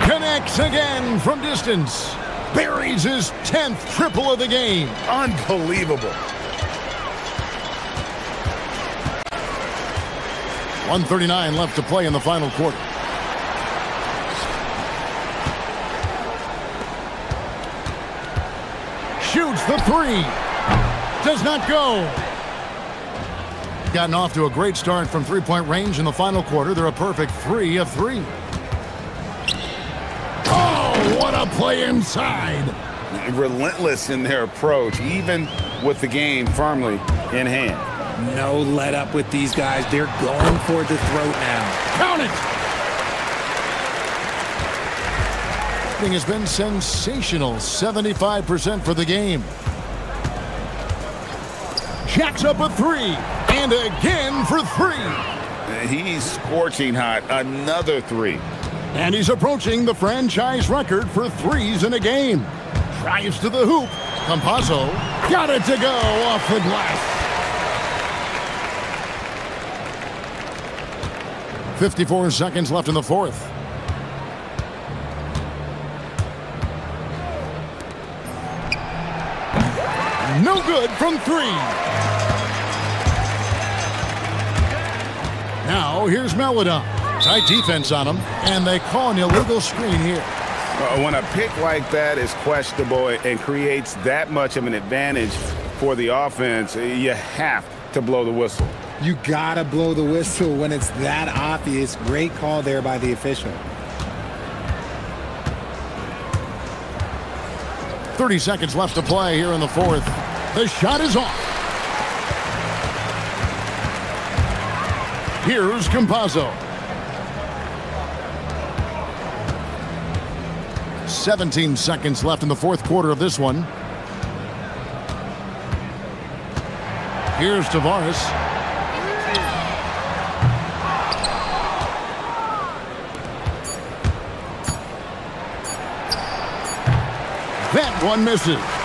Connects again from distance. Buries his 10th triple of the game. Unbelievable. 1:39 left to play in the final quarter. Shoots the 3. Does not go. Gotten off to a great start from three-point range in the final quarter. They're a perfect 3 of 3. Oh, what a play inside. Relentless in their approach, even with the game firmly in hand. No let up with these guys. They're going for the throat now. Count it! Thing has been sensational. 75% for the game. Jacks up a 3. And again for 3. He's scorching hot. Another 3. And he's approaching the franchise record for 3s in a game. Drives to the hoop. Campazzo got it to go off the glass. 54 seconds left in the fourth. No good from 3. Now here's Melodon. Tight defense on him, and they call an illegal screen here. When a pick like that is questionable and creates that much of an advantage for the offense, you have to blow the whistle. You gotta blow the whistle when it's that obvious. Great call there by the official. 30 seconds left to play here in the fourth. The shot is off. Here's 17 seconds left in the fourth quarter of this one. Here's Tavares. That one misses.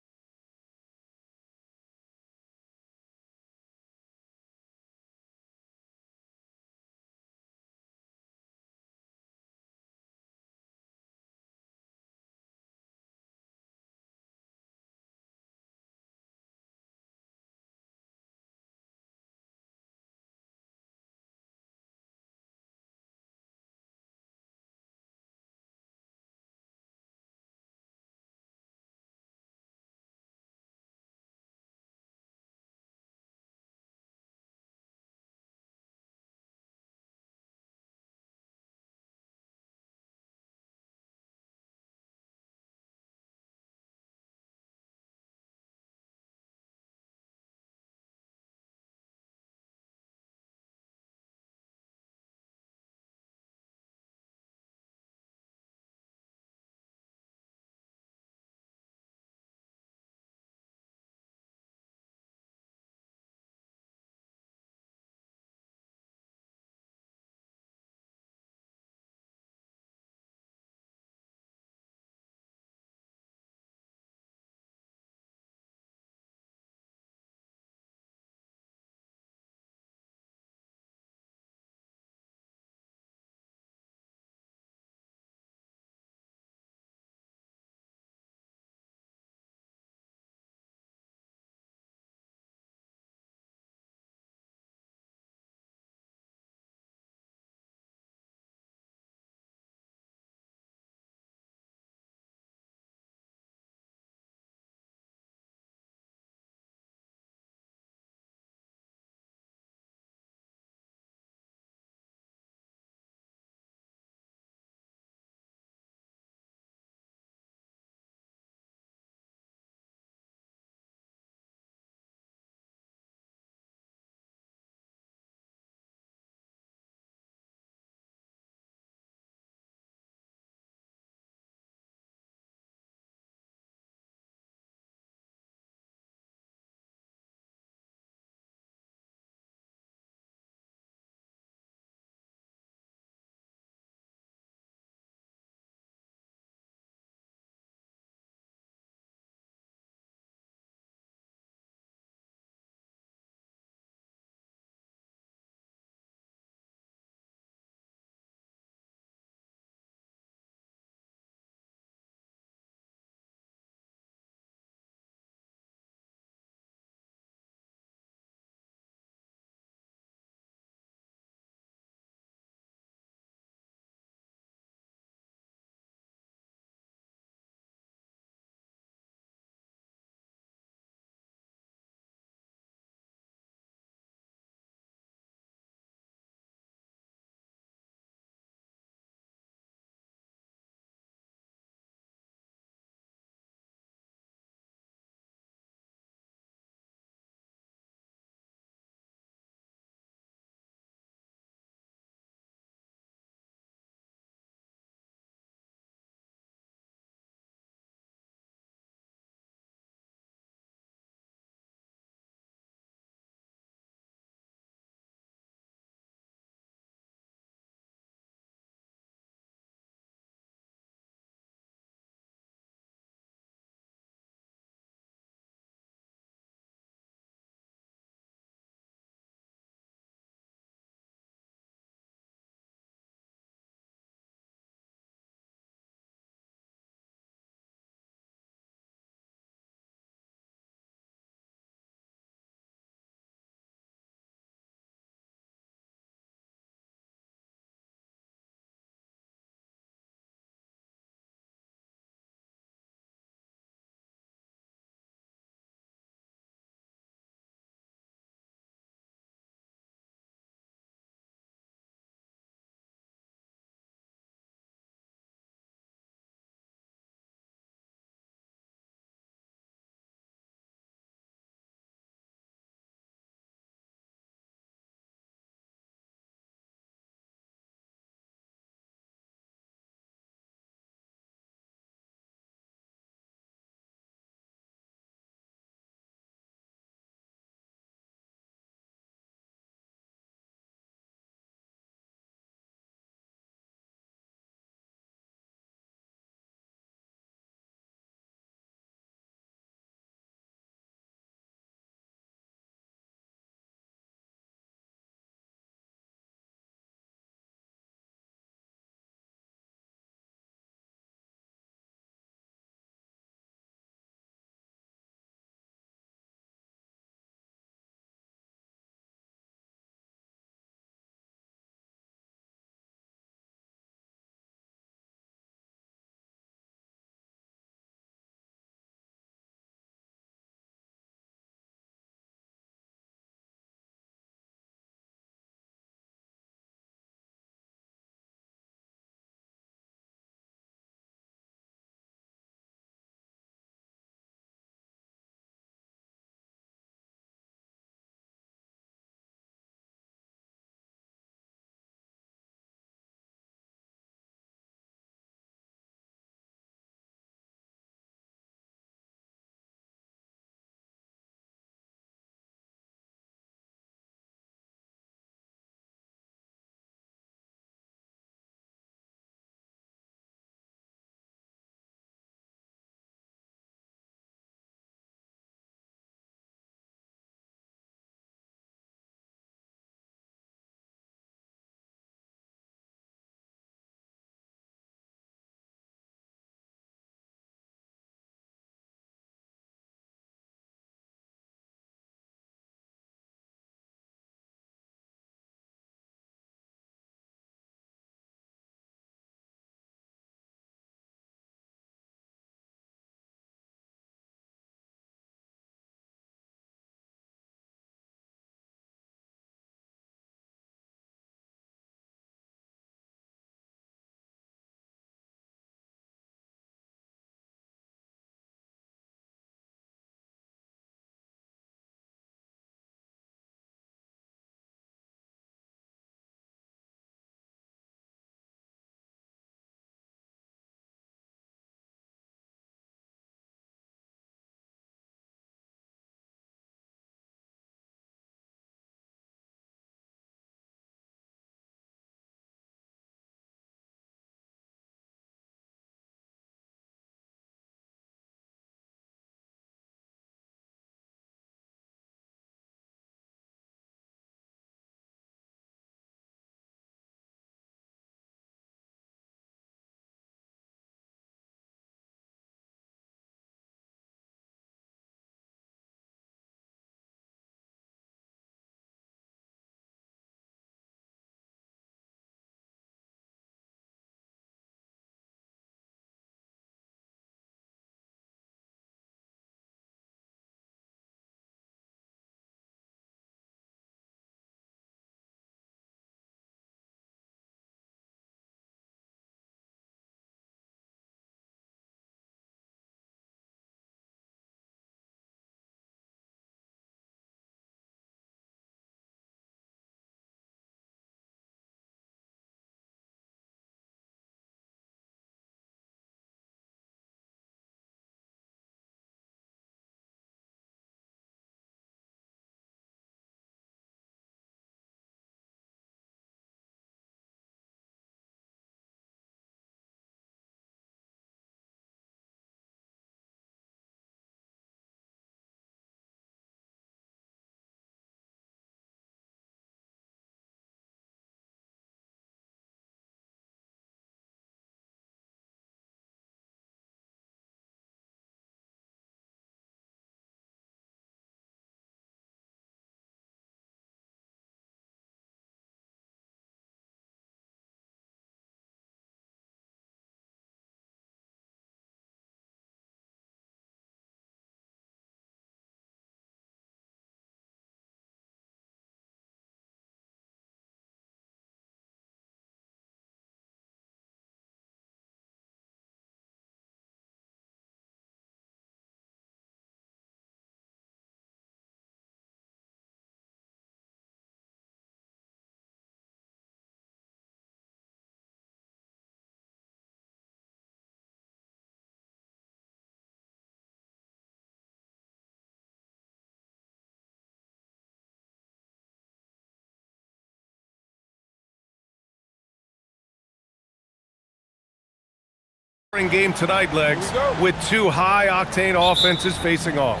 Game tonight, Legs, with two high-octane offenses facing off.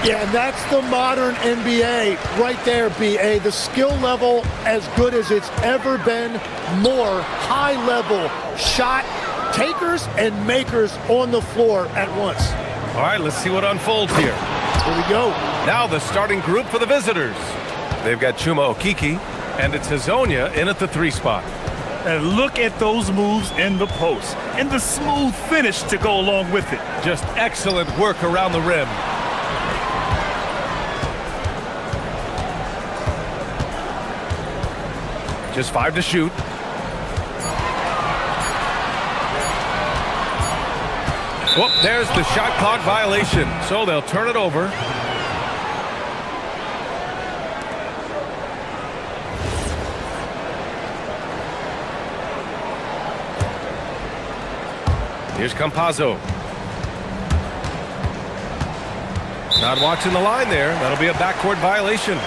Yeah, and that's the modern NBA right there, B.A. The skill level as good as it's ever been. More high-level shot takers and makers on the floor at once. All right, let's see what unfolds here. Here we go. Now the starting group for the visitors. They've got Chuma Okeke, and it's Hazonia in at the 3 spot. And look at those moves in the post and the smooth finish to go along with it. Just excellent work around the rim. Just 5 to shoot. Whoop, there's the shot clock violation. So they'll turn it over. Here's Campazzo. Not watching the line there. That'll be a backcourt violation.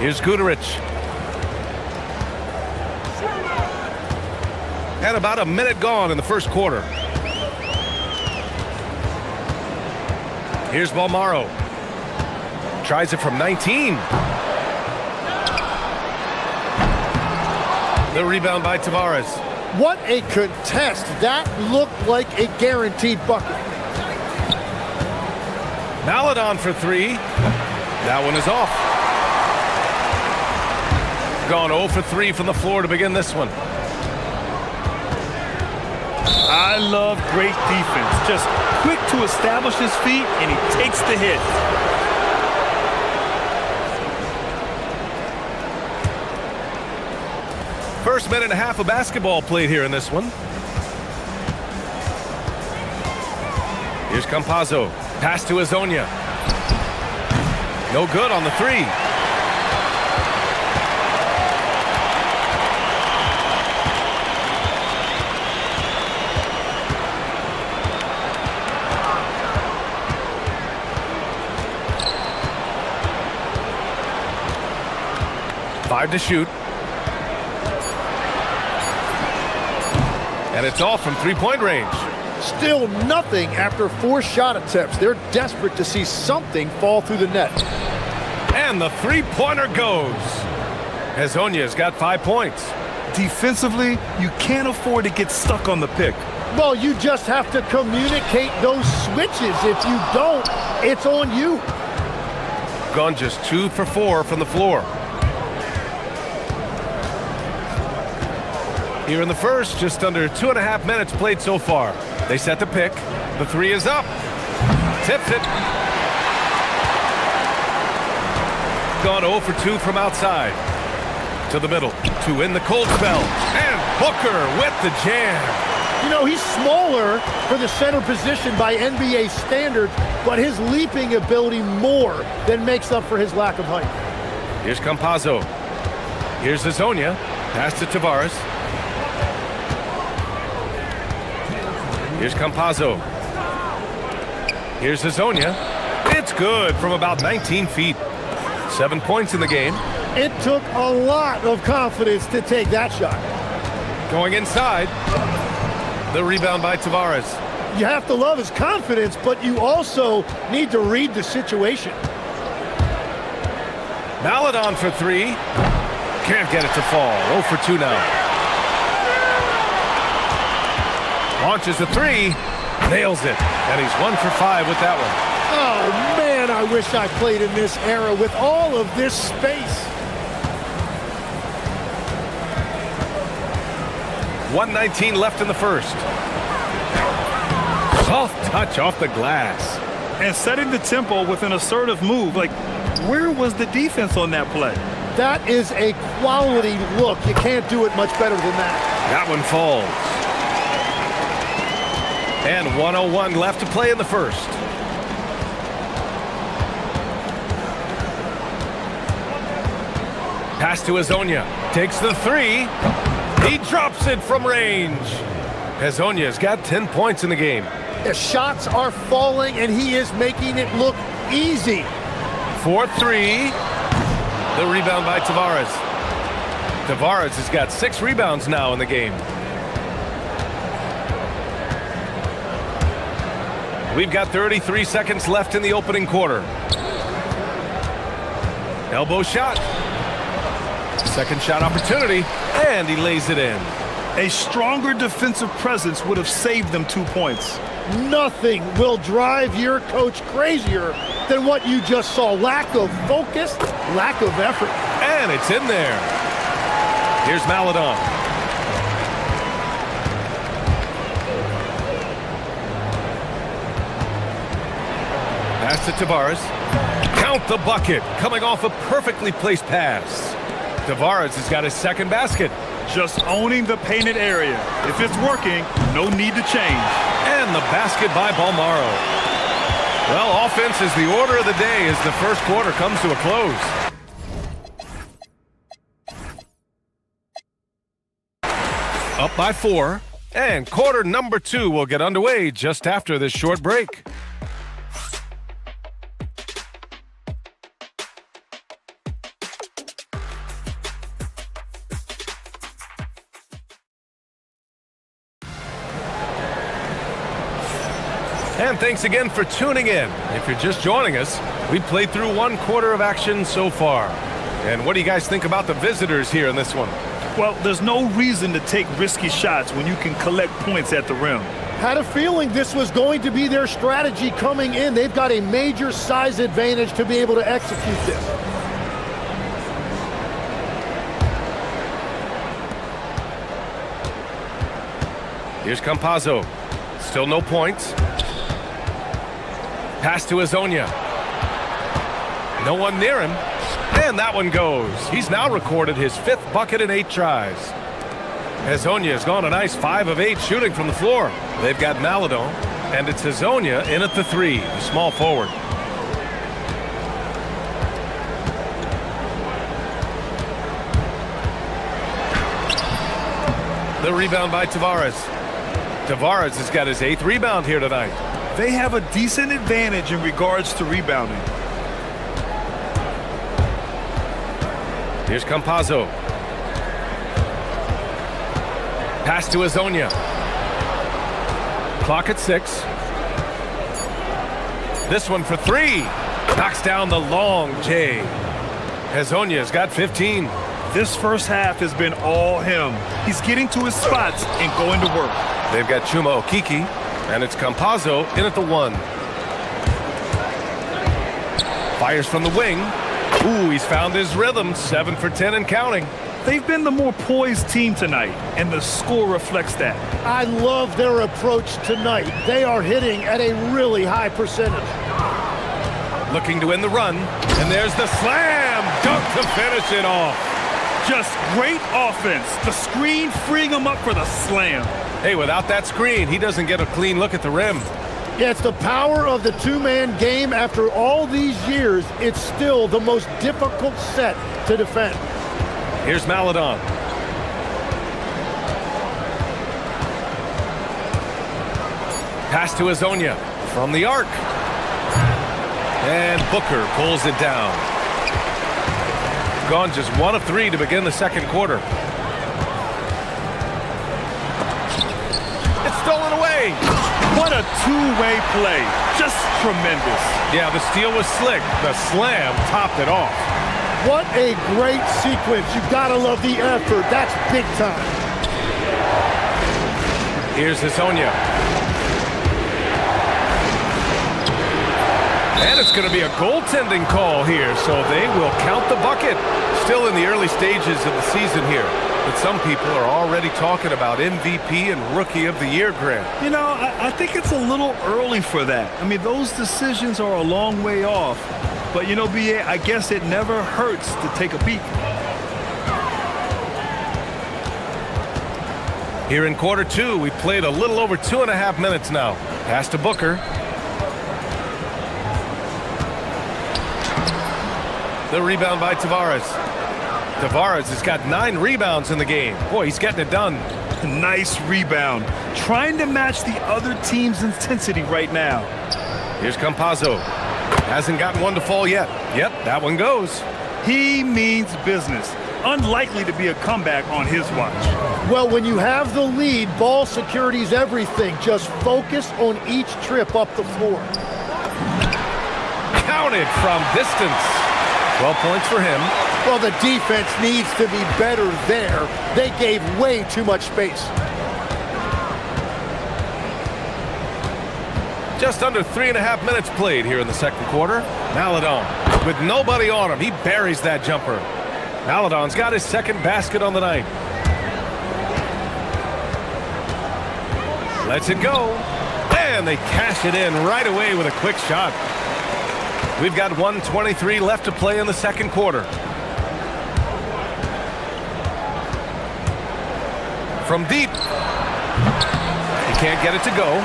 Here's Guterich. And about a minute gone in the first quarter. Here's Balmaro. Tries it from 19. The rebound by Tavares. What a contest. That looked like a guaranteed bucket. Maladon for 3. That one is off. Gone 0 for 3 from the floor to begin this one. I love great defense. Just quick to establish his feet, and he takes the hit. First minute and a half of basketball played here in this one. Here's Campazzo. Pass to Hazonia. No good on the 3. Five to shoot. And it's off from three-point range. Still nothing after 4 shot attempts. They're desperate to see something fall through the net. And the three-pointer goes. Hazonia's got 5 points. Defensively, you can't afford to get stuck on the pick. Well, you just have to communicate those switches. If you don't, it's on you. Gone just 2 for 4 from the floor. Here in the first, just under 2.5 minutes played so far. They set the pick. The 3 is up. Tipped it. Gone 0 for 2 from outside. To the middle. To in the cold spell. And Booker with the jam. You know, he's smaller for the center position by NBA standards, but his leaping ability more than makes up for his lack of height. Here's Campazzo. Here's Hazonia. Pass to Tavares. Here's Campazzo. Here's Hazonia. It's good from about 19 feet. 7 points in the game. It took a lot of confidence to take that shot. Going inside. The rebound by Tavares. You have to love his confidence, but you also need to read the situation. Maladon for 3. Can't get it to fall. 0 for 2 now. Launches a 3, nails it, and he's 1 for 5 with that one. Oh, man, I wish I played in this era with all of this space. 1:19 left in the first. Soft touch off the glass. And setting the tempo with an assertive move. Like, where was the defense on that play? That is a quality look. You can't do it much better than that. That one falls. And 1:01 left to play in the first. Pass to Hazonia. Takes the 3. He drops it from range. Hazonia's got 10 points in the game. The shots are falling, and he is making it look easy. 4-3. The rebound by Tavares. Tavares has got 6 rebounds now in the game. We've got 33 seconds left in the opening quarter. Elbow shot. Second shot opportunity, and he lays it in. A stronger defensive presence would have saved them 2 points. Nothing will drive your coach crazier than what you just saw. Lack of focus, lack of effort. And it's in there. Here's Maledon. Pass to Tavares. Count the bucket, coming off a perfectly placed pass. Tavares has got his second basket. Just owning the painted area. If it's working, no need to change. And the basket by Balmaro. Well, offense is the order of the day as the first quarter comes to a close. Up by 4, and quarter number 2 will get underway just after this short break. And thanks again for tuning in. If you're just joining us, we played through 1 quarter of action so far. And what do you guys think about the visitors here in this one? Well, there's no reason to take risky shots when you can collect points at the rim. Had a feeling this was going to be their strategy coming in. They've got a major size advantage to be able to execute this. Here's Campazzo. Still no points. Pass to Azonia. No one near him. And that one goes. He's now recorded his 5th bucket in 8 tries. Azonia has gone a nice 5 of 8 shooting from the floor. They've got Maledon, and it's Azonia in at the 3, the small forward. The rebound by Tavares. Tavares has got his 8th rebound here tonight. They have a decent advantage in regards to rebounding. Here's Campazzo. Pass to Azonia. Clock at 6. This one for 3. Knocks down the long J. Azonia's got 15. This first half has been all him. He's getting to his spots and going to work. They've got Chuma Okiki, and it's Campazzo in at the 1. Fires from the wing. Ooh, he's found his rhythm. 7 for 10 and counting. They've been the more poised team tonight, and the score reflects that. I love their approach tonight. They are hitting at a really high percentage. Looking to win the run, and there's the slam dunk to finish it off. Just great offense. The screen freeing him up for the slam. Hey, without that screen, he doesn't get a clean look at the rim. Yeah, it's the power of the two-man game. After all these years, it's still the most difficult set to defend. Here's Maledon. Pass to Azonia from the arc. And Booker pulls it down. Gone just 1 of 3 to begin the second quarter. It's stolen away. What a two-way play. Just tremendous. Yeah, the steal was slick. The slam topped it off. What a great sequence. You've got to love the effort. That's big time. Here's Azonia. And it's going to be a goaltending call here, so they will count the bucket. Still in the early stages of the season here, but some people are already talking about MVP and Rookie of the Year, Grant. You know, I think it's a little early for that. I mean, those decisions are a long way off. But, you know, B.A., I guess it never hurts to take a peek. Here in quarter 2, we played a little over 2.5 minutes now. Pass to Booker. The rebound by Tavares. Tavares has got 9 rebounds in the game. Boy, he's getting it done. Nice rebound. Trying to match the other team's intensity right now. Here's Campazzo. Hasn't gotten one to fall yet. Yep, that one goes. He means business. Unlikely to be a comeback on his watch. Well, when you have the lead, ball security's everything. Just focus on each trip up the floor. Counted from distance. 12 points for him. Well, the defense needs to be better there. They gave way too much space. Just under 3.5 minutes played here in the second quarter. Maledon, with nobody on him, he buries that jumper. Maledon's got his second basket on the night. Lets it go. And they cash it in right away with a quick shot. We've got 1:23 left to play in the second quarter. From deep. He can't get it to go.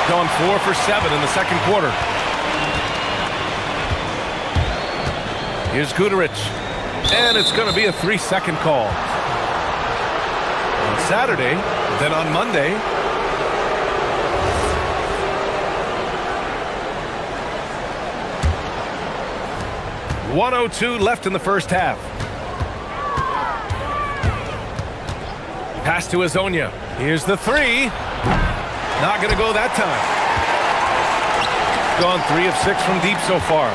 Gone 4 for 7 in the second quarter. Here's Guterich. And it's going to be a 3-second call. On Saturday, then on Monday. .102 left in the first half. Pass to Azonia. Here's the three. Not going to go that time. Gone 3 of 6 from deep so far.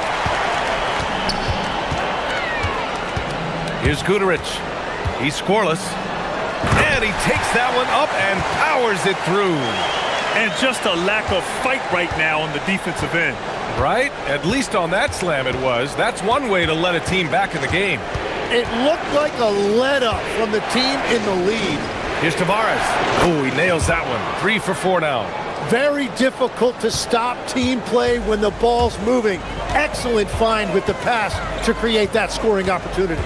Here's Guterich. He's scoreless. And he takes that one up and powers it through. And just a lack of fight right now on the defensive end. Right? At least on that slam it was. That's one way to let a team back in the game. It looked like a let-up from the team in the lead. Here's Tavares. Oh, he nails that one. 3 for 4 now. Very difficult to stop team play when the ball's moving. Excellent find with the pass to create that scoring opportunity.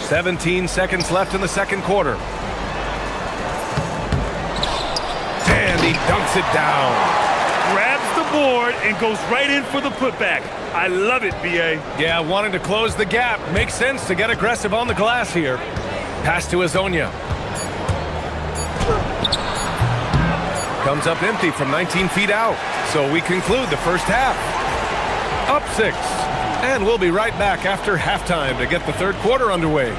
17 seconds left in the second quarter. And he dunks it down. Grabs the board and goes right in for the putback. I love it, B.A. Yeah, wanting to close the gap. Makes sense to get aggressive on the glass here. Pass to Azonia. Comes up empty from 19 feet out. So we conclude the first half. Up 6. And we'll be right back after halftime to get the third quarter underway.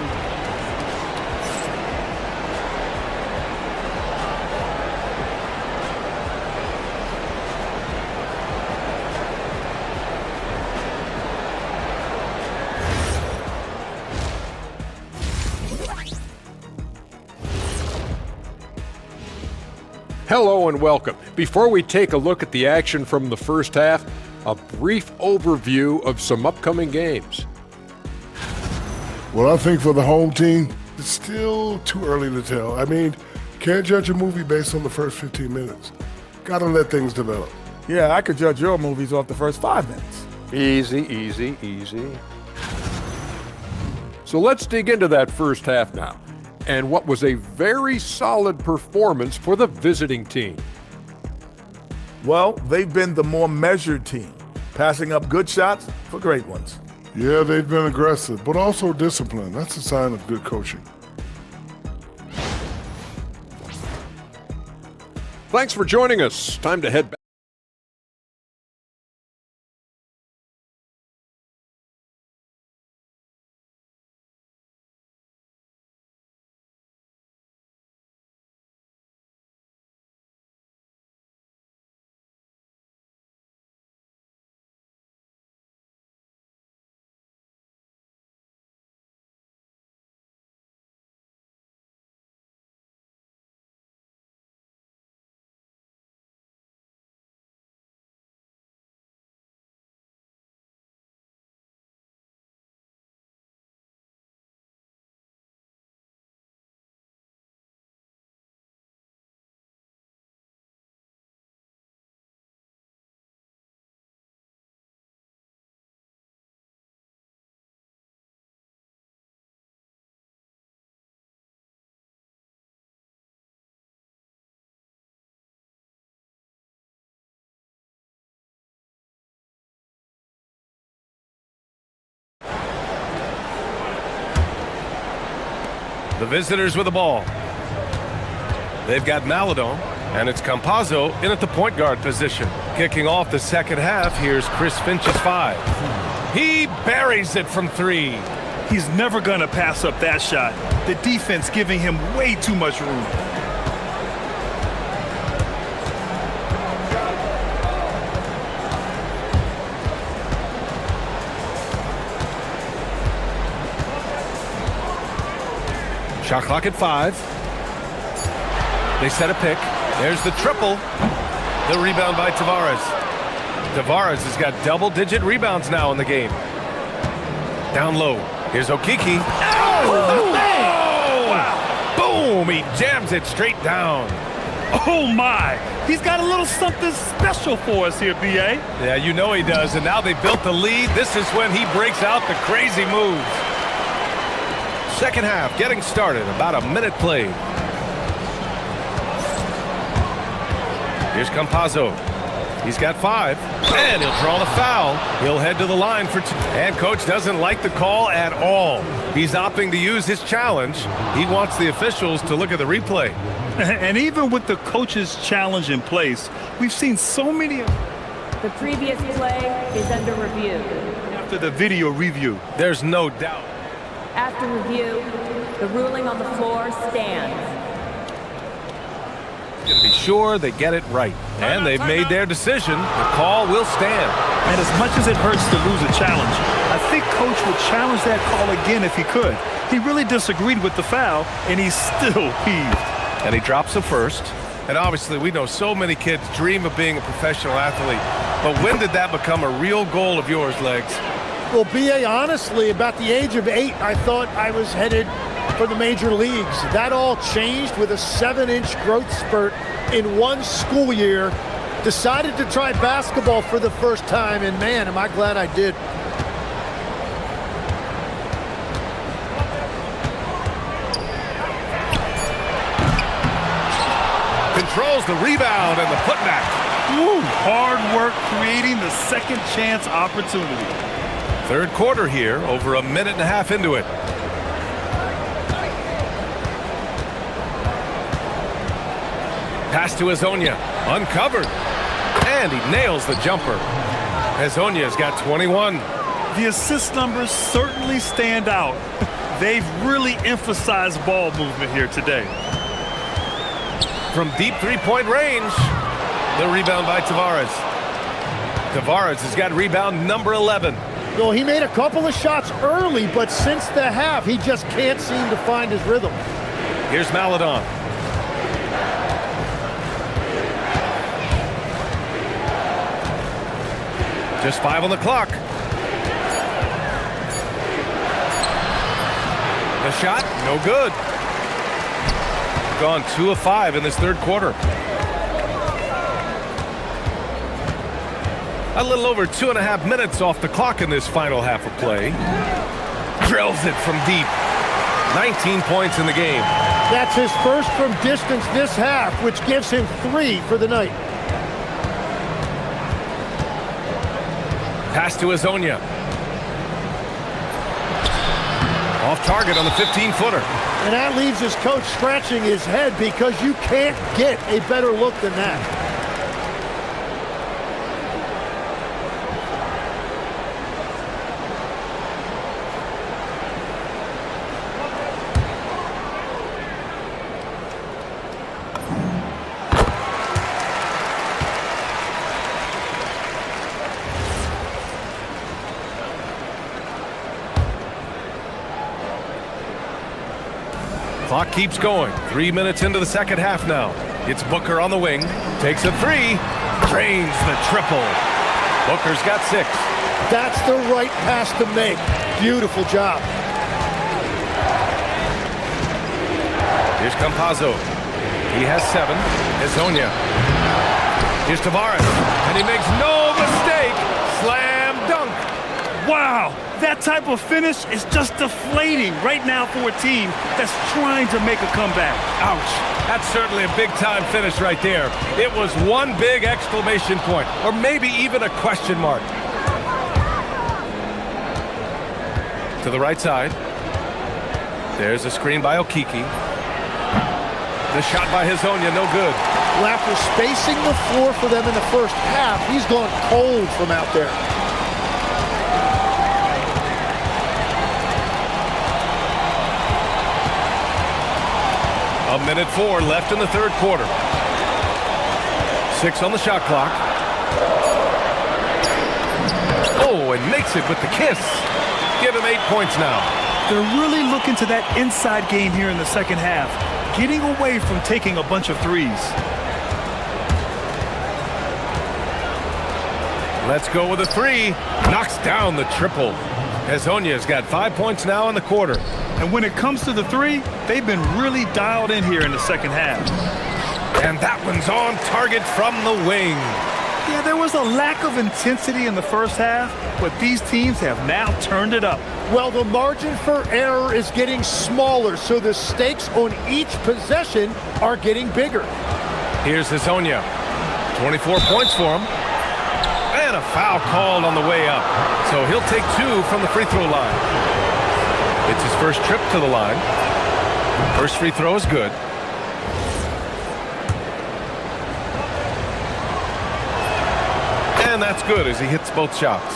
Hello and welcome. Before we take a look at the action from the first half, a brief overview of some upcoming games. Well, I think for the home team, it's still too early to tell. I mean, can't judge a movie based on the first 15 minutes. Gotta let things develop. Yeah, I could judge your movies off the first 5 minutes. Easy, easy, easy. So let's dig into that first half now, and what was a very solid performance for the visiting team. Well, they've been the more measured team, passing up good shots for great ones. Yeah, they've been aggressive, but also disciplined. That's a sign of good coaching. Thanks for joining us. Time to head back. The visitors with the ball. They've got Maladon, and it's Campazzo in at the point guard position. Kicking off the second half, here's Chris Finch's 5. He buries it from 3. He's never going to pass up that shot. The defense giving him way too much room. Shot clock at 5. They set a pick. There's the triple. The rebound by Tavares. Tavares has got double-digit rebounds now in the game. Down low. Here's Okiki. Oh! Wow. Boom! He jams it straight down. Oh, my. He's got a little something special for us here, B.A. Yeah, you know he does. And now they built the lead. This is when he breaks out the crazy moves. Second half getting started. About a minute played. Here's Campazzo. He's got 5, and he'll draw the foul. He'll head to the line for 2. And coach doesn't like the call at all. He's opting to use his challenge. He wants the officials to look at the replay. And even with the coach's challenge in place, we've seen so many. The previous play is under review. After the video review. There's no doubt. After review, the ruling on the floor stands. Going to be sure they get it right. And they've made their decision. The call will stand. And as much as it hurts to lose a challenge, I think coach would challenge that call again if he could. He really disagreed with the foul, and he's still peeved. And he drops the first. And obviously, we know so many kids dream of being a professional athlete. But when did that become a real goal of yours, Legs? Well, B.A., honestly, about the age of 8, I thought I was headed for the major leagues. That all changed with a 7-inch growth spurt in one school year. Decided to try basketball for the first time, and man, am I glad I did. Controls the rebound and the putback. Woo, hard work creating the second chance opportunity. Third quarter here, over a minute and a half into it. Pass to Hezonja, uncovered, and he nails the jumper. Hezonja's got 21. The assist numbers certainly stand out. They've really emphasized ball movement here today. From deep three-point range, the rebound by Tavares. Tavares has got rebound number 11. Well, he made a couple of shots early, but since the half, he just can't seem to find his rhythm. Here's Maladon. Just 5 on the clock. The shot, no good. Gone 2 of 5 in this third quarter. A little over 2.5 minutes off the clock in this final half of play. Drills it from deep. 19 points in the game. That's his first from distance this half, which gives him 3 for the night. Pass to Hezonja. Off target on the 15-footer. And that leaves his coach scratching his head because you can't get a better look than that. Clock keeps going. 3 minutes into the second half now. It's Booker on the wing. Takes a 3. Drains the triple. Booker's got 6. That's the right pass to make. Beautiful job. Here's Campazzo. He has 7. Hezonja. Here's Tavares. And he makes no mistake. Slam dunk. Wow. That type of finish is just deflating right now for a team that's trying to make a comeback. Ouch. That's certainly a big-time finish right there. It was one big exclamation point, or maybe even a question mark. To the right side. There's a screen by Okiki. The shot by Hezonja, no good. Well, after spacing the floor for them in the first half, he's gone cold from out there. A minute 4 left in the third quarter. 6 on the shot clock. Oh, and makes it with the kiss. Give him 8 points now. They're really looking to that inside game here in the second half, getting away from taking a bunch of threes. Let's go with a 3. Knocks down the triple. Hezonja's got 5 points now in the quarter. And when it comes to the 3, they've been really dialed in here in the second half. And that one's on target from the wing. Yeah, there was a lack of intensity in the first half, but these teams have now turned it up. Well, the margin for error is getting smaller, so the stakes on each possession are getting bigger. Here's Hezonja. 24 points for him. And a foul called on the way up. So he'll take 2 from the free throw line. It's his first trip to the line. First free throw is good. And that's good as he hits both shots.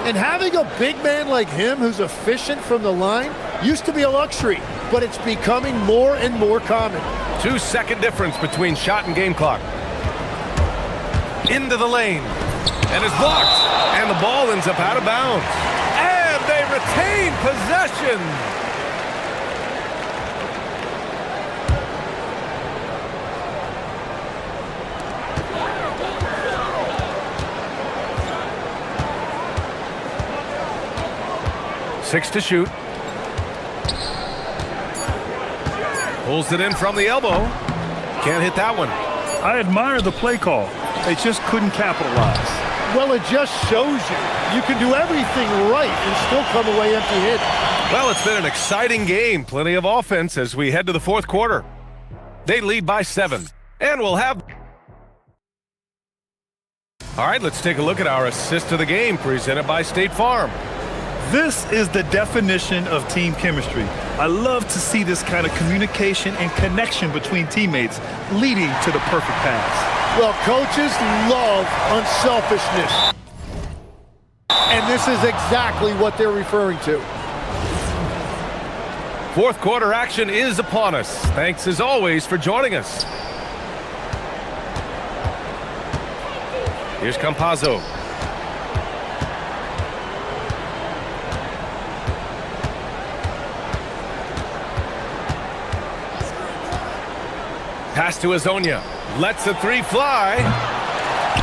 And having a big man like him who's efficient from the line used to be a luxury, but it's becoming more and more common. 2-second difference between shot and game clock. Into the lane. And it's blocked. And the ball ends up out of bounds. And they retain possession. Six to shoot. Pulls it in from the elbow. Can't hit that one. I admire the play call. They just couldn't capitalize. Well, it just shows you can do everything right and still come away empty-handed. Well, it's been an exciting game. Plenty of offense as we head to the fourth quarter. They lead by 7. And we'll have... All right, let's take a look at our assist of the game presented by State Farm. This is the definition of team chemistry. I love to see this kind of communication and connection between teammates leading to the perfect pass. Well, coaches love unselfishness. And this is exactly what they're referring to. Fourth quarter action is upon us. Thanks as always for joining us. Here's Campazzo. Pass to Hezonja. Lets the 3 fly.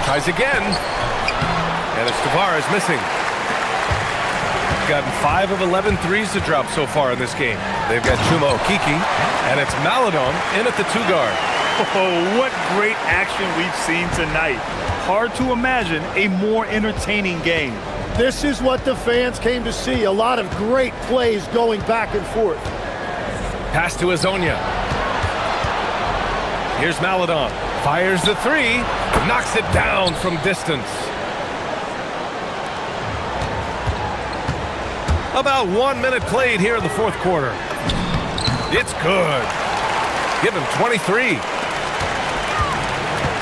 Tries again. And it's Tavares missing. Gotten 5 of 11 threes to drop so far in this game. They've got Chuma Okiki. And it's Maladon in at the 2 guard. Oh, what great action we've seen tonight. Hard to imagine a more entertaining game. This is what the fans came to see. A lot of great plays going back and forth. Pass to Hezonja. Here's Maladon. Fires the 3. Knocks it down from distance. About 1 minute played here in the fourth quarter. It's good. Give him 23.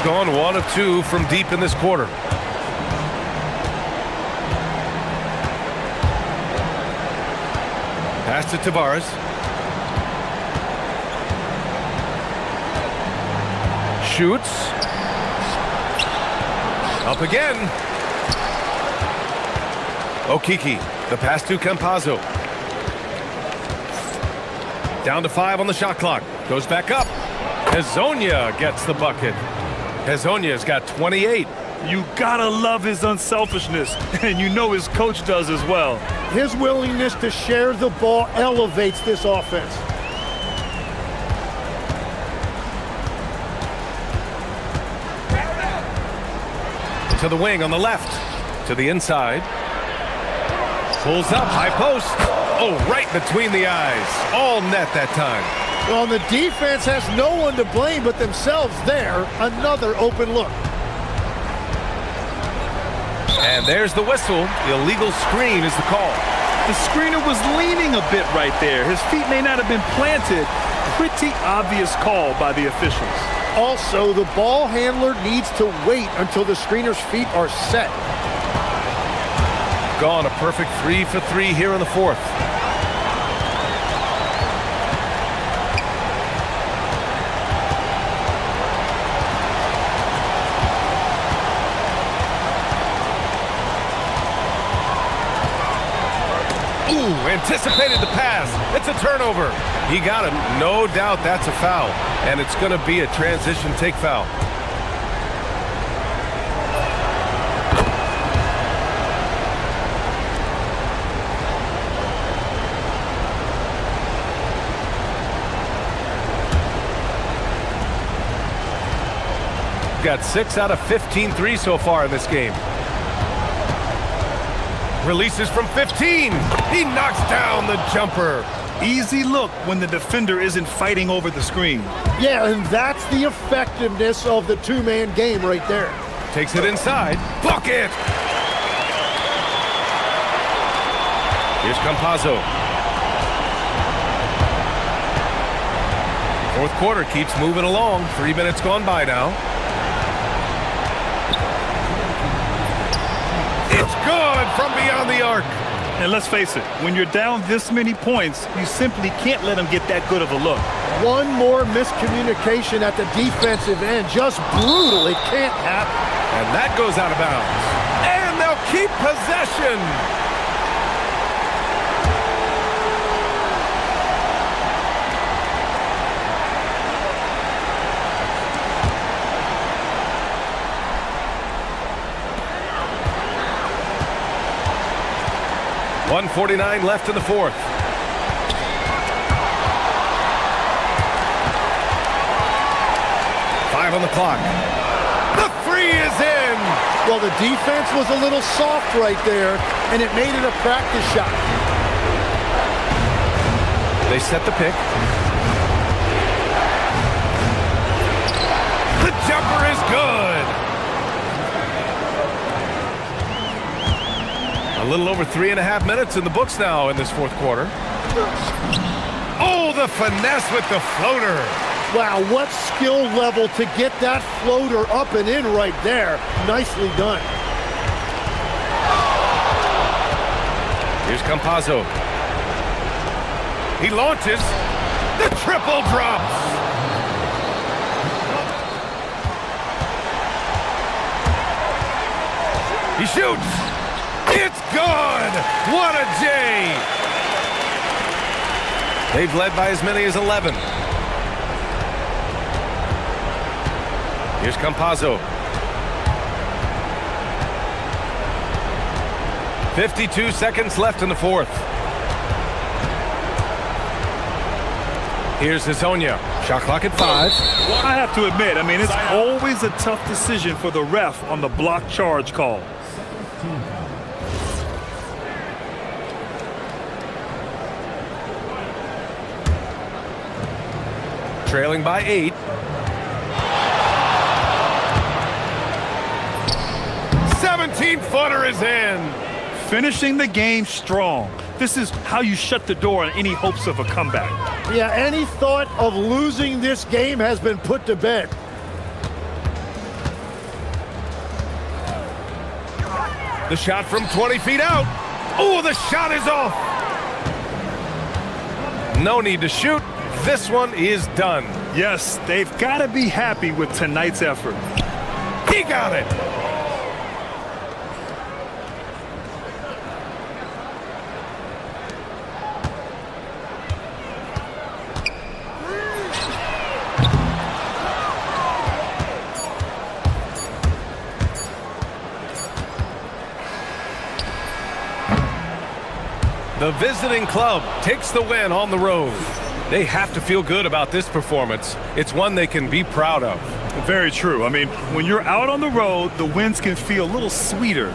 Gone 1 of 2 from deep in this quarter. Pass to Tavares. Shoots. Up again. Okiki. The pass to Campazzo. Down to 5 on the shot clock. Goes back up. Hezonja gets the bucket. Hezonja's got 28. You gotta love his unselfishness, and you know his coach does as well. His willingness to share the ball elevates this offense. To the wing on the left. To the inside. Pulls up, high post. Oh, right between the eyes. All net that time. Well, the defense has no one to blame but themselves there. Another open look. And there's the whistle. Illegal screen is the call. The screener was leaning a bit right there. His feet may not have been planted. Pretty obvious call by the officials. Also, the ball handler needs to wait until the screener's feet are set. Gone a perfect 3 for 3 here in the fourth. Anticipated the pass. It's a turnover. He got it. No doubt that's a foul. And it's going to be a transition take foul. Got 6 out of 15 threes so far in this game. Releases from 15. He knocks down the jumper. Easy look when the defender isn't fighting over the screen. Yeah, and that's the effectiveness of the two-man game right there. Takes it inside. Bucket! Here's Campazzo. Fourth quarter keeps moving along. 3 minutes gone by now. It's good from beyond the arc. And let's face it, when you're down this many points, you simply can't let them get that good of a look. One more miscommunication at the defensive end. Just brutal. It can't happen. And that goes out of bounds. And they'll keep possession. .149 left in the fourth. Five on the clock. The three is in. Well, the defense was a little soft right there, and it made it a practice shot. They set the pick. The jumper is good. A little over 3.5 minutes in the books now in this fourth quarter. Oh, the finesse with the floater. Wow, what skill level to get that floater up and in right there. Nicely done. Here's Campazzo. He launches. The triple drops. He shoots. It's good! What a J! They've led by as many as 11. Here's Campazzo. 52 seconds left in the fourth. Here's Hazonia. Shot clock at 5. I have to admit, it's always a tough decision for the ref on the block charge call. Trailing by 8. Footer is in. Finishing the game strong. This is how you shut the door on any hopes of a comeback. Yeah, any thought of losing this game has been put to bed. The shot from 20 feet out. Oh, the shot is off. No need to shoot. This one is done. Yes, they've got to be happy with tonight's effort. He got it. The visiting club takes the win on the road. They have to feel good about this performance. It's one they can be proud of. Very true. When you're out on the road, the wins can feel a little sweeter.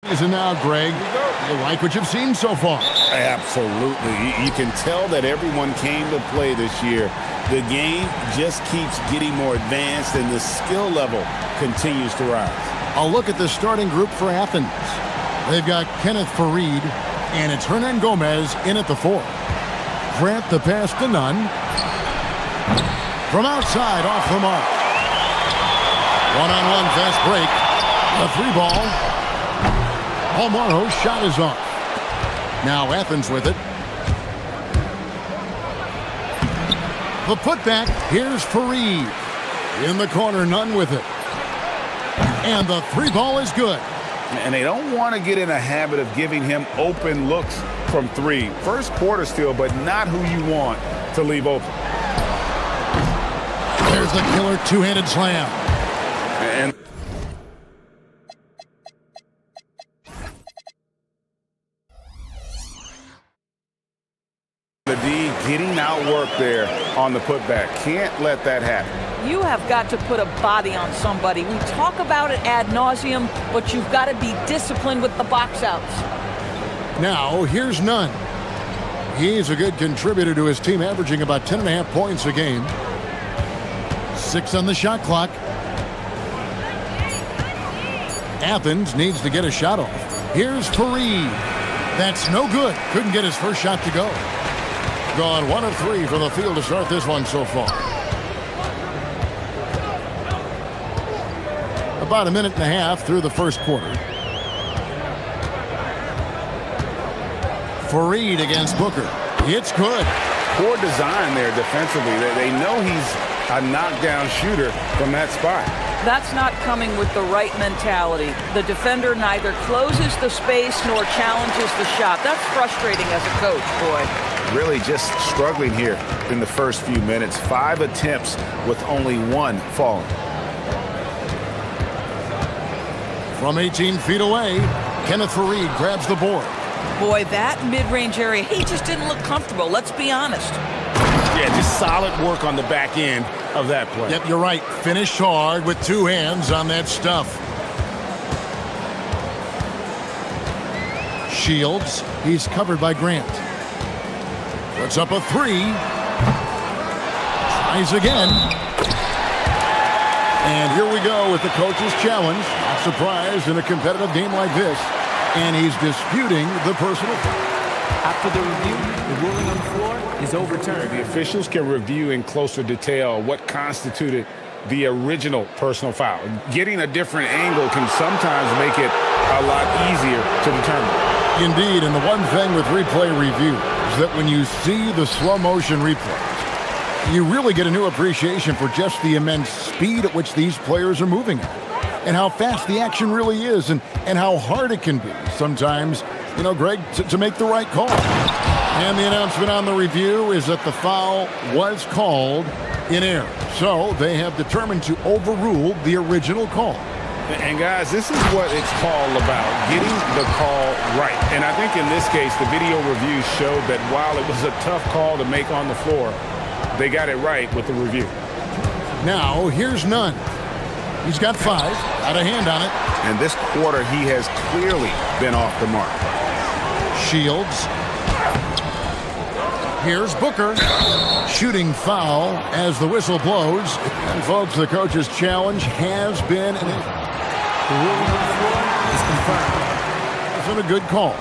And now, Greg, you like what you've seen so far? Absolutely. You can tell that everyone came to play this year. The game just keeps getting more advanced and the skill level continues to rise. I'll look at the starting group for Athens. They've got Kenneth Farid, and it's Hernan Gomez in at the 4. Grant the pass to Nunn. From outside, off the mark. One-on-one fast break. A 3-ball. Almaro's shot is off. Now Athens with it. The putback. Here's Farid. In the corner, Nunn with it. And the 3-ball is good. And they don't want to get in a habit of giving him open looks from 3. First quarter still, but not who you want to leave open. There's the killer two-handed slam. And the D getting outworked there on the putback. Can't let that happen. You have got to put a body on somebody. We talk about it ad nauseum, but you've got to be disciplined with the box outs. Now, here's Nunn. He's a good contributor to his team, averaging about 10.5 points a game. 6 on the shot clock. Athens needs to get a shot off. Here's Farid. That's no good. Couldn't get his first shot to go. Gone 1 of 3 from the field to start this one so far. About a minute and a half through the first quarter. Farid against Booker. It's good. Poor design there defensively. They know he's a knockdown shooter from that spot. That's not coming with the right mentality. The defender neither closes the space nor challenges the shot. That's frustrating as a coach, boy. Really just struggling here in the first few minutes. 5 attempts with only 1 falling. From 18 feet away, Kenneth Farid grabs the board. Boy, that mid-range area, he just didn't look comfortable. Let's be honest. Yeah, just solid work on the back end of that play. Yep, you're right. Finished hard with 2 hands on that stuff. Shields, he's covered by Grant. Puts up a 3. Tries again. And here we go with the coach's challenge. Not surprised in a competitive game like this. And he's disputing the personal foul. After the review, the ruling on the floor is overturned. The officials can review in closer detail what constituted the original personal foul. Getting a different angle can sometimes make it a lot easier to determine. Indeed, and the one thing with replay review is that when you see the slow motion replays, you really get a new appreciation for just the immense speed at which these players are moving at, and how fast the action really is, and how hard it can be sometimes, you know, Greg, to make the right call. And the announcement on the review is that the foul was called in error. So they have determined to overrule the original call. And guys, this is what it's all about, getting the call right. And I think in this case, the video review showed that while it was a tough call to make on the floor, they got it right with the review. Now, here's Nunn. He's got 5, got a hand on it. And this quarter, he has clearly been off the mark. Shields. Here's Booker. Shooting foul as the whistle blows. And folks, the coach's challenge has been an error. The ruling on the floor is confirmed. It's been a good call.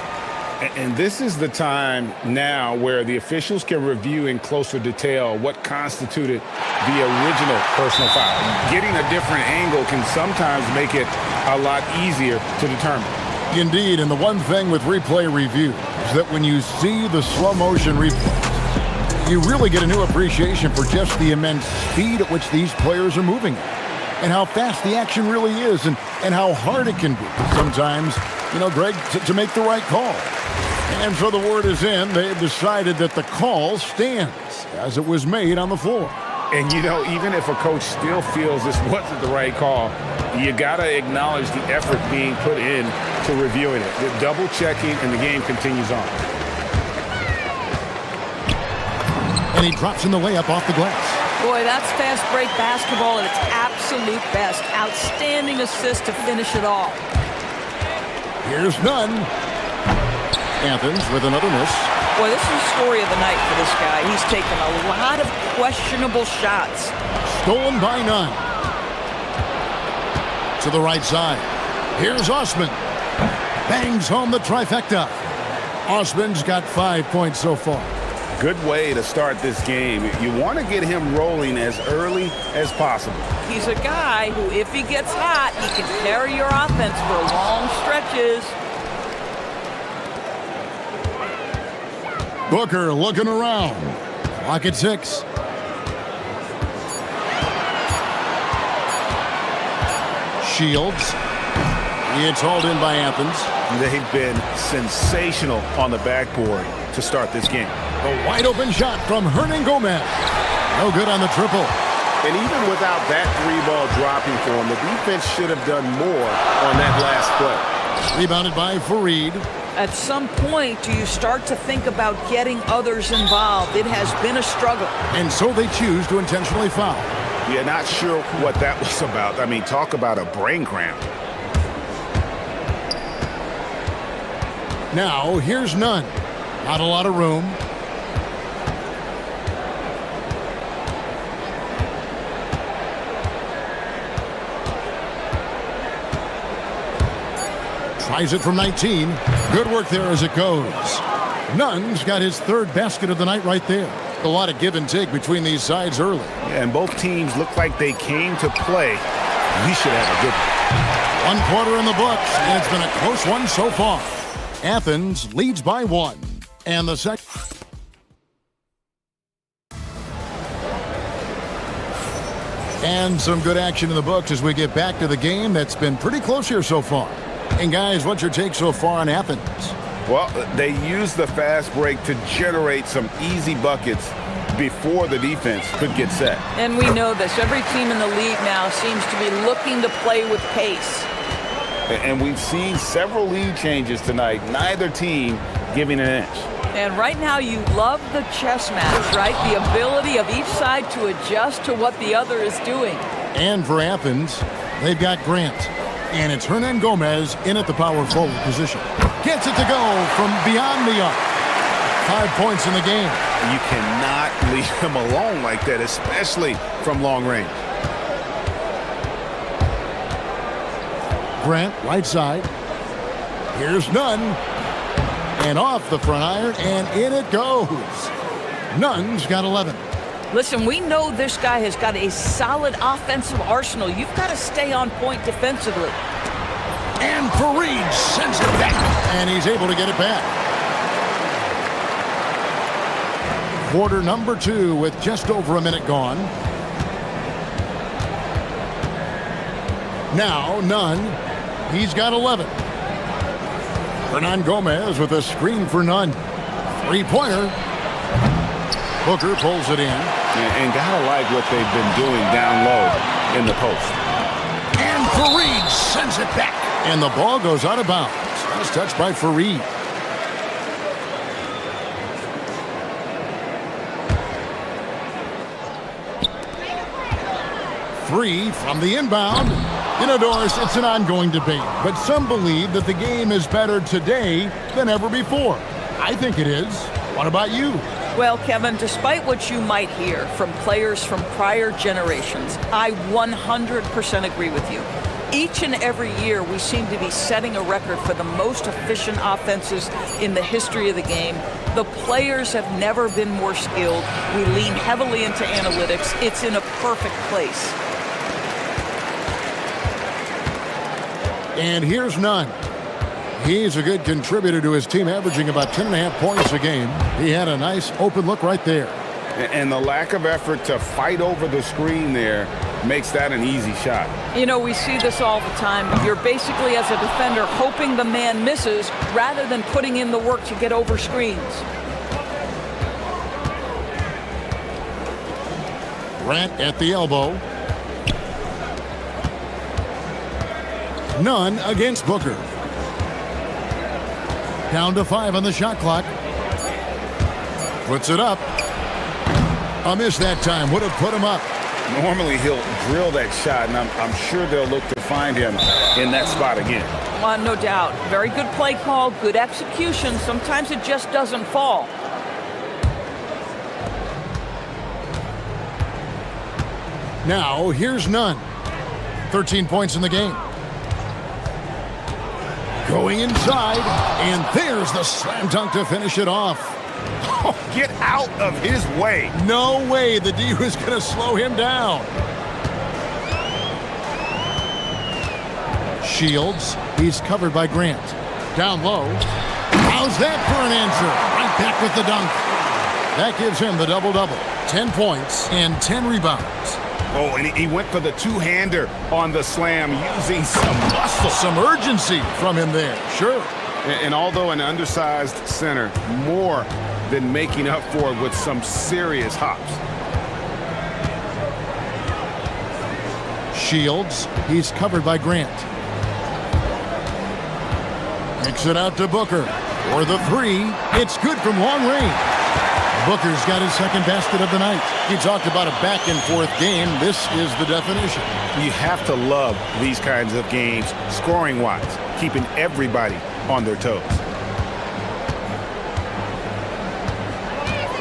And this is the time now where the officials can review in closer detail what constituted the original personal foul. Getting a different angle can sometimes make it a lot easier to determine. Indeed, and the one thing with replay review is that when you see the slow motion replays, you really get a new appreciation for just the immense speed at which these players are moving at, and how fast the action really is, and how hard it can be sometimes, you know, Greg, to make the right call. And so the word is in. They've decided that the call stands as it was made on the floor. And, you know, even if a coach still feels this wasn't the right call, you got to acknowledge the effort being put in to reviewing it. The double checking, and the game continues on. And he drops in the layup off the glass. Boy, that's fast break basketball at its absolute best. Outstanding assist to finish it all. Here's Nunn. Athens with another miss. Boy, this is the story of the night for this guy. He's taken a lot of questionable shots. Stolen by Nunn. To the right side. Here's Osman. Bangs home the trifecta. Osman's got 5 points so far. Good way to start this game. You want to get him rolling as early as possible. He's a guy who, if he gets hot, he can carry your offense for long stretches. Booker looking around. Clock at 6. Shields. It's hauled in by Athens. They've been sensational on the backboard to start this game. A wide open shot from Hernan Gomez. No good on the triple. And even without that three ball dropping for him, the defense should have done more on that last play. Rebounded by Fareed. At some point, do you start to think about getting others involved? It has been a struggle. And so they choose to intentionally foul. Yeah, not sure what that was about. I mean, talk about a brain cramp. Now, here's Nunn. Not a lot of room. Tries it from 19. Good work there as it goes. Nunn's got his third basket of the night right there. A lot of give and take between these sides early. Yeah, and both teams look like they came to play. We should have a good one. 1 quarter in the books, and it's been a close one so far. Athens leads by 1. And the second. And some good action in the books as we get back to the game that's been pretty close here so far. And guys, what's your take so far on Athens? Well, they use the fast break to generate some easy buckets before the defense could get set. And we know this. Every team in the league now seems to be looking to play with pace. And we've seen several lead changes tonight, neither team giving an inch. And right now you love the chess match, right? The ability of each side to adjust to what the other is doing. And for Athens, they've got Grant. And it's Hernan Gomez in at the power forward position. Gets it to go from beyond the arc. 5 points in the game. You cannot leave him alone like that, especially from long range. Grant, right side. Here's Nunn. And off the front iron, and in it goes. Nunn's got 11. Listen, we know this guy has got a solid offensive arsenal. You've got to stay on point defensively. And Fareed sends it back. And he's able to get it back. Quarter number 2 with just over a minute gone. Now, Nunn. He's got 11. Hernan Gomez with a screen for Nunn. Three-pointer. Booker pulls it in. And gotta like what they've been doing down low in the post. And Fareed sends it back. And the ball goes out of bounds. Nice touch by Fareed. Three from the inbound. You know, Doris, it's an ongoing debate, but some believe that the game is better today than ever before. I think it is. What about you? Well, Kevin, despite what you might hear from players from prior generations, I 100% agree with you. Each and every year, we seem to be setting a record for the most efficient offenses in the history of the game. The players have never been more skilled. We lean heavily into analytics. It's in a perfect place. And here's Nunn. He's a good contributor to his team, averaging about 10.5 points a game. He had a nice open look right there. And the lack of effort to fight over the screen there makes that an easy shot. You know, we see this all the time. You're basically, as a defender, hoping the man misses rather than putting in the work to get over screens. Grant at the elbow. Nunn against Booker. Down to 5 on the shot clock. Puts it up. A miss that time. Would have put him up. Normally he'll drill that shot, and I'm sure they'll look to find him in that spot again. No doubt. Very good play call, good execution. Sometimes it just doesn't fall. Now, here's Nunn. 13 points in the game. Going inside, and there's the slam dunk to finish it off. Oh, get out of his way. No way the D was going to slow him down. Shields, he's covered by Grant. Down low. How's that for an answer? Right back with the dunk. That gives him the double-double. 10 points and 10 rebounds. Oh, and he went for the two-hander on the slam using some muscle. Some urgency from him there, sure. And although an undersized center, more than making up for it with some serious hops. Shields, he's covered by Grant. Kicks it out to Booker. For the three, it's good from long range. Booker's got his second basket of the night. He talked about a back-and-forth game. This is the definition. You have to love these kinds of games, scoring-wise, keeping everybody on their toes.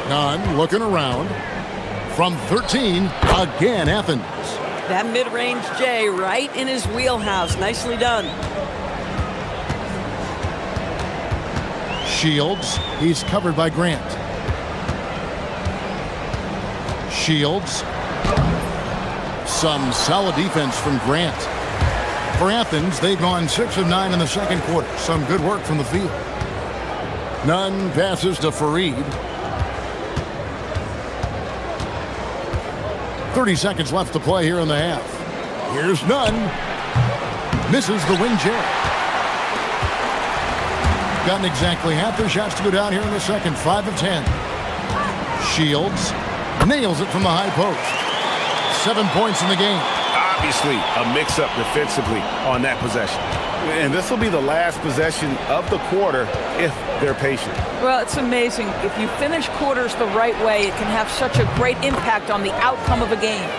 Nunn looking around. From 13, again Athens. That mid-range J right in his wheelhouse. Nicely done. Shields, he's covered by Grant. Shields. Some solid defense from Grant. For Athens, they've gone 6 of 9 in the second quarter. Some good work from the field. Nunn passes to Fareed. 30 seconds left to play here in the half. Here's Nunn. Misses the wing chair. Gotten exactly half their shots to go down here in the second. 5 of 10. Shields nails it from the high post. 7 points in the game. Obviously, a mix-up defensively on that possession. And this will be the last possession of the quarter if they're patient. Well, it's amazing. If you finish quarters the right way, it can have such a great impact on the outcome of a game.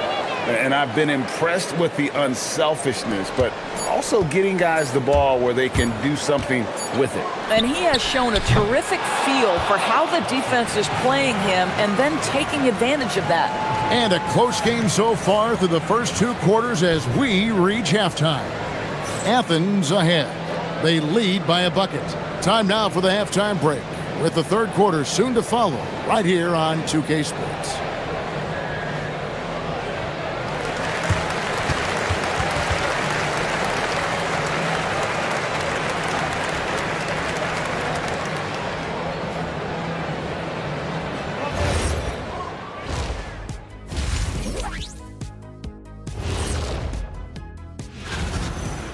And I've been impressed with the unselfishness, but also getting guys the ball where they can do something with it. And he has shown a terrific feel for how the defense is playing him and then taking advantage of that. And a close game so far through the first 2 quarters as we reach halftime. Athens ahead. They lead by a bucket. Time now for the halftime break, with the third quarter soon to follow right here on 2K Sports.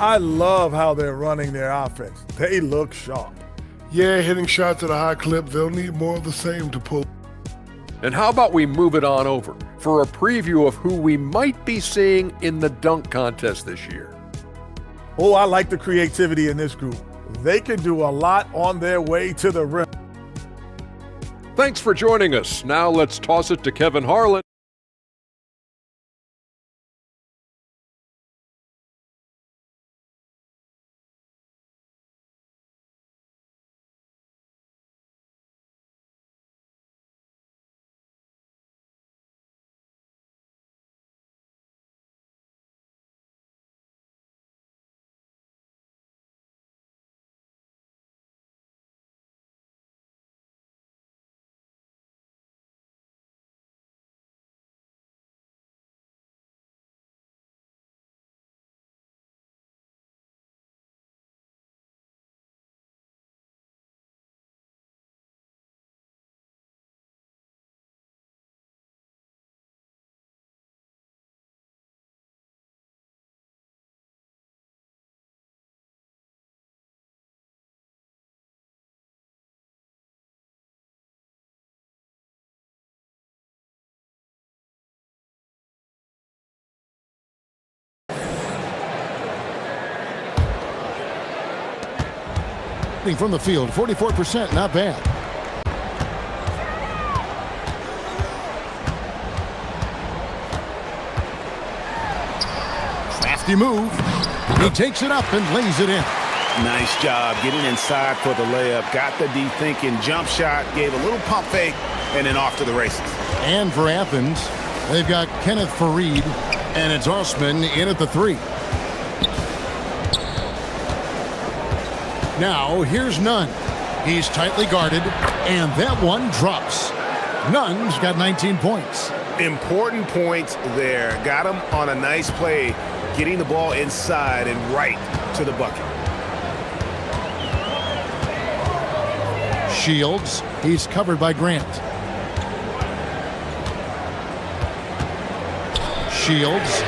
I love how they're running their offense. They look sharp. Yeah, hitting shots at a high clip. They'll need more of the same to pull. And how about we move it on over for a preview of who we might be seeing in the dunk contest this year. Oh, I like the creativity in this group. They can do a lot on their way to the rim. Thanks for joining us. Now let's toss it to Kevin Harlan. From the field, 44%, not bad. Crafty move. He takes it up and lays it in. Nice job getting inside for the layup. Got the D thinking, jump shot, gave a little pump fake, and then off to the races. And for Athens, they've got Kenneth Fareed, and it's Osman in at the 3. Now, here's Nunn. He's tightly guarded, and that one drops. Nunn's got 19 points. Important points there. Got him on a nice play, getting the ball inside and right to the bucket. Shields, he's covered by Grant. Shields,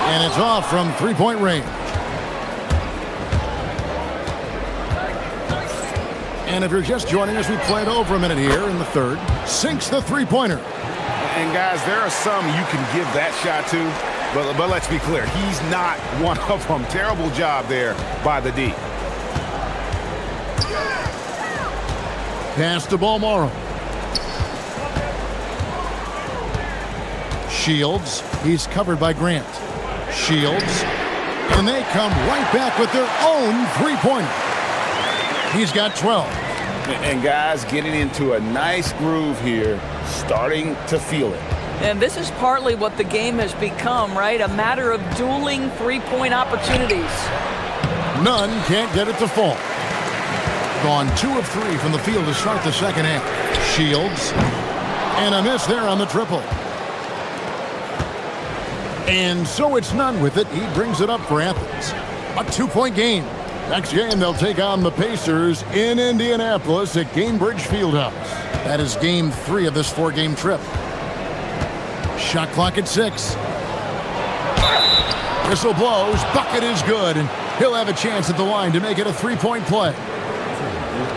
and it's off from three-point range. And if you're just joining us, we played over a minute here in the third. Sinks the three-pointer. And guys, there are some you can give that shot to, but let's be clear, he's not one of them. Terrible job there by the D. Pass to ball Morrow. Shields, he's covered by Grant. Shields, and they come right back with their own three-pointer. He's got 12. And guys, getting into a nice groove here, starting to feel it. And this is partly what the game has become, right? A matter of dueling three-point opportunities. Nunn can't get it to fall. Gone 2 of 3 from the field to start the second half. Shields, and a miss there on the triple. And so it's Nunn with it. He brings it up for Athens. A 2-point game. Next game, they'll take on the Pacers in Indianapolis at Gainbridge Fieldhouse. That is game 3 of this 4-game trip. Shot clock at 6. Whistle blows. Bucket is good, and he'll have a chance at the line to make it a 3-point play.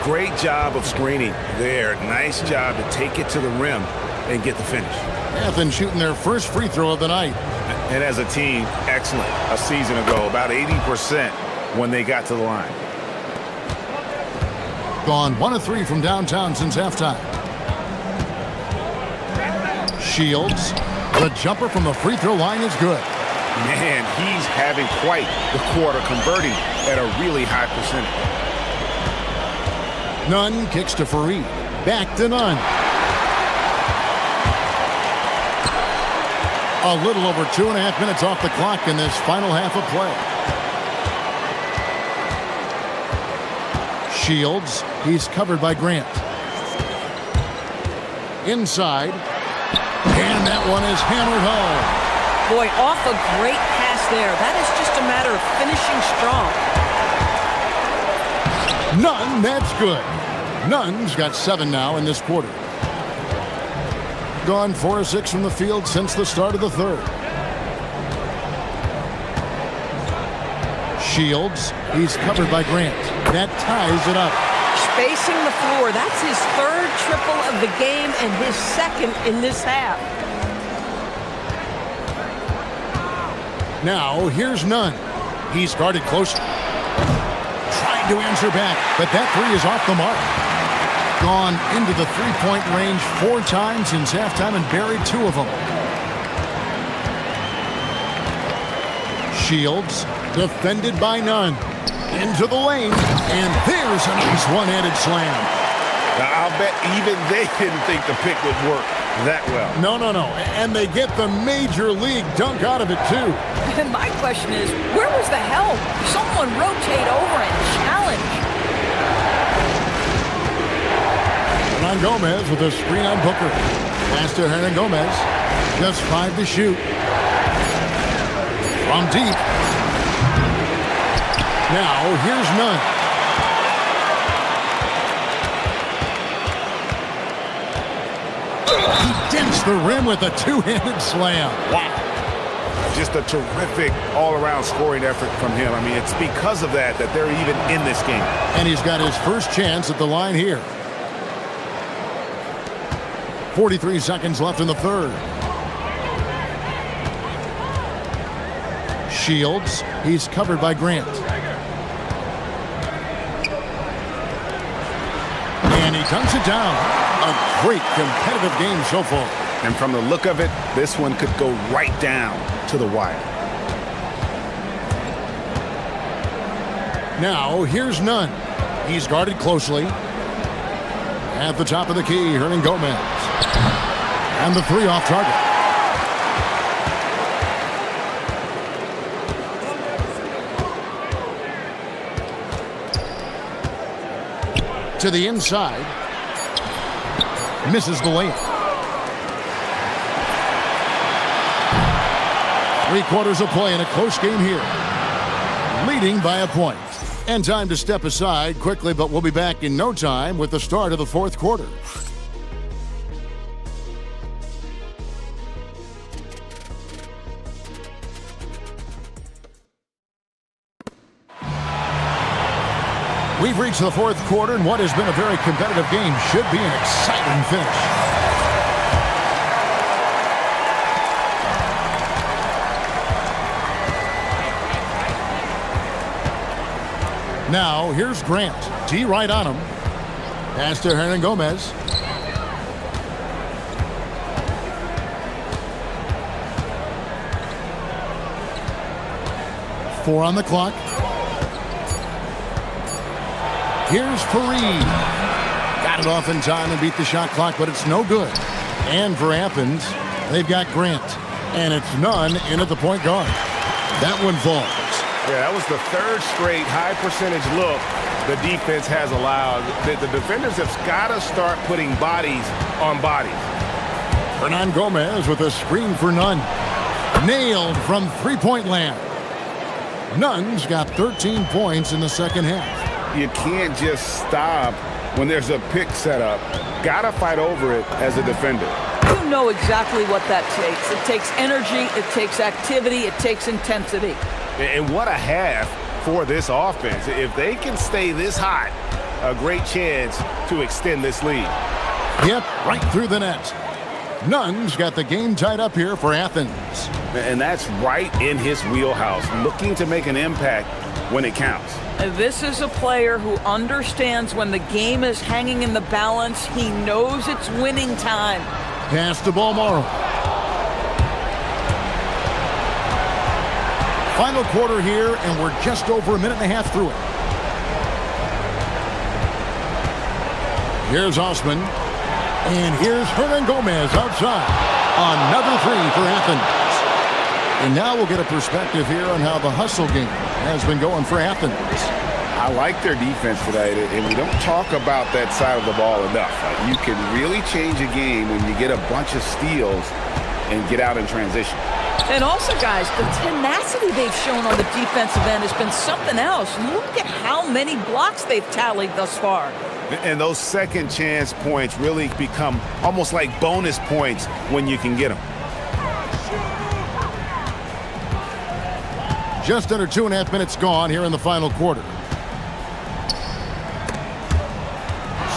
Great job of screening there. Nice job to take it to the rim and get the finish. Athens shooting their first free throw of the night. And as a team, excellent. A season ago, about 80% when they got to the line. Gone 1 of 3 from downtown since halftime. Shields, the jumper from the free throw line is good. Man, he's having quite the quarter, converting at a really high percentage. Nunn kicks to Fareed. Back to Nunn. A little over 2.5 minutes off the clock in this final half of play. Shields, he's covered by Grant. Inside, and that one is hammered home. Boy, off a great pass there. That is just a matter of finishing strong. Nunn, that's good. Nunn's got 7 now in this quarter. Gone 4 of 6 from the field since the start of the third. Shields, he's covered by Grant. That ties it up. Spacing the floor. That's his 3rd triple of the game and his 2nd in this half. Now, here's Nunn. He's guarded close. Trying to answer back, but that 3 is off the mark. Gone into the three-point range 4 times since halftime and buried 2 of them. Shields, defended by Nunn. Into the lane, and there's a nice one-handed slam. Now, I'll bet even they didn't think the pick would work that well. No. And they get the major league dunk out of it, too. And my question is, where was the help? Someone rotate over and challenge. Hernan Gomez with a screen on Booker. Pass to Hernan Gomez. Just 5 to shoot. From deep. Now, here's Nunn. He dents the rim with a 2-handed slam. Wow. Just a terrific all-around scoring effort from him. I mean, it's because of that they're even in this game. And he's got his first chance at the line here. 43 seconds left in the third. Shields, he's covered by Grant. And he dunks it down. A great competitive game so far. And from the look of it, this one could go right down to the wire. Now, here's Nunn. He's guarded closely. At the top of the key, Hernan Gomez. And the three off target. To the inside. Misses the layup. 3 quarters of play in a close game here. Leading by a point. And time to step aside quickly, but we'll be back in no time with the start of the fourth quarter. We've reached the fourth quarter, and what has been a very competitive game should be an exciting finish. Now, here's Grant. T right on him. Pass to Hernan Gomez. Four on the clock. Here's Fareed. Got it off in time and beat the shot clock, but it's no good. And for Athens, they've got Grant. And it's Nunn in at the point guard. That one falls. Yeah, that was the third straight high percentage look the defense has allowed. The defenders have got to start putting bodies on bodies. Hernan Gomez with a screen for Nunn. Nailed from three-point land. Nunn's got 13 points in the second half. You can't just stop when there's a pick set up. Got to fight over it as a defender. You know exactly what that takes. It takes energy, it takes activity, it takes intensity. And what a half for this offense. If they can stay this hot, a great chance to extend this lead. Yep, right through the net. Nunn's got the game tied up here for Athens. And that's right in his wheelhouse, looking to make an impact when it counts. This is a player who understands when the game is hanging in the balance. He knows it's winning time. Pass to Balmoro. Final quarter here, and we're just over a minute and a half through it. Here's Osman. And here's Hernan Gomez outside. Another three for Athens. And now we'll get a perspective here on how the hustle game has been going for Athens. I like their defense today, and we don't talk about that side of the ball enough. You can really change a game when you get a bunch of steals and get out in transition. And also, guys, the tenacity they've shown on the defensive end has been something else. Look at how many blocks they've tallied thus far. And those second chance points really become almost like bonus points when you can get them. Just under 2.5 minutes gone here in the final quarter.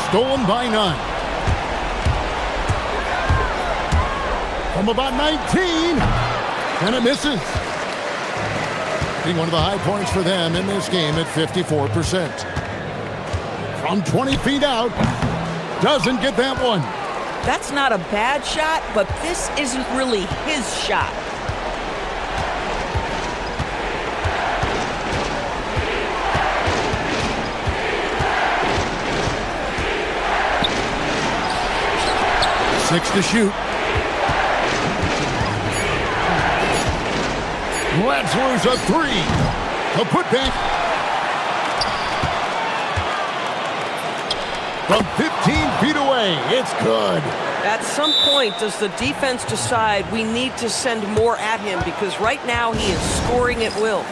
Stolen by Nunn. From about 19. And it misses. Being one of the high points for them in this game at 54%. From 20 feet out. Doesn't get that one. That's not a bad shot, but this isn't really his shot. Six to shoot. Let's lose a three. A putback. From 15 feet away, it's good. At some point, does the defense decide we need to send more at him? Because right now he is scoring at will.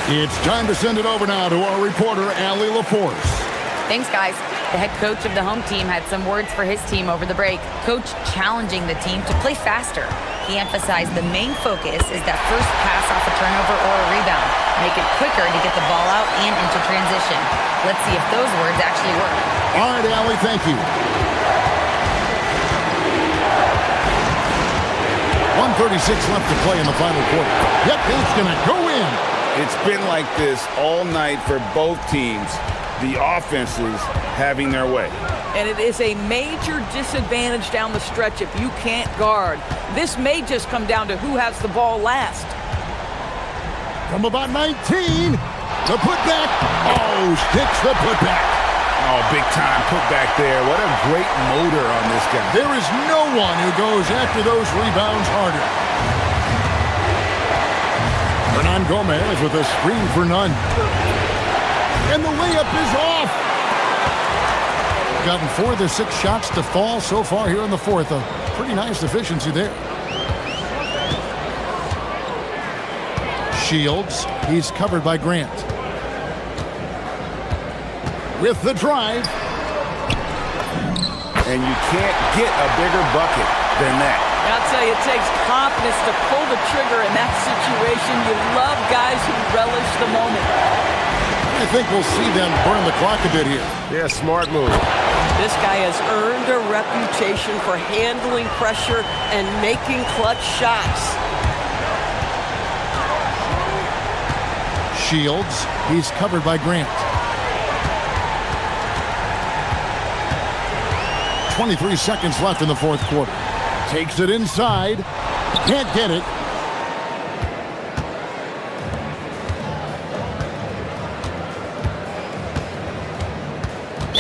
It's time to send it over now to our reporter, Allie LaForce. Thanks, guys. The head coach of the home team had some words for his team over the break. Coach challenging the team to play faster. He emphasized the main focus is that first pass off a turnover or a rebound. Make it quicker to get the ball out and into transition. Let's see if those words actually work. All right, Allie, thank you. 1:36 left to play in the final quarter. Yep, it's going to go in. It's been like this all night for both teams. the offenses having their way. And it is a major disadvantage down the stretch if you can't guard. This may just come down to who has the ball last. From about 19, the putback. Oh, sticks the putback. Oh, big time putback there. What a great motor on this guy. There is no one who goes after those rebounds harder. Hernan Gomez with a screen for none. And the layup is off. Gotten 4 of the 6 shots to fall so far here in the fourth. A pretty nice efficiency there. Shields, he's covered by Grant. With the drive. And you can't get a bigger bucket than that. I'll tell you, it takes confidence to pull the trigger in that situation. You love guys who relish the moment. I think we'll see them burn the clock a bit here. Yeah, smart move. This guy has earned a reputation for handling pressure and making clutch shots. Shields, he's covered by Grant. 23 seconds left in the fourth quarter. Takes it inside. Can't get it.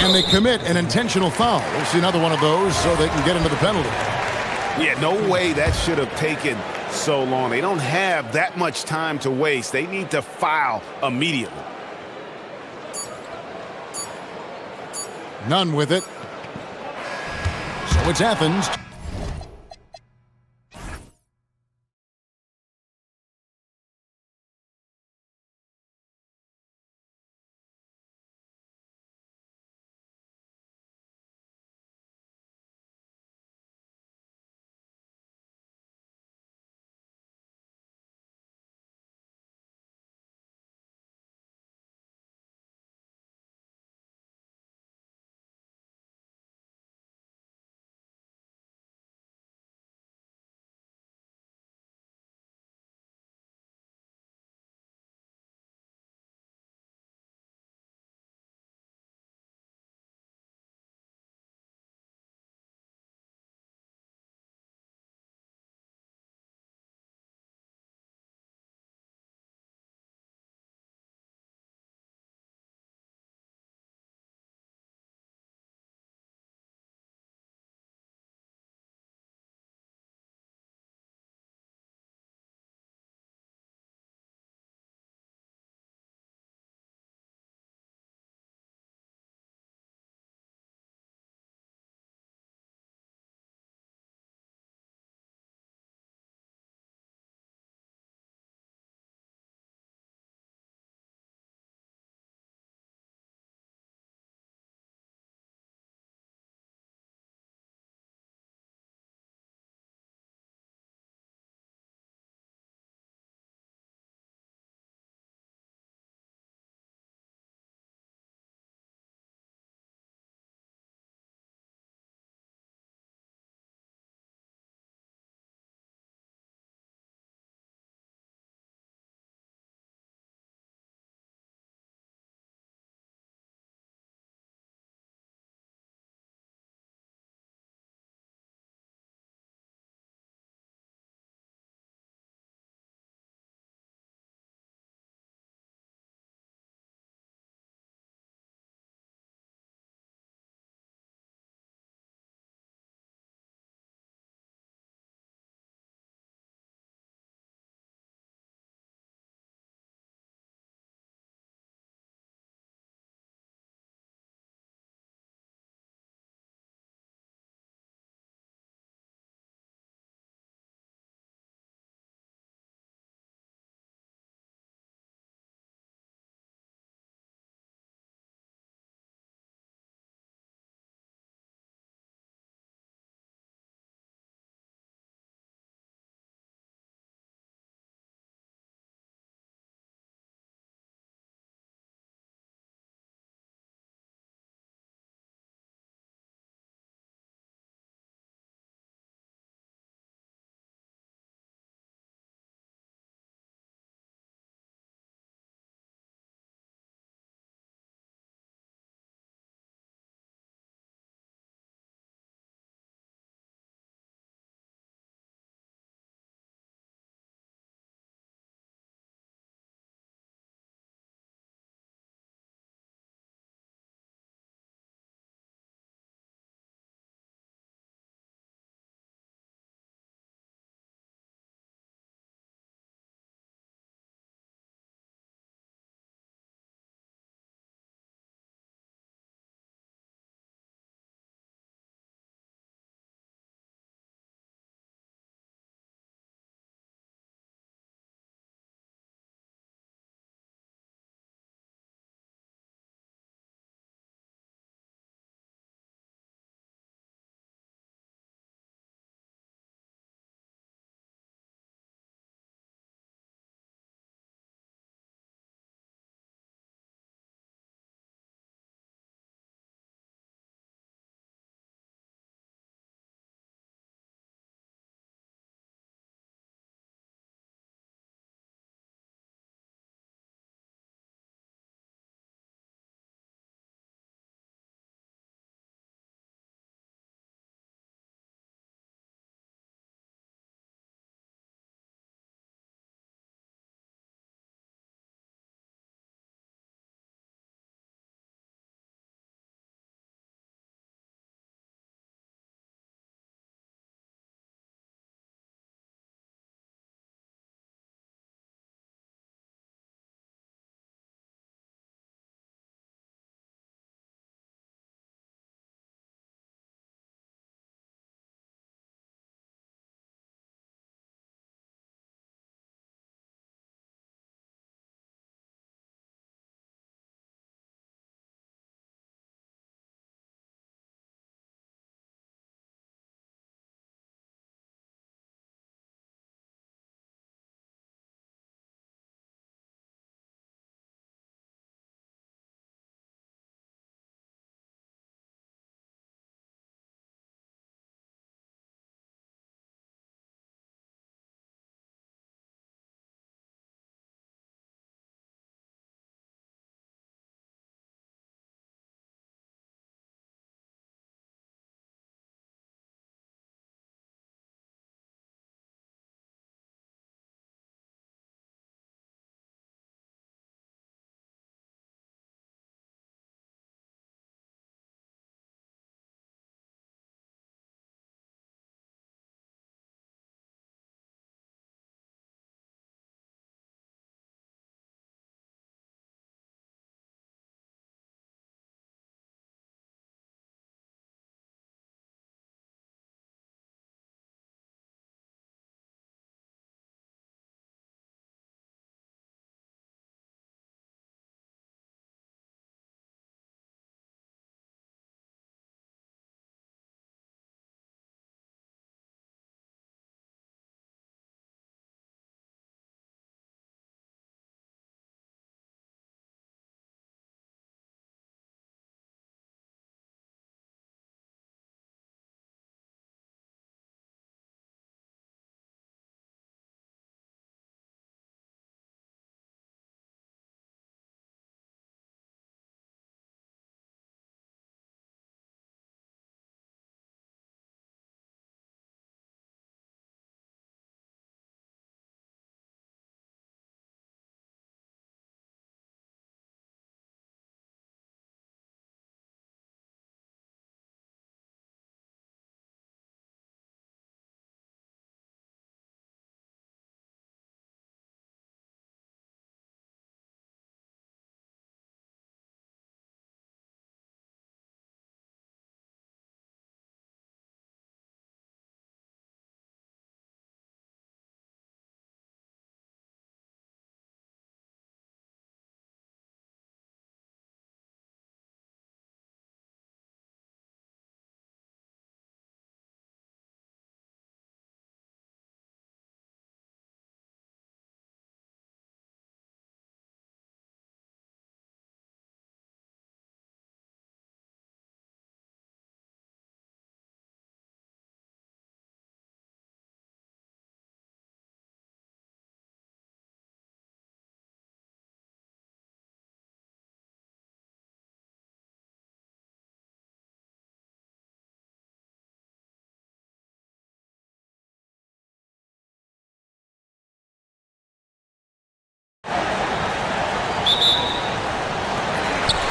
And they commit an intentional foul. We'll see another one of those so they can get into the penalty. Yeah, no way that should have taken so long. They don't have that much time to waste. They need to foul immediately. None with it. So it's Athens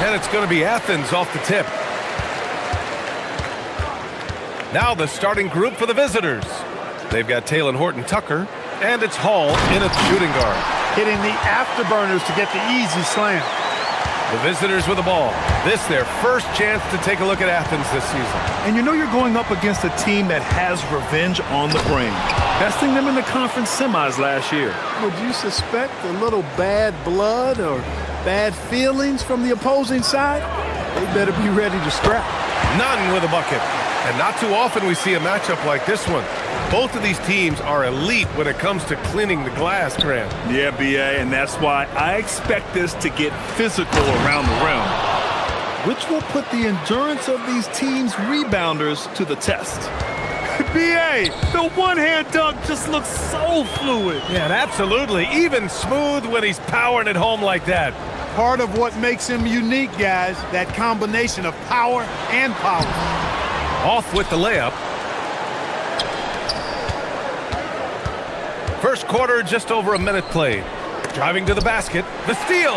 And it's going to be Athens off the tip. Now the starting group for the visitors. They've got Talon Horton-Tucker, and it's Hall in at shooting guard. Hitting the afterburners to get the easy slam. The visitors with the ball. This their first chance to take a look at Athens this season. And you know you're going up against a team that has revenge on the brain. Besting them in the conference semis last year. Would you suspect a little bad blood or bad feelings from the opposing side? They better be ready to scrap. Nunn with a bucket. And not too often we see a matchup like this one. Both of these teams are elite when it comes to cleaning the glass, Grant. Yeah, BA, and that's why I expect this to get physical around the rim, which will put the endurance of these teams' rebounders to the test. BA, the one-hand dunk just looks so fluid. Yeah, absolutely. Even smooth when he's powering it home like that. Part of what makes him unique, guys, that combination of power and power. Off with the layup. First quarter, just over a minute played. Driving to the basket, the steal.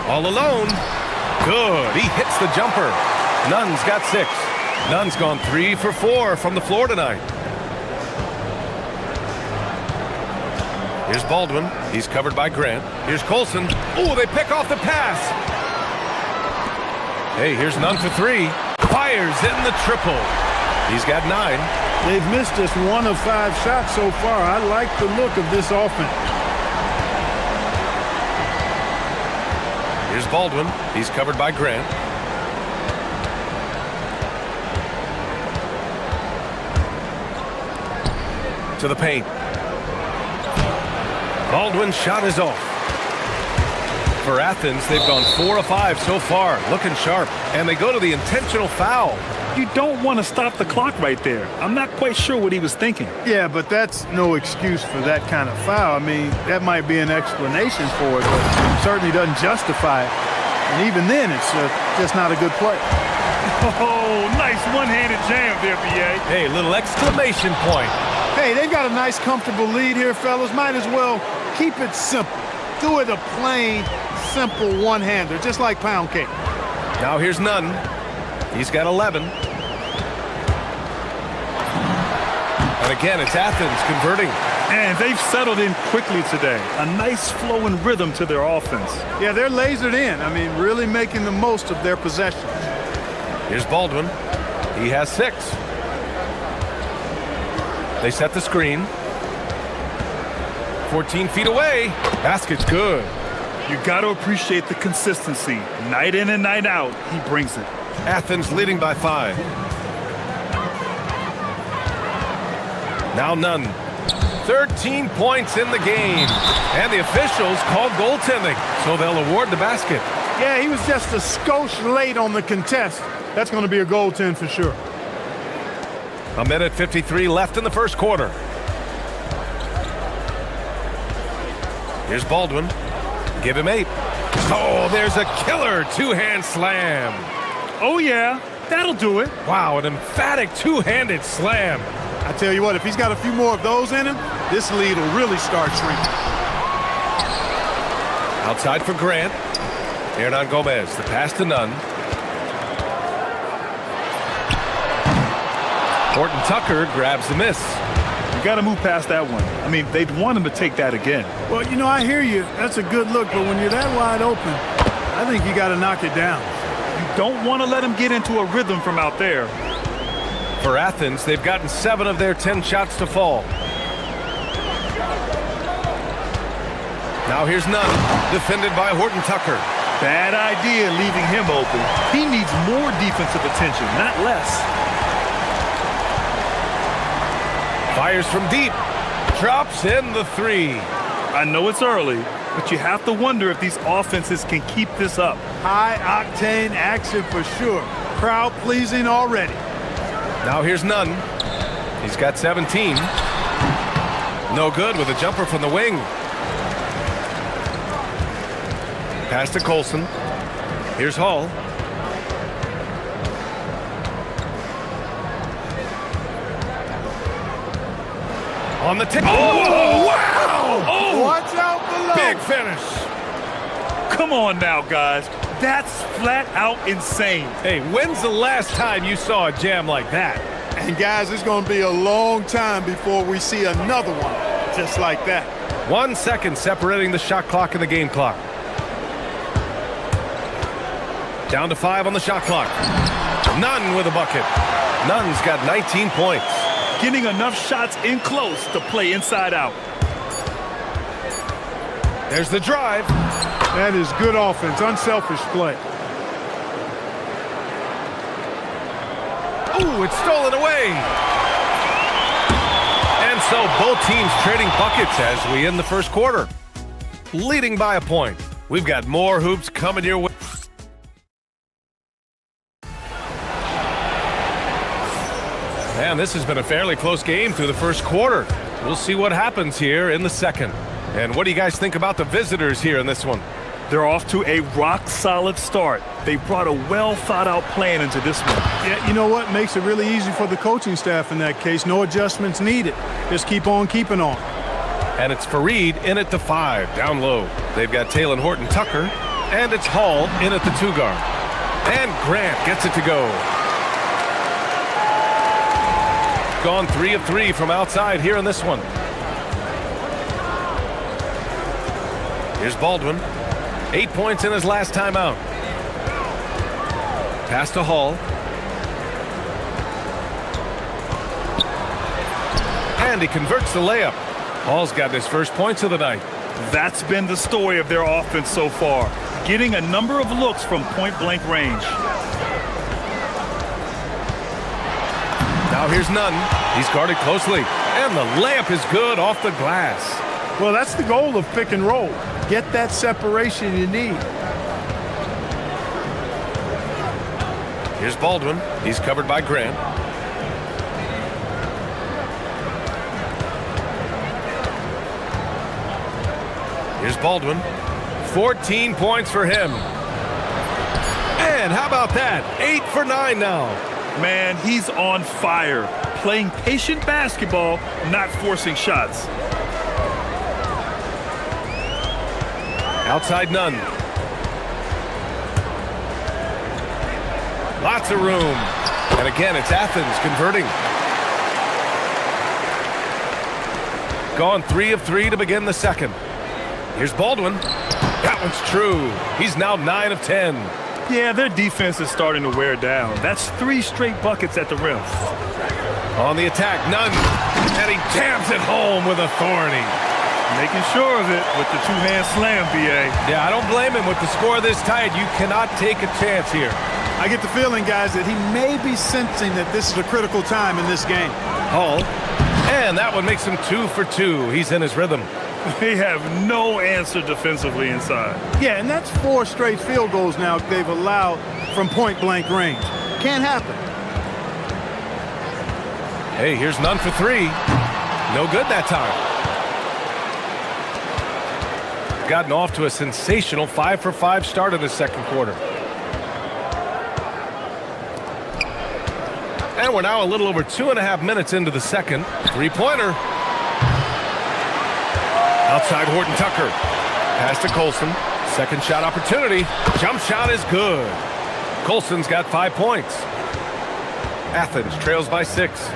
All alone. Good, he hits the jumper. Nunn's got 6. Nunn's gone 3 for 4 from the floor tonight. Here's Baldwin. He's covered by Grant. Here's Colson. Oh, they pick off the pass. Hey, here's Nunn for 3. Fires in the triple. He's got 9. They've missed just 1 of 5 shots so far. I like the look of this offense. Here's Baldwin. He's covered by Grant. To the paint. Baldwin's shot is off. For Athens, they've gone 4 of 5 so far, looking sharp, and they go to the intentional foul. You don't want to stop the clock right there. I'm not quite sure what he was thinking. Yeah, but that's no excuse for that kind of foul. I mean, that might be an explanation for it, but it certainly doesn't justify it. And even then, it's just not a good play. Oh, nice one-handed jam there, BA. Hey, little exclamation point. Hey, they've got a nice, comfortable lead here, fellas. Might as well keep it simple. Do it a plain, simple one-hander, just like pound cake. Now here's Nunn. He's got 11. And again, it's Athens converting. And they've settled in quickly today. A nice flow and rhythm to their offense. Yeah, they're lasered in. I mean, really making the most of their possessions. Here's Baldwin. He has 6. They set the screen. 14 feet away. Basket's good. You got to appreciate the consistency. Night in and night out, he brings it. Athens leading by 5. Now Nunn. 13 points in the game. And the officials called goaltending, so they'll award the basket. Yeah, he was just a skosh late on the contest. That's going to be a goaltend for sure. A minute 53 left in the first quarter. Here's Baldwin. Give him 8. Oh, there's a killer two-hand slam. Oh, yeah. That'll do it. Wow, an emphatic two-handed slam. I tell you what, if he's got a few more of those in him, this lead will really start shrinking. Outside for Grant. Hernan Gomez, the pass to Nunn. Horton-Tucker grabs the miss. You got to move past that one. I mean, they'd want him to take that again. Well, you know, I hear you. That's a good look, but when you're that wide open, I think you got to knock it down. You don't want to let him get into a rhythm from out there. For Athens, they've gotten 7 of their 10 shots to fall. Now here's Nunn, defended by Horton-Tucker. Bad idea leaving him open. He needs more defensive attention, not less. Fires from deep. Drops in the 3. I know it's early, but you have to wonder if these offenses can keep this up. High-octane action for sure. Crowd-pleasing already. Now here's Nunn. He's got 17. No good with a jumper from the wing. Pass to Colson. Here's Hall. On the tip. Oh, wow! Oh, watch out below. Big finish. Come on now, guys. That's flat out insane. Hey, when's the last time you saw a jam like that? And guys, it's going to be a long time before we see another one just like that. 1 second separating the shot clock and the game clock. Down to 5 on the shot clock. Nunn with a bucket. Nunn's got 19 points. Getting enough shots in close to play inside out. There's the drive. That is good offense, unselfish play. Ooh, it's stolen away. And so both teams trading buckets as we end the first quarter. Leading by a point. We've got more hoops coming your way. Man, this has been a fairly close game through the first quarter. We'll see what happens here in the second. And what do you guys think about the visitors here in this one? They're off to a rock-solid start. They brought a well-thought-out plan into this one. Yeah, you know what? Makes it really easy for the coaching staff in that case. No adjustments needed. Just keep on keeping on. And it's Fareed in at the 5, down low. They've got Talon Horton-Tucker, and it's Hall in at the 2 guard. And Grant gets it to go. Gone 3 of 3 from outside here in this one. Here's Baldwin. 8 points in his last time out. Pass to Hall. And he converts the layup. Hall's got his first points of the night. That's been the story of their offense so far. Getting a number of looks from point-blank range. Now here's Nunn. He's guarded closely. And the layup is good off the glass. Well, that's the goal of pick and roll. Get that separation you need. Here's Baldwin. He's covered by Grant. Here's Baldwin. 14 points for him. And how about that? 8 for 9 now. Man, he's on fire. Playing patient basketball, not forcing shots. Outside Nunn. Lots of room. And again, it's Athens converting. Gone 3 of 3 to begin the second. Here's Baldwin. That one's true. He's now 9 of 10. Yeah, their defense is starting to wear down. That's 3 straight buckets at the rim. On the attack, Nunn. And he jams it home with authority. Making sure of it with the 2-hand slam, B.A. Yeah, I don't blame him with the score this tight. You cannot take a chance here. I get the feeling, guys, that he may be sensing that this is a critical time in this game. Hall. And that one makes him 2 for 2. He's in his rhythm. They have no answer defensively inside. Yeah, and that's 4 straight field goals now they've allowed from point-blank range. Can't happen. Hey, here's Nunn for 3. No good that time. Gotten off to a sensational 5 for 5 start in the second quarter. And we're now a little over 2.5 minutes into the second. 3-pointer. Outside Horton-Tucker. Pass to Colson. Second shot opportunity. Jump shot is good. Colson's got 5 points. Athens trails by 6.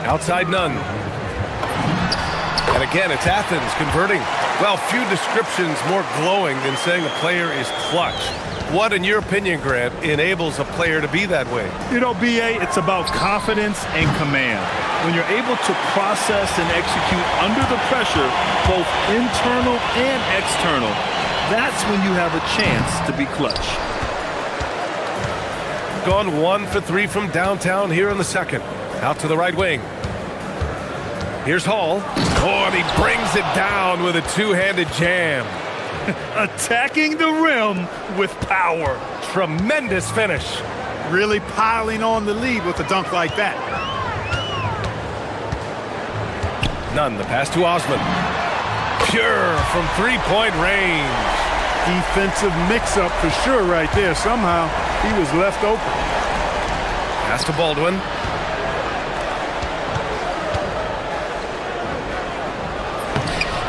Outside Nunn. And again, it's Athens converting. Well, few descriptions more glowing than saying a player is clutch. What, in your opinion, Grant, enables a player to be that way? You know, B.A., it's about confidence and command. When you're able to process and execute under the pressure, both internal and external, that's when you have a chance to be clutch. Gone 1 for 3 from downtown here in the second. Out to the right wing. Here's Hall. Oh, and he brings it down with a 2-handed jam. Attacking the rim with power. Tremendous finish. Really piling on the lead with a dunk like that. Nunn, the pass to Osman. Pure from 3-point range. Defensive mix-up for sure right there. Somehow he was left open. Pass to Baldwin.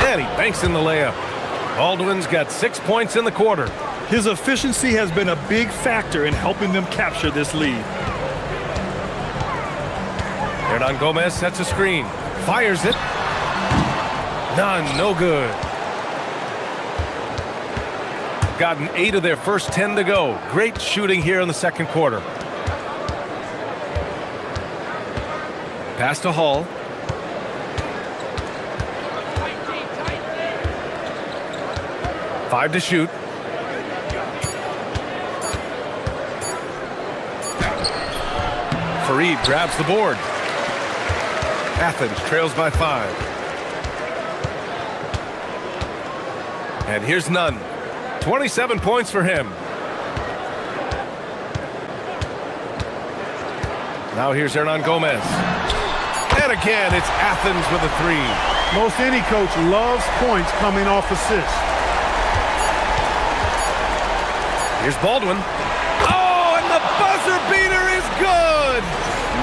And he banks in the layup. Baldwin's got 6 points in the quarter. His efficiency has been a big factor in helping them capture this lead. Hernan Gomez sets a screen. Fires it. None, no good. Gotten 8 of their first 10 to go. Great shooting here in the second quarter. Pass to Hall. Five to shoot. Fareed grabs the board. Athens trails by 5. And here's Nunn. 27 points for him. Now here's Hernan Gomez. And again, it's Athens with a 3. Most any coach loves points coming off assists. Here's Baldwin. Oh, and the buzzer beater is good!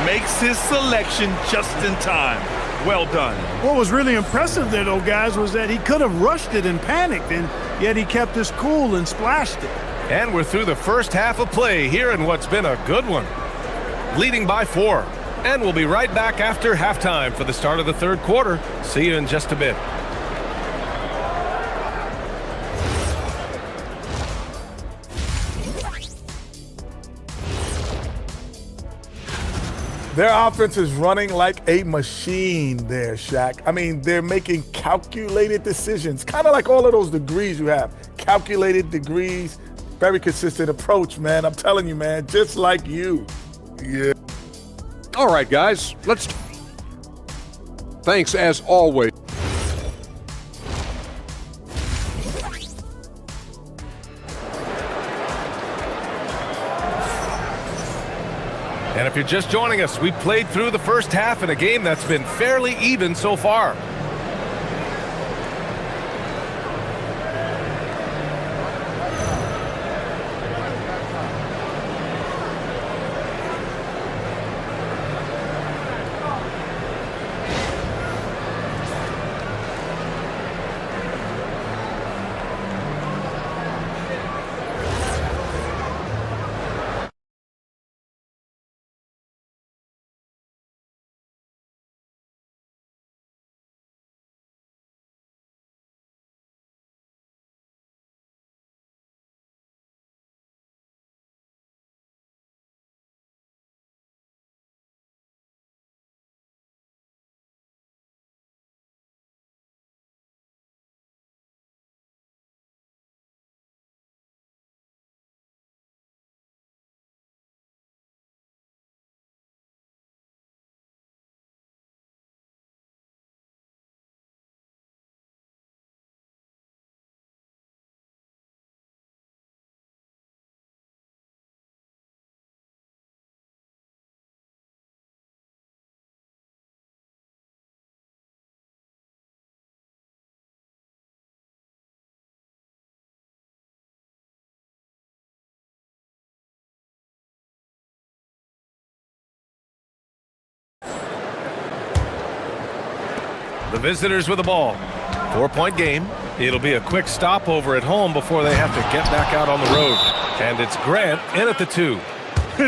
Makes his selection just in time. Well done. What was really impressive there, though, guys, was that he could have rushed it and panicked, and yet he kept his cool and splashed it. And we're through the first half of play here in what's been a good one. Leading by 4. And we'll be right back after halftime for the start of the third quarter. See you in just a bit. Their offense is running like a machine there, Shaq. I mean, they're making calculated decisions, kind of like all of those degrees you have. Calculated degrees, very consistent approach, man. I'm telling you, man, just like you. Yeah. All right, guys, let's... Thanks, as always. And if you're just joining us, we played through the first half in a game that's been fairly even so far. The visitors with the ball. 4-point game. It'll be a quick stopover at home before they have to get back out on the road. And it's Grant in at the 2.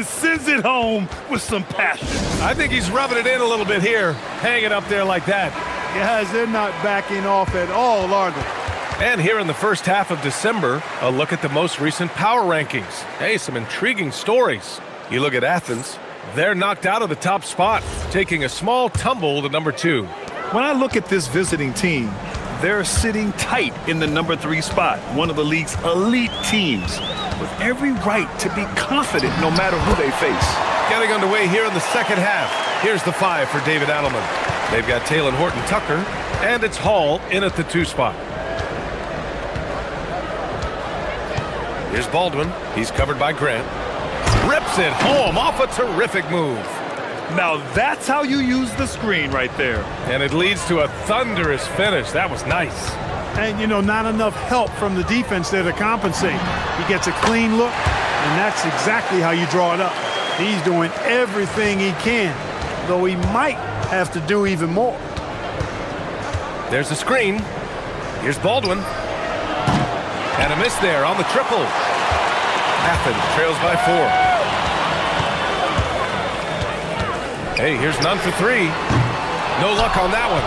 Sends it home with some passion. I think he's rubbing it in a little bit here. Hang it up there like that. Guys, they're not backing off at all, are they? And here in the first half of December, a look at the most recent power rankings. Hey, some intriguing stories. You look at Athens, they're knocked out of the top spot, taking a small tumble to number 2. When I look at this visiting team, they're sitting tight in the number 3 spot, one of the league's elite teams, with every right to be confident no matter who they face. Getting underway here in the second half. Here's the 5 for David Adelman. They've got Taylor Horton-Tucker, and it's Hall in at the 2 spot. Here's Baldwin. He's covered by Grant. Rips it home off a terrific move. Now that's how you use the screen right there. And it leads to a thunderous finish. That was nice. And, you know, not enough help from the defense there to compensate. He gets a clean look, and that's exactly how you draw it up. He's doing everything he can, though he might have to do even more. There's the screen. Here's Baldwin. And a miss there on the triple. Athens trails by 4. Hey, here's none for 3. No luck on that one.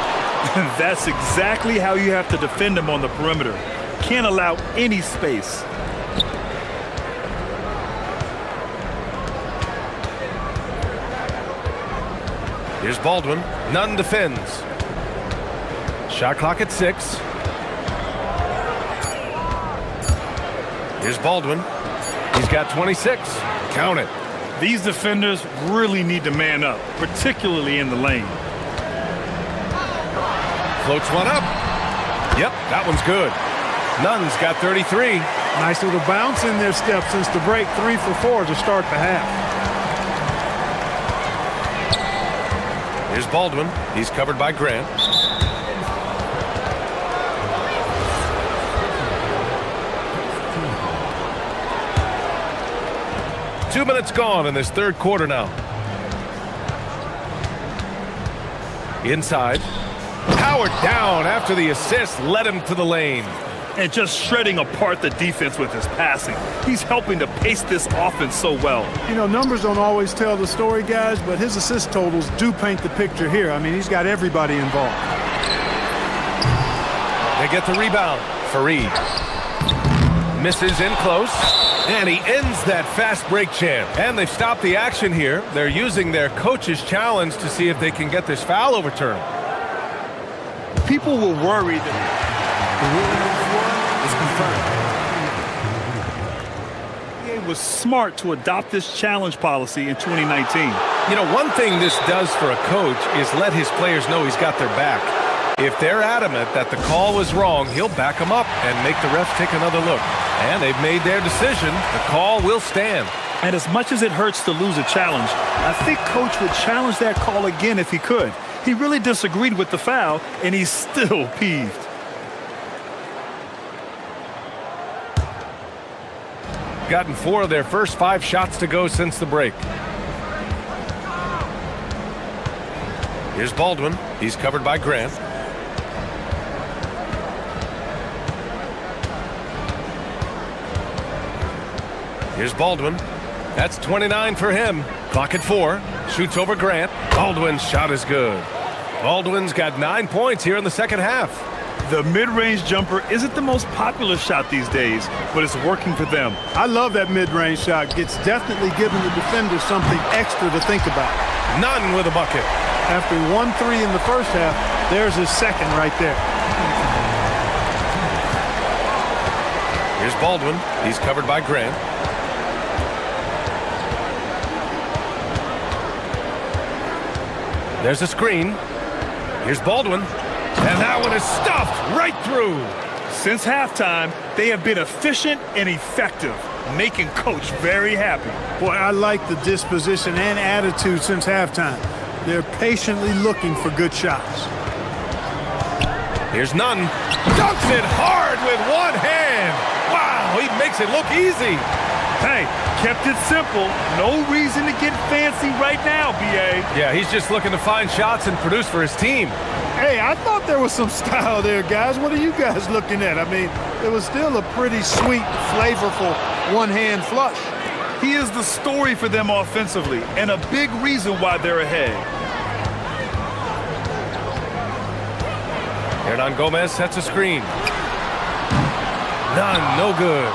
That's exactly how you have to defend him on the perimeter. Can't allow any space. Here's Baldwin. Nunn defends. Shot clock at 6. Here's Baldwin. He's got 26. Count it. These defenders really need to man up, particularly in the lane. Floats one up. Yep, that one's good. Nunn's got 33. Nice little bounce in their step since the break. 3 for 4 to start the half. Here's Baldwin. He's covered by Grant. Two minutes gone in this third quarter now. Inside. Powered down after the assist led him to the lane. And just shredding apart the defense with his passing. He's helping to pace this offense so well. You know, numbers don't always tell the story, guys, but his assist totals do paint the picture here. I mean, he's got everybody involved. They get the rebound. Fareed misses in close, and he ends that fast break chance. And they've stopped the action here. They're using their coach's challenge to see if they can get this foul overturned. People were worried that the ruling on the floor is confirmed. the NBA was smart to adopt this challenge policy in 2019. You know, one thing this does for a coach is let his players know he's got their back. If they're adamant that the call was wrong, he'll back them up and make the refs take another look. And they've made their decision. The call will stand. And as much as it hurts to lose a challenge, I think Coach would challenge that call again if he could. He really disagreed with the foul, and he's still peeved. Gotten 4 of their first 5 shots to go since the break. Here's Baldwin. He's covered by Grant. Here's Baldwin. That's 29 for him. Clock at 4. Shoots over Grant. Baldwin's shot is good. Baldwin's got 9 points here in the second half. The mid-range jumper isn't the most popular shot these days, but it's working for them. I love that mid-range shot. It's definitely giving the defenders something extra to think about. Nunn with a bucket. After 1-3 in the first half, there's his second right there. Here's Baldwin. He's covered by Grant. There's a screen. Here's Baldwin. And that one is stuffed right through. Since halftime, they have been efficient and effective, making Coach very happy. Boy, I like the disposition and attitude since halftime. They're patiently looking for good shots. Here's Nunn. Dunks it hard with one hand. Wow, he makes it look easy. Hey, kept it simple. No reason to get fancy right now, B.A. Yeah, he's just looking to find shots and produce for his team. Hey, I thought there was some style there, guys. What are you guys looking at? I mean, it was still a pretty sweet, flavorful one-hand flush. He is the story for them offensively and a big reason why they're ahead. Hernan Gomez sets a screen. Nunn, no good.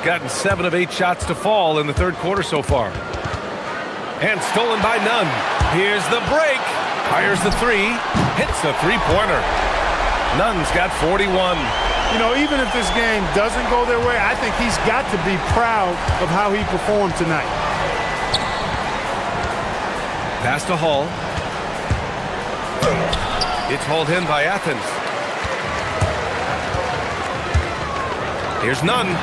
Gotten 7 of 8 shots to fall in the third quarter so far. And stolen by Nunn. Here's the break. Fires the 3. Hits the three-pointer. Nunn's got 41. You know, even if this game doesn't go their way, I think he's got to be proud of how he performed tonight. Pass to Hall. It's hauled in by Athens. Here's Nunn.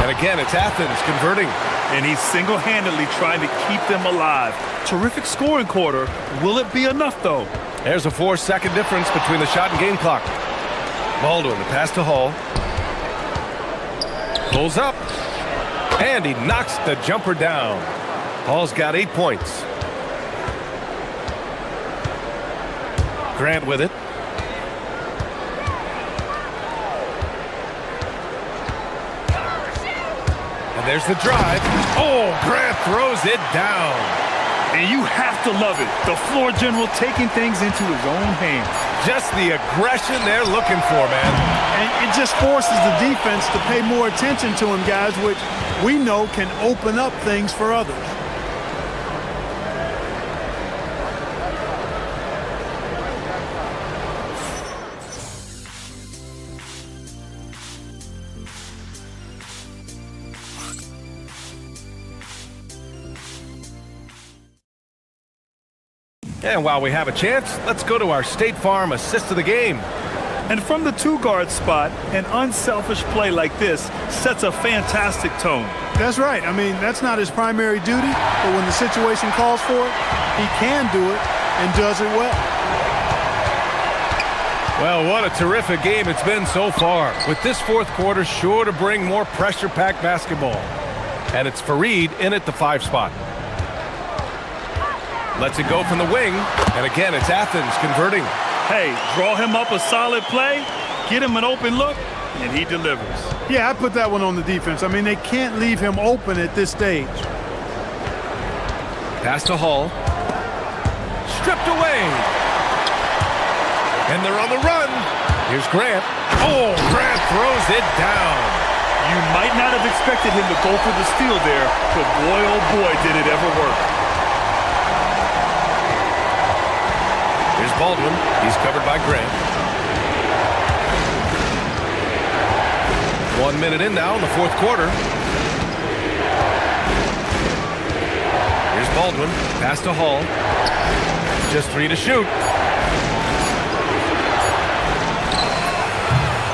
And again, it's Athens converting. And he's single-handedly trying to keep them alive. Terrific scoring quarter. Will it be enough, though? There's a 4-second difference between the shot and game clock. Baldwin, the pass to Hall. Pulls up. And he knocks the jumper down. Hall's got 8 points. Grant with it. And there's the drive. Oh, Grant throws it down. And you have to love it. The floor general taking things into his own hands. Just the aggression they're looking for, man. And it just forces the defense to pay more attention to him, guys, which we know can open up things for others. And while we have a chance, let's go to our State Farm assist of the game. And from the two-guard spot, an unselfish play like this sets a fantastic tone. That's right. I mean, that's not his primary duty, but when the situation calls for it, he can do it and does it well. Well, what a terrific game it's been so far, with this fourth quarter sure to bring more pressure-packed basketball. And it's Fareed in at the 5 spot. Lets it go from the wing, and again, it's Athens converting. Hey, draw him up a solid play, get him an open look, and he delivers. Yeah, I put that one on the defense. I mean, they can't leave him open at this stage. Pass to Hall. Stripped away. And they're on the run. Here's Grant. Oh, Grant throws it down. You might not have expected him to go for the steal there, but boy, oh boy, did it ever work. Here's Baldwin. He's covered by Grant. 1 minute in now in the fourth quarter. Here's Baldwin. Pass to Hall. Just 3 to shoot.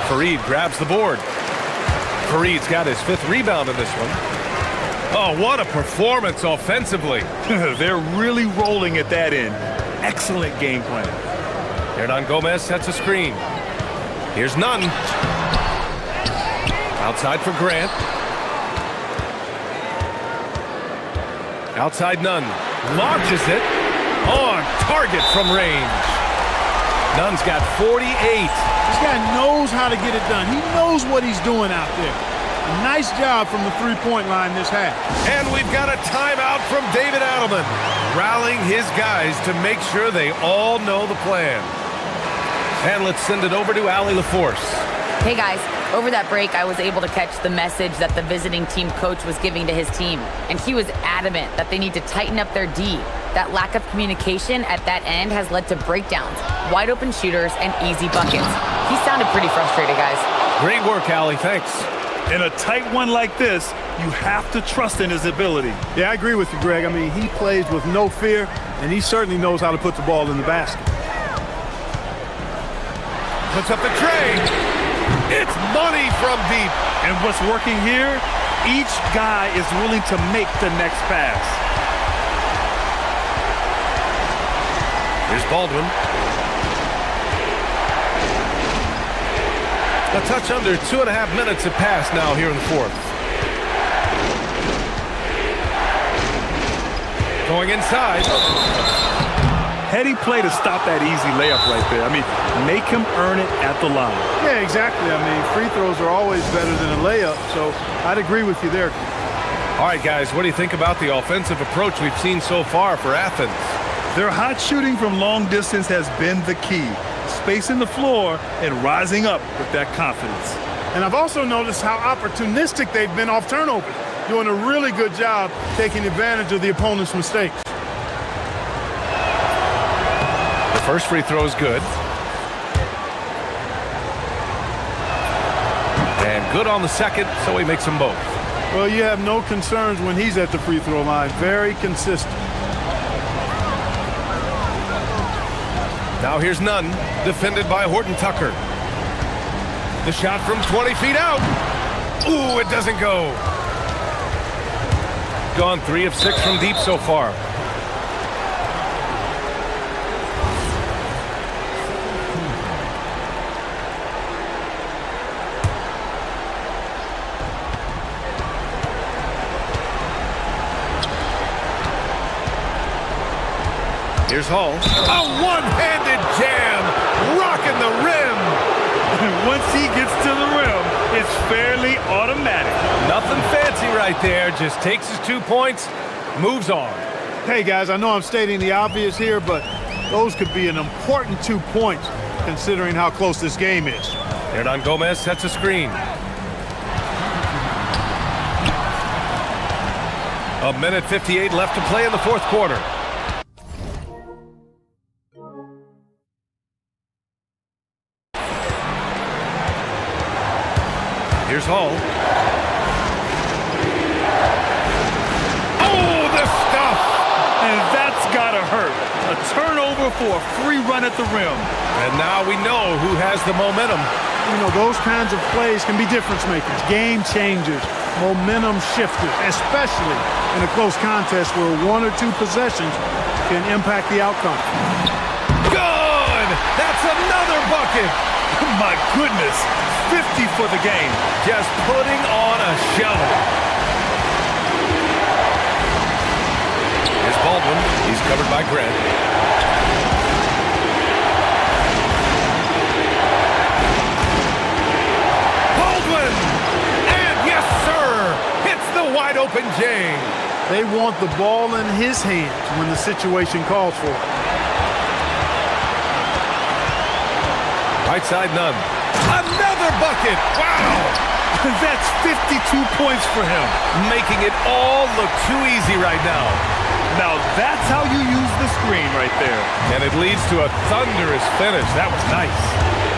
Fareed grabs the board. Fareed's got his 5th rebound in this one. Oh, what a performance offensively. They're really rolling at that end. Excellent game plan. Hernan Gomez sets a screen. Here's Nunn. Outside for Grant. Outside Nunn. Launches it. On target from range. Nunn's got 48. This guy knows how to get it done. He knows what he's doing out there. A nice job from the three-point line this half. And we've got a timeout from David Adelman, rallying his guys to make sure they all know the plan. And let's send it over to Allie LaForce. Hey guys, over that break, I was able to catch the message that the visiting team coach was giving to his team. And he was adamant that they need to tighten up their D. That lack of communication at that end has led to breakdowns, wide open shooters, and easy buckets. He sounded pretty frustrated, guys. Great work, Allie. Thanks. In a tight one like this, you have to trust in his ability. Yeah, I agree with you, Greg. I mean, he plays with no fear, and he certainly knows how to put the ball in the basket. Puts up the tray. It's money from deep. And what's working here, each guy is willing to make the next pass. Here's Baldwin. A touch under 2.5 minutes have passed now here in the fourth. Going inside. Heady play to stop that easy layup right there. I mean, make him earn it at the line. Yeah, exactly. I mean, free throws are always better than a layup, so I'd agree with you there. All right, guys, what do you think about the offensive approach we've seen so far for Athens? Their hot shooting from long distance has been the key. Spacing the floor and rising up with that confidence. And I've also noticed how opportunistic they've been off turnovers, doing a really good job taking advantage of the opponent's mistakes. The first free throw is good. And good on the second, so he makes them both. Well, you have no concerns when he's at the free throw line. Very consistent. Now here's Nunn, defended by Horton Tucker. The shot from 20 feet out. Ooh, it doesn't go. Gone 3 of 6 from deep so far. Here's Hall. A one-handed jam, rocking the rim. Once he gets to the rim, it's fairly automatic. Nothing fancy right there. Just takes his 2 points, moves on. Hey, guys, I know I'm stating the obvious here, but those could be an important 2 points considering how close this game is. Hernan Gomez sets a screen. A minute 58 left to play in the fourth quarter. Here's Hall. Oh, the stuff! And that's gotta hurt. A turnover for a free run at the rim. And now we know who has the momentum. You know, those kinds of plays can be difference makers, game changers, momentum shifters, especially in a close contest where 1 or 2 possessions can impact the outcome. Good! That's another bucket! My goodness, 50 for the game. Just putting on a show. Here's Baldwin. He's covered by Grant. Baldwin! And yes, sir! Hits the wide open J. They want the ball in his hands when the situation calls for it. Right side, none. Another bucket! Wow! That's 52 points for him. Making it all look too easy right now. Now that's how you use the screen right there. And it leads to a thunderous finish. That was nice.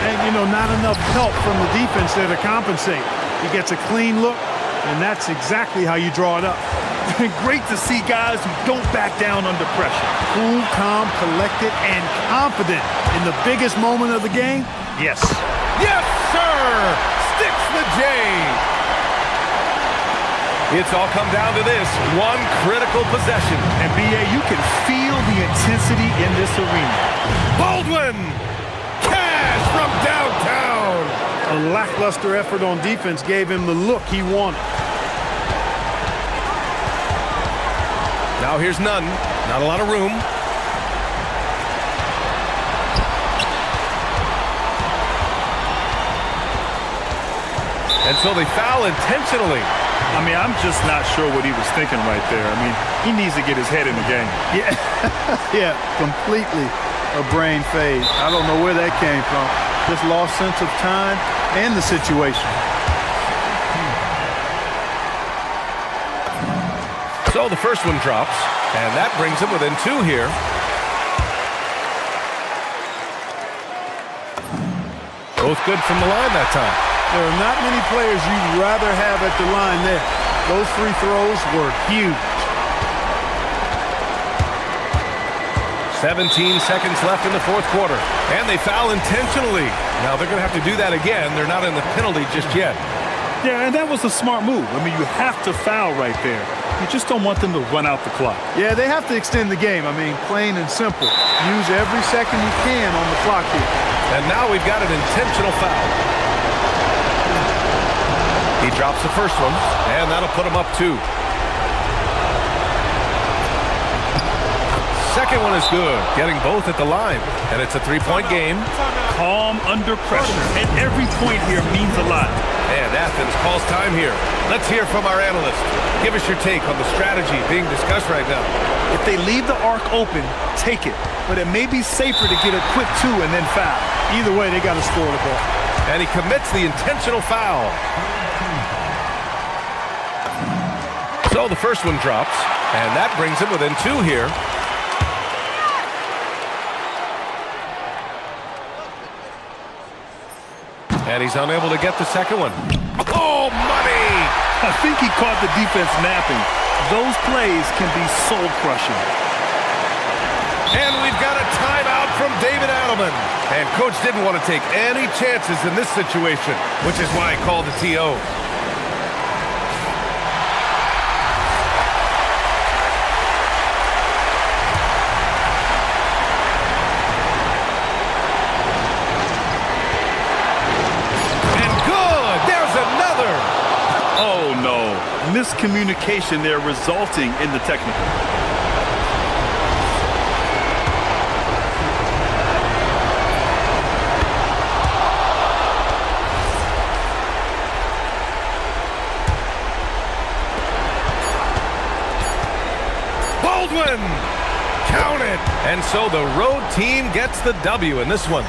And, you know, not enough help from the defense there to compensate. He gets a clean look, and that's exactly how you draw it up. Great to see guys who don't back down under pressure. Cool, calm, collected, and confident in the biggest moment of the game. Yes. Yes, sir! Sticks the J. It's all come down to this one critical possession. And B.A., you can feel the intensity in this arena. Baldwin! Cash from downtown! A lackluster effort on defense gave him the look he wanted. Now here's none. Not a lot of room. And so they foul intentionally. I mean, I'm just not sure what he was thinking right there. I mean, he needs to get his head in the game. Yeah, yeah, completely a brain fade. I don't know where that came from. Just lost sense of time and the situation. So the first one drops, and that brings him within 2 here. Both good from the line that time. There are not many players you'd rather have at the line there. Those free throws were huge. 17 seconds left in the fourth quarter, and they foul intentionally. Now they're going to have to do that again. They're not in the penalty just yet. Yeah, and that was a smart move. I mean, you have to foul right there. You just don't want them to run out the clock. Yeah, they have to extend the game. I mean, plain and simple. Use every second you can on the clock here. And now we've got an intentional foul. He drops the first one, and that'll put him up 2. Second one is good, getting both at the line. And it's a 3-point game. Calm under pressure, and every point here means a lot. And Athens calls time here. Let's hear from our analyst. Give us your take on the strategy being discussed right now. If they leave the arc open, take it. But it may be safer to get a quick 2 and then foul. Either way, they got to score the ball. And he commits the intentional foul. So the first one drops, and that brings him within 2 here. And he's unable to get the second one. Oh, money! I think he caught the defense napping. Those plays can be soul-crushing. And we've got a timeout from David Adelman. And Coach didn't want to take any chances in this situation, which is why he called the TO. Miscommunication there resulting in the technical. one. Count it. And so the road team gets the W in this one.